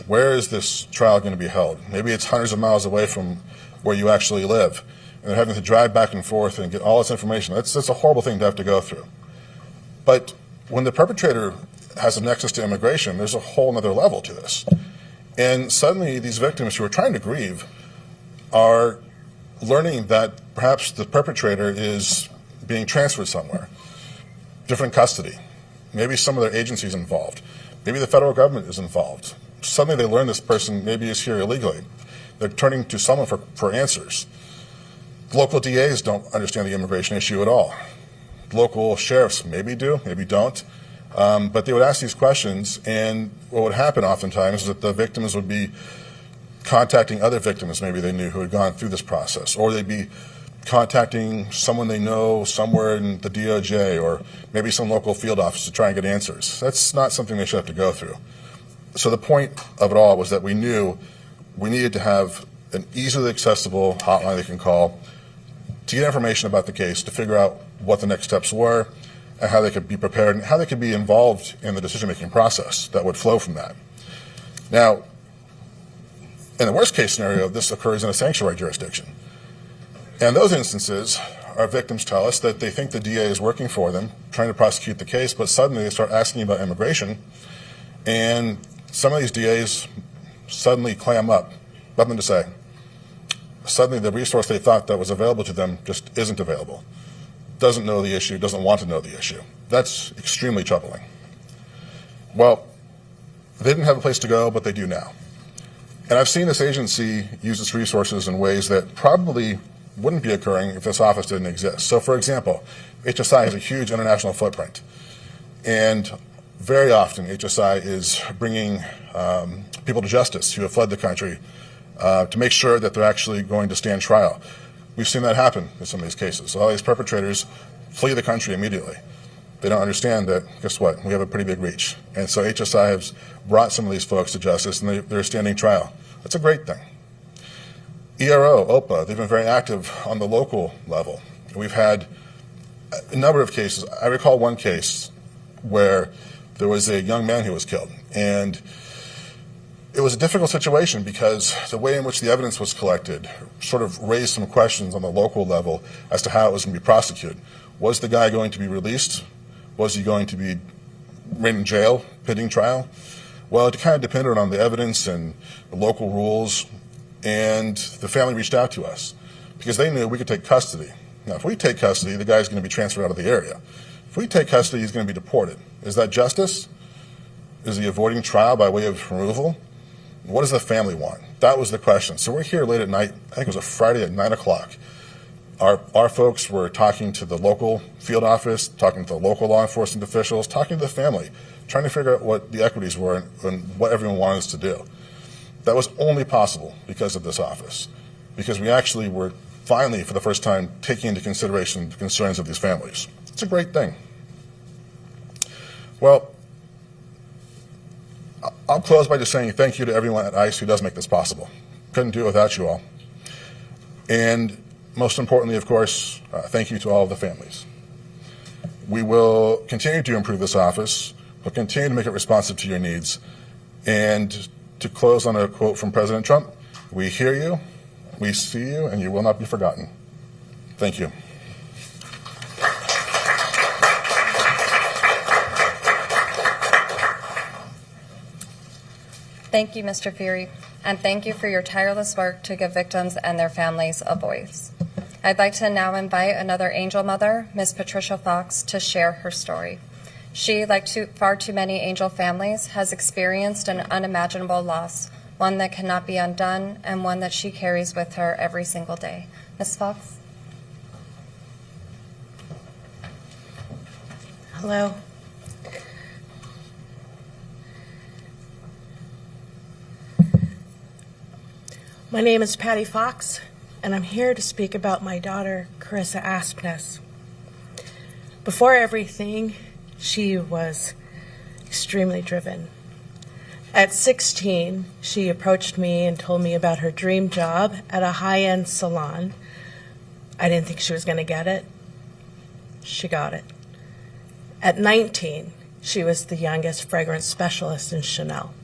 Where is this trial going to be held? Maybe it's hundreds of miles away from where you actually live, and they're having to drive back and forth and get all this information. That's a horrible thing to have to go through. But when the perpetrator has a nexus to immigration, there's a whole other level to this. And suddenly these victims who are trying to grieve are learning that perhaps the perpetrator is being transferred somewhere, different custody. Maybe some of their agencies involved. Maybe the federal government is involved. Suddenly they learn this person maybe is here illegally. They're turning to someone for answers. Local DAs don't understand the immigration issue at all. Local sheriffs maybe do, maybe don't. But they would ask these questions, and what would happen oftentimes is that the victims would be contacting other victims maybe they knew who had gone through this process, or they'd be contacting someone they know somewhere in the DOJ or maybe some local field office to try and get answers. That's not something they should have to go through. So the point of it all was that we knew we needed to have an easily accessible hotline they can call to get information about the case, to figure out what the next steps were, and how they could be prepared and how they could be involved in the decision-making process that would flow from that. Now, in the worst case scenario, this occurs in a sanctuary jurisdiction. And in those instances, our victims tell us that they think the DA is working for them, trying to prosecute the case, but suddenly they start asking about immigration, and some of these DAs suddenly clam up, nothing to say. Suddenly the resource they thought that was available to them just isn't available. Doesn't know the issue, doesn't want to know the issue. That's extremely troubling. Well, they didn't have a place to go, but they do now. And I've seen this agency use its resources in ways that probably wouldn't be occurring if this office didn't exist. So for example, HSI has a huge international footprint. And very often HSI is bringing people to justice who have fled the country to make sure that they're actually going to stand trial. We've seen that happen in some of these cases. All these perpetrators flee the country immediately. They don't understand that, guess what, we have a pretty big reach. And so HSI has brought some of these folks to justice, and they're standing trial. That's a great thing. ERO, OPA, they've been very active on the local level. We've had a number of cases. I recall one case where there was a young man who was killed, and it was a difficult situation because the way in which the evidence was collected sort of raised some questions on the local level as to how it was going to be prosecuted. Was the guy going to be released? Was he going to be in jail, pending trial? Well, it kind of depended on the evidence and the local rules, and the family reached out to us because they knew we could take custody. Now, if we take custody, the guy's going to be transferred out of the area. If we take custody, he's going to be deported. Is that justice? Is he avoiding trial by way of removal? What does the family want? That was the question. So we're here late at night. I think it was a Friday at 9 o'clock. Our folks were talking to the local field office, talking to the local law enforcement officials, talking to the family, trying to figure out what the equities were and what everyone wanted us to do. That was only possible because of this office. because we actually were finally, for the first time, taking into consideration the concerns of these families. It's a great thing. Well, I'll close by just saying thank you to everyone at ICE who does make this possible. Couldn't do it without you all. And most importantly, of course, thank you to all of the families. We will continue to improve this office. We'll continue to make it responsive to your needs. And to close on a quote from President Trump, we hear you, we see you, and you will not be forgotten. Thank you. Thank you, Mr. Fury, and thank you for your tireless work to give victims and their families a voice. I'd like to now invite another angel mother, Ms. Patricia Fox, to share her story. She, like far too many angel families, has experienced an unimaginable loss, one that cannot be undone and one that she carries with her every single day. Ms. Fox? Hello. My name is Patty Fox, and I'm here to speak about my daughter, Carissa Aspness. Before everything, she was extremely driven. At 16, she approached me and told me about her dream job at a high-end salon. I didn't think she was going to get it. She got it. At 19, she was the youngest fragrance specialist in Chanel.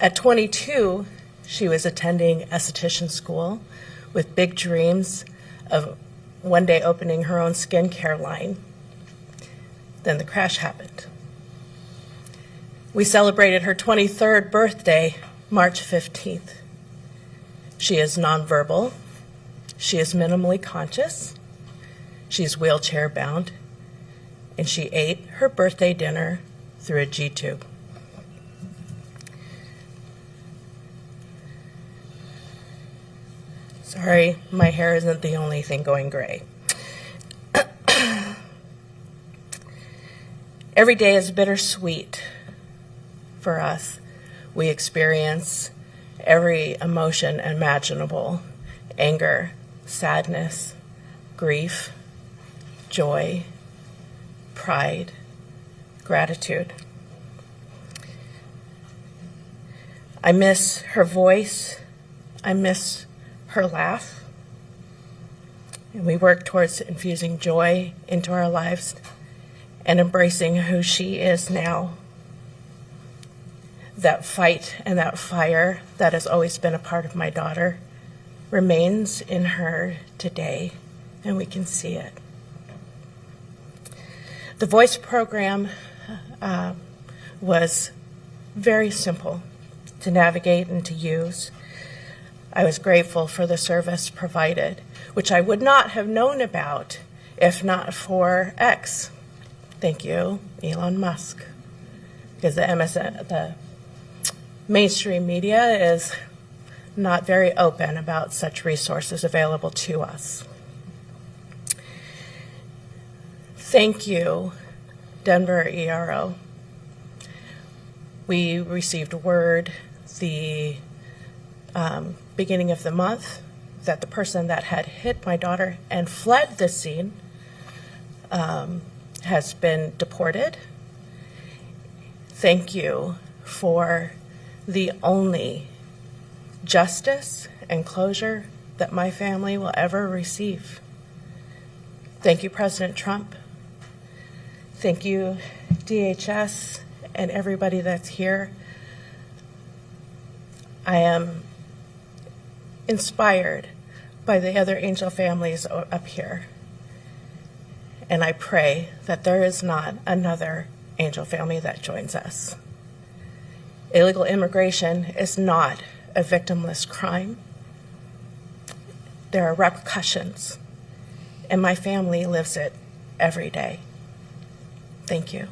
At 22, she was attending esthetician school with big dreams of one day opening her own skincare line. Then the crash happened. We celebrated her 23rd birthday, March 15th. She is nonverbal. She is minimally conscious. She's wheelchair bound. And she ate her birthday dinner through a G-tube. Sorry, my hair isn't the only thing going gray. Every day is bittersweet for us. We experience every emotion imaginable: anger, sadness, grief, joy, pride, gratitude. I miss her voice. I miss her laugh. And we work towards infusing joy into our lives and embracing who she is now. That fight and that fire that has always been a part of my daughter remains in her today, and we can see it. The voice program was very simple to navigate and to use. I was grateful for the service provided, which I would not have known about if not for X. Thank you, Elon Musk, because the mainstream media is not very open about such resources available to us. Thank you, Denver ERO. We received word the beginning of the month that the person that had hit my daughter and fled the scene has been deported. Thank you for the only justice and closure that my family will ever receive. Thank you, President Trump. Thank you, DHS, and everybody that's here. I am inspired by the other angel families up here. And I pray that there is not another angel family that joins us. Illegal immigration is not a victimless crime. There are repercussions, and my family lives it every day. Thank you.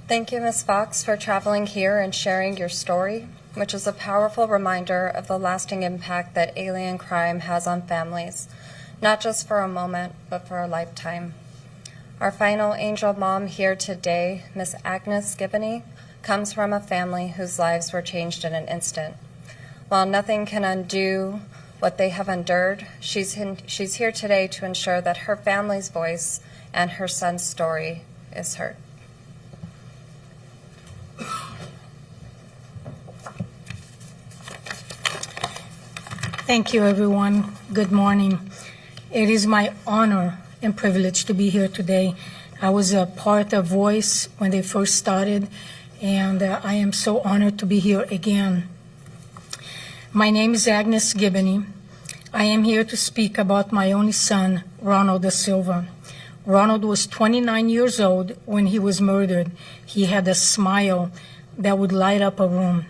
Thank you, Ms. Fox, for traveling here and sharing your story, which is a powerful reminder of the lasting impact that alien crime has on families, not just for a moment, but for a lifetime. Our final angel mom here today, Miss Agnes Gibney, comes from a family whose lives were changed in an instant. While nothing can undo what they have endured, she's here today to ensure that her family's voice and her son's story is heard. Thank you, everyone. Good morning. It is my honor and privilege to be here today. I was a part of Voice when they first started, and I am so honored to be here again. My name is Agnes Gibney. I am here to speak about my only son, Ronald da Silva. Ronald was 29 years old when he was murdered. He had a smile that would light up a room.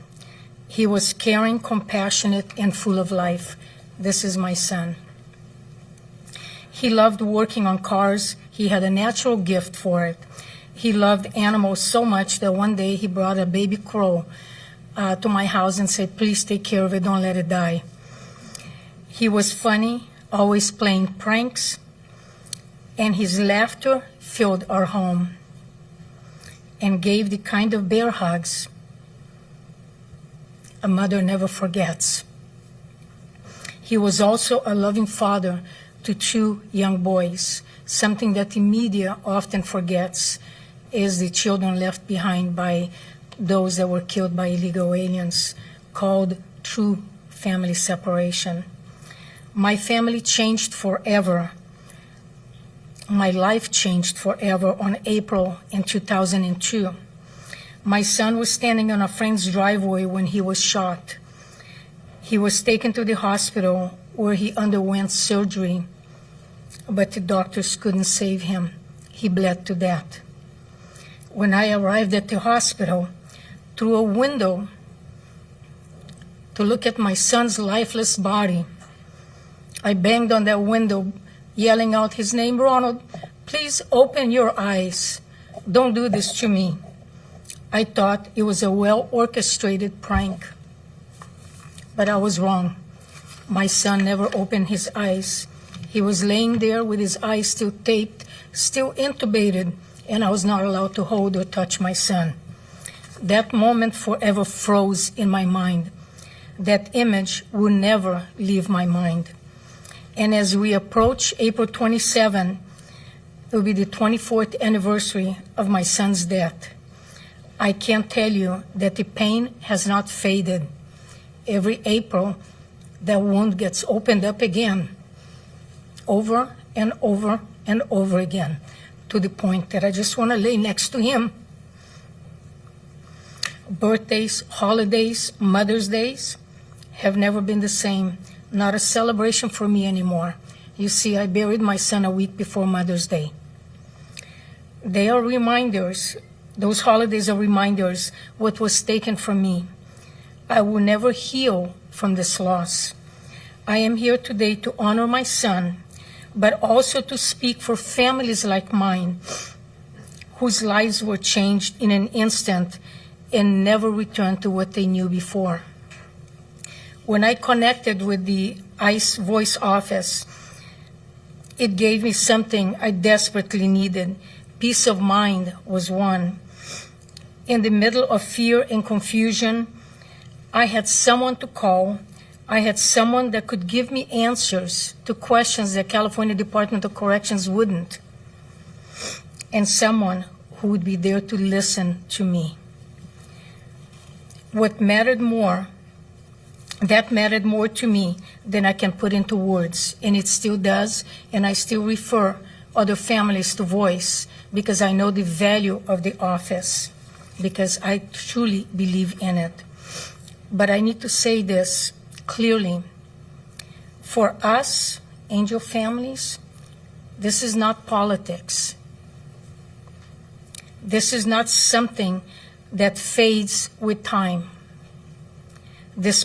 He was caring, compassionate, and full of life. This is my son. He loved working on cars. He had a natural gift for it. He loved animals so much that one day he brought a baby crow to my house and said, "Please take care of it, don't let it die." He was funny, always playing pranks, and his laughter filled our home and gave the kind of bear hugs a mother never forgets. He was also a loving father to 2 young boys. Something that the media often forgets is the children left behind by those that were killed by illegal aliens, called true family separation. My family changed forever. My life changed forever on April in 2002. My son was standing on a friend's driveway when he was shot. He was taken to the hospital where he underwent surgery, but the doctors couldn't save him. He bled to death. When I arrived at the hospital, through a window to look at my son's lifeless body, I banged on that window, yelling out his name, "Ronald, please open your eyes. Don't do this to me." I thought it was a well-orchestrated prank, but I was wrong. My son never opened his eyes. He was laying there with his eyes still taped, still intubated, and I was not allowed to hold or touch my son. That moment forever froze in my mind. That image will never leave my mind. And as we approach April 27, it will be the 24th anniversary of my son's death. I can't tell you that the pain has not faded. Every April, that wound gets opened up again, over and over and over again, to the point that I just want to lay next to him. Birthdays, holidays, Mother's Days have never been the same. Not a celebration for me anymore. You see, I buried my son a week before Mother's Day. They are reminders. Those holidays are reminders what was taken from me. I will never heal from this loss. I am here today to honor my son, but also to speak for families like mine, whose lives were changed in an instant and never returned to what they knew before. When I connected with the ICE Voice office, it gave me something I desperately needed. Peace of mind was one. In the middle of fear and confusion, I had someone to call. I had someone that could give me answers to questions that California Department of Corrections wouldn't, and someone who would be there to listen to me. That mattered more to me than I can put into words, and it still does, and I still refer other families to Voice because I know the value of the office, because I truly believe in it. But I need to say this clearly. For us, angel families, this is not politics. This is not something that fades with time. This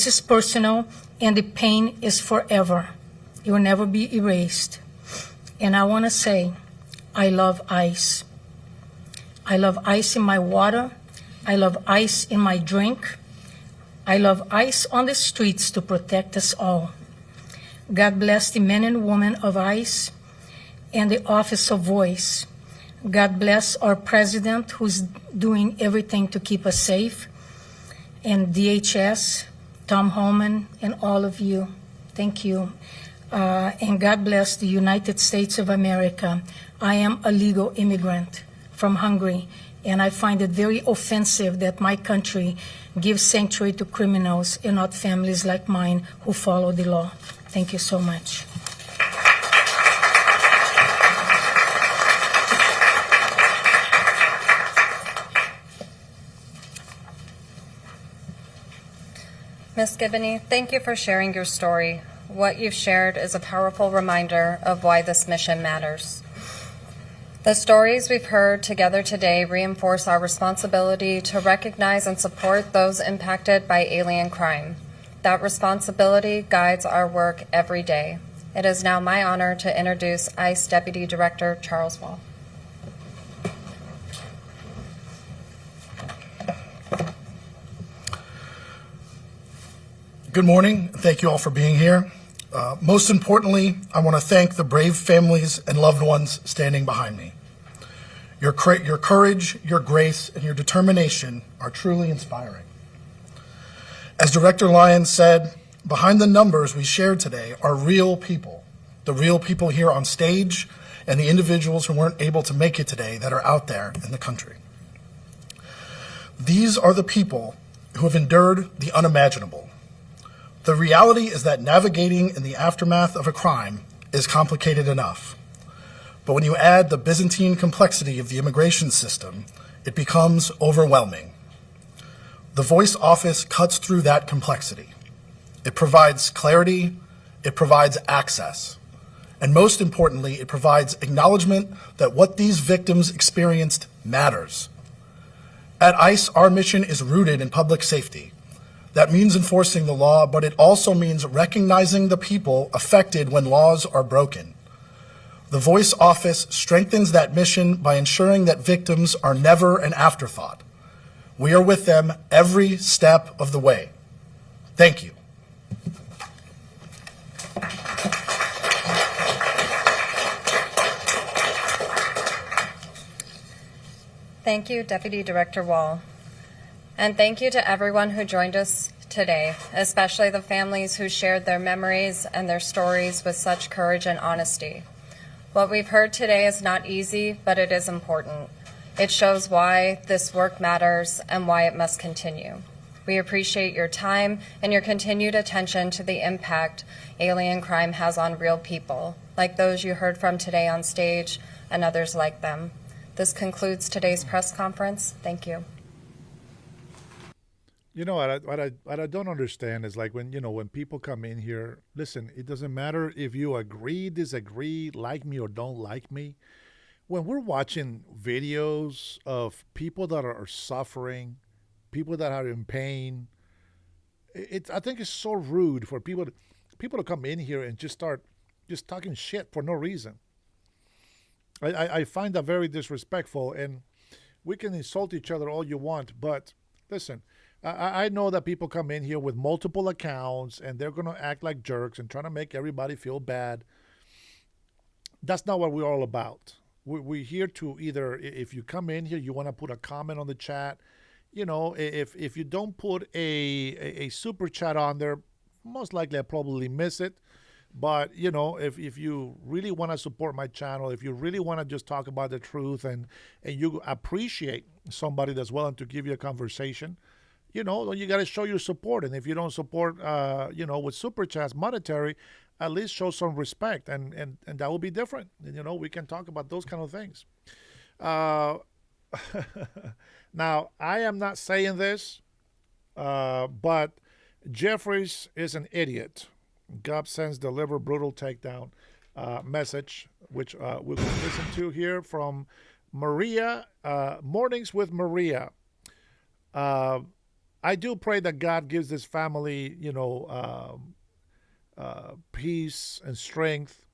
is personal, and the pain is forever. It will never be erased. And I want to say, I love ice. I love ice in my water. I love ice in my drink. I love ice on the streets to protect us all. God bless the men and women of ICE. and the Office of Voice. God bless our president, who's doing everything to keep us safe, and DHS, Tom Holman, and all of you. Thank you. And God bless the United States of America. I am a legal immigrant from Hungary, and I find it very offensive that my country gives sanctuary to criminals and not families like mine who follow the law. Thank you so much. Ms. Gibney, thank you for sharing your story. What you've shared is a powerful reminder of why this mission matters. The stories we've heard together today reinforce our responsibility to recognize and support those impacted by alien crime. That responsibility guides our work every day. It is now my honor to introduce ICE Deputy Director Charles Wall. Good morning. Thank you all for being here. Most importantly, I want to thank the brave families and loved ones standing behind me. Your courage, your grace, and your determination are truly inspiring. As Director Lyons said, behind the numbers we shared today are real people, the real people here on stage and the individuals who weren't able to make it today that are out there in the country. These are the people who have endured the unimaginable. The reality is that navigating in the aftermath of a crime is complicated enough. But when you add the Byzantine complexity of the immigration system, it becomes overwhelming. The Voice Office cuts through that complexity. It provides clarity, it provides access, and most importantly, it provides acknowledgement that what these victims experienced matters. At ICE, our mission is rooted in public safety. That means enforcing the law, but it also means recognizing the people affected when laws are broken. The Voice Office strengthens that mission by ensuring that victims are never an afterthought. We are with them every step of the way. Thank you. Thank you, Deputy Director Wall. And thank you to everyone who joined us today, especially the families who shared their memories and their stories with such courage and honesty. What we've heard today is not easy, but it is important. It shows why this work matters and why it must continue. We appreciate your time and your continued attention to the impact alien crime has on real people, like those you heard from today on stage and others like them. This concludes today's press conference. Thank you. You know what I don't understand is like when people come in here, listen, it doesn't matter if you agree, disagree, like me or don't like me. When we're watching videos of people that are suffering, people that are in pain, I think it's so rude for people to come in here and just start just talking shit for no reason. I find that very disrespectful, and we can insult each other all you want, but listen, I know that people come in here with multiple accounts and they're going to act like jerks and trying to make everybody feel bad. That's not what we're all about. We're here to either, if you come in here, you want to put a comment on the chat. You know, if you don't put a super chat on there, most likely I probably miss it. But, you know, if you really want to support my channel, if you really want to just talk about the truth and you appreciate somebody that's willing to give you a conversation, you know, you got to show your support. And if you don't support, you know, with super chats, monetary, at least show some respect. And that will be different. And, you know, we can talk about those kind of things. Now, I am not saying this, but Jeffries is an idiot. God sends deliver brutal takedown message, which we're going to listen to here from Maria, Mornings with Maria. I do pray that God gives this family, you know, peace and strength.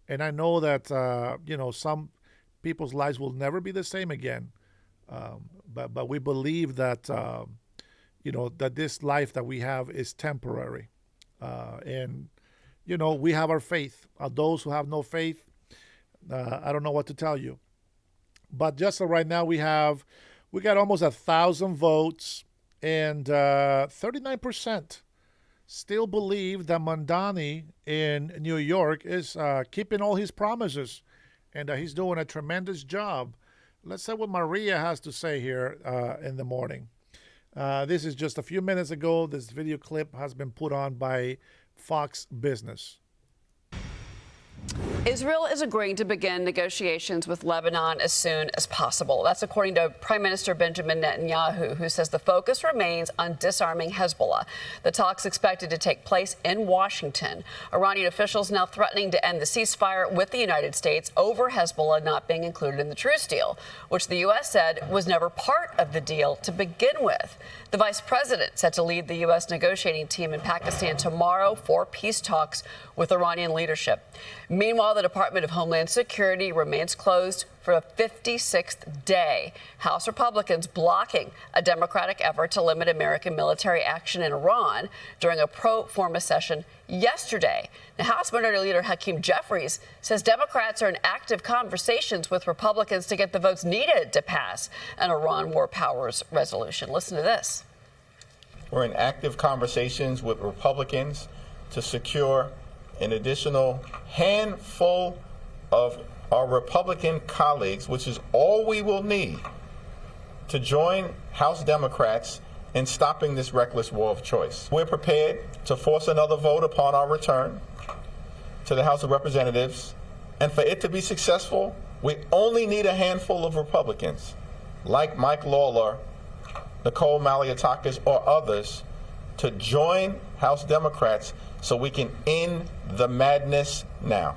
And I know that, you know, some people's lives will never be the same again. But we believe that, you know, that this life that we have is temporary. And, you know, we have our faith. Those who have no faith, I don't know what to tell you. But just right now, we got almost 1,000 votes, and 39% still believe that Mondani in New York is keeping all his promises, and he's doing a tremendous job. Let's see what Maria has to say here in the morning. This is just a few minutes ago. This video clip has been put on by Fox Business. Israel is agreeing to begin negotiations with Lebanon as soon as possible. That's according to Prime Minister Benjamin Netanyahu, who says the focus remains on disarming Hezbollah. The talks expected to take place in Washington. Iranian officials now threatening to end the ceasefire with the United States over Hezbollah not being included in the truce deal, which the U.S. said was never part of the deal to begin with. The vice president set to lead the U.S. negotiating team in Pakistan tomorrow for peace talks with Iranian leadership. Meanwhile, the Department of Homeland Security remains closed for a 56th day. House Republicans blocking a Democratic effort to limit American military action in Iran during a pro forma session yesterday. Now, House Minority Leader Hakeem Jeffries says Democrats are in active conversations with Republicans to get the votes needed to pass an Iran war powers resolution. Listen to this. We're in active conversations with Republicans to secure an additional handful of our Republican colleagues, which is all we will need to join House Democrats in stopping this reckless war of choice. We're prepared to force another vote upon our return to the House of Representatives, and for it to be successful, we only need a handful of Republicans, like Mike Lawler, Nicole Malliotakis, or others, to join House Democrats so we can end the madness now.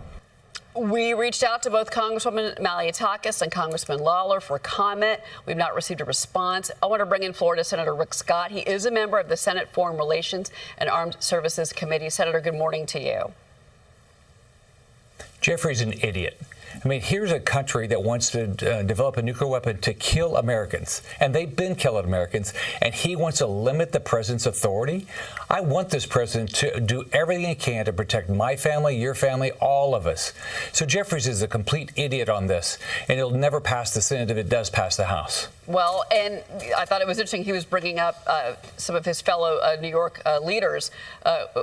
We reached out to both Congresswoman Malliotakis and Congressman Lawler for comment. We've not received a response. I want to bring in Florida Senator Rick Scott. He is a member of the Senate Foreign Relations and Armed Services Committee. Senator, good morning to you. Jeffrey's an idiot. I mean, here's a country that wants to develop a nuclear weapon to kill Americans, and they've been killing Americans, and he wants to limit the president's authority. I want this president to do everything he can to protect my family, your family, all of us. So Jeffries is a complete idiot on this, and it'll never pass the Senate if it does pass the House. Well, and I thought it was interesting he was bringing up some of his fellow New York leaders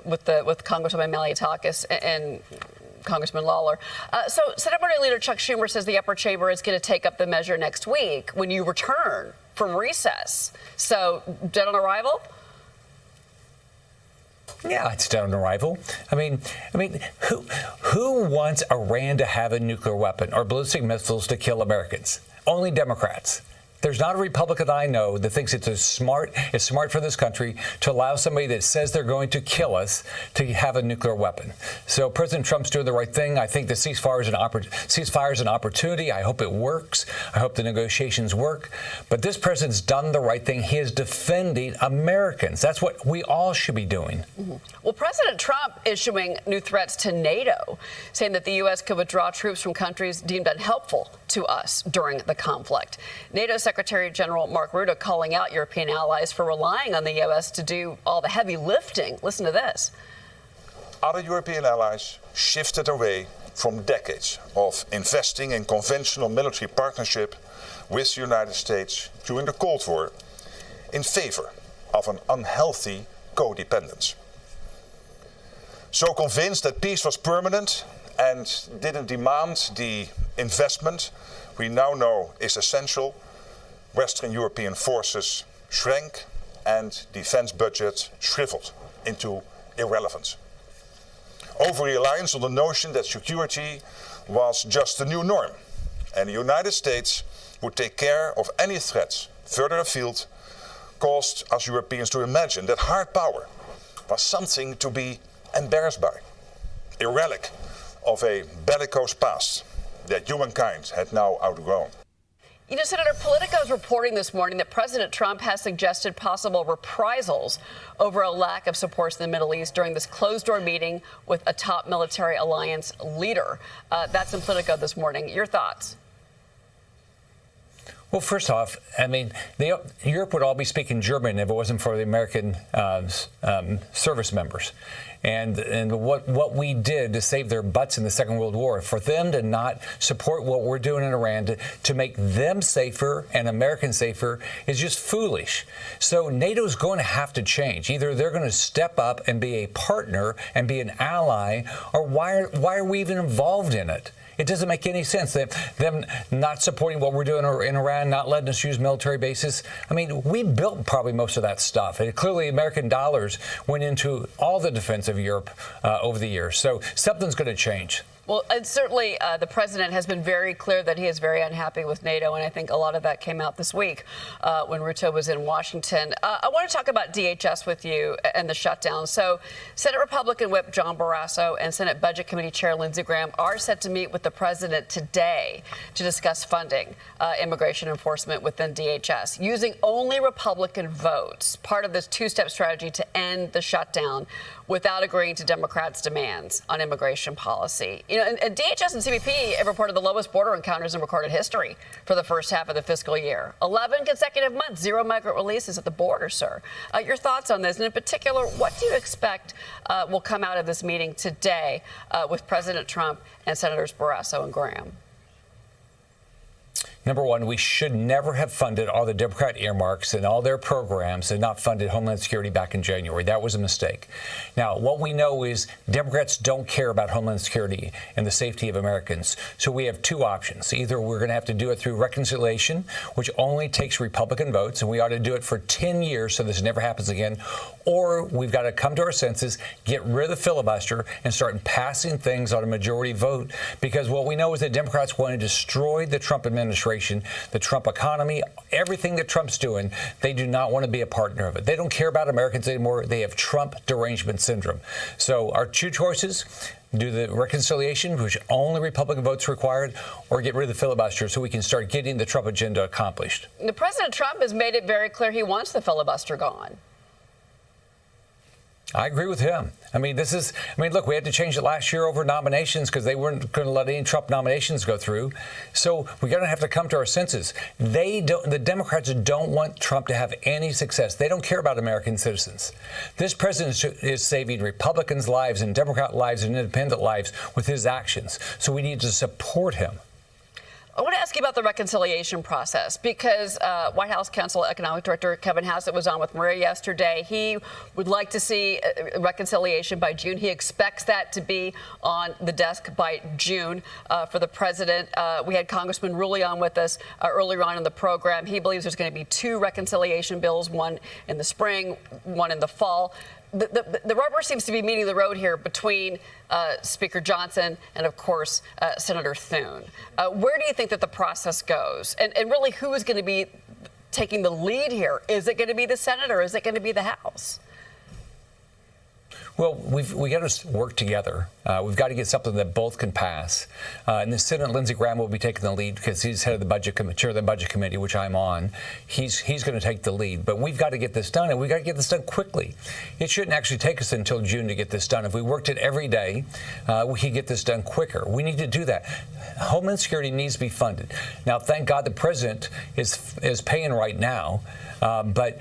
with Congresswoman Malliotakis and Congressman Lawler. So Senate Minority Leader Chuck Schumer says the upper chamber is going to take up the measure next week when you return from recess. So dead on arrival? Yeah, it's dead on arrival. I mean, who wants Iran to have a nuclear weapon or ballistic missiles to kill Americans? Only Democrats. There's not a Republican I know that thinks it's smart for this country to allow somebody that says they're going to kill us to have a nuclear weapon. So President Trump's doing the right thing. I think the ceasefire is an opportunity. I hope it works. I hope the negotiations work. But this president's done the right thing. He is defending Americans. That's what we all should be doing. Mm-hmm. Well, President Trump issuing new threats to NATO, saying that the U.S. could withdraw troops from countries deemed unhelpful to us during the conflict. NATO Secretary General Mark Rutte calling out European allies for relying on the U.S. to do all the heavy lifting. Listen to this. Other European allies shifted away from decades of investing in conventional military partnership with the United States during the Cold War in favor of an unhealthy codependence. So convinced that peace was permanent and didn't demand the investment we now know is essential, Western European forces shrank and defense budgets shriveled into irrelevance. Over-reliance on the notion that security was just the new norm, and the United States would take care of any threats further afield, caused us Europeans to imagine that hard power was something to be embarrassed by, a relic of a bellicose past that humankind had now outgrown. You know, Senator, Politico is reporting this morning that President Trump has suggested possible reprisals over a lack of support in the Middle East during this closed-door meeting with a top military alliance leader. That's in Politico this morning. Your thoughts? Well, first off, I mean, Europe would all be speaking German if it wasn't for the American service members. And what we did to save their butts in the Second World War, for them to not support what we're doing in Iran to make them safer and Americans safer is just foolish. So NATO's going to have to change. Either they're going to step up and be a partner and be an ally, or why are we even involved in it? It doesn't make any sense that them not supporting what we're doing in Iran, not letting us use military bases. I mean, we built probably most of that stuff. And clearly, American dollars went into all the defense of Europe over the years. So something's going to change. Well, and certainly the president has been very clear that he is very unhappy with NATO, and I think a lot of that came out this week when Ruto was in Washington. I want to talk about DHS with you and the shutdown. So Senate Republican Whip John Barrasso and Senate Budget Committee Chair Lindsey Graham are set to meet with the president today to discuss funding immigration enforcement within DHS, using only Republican votes, part of this two-step strategy to end the shutdown without agreeing to Democrats' demands on immigration policy. You know, and DHS and CBP have reported the lowest border encounters in recorded history for the first half of the fiscal year. 11 consecutive months, zero migrant releases at the border, sir. Your thoughts on this, and in particular, what do you expect will come out of this meeting today with President Trump and Senators Barrasso and Graham? Number one, we should never have funded all the Democrat earmarks and all their programs and not funded Homeland Security back in January. That was a mistake. Now, what we know is Democrats don't care about Homeland Security and the safety of Americans. So we have two options. Either we're going to have to do it through reconciliation, which only takes Republican votes, and we ought to do it for 10 years so this never happens again, or we've got to come to our senses, get rid of the filibuster, and start passing things on a majority vote. Because what we know is that Democrats want to destroy the Trump administration, the Trump economy, everything that Trump's doing. They do not want to be a partner of it. They don't care about Americans anymore. They have Trump derangement syndrome. So our two choices: do the reconciliation, which only Republican votes required, or get rid of the filibuster so we can start getting the Trump agenda accomplished. The President Trump has made it very clear he wants the filibuster gone. I agree with him. I mean, look, we had to change it last year over nominations because they weren't going to let any Trump nominations go through. So we're going to have to come to our senses. The Democrats don't want Trump to have any success. They don't care about American citizens. This president is saving Republicans' lives and Democrat lives and independent lives with his actions. So we need to support him. I want to ask you about the reconciliation process because White House Counsel Economic Director Kevin Hassett was on with Maria yesterday. He would like to see reconciliation by June. He expects that to be on the desk by June for the president. We had Congressman Rulli on with us earlier on in the program. He believes there's going to be two reconciliation bills, one in the spring, one in the fall. The rubber seems to be meeting the road here between Speaker Johnson and, of course, Senator Thune. Where do you think that the process goes? And really, who is going to be taking the lead here? Is it going to be the Senate or is it going to be the House? Well, we got to work together. We've got to get something that both can pass. In the Senate, Lindsey Graham will be taking the lead because he's head of the chair of the Budget Committee, which I'm on. He's going to take the lead. But we've got to get this done, and we've got to get this done quickly. It shouldn't actually take us until June to get this done. If we worked it every day, we could get this done quicker. We need to do that. Homeland Security needs to be funded. Now, thank God the president is paying right now, but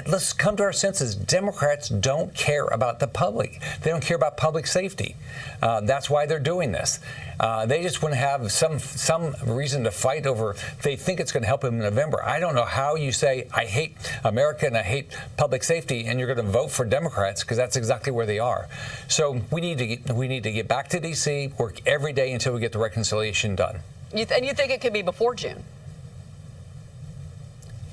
let's come to our senses. Democrats don't care about the public. They don't care about public safety. That's why they're doing this. They just want to have some reason to fight over. They think it's going to help them in November. I don't know how you say, I hate America and I hate public safety, and you're going to vote for Democrats, because that's exactly where they are. So we need to get back to D.C., work every day until we get the reconciliation done. And you think it could be before June?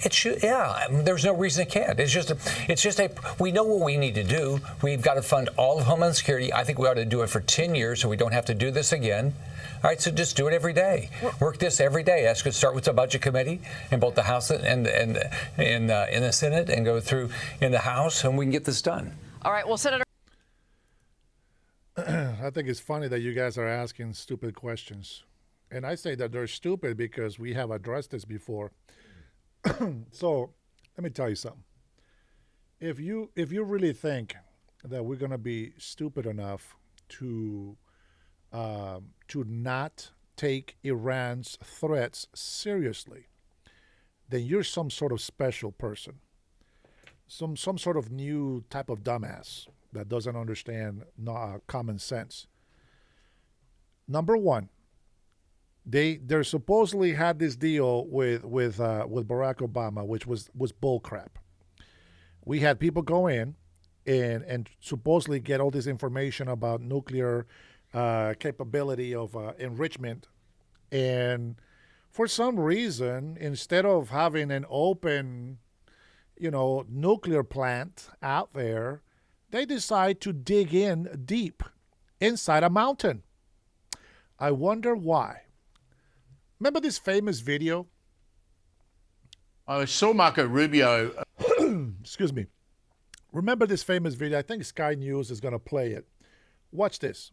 It should, yeah. There's no reason it can't. It's just we know what we need to do. We've got to fund all of Homeland Security. I think we ought to do it for 10 years so we don't have to do this again. All right, so just do it every day. Work this every day. That's going to start with the Budget Committee in both the House and in the Senate, and go through in the House, and we can get this done. All right. Well, Senator, I think it's funny that you guys are asking stupid questions, and I say that they're stupid because we have addressed this before. So let me tell you something. If you really think that we're going to be stupid enough to not take Iran's threats seriously, then you're some sort of special person, some sort of new type of dumbass that doesn't understand common sense. Number one, they're supposedly had this deal with Barack Obama, which was bullcrap. We had people go in and supposedly get all this information about nuclear capability of enrichment, and for some reason, instead of having an open, nuclear plant out there, they decide to dig in deep inside a mountain. I wonder why. Remember this famous video? I saw Marco Rubio. Excuse me. Remember this famous video? I think Sky News is going to play it. Watch this.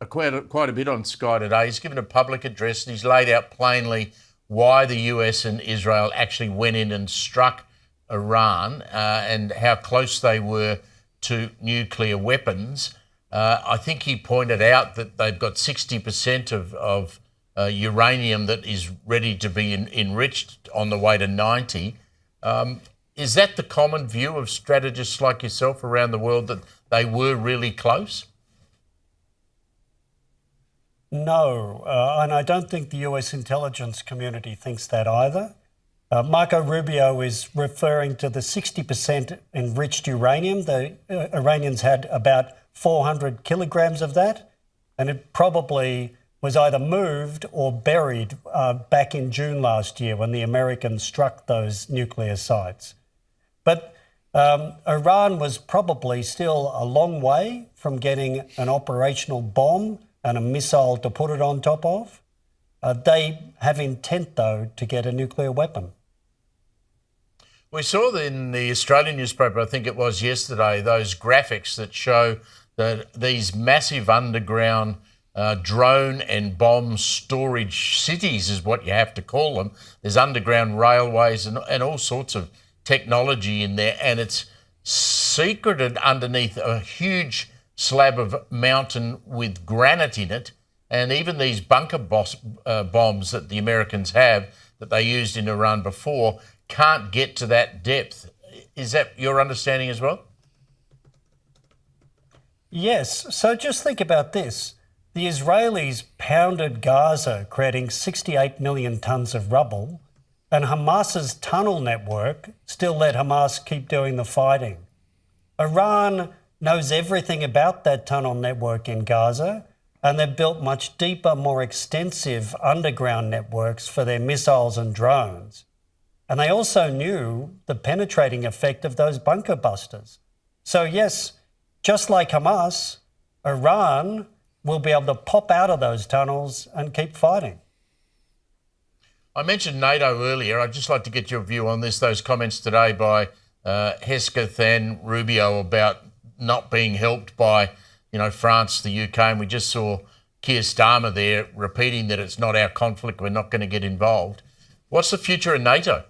Quite a bit on Sky today. He's given a public address and he's laid out plainly why the US and Israel actually went in and struck Iran and how close they were to nuclear weapons. I think he pointed out that they've got 60% of uranium that is ready to be enriched, on the way to 90. Is that the common view of strategists like yourself around the world, that they were really close? No, and I don't think the US intelligence community thinks that either. Marco Rubio is referring to the 60% enriched uranium. The Iranians had about 400 kilograms of that, and it probably was either moved or buried back in June last year when the Americans struck those nuclear sites. But Iran was probably still a long way from getting an operational bomb and a missile to put it on top of. They have intent, though, to get a nuclear weapon. We saw in the Australian newspaper, I think it was yesterday, those graphics that show that these massive underground drone and bomb storage cities is what you have to call them. There's underground railways and all sorts of technology in there, and it's secreted underneath a huge slab of mountain with granite in it. And even these bunker bombs that the Americans have, that they used in Iran before, can't get to that depth. Is that your understanding as well? Yes. So just think about this. The Israelis pounded Gaza, creating 68 million tonnes of rubble, and Hamas's tunnel network still let Hamas keep doing the fighting. Iran knows everything about that tunnel network in Gaza, and they've built much deeper, more extensive underground networks for their missiles and drones. And they also knew the penetrating effect of those bunker busters. So yes, just like Hamas, Iran will be able to pop out of those tunnels and keep fighting. I mentioned NATO earlier. I'd just like to get your view on this, those comments today by Hesketh and Rubio about not being helped by, France, the UK, and we just saw Keir Starmer there repeating that it's not our conflict, we're not going to get involved. What's the future of NATO?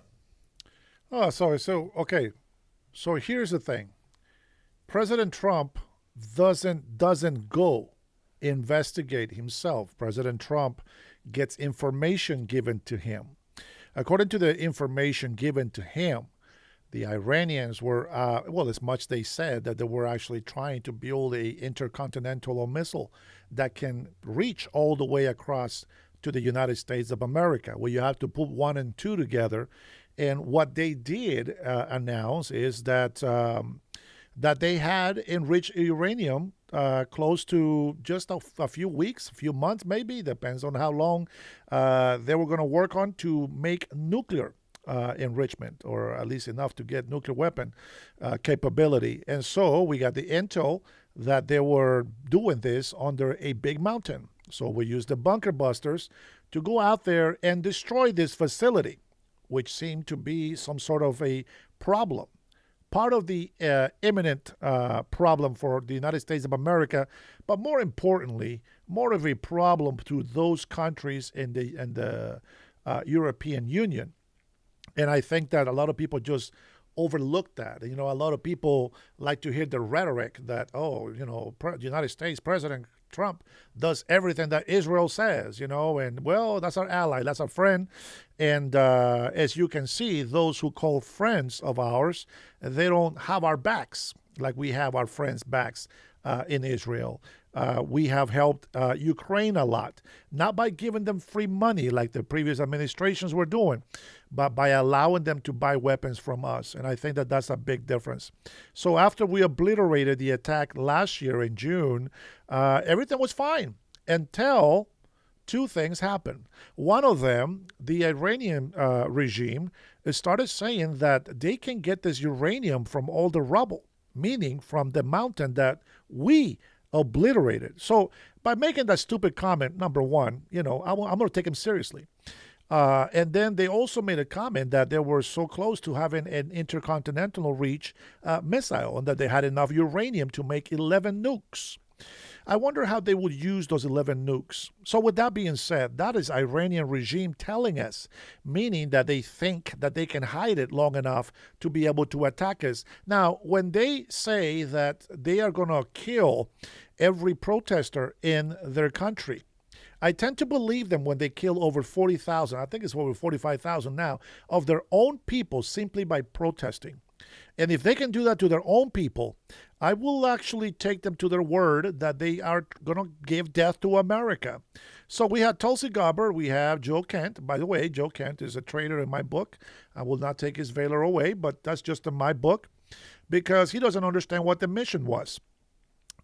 Oh, sorry. So here's the thing. President Trump doesn't go investigate himself. President Trump gets information given to him. According to the information given to him, the Iranians were, as much they said that they were actually trying to build a intercontinental missile that can reach all the way across to the United States of America, where you have to put 1 and 2 together. And what they did announce is that that they had enriched uranium close to just a few weeks, a few months, maybe, depends on how long they were going to work on to make nuclear enrichment, or at least enough to get nuclear weapon capability. And so we got the intel that they were doing this under a big mountain. So we used the bunker busters to go out there and destroy this facility, which seemed to be some sort of a problem. Part of the imminent problem for the United States of America, but more importantly, more of a problem to those countries in the European Union. And I think that a lot of people just overlook that. A lot of people like to hear the rhetoric that, the United States president Trump does everything that Israel says, and well, that's our ally, that's our friend. And as you can see, those who call friends of ours, they don't have our backs like we have our friends' backs in Israel. We have helped Ukraine a lot, not by giving them free money like the previous administrations were doing, but by allowing them to buy weapons from us. And I think that that's a big difference. So after we obliterated the attack last year in June, everything was fine until two things happened. One of them, the Iranian regime, started saying that they can get this uranium from all the rubble, meaning from the mountain that we obliterated. So by making that stupid comment, number one, I'm going to take him seriously. And then they also made a comment that they were so close to having an intercontinental reach missile and that they had enough uranium to make 11 nukes. I wonder how they would use those 11 nukes. So with that being said, that is Iranian regime telling us, meaning that they think that they can hide it long enough to be able to attack us. Now, when they say that they are going to kill every protester in their country, I tend to believe them when they kill over 40,000, I think it's over 45,000 now, of their own people simply by protesting. And if they can do that to their own people, I will actually take them to their word that they are going to give death to America. So we had Tulsi Gabbard, we have Joe Kent. By the way, Joe Kent is a traitor in my book. I will not take his valor away, but that's just in my book because he doesn't understand what the mission was.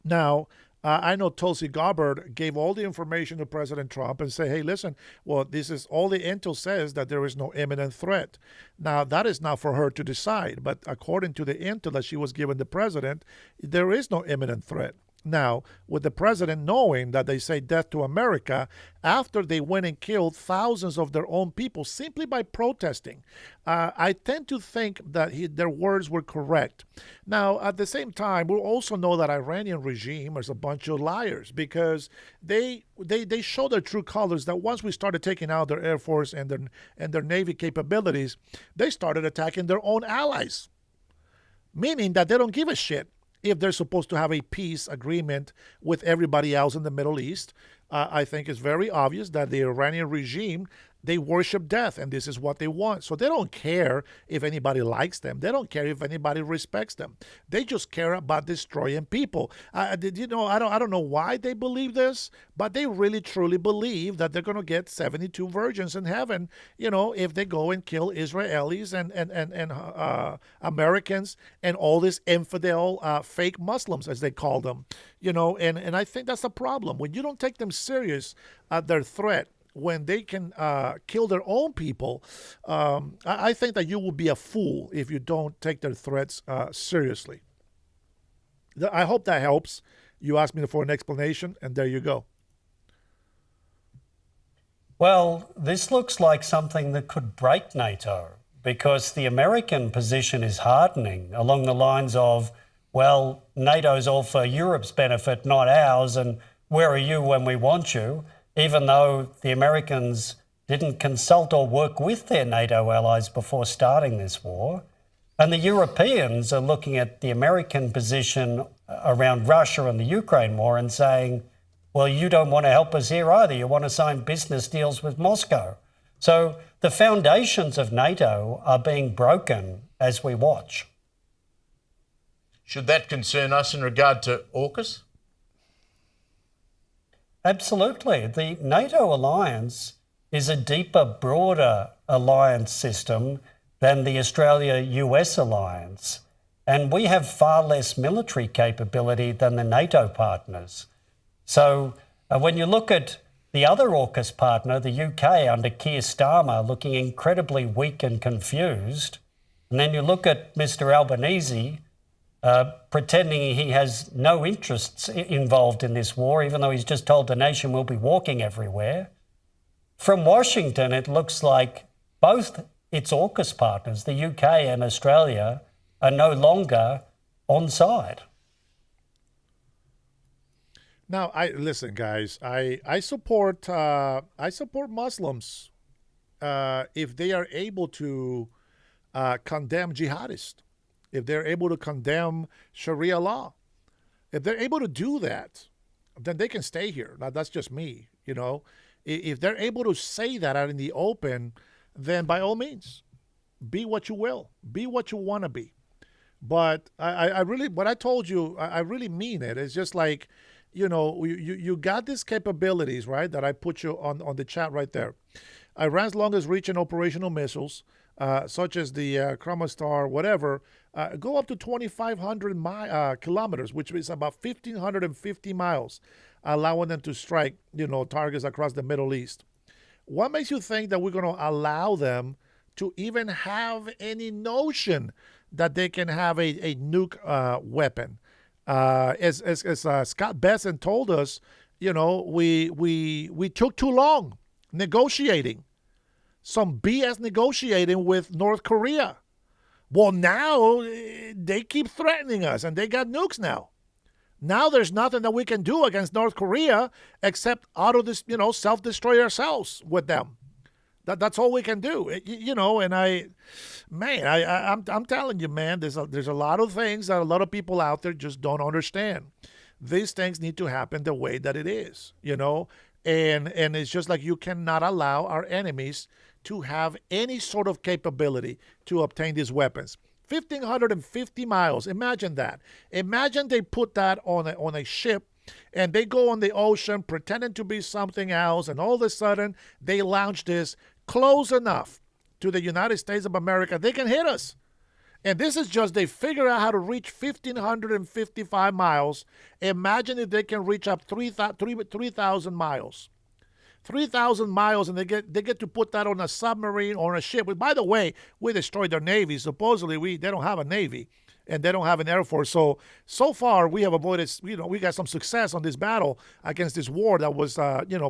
Now, I know Tulsi Gabbard gave all the information to President Trump and say, hey, listen, well, this is all the intel says that there is no imminent threat. Now, that is not for her to decide. But according to the intel that she was given the president, there is no imminent threat. Now, with the president knowing that they say death to America after they went and killed thousands of their own people simply by protesting, I tend to think that their words were correct. Now, at the same time, we also know that Iranian regime is a bunch of liars because they show their true colors that once we started taking out their Air Force and their Navy capabilities, they started attacking their own allies, meaning that they don't give a shit if they're supposed to have a peace agreement with everybody else in the Middle East. I think it's very obvious that the Iranian regime, they worship death, and this is what they want. So they don't care if anybody likes them. They don't care if anybody respects them. They just care about destroying people. I don't know why they believe this, but they really truly believe that they're going to get 72 virgins in heaven, if they go and kill Israelis and Americans and all these infidel fake Muslims, as they call them, and I think that's a problem. When you don't take them serious at their threat, when they can kill their own people, I think that you will be a fool if you don't take their threats seriously. I hope that helps. You asked me for an explanation, and there you go. Well, this looks like something that could break NATO because the American position is hardening along the lines of, well, NATO's all for Europe's benefit, not ours, and where are you when we want you? Even though the Americans didn't consult or work with their NATO allies before starting this war. And the Europeans are looking at the American position around Russia and the Ukraine war and saying, well, you don't want to help us here either. You want to sign business deals with Moscow. So the foundations of NATO are being broken as we watch. Should that concern us in regard to AUKUS? Absolutely. The NATO alliance is a deeper, broader alliance system than the Australia-US alliance. And we have far less military capability than the NATO partners. So when you look at the other AUKUS partner, the UK under Keir Starmer, looking incredibly weak and confused, and then you look at Mr Albanese pretending he has no interests involved in this war, even though he's just told the nation we'll be walking everywhere. From Washington, it looks like both its AUKUS partners, the UK and Australia, are no longer on side. Now, listen, guys. I support Muslims if they are able to condemn jihadists, if they're able to condemn Sharia law, if they're able to do that, then they can stay here. Now, that's just me, you know. If they're able to say that out in the open, then by all means, be what you will, be what you want to be. But I really, what I told you, I really mean it. It's just like, you know, you got these capabilities, right, that I put you on the chat right there. Iran's longest reaching operational missiles, such as the Chromostar, whatever, go up to 2,500 kilometers, which is about 1,550 miles, allowing them to strike, you know, targets across the Middle East. What makes you think that we're going to allow them to even have any notion that they can have a nuke weapon? As Scott Besson told us, you know, we took too long negotiating, some BS negotiating with North Korea. Well, now they keep threatening us, and they got nukes now. Now there's nothing that we can do against North Korea except self-destroy ourselves with them. That's all we can do, you know. And I'm telling you, man, there's a lot of things that a lot of people out there just don't understand. These things need to happen the way that it is, you know. And it's just like you cannot allow our enemies to have any sort of capability to obtain these weapons. 1,550 miles. Imagine that. Imagine they put that on a ship, and they go on the ocean pretending to be something else, and all of a sudden they launch this close enough to the United States of America, they can hit us. And this is just, they figure out how to reach 1,555 miles. Imagine if they can reach up 3,000 miles. 3,000 miles, and they get to put that on a submarine or a ship. By the way, we destroyed their navy. Supposedly, they don't have a navy, and they don't have an air force. So far, we have avoided, you know, we got some success on this battle against this war that was,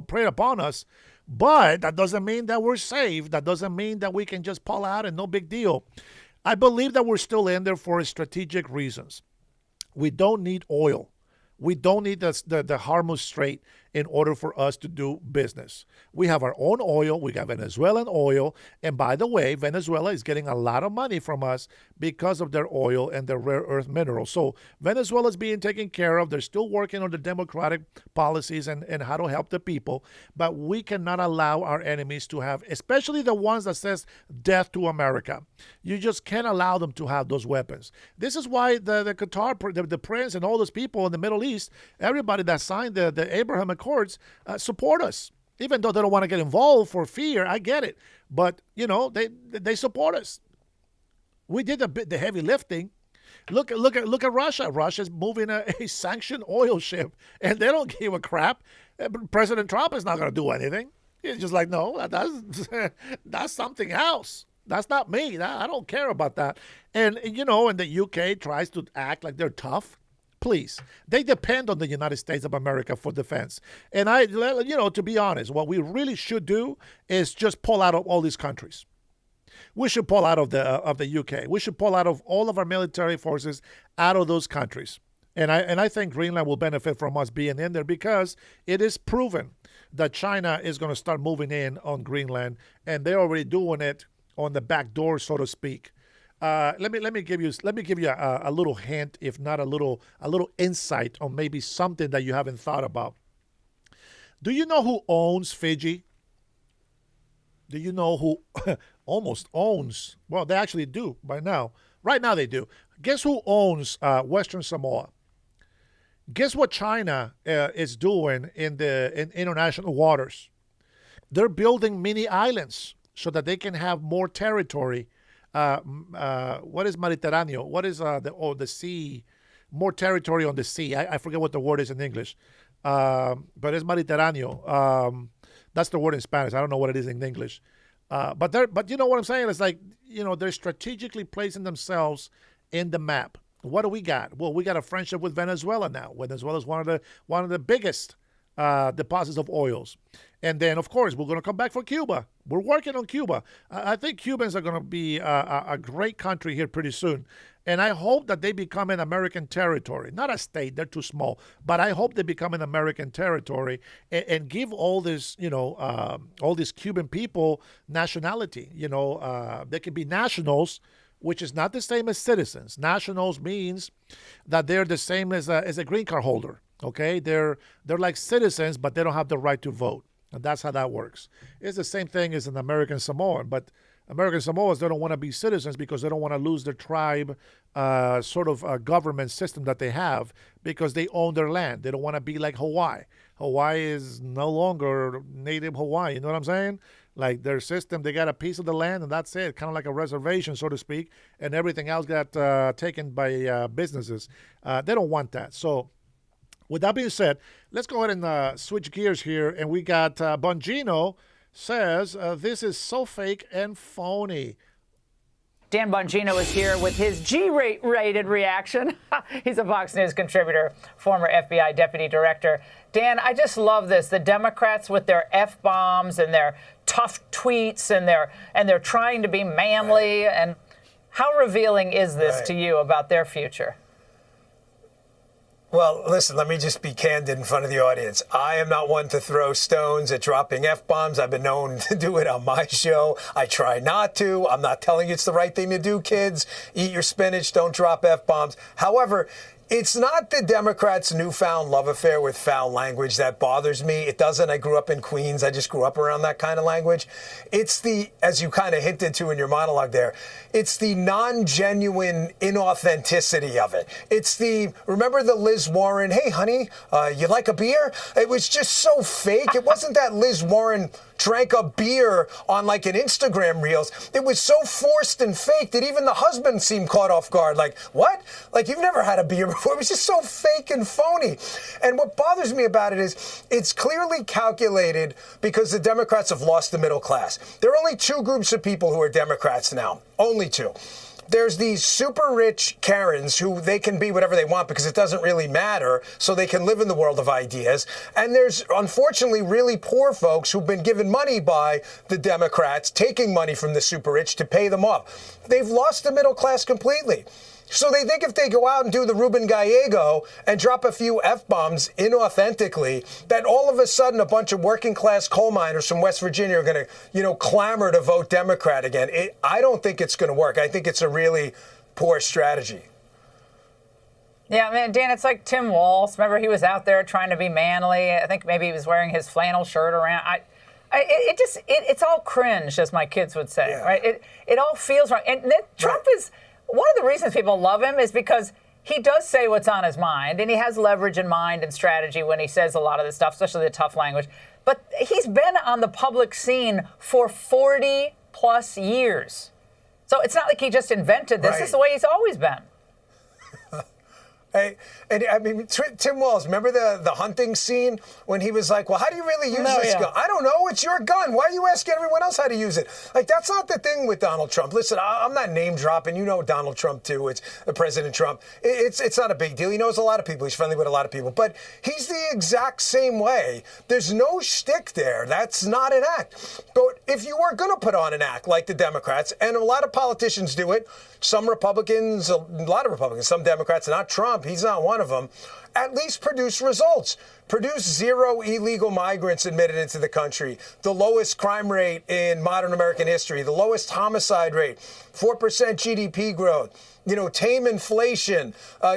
preyed upon us. But that doesn't mean that we're safe. That doesn't mean that we can just pull out and no big deal. I believe that we're still in there for strategic reasons. We don't need oil. We don't need the Hormuz Strait in order for us to do business. We have our own oil. We got Venezuelan oil. And by the way, Venezuela is getting a lot of money from us because of their oil and their rare earth minerals. So Venezuela is being taken care of. They're still working on the democratic policies and how to help the people. But we cannot allow our enemies to have, especially the ones that says death to America. You just can't allow them to have those weapons. This is why the Qatar, the prince and all those people in the Middle East, everybody that signed the Abraham Accords, support us. Even though they don't want to get involved for fear, I get it. But, you know, they support us. We did the heavy lifting. Look at Russia. Russia's moving a sanctioned oil ship, and they don't give a crap. President Trump is not going to do anything. He's just like, no, that's something else. That's not me. I don't care about that. And, you know, and the UK tries to act like they're tough. Please. They depend on the United States of America for defense. And to be honest, what we really should do is just pull out of all these countries. We should pull out of the UK. We should pull out of all of our military forces out of those countries. And I think Greenland will benefit from us being in there because it is proven that China is going to start moving in on Greenland, and they're already doing it on the back door, so to speak. Let me give you a little hint, if not a little insight on maybe something that you haven't thought about. Do you know who owns Fiji? Do you know who almost owns? Well, they actually do by now. Right now they do. Guess who owns Western Samoa? Guess what China is doing in international waters? They're building mini islands so that they can have more territory. What is Mediterranean? What is the sea? More territory on the sea. I forget what the word is in English, but it's Mediterranean. That's the word in Spanish. I don't know what it is in English. But you know what I'm saying? It's like, you know, they're strategically placing themselves in the map. What do we got? Well, we got a friendship with Venezuela now. Venezuela is one of the biggest deposits of oils. And then, of course, we're going to come back for Cuba. We're working on Cuba. I think Cubans are going to be a great country here pretty soon. And I hope that they become an American territory. Not a state, they're too small. But I hope they become an American territory and give all this, all these Cuban people nationality. They can be nationals, which is not the same as citizens. Nationals means that they're the same as a green card holder. Okay, they're like citizens, but they don't have the right to vote, and that's how that works. It's the same thing as an American Samoan, but American Samoans, they don't want to be citizens because they don't want to lose their tribe government system that they have because they own their land. They don't want to be like Hawaii. Hawaii is no longer native Hawaii. You know what I'm saying? Like their system, they got a piece of the land and that's it, kind of like a reservation, so to speak, and everything else got taken by businesses. They don't want that. So with that being said, let's go ahead and switch gears here. And we got Bongino says, this is so fake and phony. Dan Bongino is here with his G-rated reaction. He's a Fox News contributor, former FBI deputy director. Dan, I just love this. The Democrats with their F-bombs and their tough tweets and they're trying to be manly. Right. And how revealing is this to you about their future? Well, listen, let me just be candid in front of the audience. I am not one to throw stones at dropping F-bombs. I've been known to do it on my show. I try not to. I'm not telling you it's the right thing to do, kids. Eat your spinach, don't drop F-bombs. However, it's not the Democrats' newfound love affair with foul language that bothers me. It doesn't. I grew up in Queens. I just grew up around that kind of language. It's the, as you kind of hinted to in your monologue there, it's the non-genuine inauthenticity of it. It's the, remember the Liz Warren, hey, honey, you like a beer? It was just so fake. It wasn't that Liz Warren drank a beer on like an Instagram Reels. It was so forced and fake that even the husband seemed caught off guard. Like, what? Like, you've never had a beer before. It was just so fake and phony. And what bothers me about it is it's clearly calculated because the Democrats have lost the middle class. There are only two groups of people who are Democrats now. Only two. There's these super rich Karens who they can be whatever they want because it doesn't really matter, so they can live in the world of ideas. And there's, unfortunately, really poor folks who've been given money by the Democrats, taking money from the super rich to pay them off. They've lost the middle class completely. So they think if they go out and do the Ruben Gallego and drop a few F-bombs inauthentically, that all of a sudden a bunch of working class coal miners from West Virginia are going to, clamor to vote Democrat again. I don't think it's going to work. I think it's a really poor strategy. Yeah, man, Dan, it's like Tim Walz. Remember, he was out there trying to be manly. I think maybe he was wearing his flannel shirt around. It's all cringe, as my kids would say, right? It all feels wrong. And Trump is... One of the reasons people love him is because he does say what's on his mind, and he has leverage in mind and strategy when he says a lot of this stuff, especially the tough language. But he's been on the public scene for 40 plus years. So it's not like he just invented this. Right. This is the way he's always been. Tim Walz, remember the hunting scene when he was like, well, how do you really use this gun? I don't know. It's your gun. Why are you asking everyone else how to use it? Like, that's not the thing with Donald Trump. Listen, I'm not name dropping. You know Donald Trump, too. It's President Trump. It's not a big deal. He knows a lot of people. He's friendly with a lot of people. But he's the exact same way. There's no shtick there. That's not an act. But if you are going to put on an act like the Democrats, and a lot of politicians do it, some Republicans, a lot of Republicans, some Democrats, not Trump, he's not one of them, at least produce results. Produce 0 illegal migrants admitted into the country, the lowest crime rate in modern American history, the lowest homicide rate, 4% GDP growth. Tame inflation,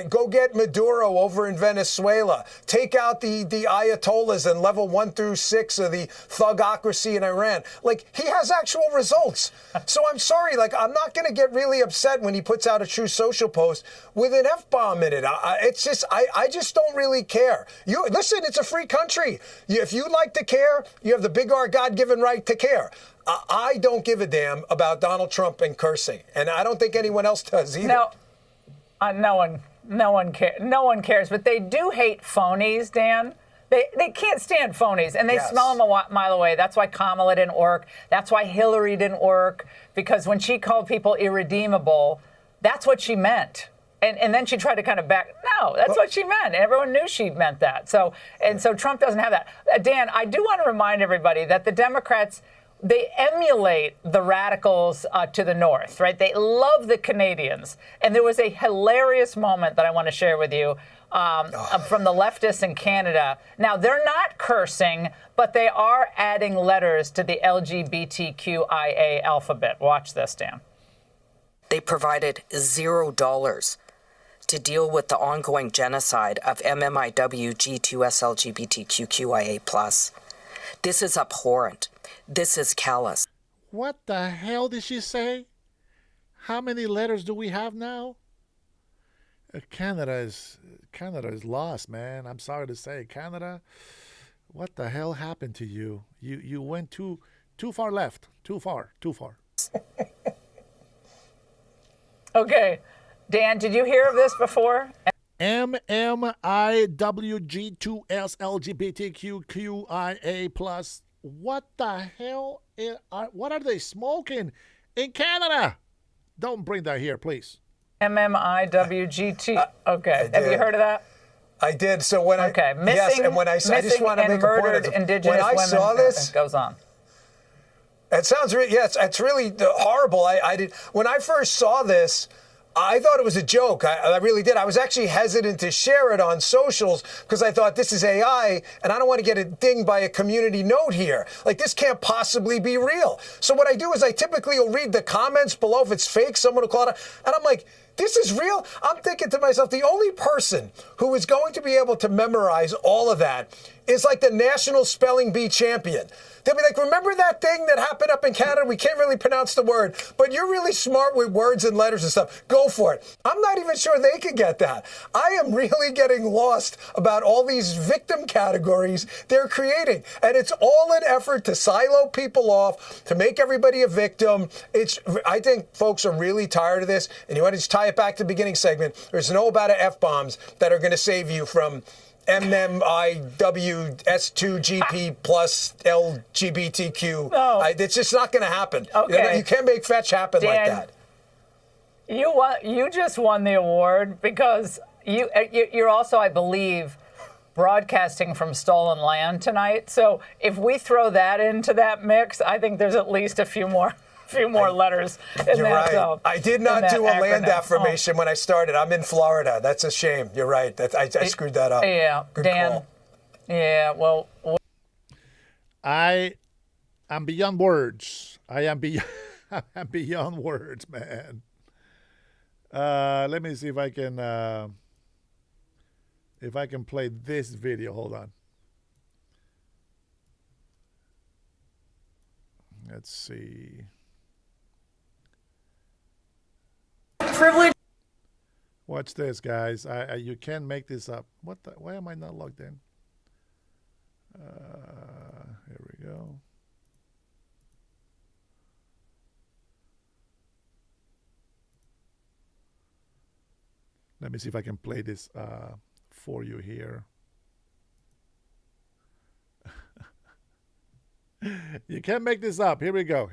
go get Maduro over in Venezuela, take out the Ayatollahs and level 1 through 6 of the thugocracy in Iran. Like, he has actual results. So I'm sorry, I'm not going to get really upset when he puts out a True Social post with an F-bomb in it. I just don't really care. Listen, it's a free country. If you like to care, you have the big R God-given right to care. I don't give a damn about Donald Trump and cursing, and I don't think anyone else does either. No one cares, but they do hate phonies, Dan. They can't stand phonies, and they smell them a mile away. That's why Kamala didn't work. That's why Hillary didn't work, because when she called people irredeemable, that's what she meant. And then she tried to kind of that's what she meant. Everyone knew she meant that. So Trump doesn't have that. Dan, I do want to remind everybody that the Democrats, they emulate the radicals to the north, right? They love the Canadians. And there was a hilarious moment that I want to share with you from the leftists in Canada. Now, they're not cursing, but they are adding letters to the LGBTQIA alphabet. Watch this, Dan. They provided $0 to deal with the ongoing genocide of MMIW G2S LGBTQIA+. This is abhorrent. This is callous. What the hell did she say? How many letters do we have now? Canada is lost, man. I'm sorry to say, Canada. What the hell happened to you? You went too far left. Too far. Okay. Dan, did you hear of this before? MMIWG2SLGBTQIA+. What the hell? What are they smoking in Canada? Don't bring that here, please. MMIWGT. Okay. Have you heard of that? I did. So when missing, and when I just want to make a point. murdered Indigenous when I women, saw this, it goes on. It sounds it's really horrible. I did when I first saw this. I thought it was a joke. I really did. I was actually hesitant to share it on socials because I thought this is AI and I don't want to get dinged by a community note here. Like, this can't possibly be real. So what I do is I typically will read the comments below. If it's fake, someone will call it. And I'm like, this is real? I'm thinking to myself, the only person who is going to be able to memorize all of that is like the national spelling bee champion. They'll be like, remember that thing that happened up in Canada? We can't really pronounce the word, but you're really smart with words and letters and stuff. Go for it. I'm not even sure they could get that. I am really getting lost about all these victim categories they're creating. And it's all an effort to silo people off, to make everybody a victim. I think folks are really tired of this. And you want to just tie it back to the beginning segment. There's no amount of F-bombs that are going to save you from MMIWS2GP plus LGBTQ. No. It's just not going to happen. Okay. You can't make fetch happen like that. You just won the award because you're also, I believe, broadcasting from stolen land tonight. So if we throw that into that mix, I think there's at least a few more letters in You're that. right. I did not do a land affirmation when I started. I'm in Florida. That's a shame. You're right. I screwed that up. Yeah, Good Dan. call. Yeah, well. I am beyond words. I'm beyond words, man. Let me see if I can play this video. Hold on. Let's see. Privilege. Watch this, guys. You can't make this up. Why am I not logged in? Here we go. Let me see if I can play this for you here. You can't make this up. Here we go.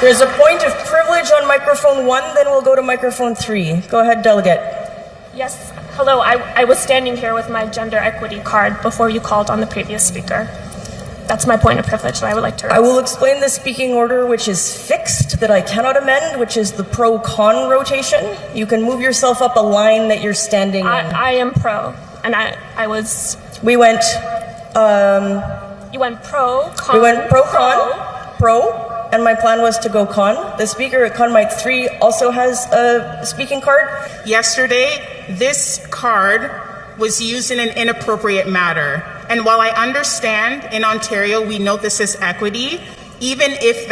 There's a point of privilege on microphone 1, then we'll go to microphone 3. Go ahead, delegate. Yes. Hello. I was standing here with my gender equity card before you called on the previous speaker. That's my point of privilege that I would like to raise. I will explain the speaking order, which is fixed, that I cannot amend, which is the pro-con rotation. You can move yourself up a line that you're standing in. I am pro, and I was... We went... You went pro, con... We went pro-con, pro, and my plan was to go con. The speaker at con mic 3 also has a speaking card. Yesterday, this card was used in an inappropriate manner. And while I understand in Ontario we note this as equity, even if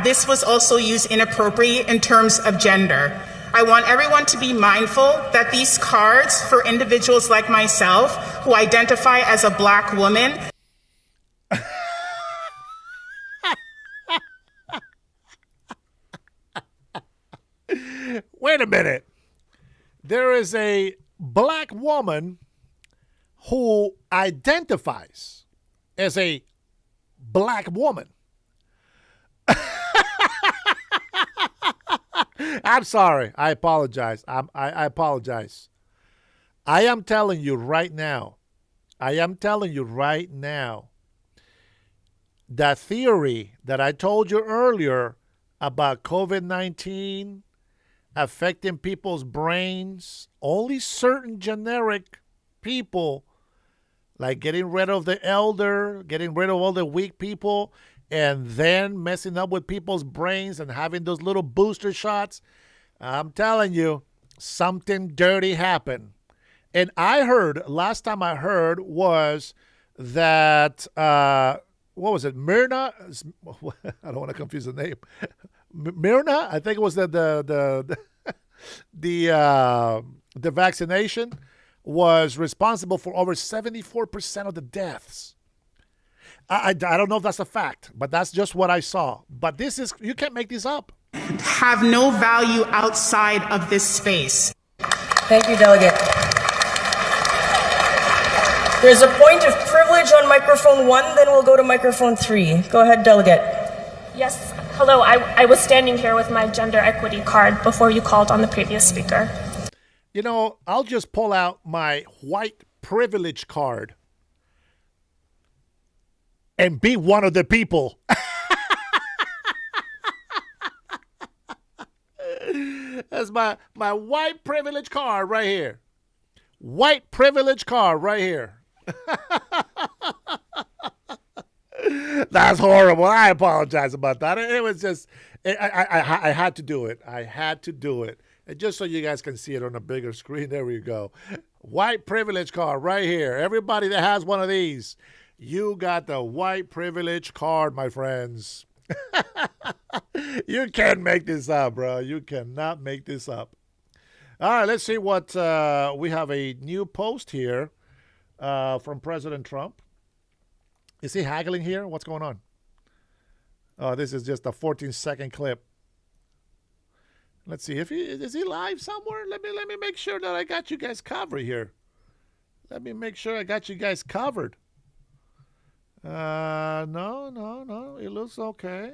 this was also used inappropriately in terms of gender. I want everyone to be mindful that these cards for individuals like myself who identify as a Black woman. Wait a minute. There is a Black woman who identifies as a Black woman. I'm sorry. I apologize. I apologize. I am telling you right now. The theory that I told you earlier about COVID-19 affecting people's brains, only certain generic people, like getting rid of the elder, getting rid of all the weak people, and then messing up with people's brains and having those little booster shots, I'm telling you, something dirty happened. And last time I heard was that, what was it, Myrna? I don't want to confuse the name. Myrna, I think it was the vaccination was responsible for over 74% of the deaths. I don't know if that's a fact, but that's just what I saw. But you can't make this up. Have no value outside of this space. Thank you, Delegate. There's a point of privilege on microphone 1, then we'll go to microphone 3. Go ahead, Delegate. Yes, hello. I was standing here with my gender equity card before you called on the previous speaker. You know, I'll just pull out my white privilege card and be one of the people. That's my white privilege card right here. White privilege card right here. That's horrible. I apologize about that. It was just, I had to do it. I had to do it. And just so you guys can see it on a bigger screen, there we go. White privilege card right here. Everybody that has one of these, you got the white privilege card, my friends. You can't make this up, bro. You cannot make this up. All right, let's see what we have a new post here from President Trump. Is he haggling here? What's going on? Oh, this is just a 14-second clip. Let's see if is he live somewhere. Let me make sure that I got you guys covered here. Let me make sure I got you guys covered. No. It looks okay.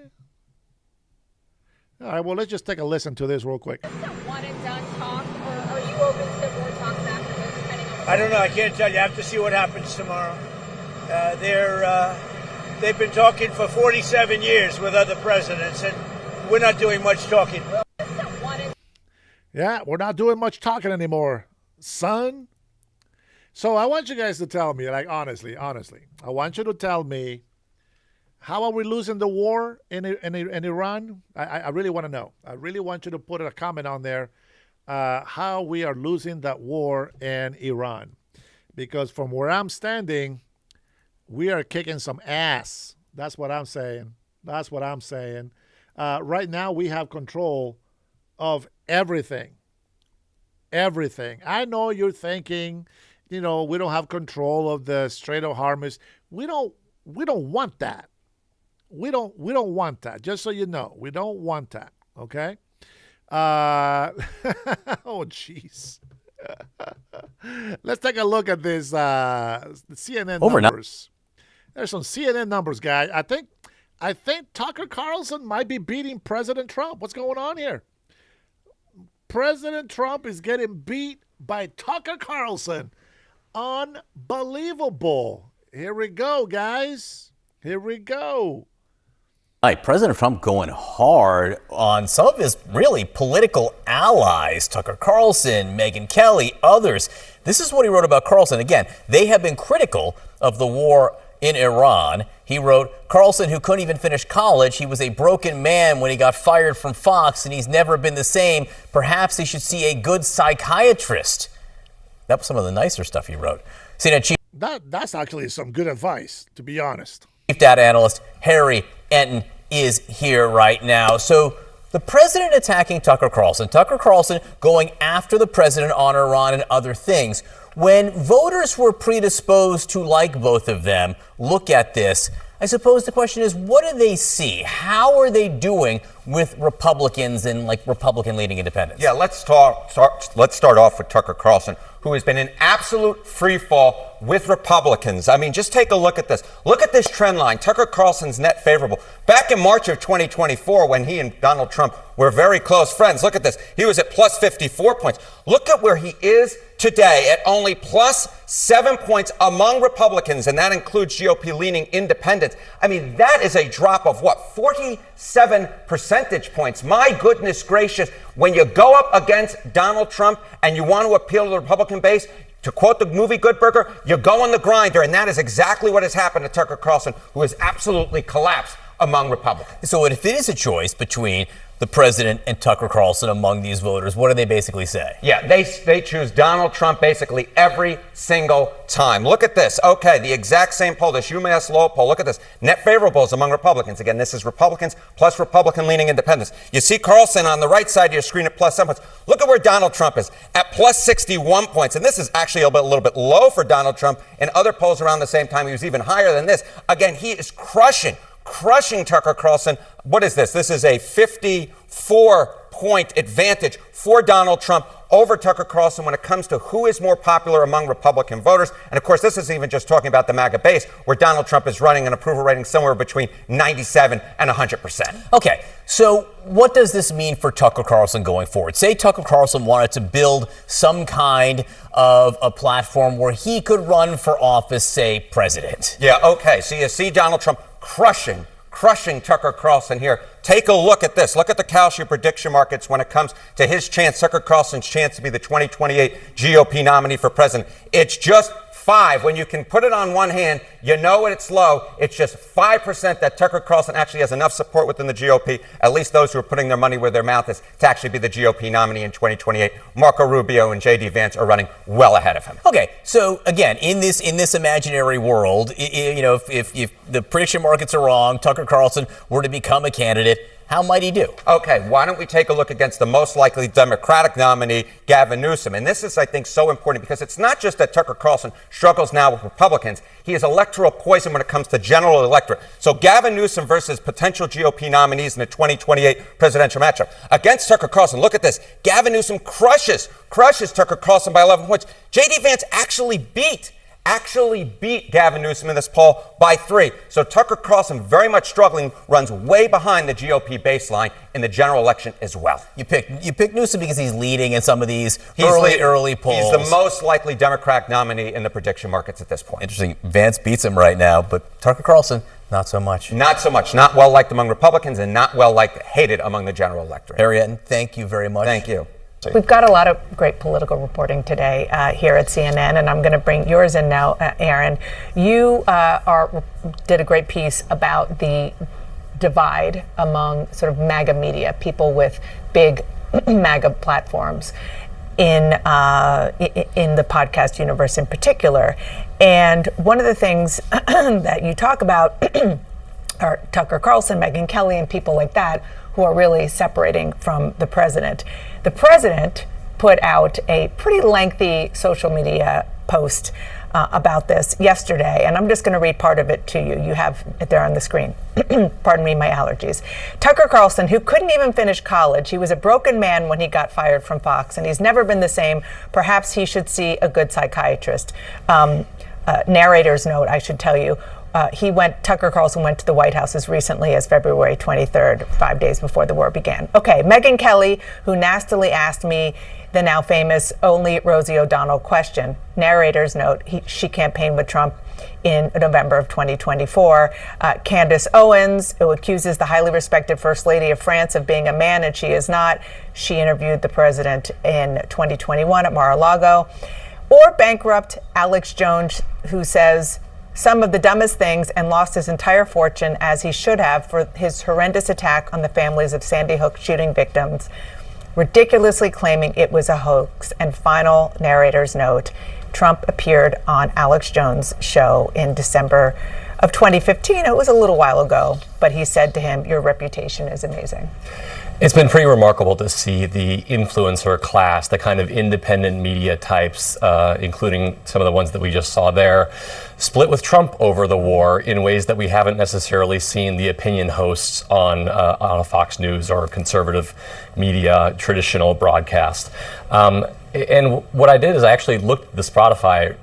All right, well, let's just take a listen to this real quick. Is that one and done talk, or are you open to more talks after this? I don't know. I can't tell you. I have to see what happens tomorrow. They've been talking for 47 years with other presidents, and we're not doing much talking. Yeah, we're not doing much talking anymore, son. So I want you guys to tell me, like, honestly, I want you to tell me, how are we losing the war in Iran? I really want to know. I really want you to put a comment on there, how we are losing that war in Iran. Because from where I'm standing, we are kicking some ass. That's what I'm saying. Right now, we have control of everything. I know you're thinking, we don't have control of the Strait of Hormuz. We don't want that. We don't want that. Just so you know, we don't want that. Okay. Oh, jeez. Let's take a look at this CNN numbers. There's some CNN numbers, guys. I think Tucker Carlson might be beating President Trump. What's going on here? President Trump is getting beat by Tucker Carlson. Unbelievable. Here we go, guys. Here we go. Hi, President Trump going hard on some of his really political allies, Tucker Carlson, Megyn Kelly, others. This is what he wrote about Carlson. Again, they have been critical of the war in Iran. He wrote, Carlson, who couldn't even finish college, he was a broken man when he got fired from Fox, and he's never been the same. Perhaps he should see a good psychiatrist. That was some of the nicer stuff he wrote. CNN Chief. That's actually some good advice, to be honest. Chief data analyst Harry Enton is here right now. So the president attacking Tucker Carlson going after the president on Iran and other things. When voters were predisposed to like both of them, look at this. I suppose the question is, what do they see? How are they doing with Republicans and Republican leading independents? Yeah, let's start off with Tucker Carlson, who has been in absolute free fall with Republicans. I mean, just take a look at this. Look at this trend line. Tucker Carlson's net favorable. Back in March of 2024, when he and Donald Trump were very close friends, look at this. He was at plus 54 points. Look at where he is today at only plus 7 points among Republicans, and that includes GOP-leaning independents. I mean, that is a drop of 47 percentage points. My goodness gracious, when you go up against Donald Trump and you want to appeal to the Republican base, to quote the movie Good Burger, you go on the grinder, and that is exactly what has happened to Tucker Carlson, who has absolutely collapsed among Republicans. So if it is a choice between the president and Tucker Carlson among these voters, what do they basically say? Yeah, they choose Donald Trump basically every single time. Look at this. Okay, the exact same poll, this UMass Lowell poll. Look at this. Net favorables among Republicans. Again, this is Republicans plus Republican-leaning independents. You see Carlson on the right side of your screen at plus 7 points. Look at where Donald Trump is at plus 61 points. And this is actually a little bit low for Donald Trump. In other polls around the same time, he was even higher than this. Again, he is crushing Tucker Carlson. What is this? This is a 54-point advantage for Donald Trump over Tucker Carlson when it comes to who is more popular among Republican voters. And of course, this isn't even just talking about the MAGA base, where Donald Trump is running an approval rating somewhere between 97 and 100%. Okay, so what does this mean for Tucker Carlson going forward? Say Tucker Carlson wanted to build some kind of a platform where he could run for office, say president. Yeah, okay, so you see Donald Trump crushing Tucker Carlson here. Take a look at this. Look at the Kalshi prediction markets when it comes to his chance, Tucker Carlson's chance to be the 2028 GOP nominee for president. It's just 5. When you can put it on one hand, you know it's low. It's just 5% that Tucker Carlson actually has enough support within the GOP, at least those who are putting their money where their mouth is, to actually be the GOP nominee in 2028. Marco Rubio and J.D. Vance are running well ahead of him. Okay, so again, in this imaginary world, if the prediction markets are wrong, Tucker Carlson were to become a candidate, how might he do? Okay, why don't we take a look against the most likely Democratic nominee, Gavin Newsom? And this is, I think, so important because it's not just that Tucker Carlson struggles now with Republicans. He is electoral poison when it comes to general electorate. So Gavin Newsom versus potential GOP nominees in the 2028 presidential matchup. Against Tucker Carlson, look at this. Gavin Newsom crushes Tucker Carlson by 11 points. J.D. Vance actually beat Gavin Newsom in this poll by 3. So Tucker Carlson, very much struggling, runs way behind the GOP baseline in the general election as well. You pick Newsom because he's leading in some of these early polls. He's the most likely Democratic nominee in the prediction markets at this point. Interesting. Vance beats him right now, but Tucker Carlson, not so much. Not so much. Not well liked among Republicans and not well liked, hated among the general electorate. Herrera, thank you very much. Thank you. We've got a lot of great political reporting today here at CNN, and I'm going to bring yours in now, Aaron. You did a great piece about the divide among sort of MAGA media, people with big MAGA platforms in the podcast universe in particular. And one of the things that you talk about are Tucker Carlson, Megyn Kelly, and people like that who are really separating from the president. The president put out a pretty lengthy social media post about this yesterday, and I'm just going to read part of it to you. You have it there on the screen. Pardon me, my allergies. Tucker Carlson, who couldn't even finish college, he was a broken man when he got fired from Fox, and he's never been the same. Perhaps he should see a good psychiatrist. Narrator's note, I should tell you. Tucker Carlson went to the White House as recently as February 23rd, 5 days before the war began. Okay, Megyn Kelly, who nastily asked me the now famous only Rosie O'Donnell question. Narrator's note, she campaigned with Trump in November of 2024. Candace Owens, who accuses the highly respected First Lady of France of being a man, and she is not. She interviewed the president in 2021 at Mar-a-Lago. Or bankrupt Alex Jones, who says some of the dumbest things and lost his entire fortune, as he should have, for his horrendous attack on the families of Sandy Hook shooting victims, ridiculously claiming it was a hoax. And final narrator's note, Trump appeared on Alex Jones' show in December of 2015. It was a little while ago, but he said to him, "Your reputation is amazing." It's been pretty remarkable to see the influencer class, the kind of independent media types, including some of the ones that we just saw there, split with Trump over the war in ways that we haven't necessarily seen the opinion hosts on a Fox News or conservative media traditional broadcast. And what I did is I actually looked at the Spotify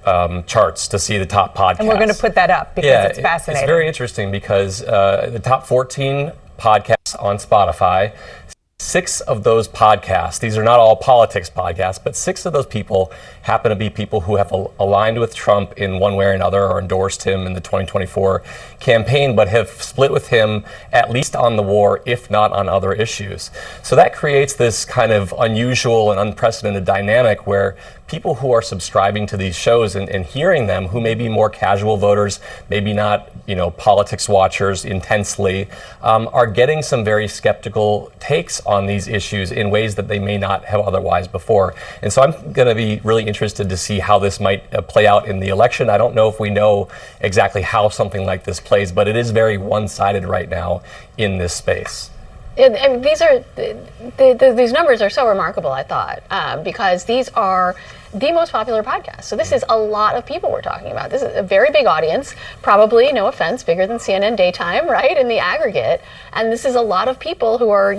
charts to see the top podcasts. And we're going to put that up because it's fascinating. It's very interesting because the top 14 podcasts on Spotify, 6 of those podcasts, these are not all politics podcasts, but 6 of those people happen to be people who have aligned with Trump in one way or another or endorsed him in the 2024 campaign, but have split with him at least on the war, if not on other issues. So that creates this kind of unusual and unprecedented dynamic where people who are subscribing to these shows and hearing them, who may be more casual voters, maybe not, politics watchers intensely, are getting some very skeptical takes on these issues in ways that they may not have otherwise before. And so I'm going to be really interested to see how this might play out in the election. I don't know if we know exactly how something like this plays, but it is very one-sided right now in this space. And these numbers are so remarkable, I thought, because these are the most popular podcast. So this is a lot of people we're talking about. This is a very big audience, probably, no offense, bigger than CNN daytime, right, in the aggregate. And this is a lot of people who are,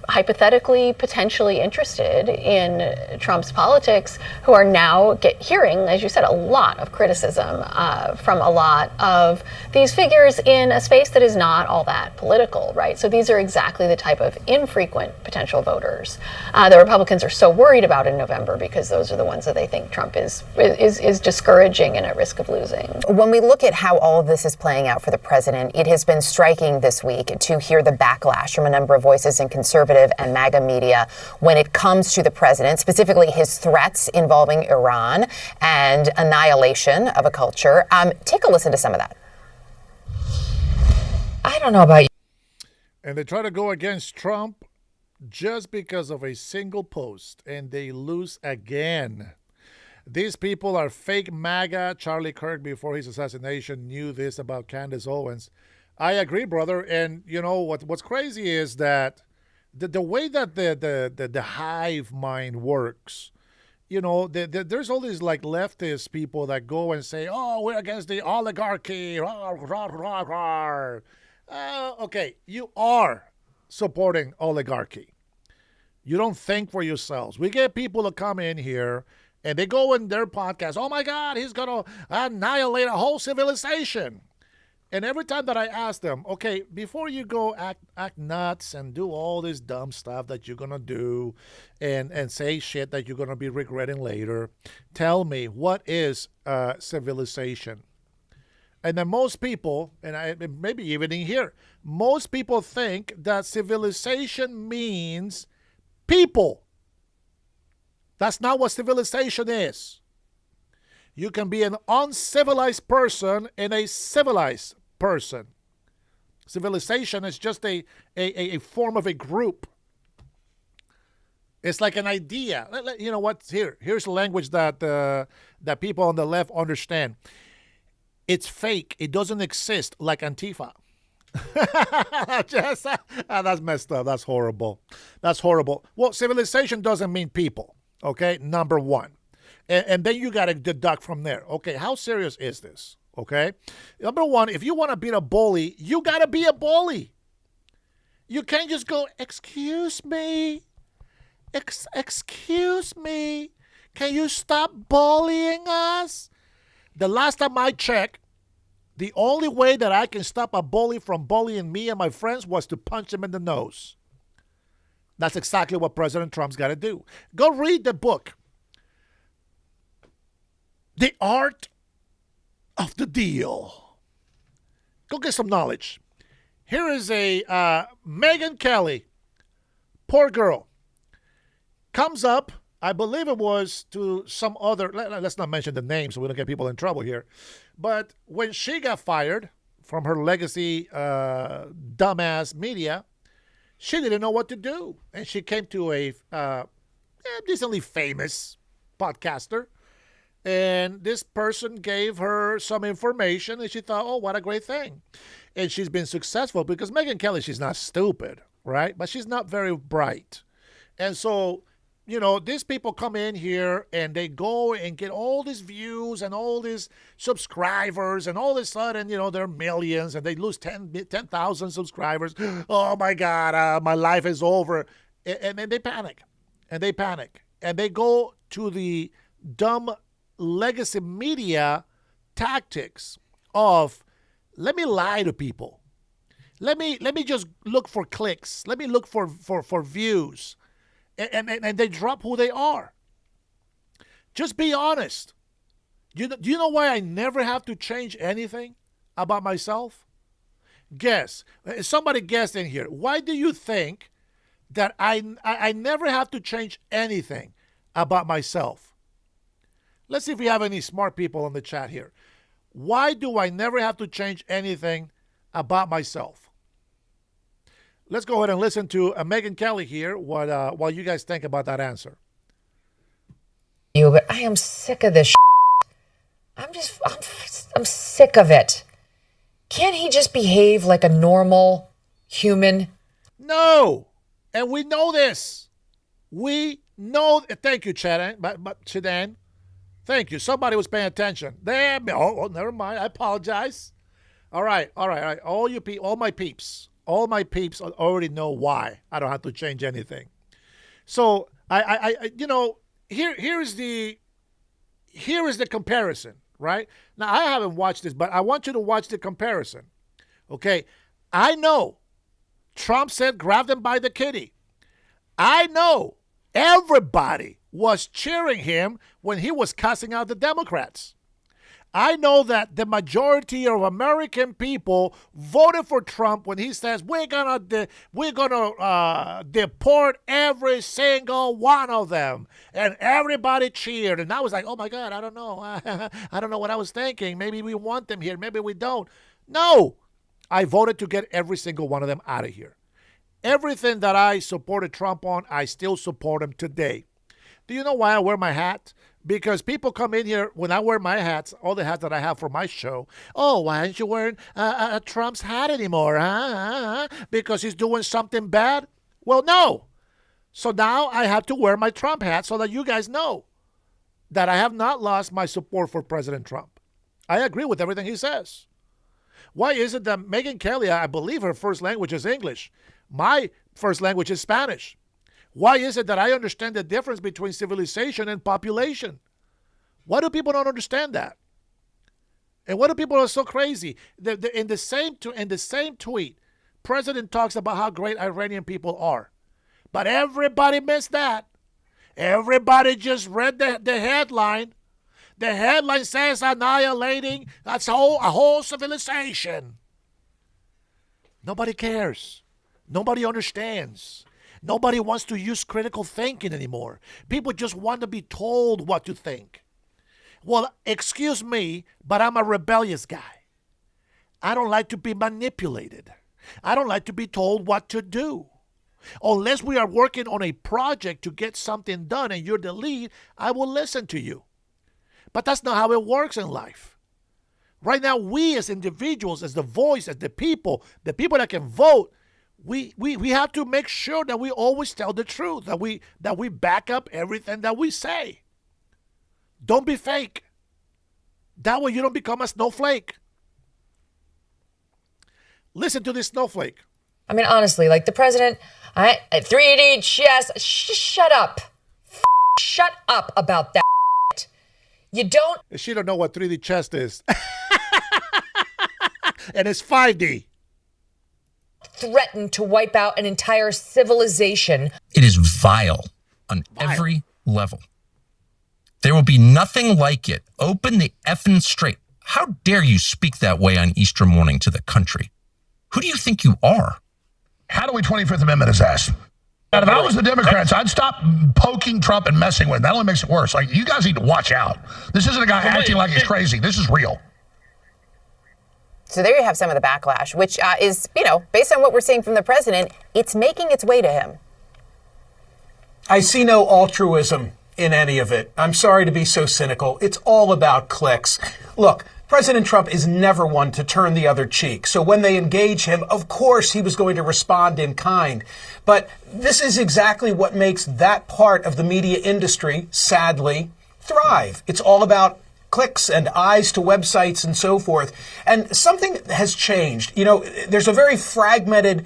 hypothetically, potentially interested in Trump's politics, who are now hearing, as you said, a lot of criticism from a lot of these figures in a space that is not all that political, right? So these are exactly the type of infrequent potential voters the Republicans are so worried about in November, because those are the ones that they think Trump is discouraging and at risk of losing. When we look at how all of this is playing out for the president, it has been striking this week to hear the backlash from a number of voices in conservative and MAGA media when it comes to the president, specifically his threats involving Iran and annihilation of a culture. Take a listen to some of that. I don't know about you. And they try to go against Trump just because of a single post, and they lose again. These people are fake MAGA. Charlie Kirk, before his assassination, knew this about Candace Owens. I agree, brother. And you know what's crazy is that the way that the hive mind works, there's all these like leftist people that go and say, "Oh, we're against the oligarchy." Okay, you are supporting oligarchy. You don't think for yourselves. We get people to come in here and they go in their podcast, "Oh my God, he's going to annihilate a whole civilization." And every time that I ask them, okay, before you go act nuts and do all this dumb stuff that you're going to do and say shit that you're going to be regretting later, tell me, what is civilization? And then most people, and maybe even in here, most people think that civilization means people. That's not what civilization is. You can be an uncivilized person and a civilized person. Civilization is just a form of a group. It's like an idea. You know what? Here's the language that people on the left understand. It's fake. It doesn't exist, like Antifa. That's messed up. That's horrible. That's horrible. Well, civilization doesn't mean people. Okay, number one. And then you got to deduct from there. Okay, how serious is this? Okay, number one, if you want to beat a bully, you got to be a bully. You can't just go, "Excuse me, excuse me, can you stop bullying us?" The last time I checked, the only way that I can stop a bully from bullying me and my friends was to punch him in the nose. That's exactly what President Trump's got to do. Go read the book, The Art of the Deal. Go get some knowledge. Here is a Megyn Kelly, poor girl, comes up, I believe it was to some other, let's not mention the name so we don't get people in trouble here, but when she got fired from her legacy dumbass media, she didn't know what to do. And she came to a decently famous podcaster, and this person gave her some information, and she thought, "Oh, what a great thing." And she's been successful because Megyn Kelly, she's not stupid, right? But she's not very bright. And so, these people come in here and they go and get all these views and all these subscribers, and all of a sudden, they're millions, and they lose 10,000 subscribers. Oh my God, my life is over. And then they panic. And they panic. And they go to the dumb legacy media tactics of, let me lie to people. Let me just look for clicks. Let me look for views. And they drop who they are. Just be honest. Do you know why I never have to change anything about myself? Guess. Somebody guessed in here. Why do you think that I never have to change anything about myself? Let's see if we have any smart people in the chat here. Why do I never have to change anything about myself? Let's go ahead and listen to Megyn Kelly here while you guys think about that answer. But I am sick of this. I'm sick of it. Can't he just behave like a normal human? No, and we know this. We know. Thank you, Chadan. But Chadan, thank you. Somebody was paying attention. There. Oh, never mind. I apologize. All right. All my peeps already know why I don't have to change anything. So here is the comparison, right? Now I haven't watched this, but I want you to watch the comparison. Okay, I know Trump said grab them by the kitty. I know everybody was cheering him when he was cussing out the Democrats. I know that the majority of American people voted for Trump when he says we're gonna deport every single one of them, and everybody cheered. And I was like, oh my God, I don't know, I don't know what I was thinking. Maybe we want them here, maybe we don't. No, I voted to get every single one of them out of here. Everything that I supported Trump on, I still support him today. Do you know why I wear my hat? Because people come in here, when I wear my hats, all the hats that I have for my show, oh, why aren't you wearing Trump's hat anymore? Because he's doing something bad? Well, no. So now I have to wear my Trump hat so that you guys know that I have not lost my support for President Trump. I agree with everything he says. Why is it that Megyn Kelly, I believe her first language is English. My first language is Spanish. Why is it that I understand the difference between civilization and population? Why do people not understand that? And why do people are so crazy? In the same tweet, President talks about how great Iranian people are. But everybody missed that. Everybody just read the headline. The headline says annihilating a whole civilization. Nobody cares. Nobody understands. Nobody wants to use critical thinking anymore. People just want to be told what to think. Well, excuse me, but I'm a rebellious guy. I don't like to be manipulated. I don't like to be told what to do. Unless we are working on a project to get something done and you're the lead, I will listen to you. But that's not how it works in life. Right now, we as individuals, as the voice, as the people that can vote, we have to make sure that we always tell the truth, that we back up everything that we say. Don't be fake. That way you don't become a snowflake. Listen to this snowflake. I mean, honestly, like the president, 3D chess, shut up. Shut up about that. You don't. She don't know what 3D chess is. And it's 5D. Threaten to wipe out an entire civilization. It is vile on every level. There will be nothing like it. Open the effing straight. How dare you speak that way on Easter morning to the country? Who do you think you are? How do we 25th Amendment his ass? And if I was the Democrats, I'd stop poking Trump and messing with him. That only makes it worse. Like, you guys need to watch out. This isn't a guy acting like he's crazy. This is real. So there you have some of the backlash, which is, based on what we're seeing from the president, it's making its way to him. I see no altruism in any of it. I'm sorry to be so cynical. It's all about clicks. Look, President Trump is never one to turn the other cheek. So when they engage him, of course he was going to respond in kind. But this is exactly what makes that part of the media industry, sadly, thrive. It's all about clicks and eyes to websites and so forth. And something has changed. There's a very fragmented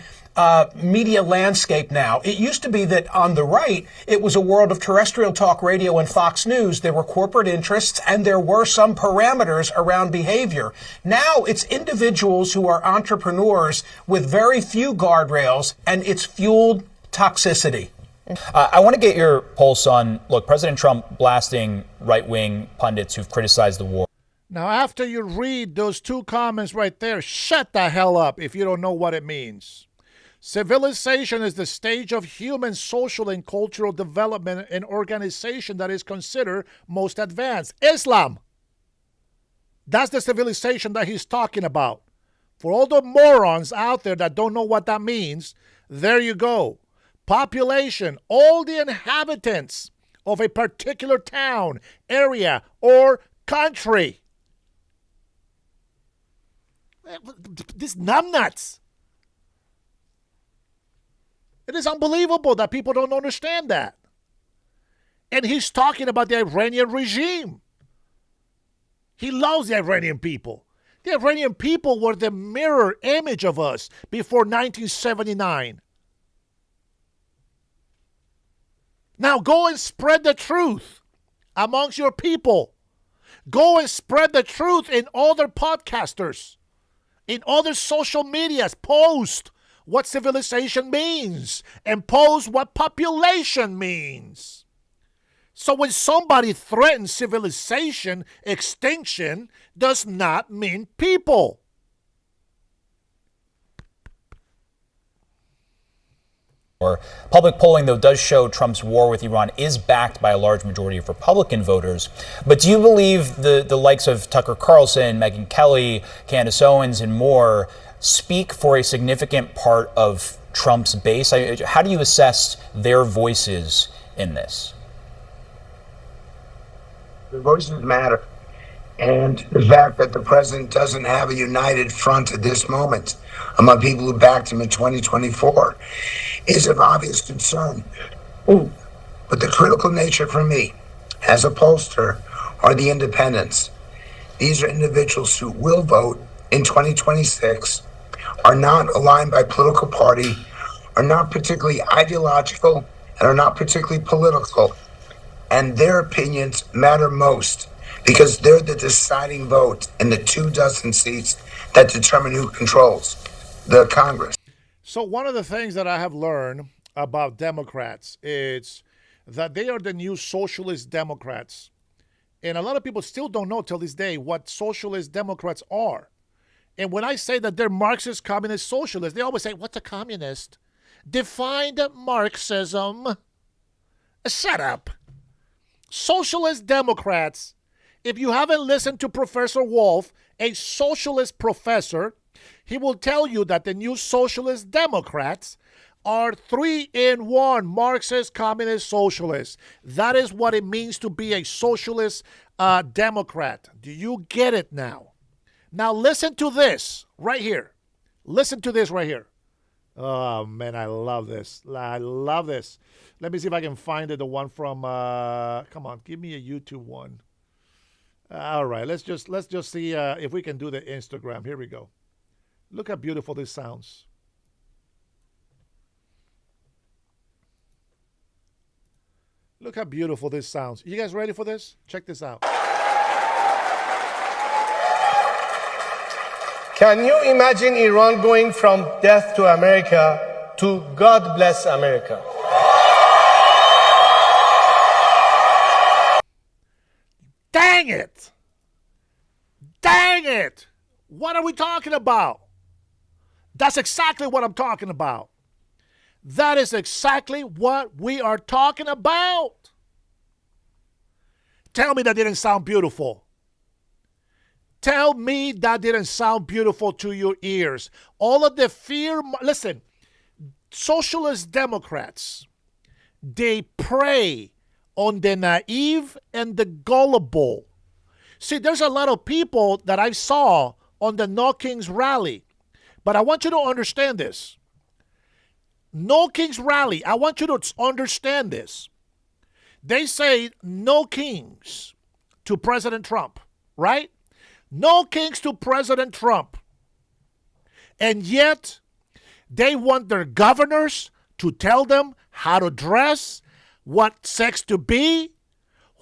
media landscape now. It used to be that on the right, it was a world of terrestrial talk radio and Fox News. There were corporate interests and there were some parameters around behavior. Now it's individuals who are entrepreneurs with very few guardrails, and it's fueled toxicity. I want to get your pulse on, President Trump blasting right-wing pundits who've criticized the war. Now, after you read those two comments right there, shut the hell up if you don't know what it means. Civilization is the stage of human social and cultural development and organization that is considered most advanced. Islam. That's the civilization that he's talking about. For all the morons out there that don't know what that means, there you go. Population, all the inhabitants of a particular town, area, or country. This numbnuts. It is unbelievable that people don't understand that. And he's talking about the Iranian regime. He loves the Iranian people. The Iranian people were the mirror image of us before 1979. Now go and spread the truth amongst your people. Go and spread the truth in other podcasters, in other social medias. Post what civilization means and post what population means. So when somebody threatens civilization, extinction does not mean people. Public polling, though, does show Trump's war with Iran is backed by a large majority of Republican voters. But do you believe the likes of Tucker Carlson, Megyn Kelly, Candace Owens, and more speak for a significant part of Trump's base? How do you assess their voices in this? The voices matter. And the fact that the president doesn't have a united front at this moment among people who backed him in 2024 is of obvious concern. But the critical nature for me, as a pollster, are the independents. These are individuals who will vote in 2026, are not aligned by political party, are not particularly ideological, and are not particularly political. And their opinions matter most because they're the deciding vote in the 24 seats that determine who controls the Congress. So one of the things that I have learned about Democrats is that they are the new socialist Democrats. And a lot of people still don't know till this day what socialist Democrats are. And when I say that they're Marxist, communist, socialist, they always say, what's a communist? Define Marxism. Shut up. Socialist Democrats, if you haven't listened to Professor Wolf, a socialist professor, he will tell you that the new socialist Democrats are 3-in-1, Marxist, communist, socialist. That is what it means to be a socialist Democrat. Do you get it now? Now listen to this right here. Listen to this right here. Oh, man, I love this. I love this. Let me see if I can find it, the one from, come on, give me a YouTube one. All right, let's just see if we can do the Instagram. Here we go. Look how beautiful this sounds. Look how beautiful this sounds. You guys ready for this? Check this out. Can you imagine Iran going from death to America to God bless America? Dang it! Dang it! What are we talking about? That's exactly what I'm talking about. That is exactly what we are talking about. Tell me that didn't sound beautiful. Tell me that didn't sound beautiful to your ears. All of the fear. Listen, socialist Democrats, they prey on the naive and the gullible. See, there's a lot of people that I saw on the No Kings rally. But I want you to understand this. No Kings rally, I want you to understand this. They say no kings to President Trump, right? No kings to President Trump. And yet, they want their governors to tell them how to dress, what sex to be,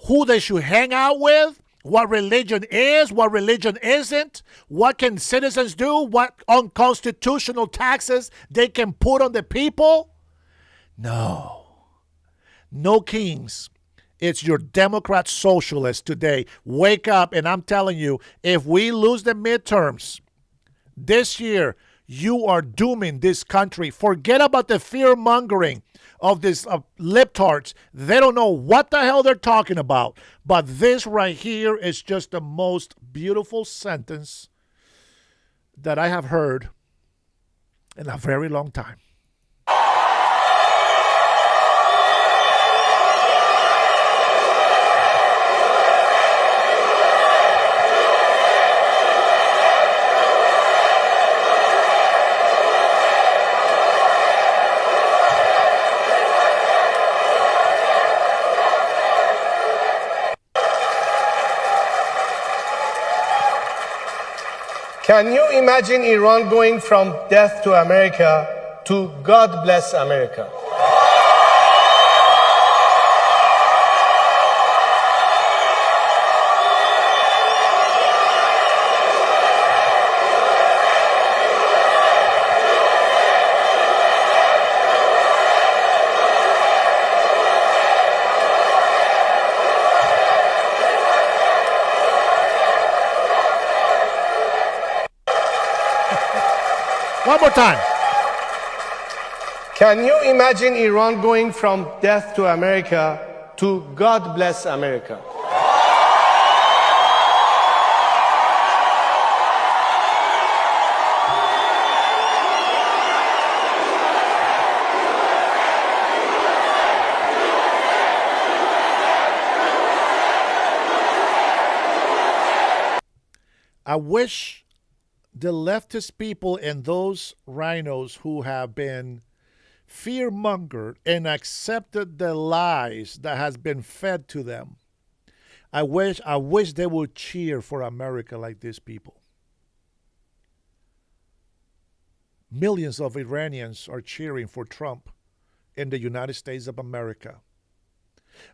who they should hang out with, what religion is, what religion isn't, what can citizens do, what unconstitutional taxes they can put on the people. No. No kings. It's your Democrat socialists today. Wake up, and I'm telling you, if we lose the midterms this year, you are dooming this country. Forget about the fear mongering of these libtards. They don't know what the hell they're talking about. But this right here is just the most beautiful sentence that I have heard in a very long time. Can you imagine Iran going from death to America to God bless America? One more time. Can you imagine Iran going from death to America to God bless America? I wish the leftist people and those rhinos who have been fear-mongered and accepted the lies that has been fed to them, I wish they would cheer for America like these people. Millions of Iranians are cheering for Trump in the United States of America.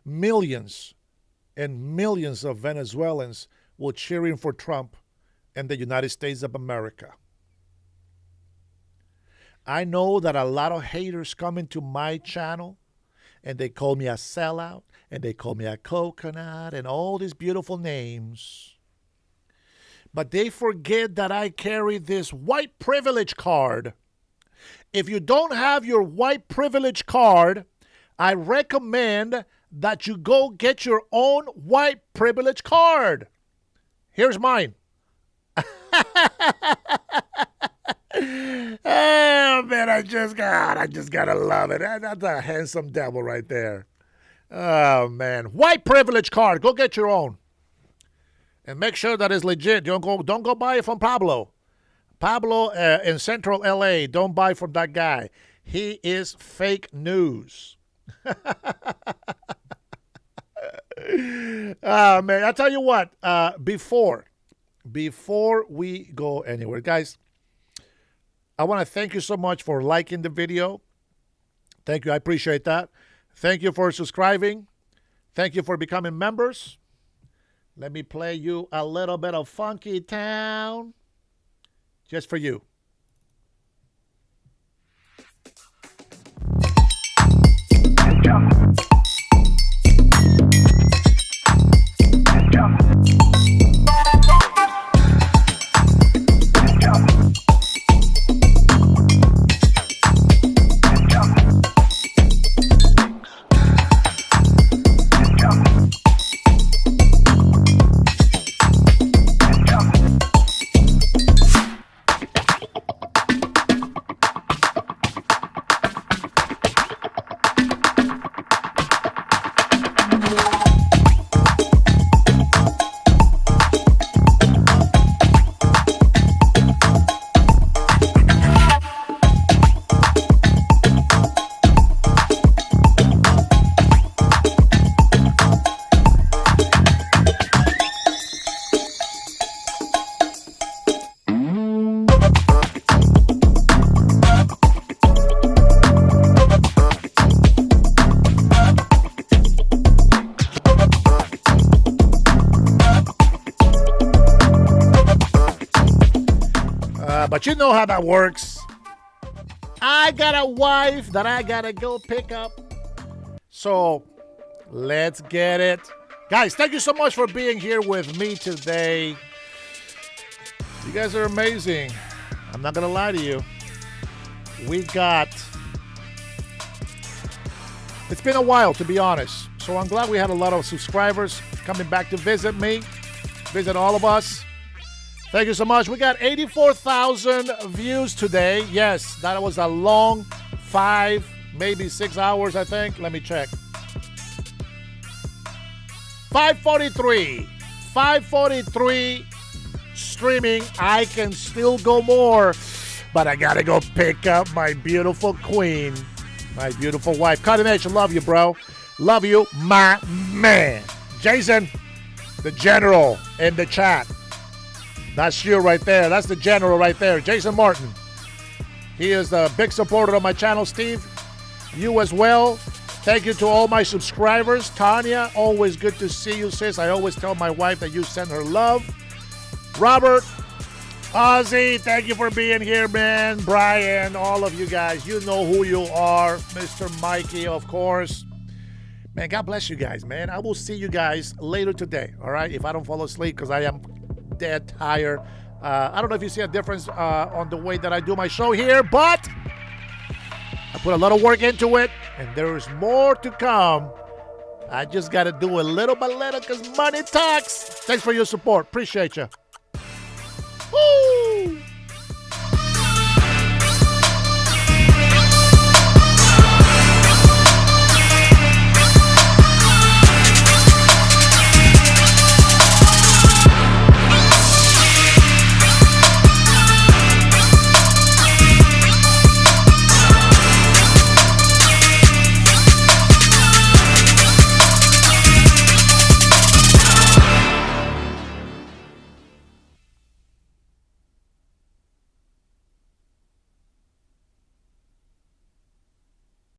Millions and millions of Venezuelans will cheering for Trump in the United States of America. I know that a lot of haters come into my channel and they call me a sellout and they call me a coconut and all these beautiful names. But they forget that I carry this white privilege card. If you don't have your white privilege card, I recommend that you go get your own white privilege card. Here's mine. Oh man, I just gotta love it. That's a handsome devil right there. Oh man, white privilege card. Go get your own, and make sure that it's legit. Don't go buy it from Pablo. Pablo in Central LA. Don't buy from that guy. He is fake news. Oh man, I tell you what. Before we go anywhere, guys, I want to thank you so much for liking the video. Thank you. I appreciate that. Thank you for subscribing. Thank you for becoming members. Let me play you a little bit of Funky Town just for you. But you know how that works. I got a wife that I gotta go pick up. So let's get it. Guys, thank you so much for being here with me today. You guys are amazing. I'm not going to lie to you. We got... It's been a while, to be honest. So I'm glad we had a lot of subscribers coming back to visit me, visit all of us. Thank you so much. We got 84,000 views today. Yes, that was a long 5, maybe 6 hours, I think. Let me check. 543 streaming. I can still go more, but I gotta go pick up my beautiful queen, my beautiful wife. Cutting Edge, I love you, bro. Love you, my man. Jason, the general in the chat. That's you right there. That's the general right there. Jason Martin. He is a big supporter of my channel. Steve, you as well. Thank you to all my subscribers. Tanya, always good to see you, sis. I always tell my wife that you send her love. Robert, Ozzy, thank you for being here, man. Brian, all of you guys. You know who you are. Mr. Mikey, of course. Man, God bless you guys, man. I will see you guys later today, all right? If I don't fall asleep, because I am dead tired. I don't know if you see a difference on the way that I do my show here, but I put a lot of work into it, and there is more to come. I just got to do a little by little because money talks. Thanks for your support. Appreciate you. Woo!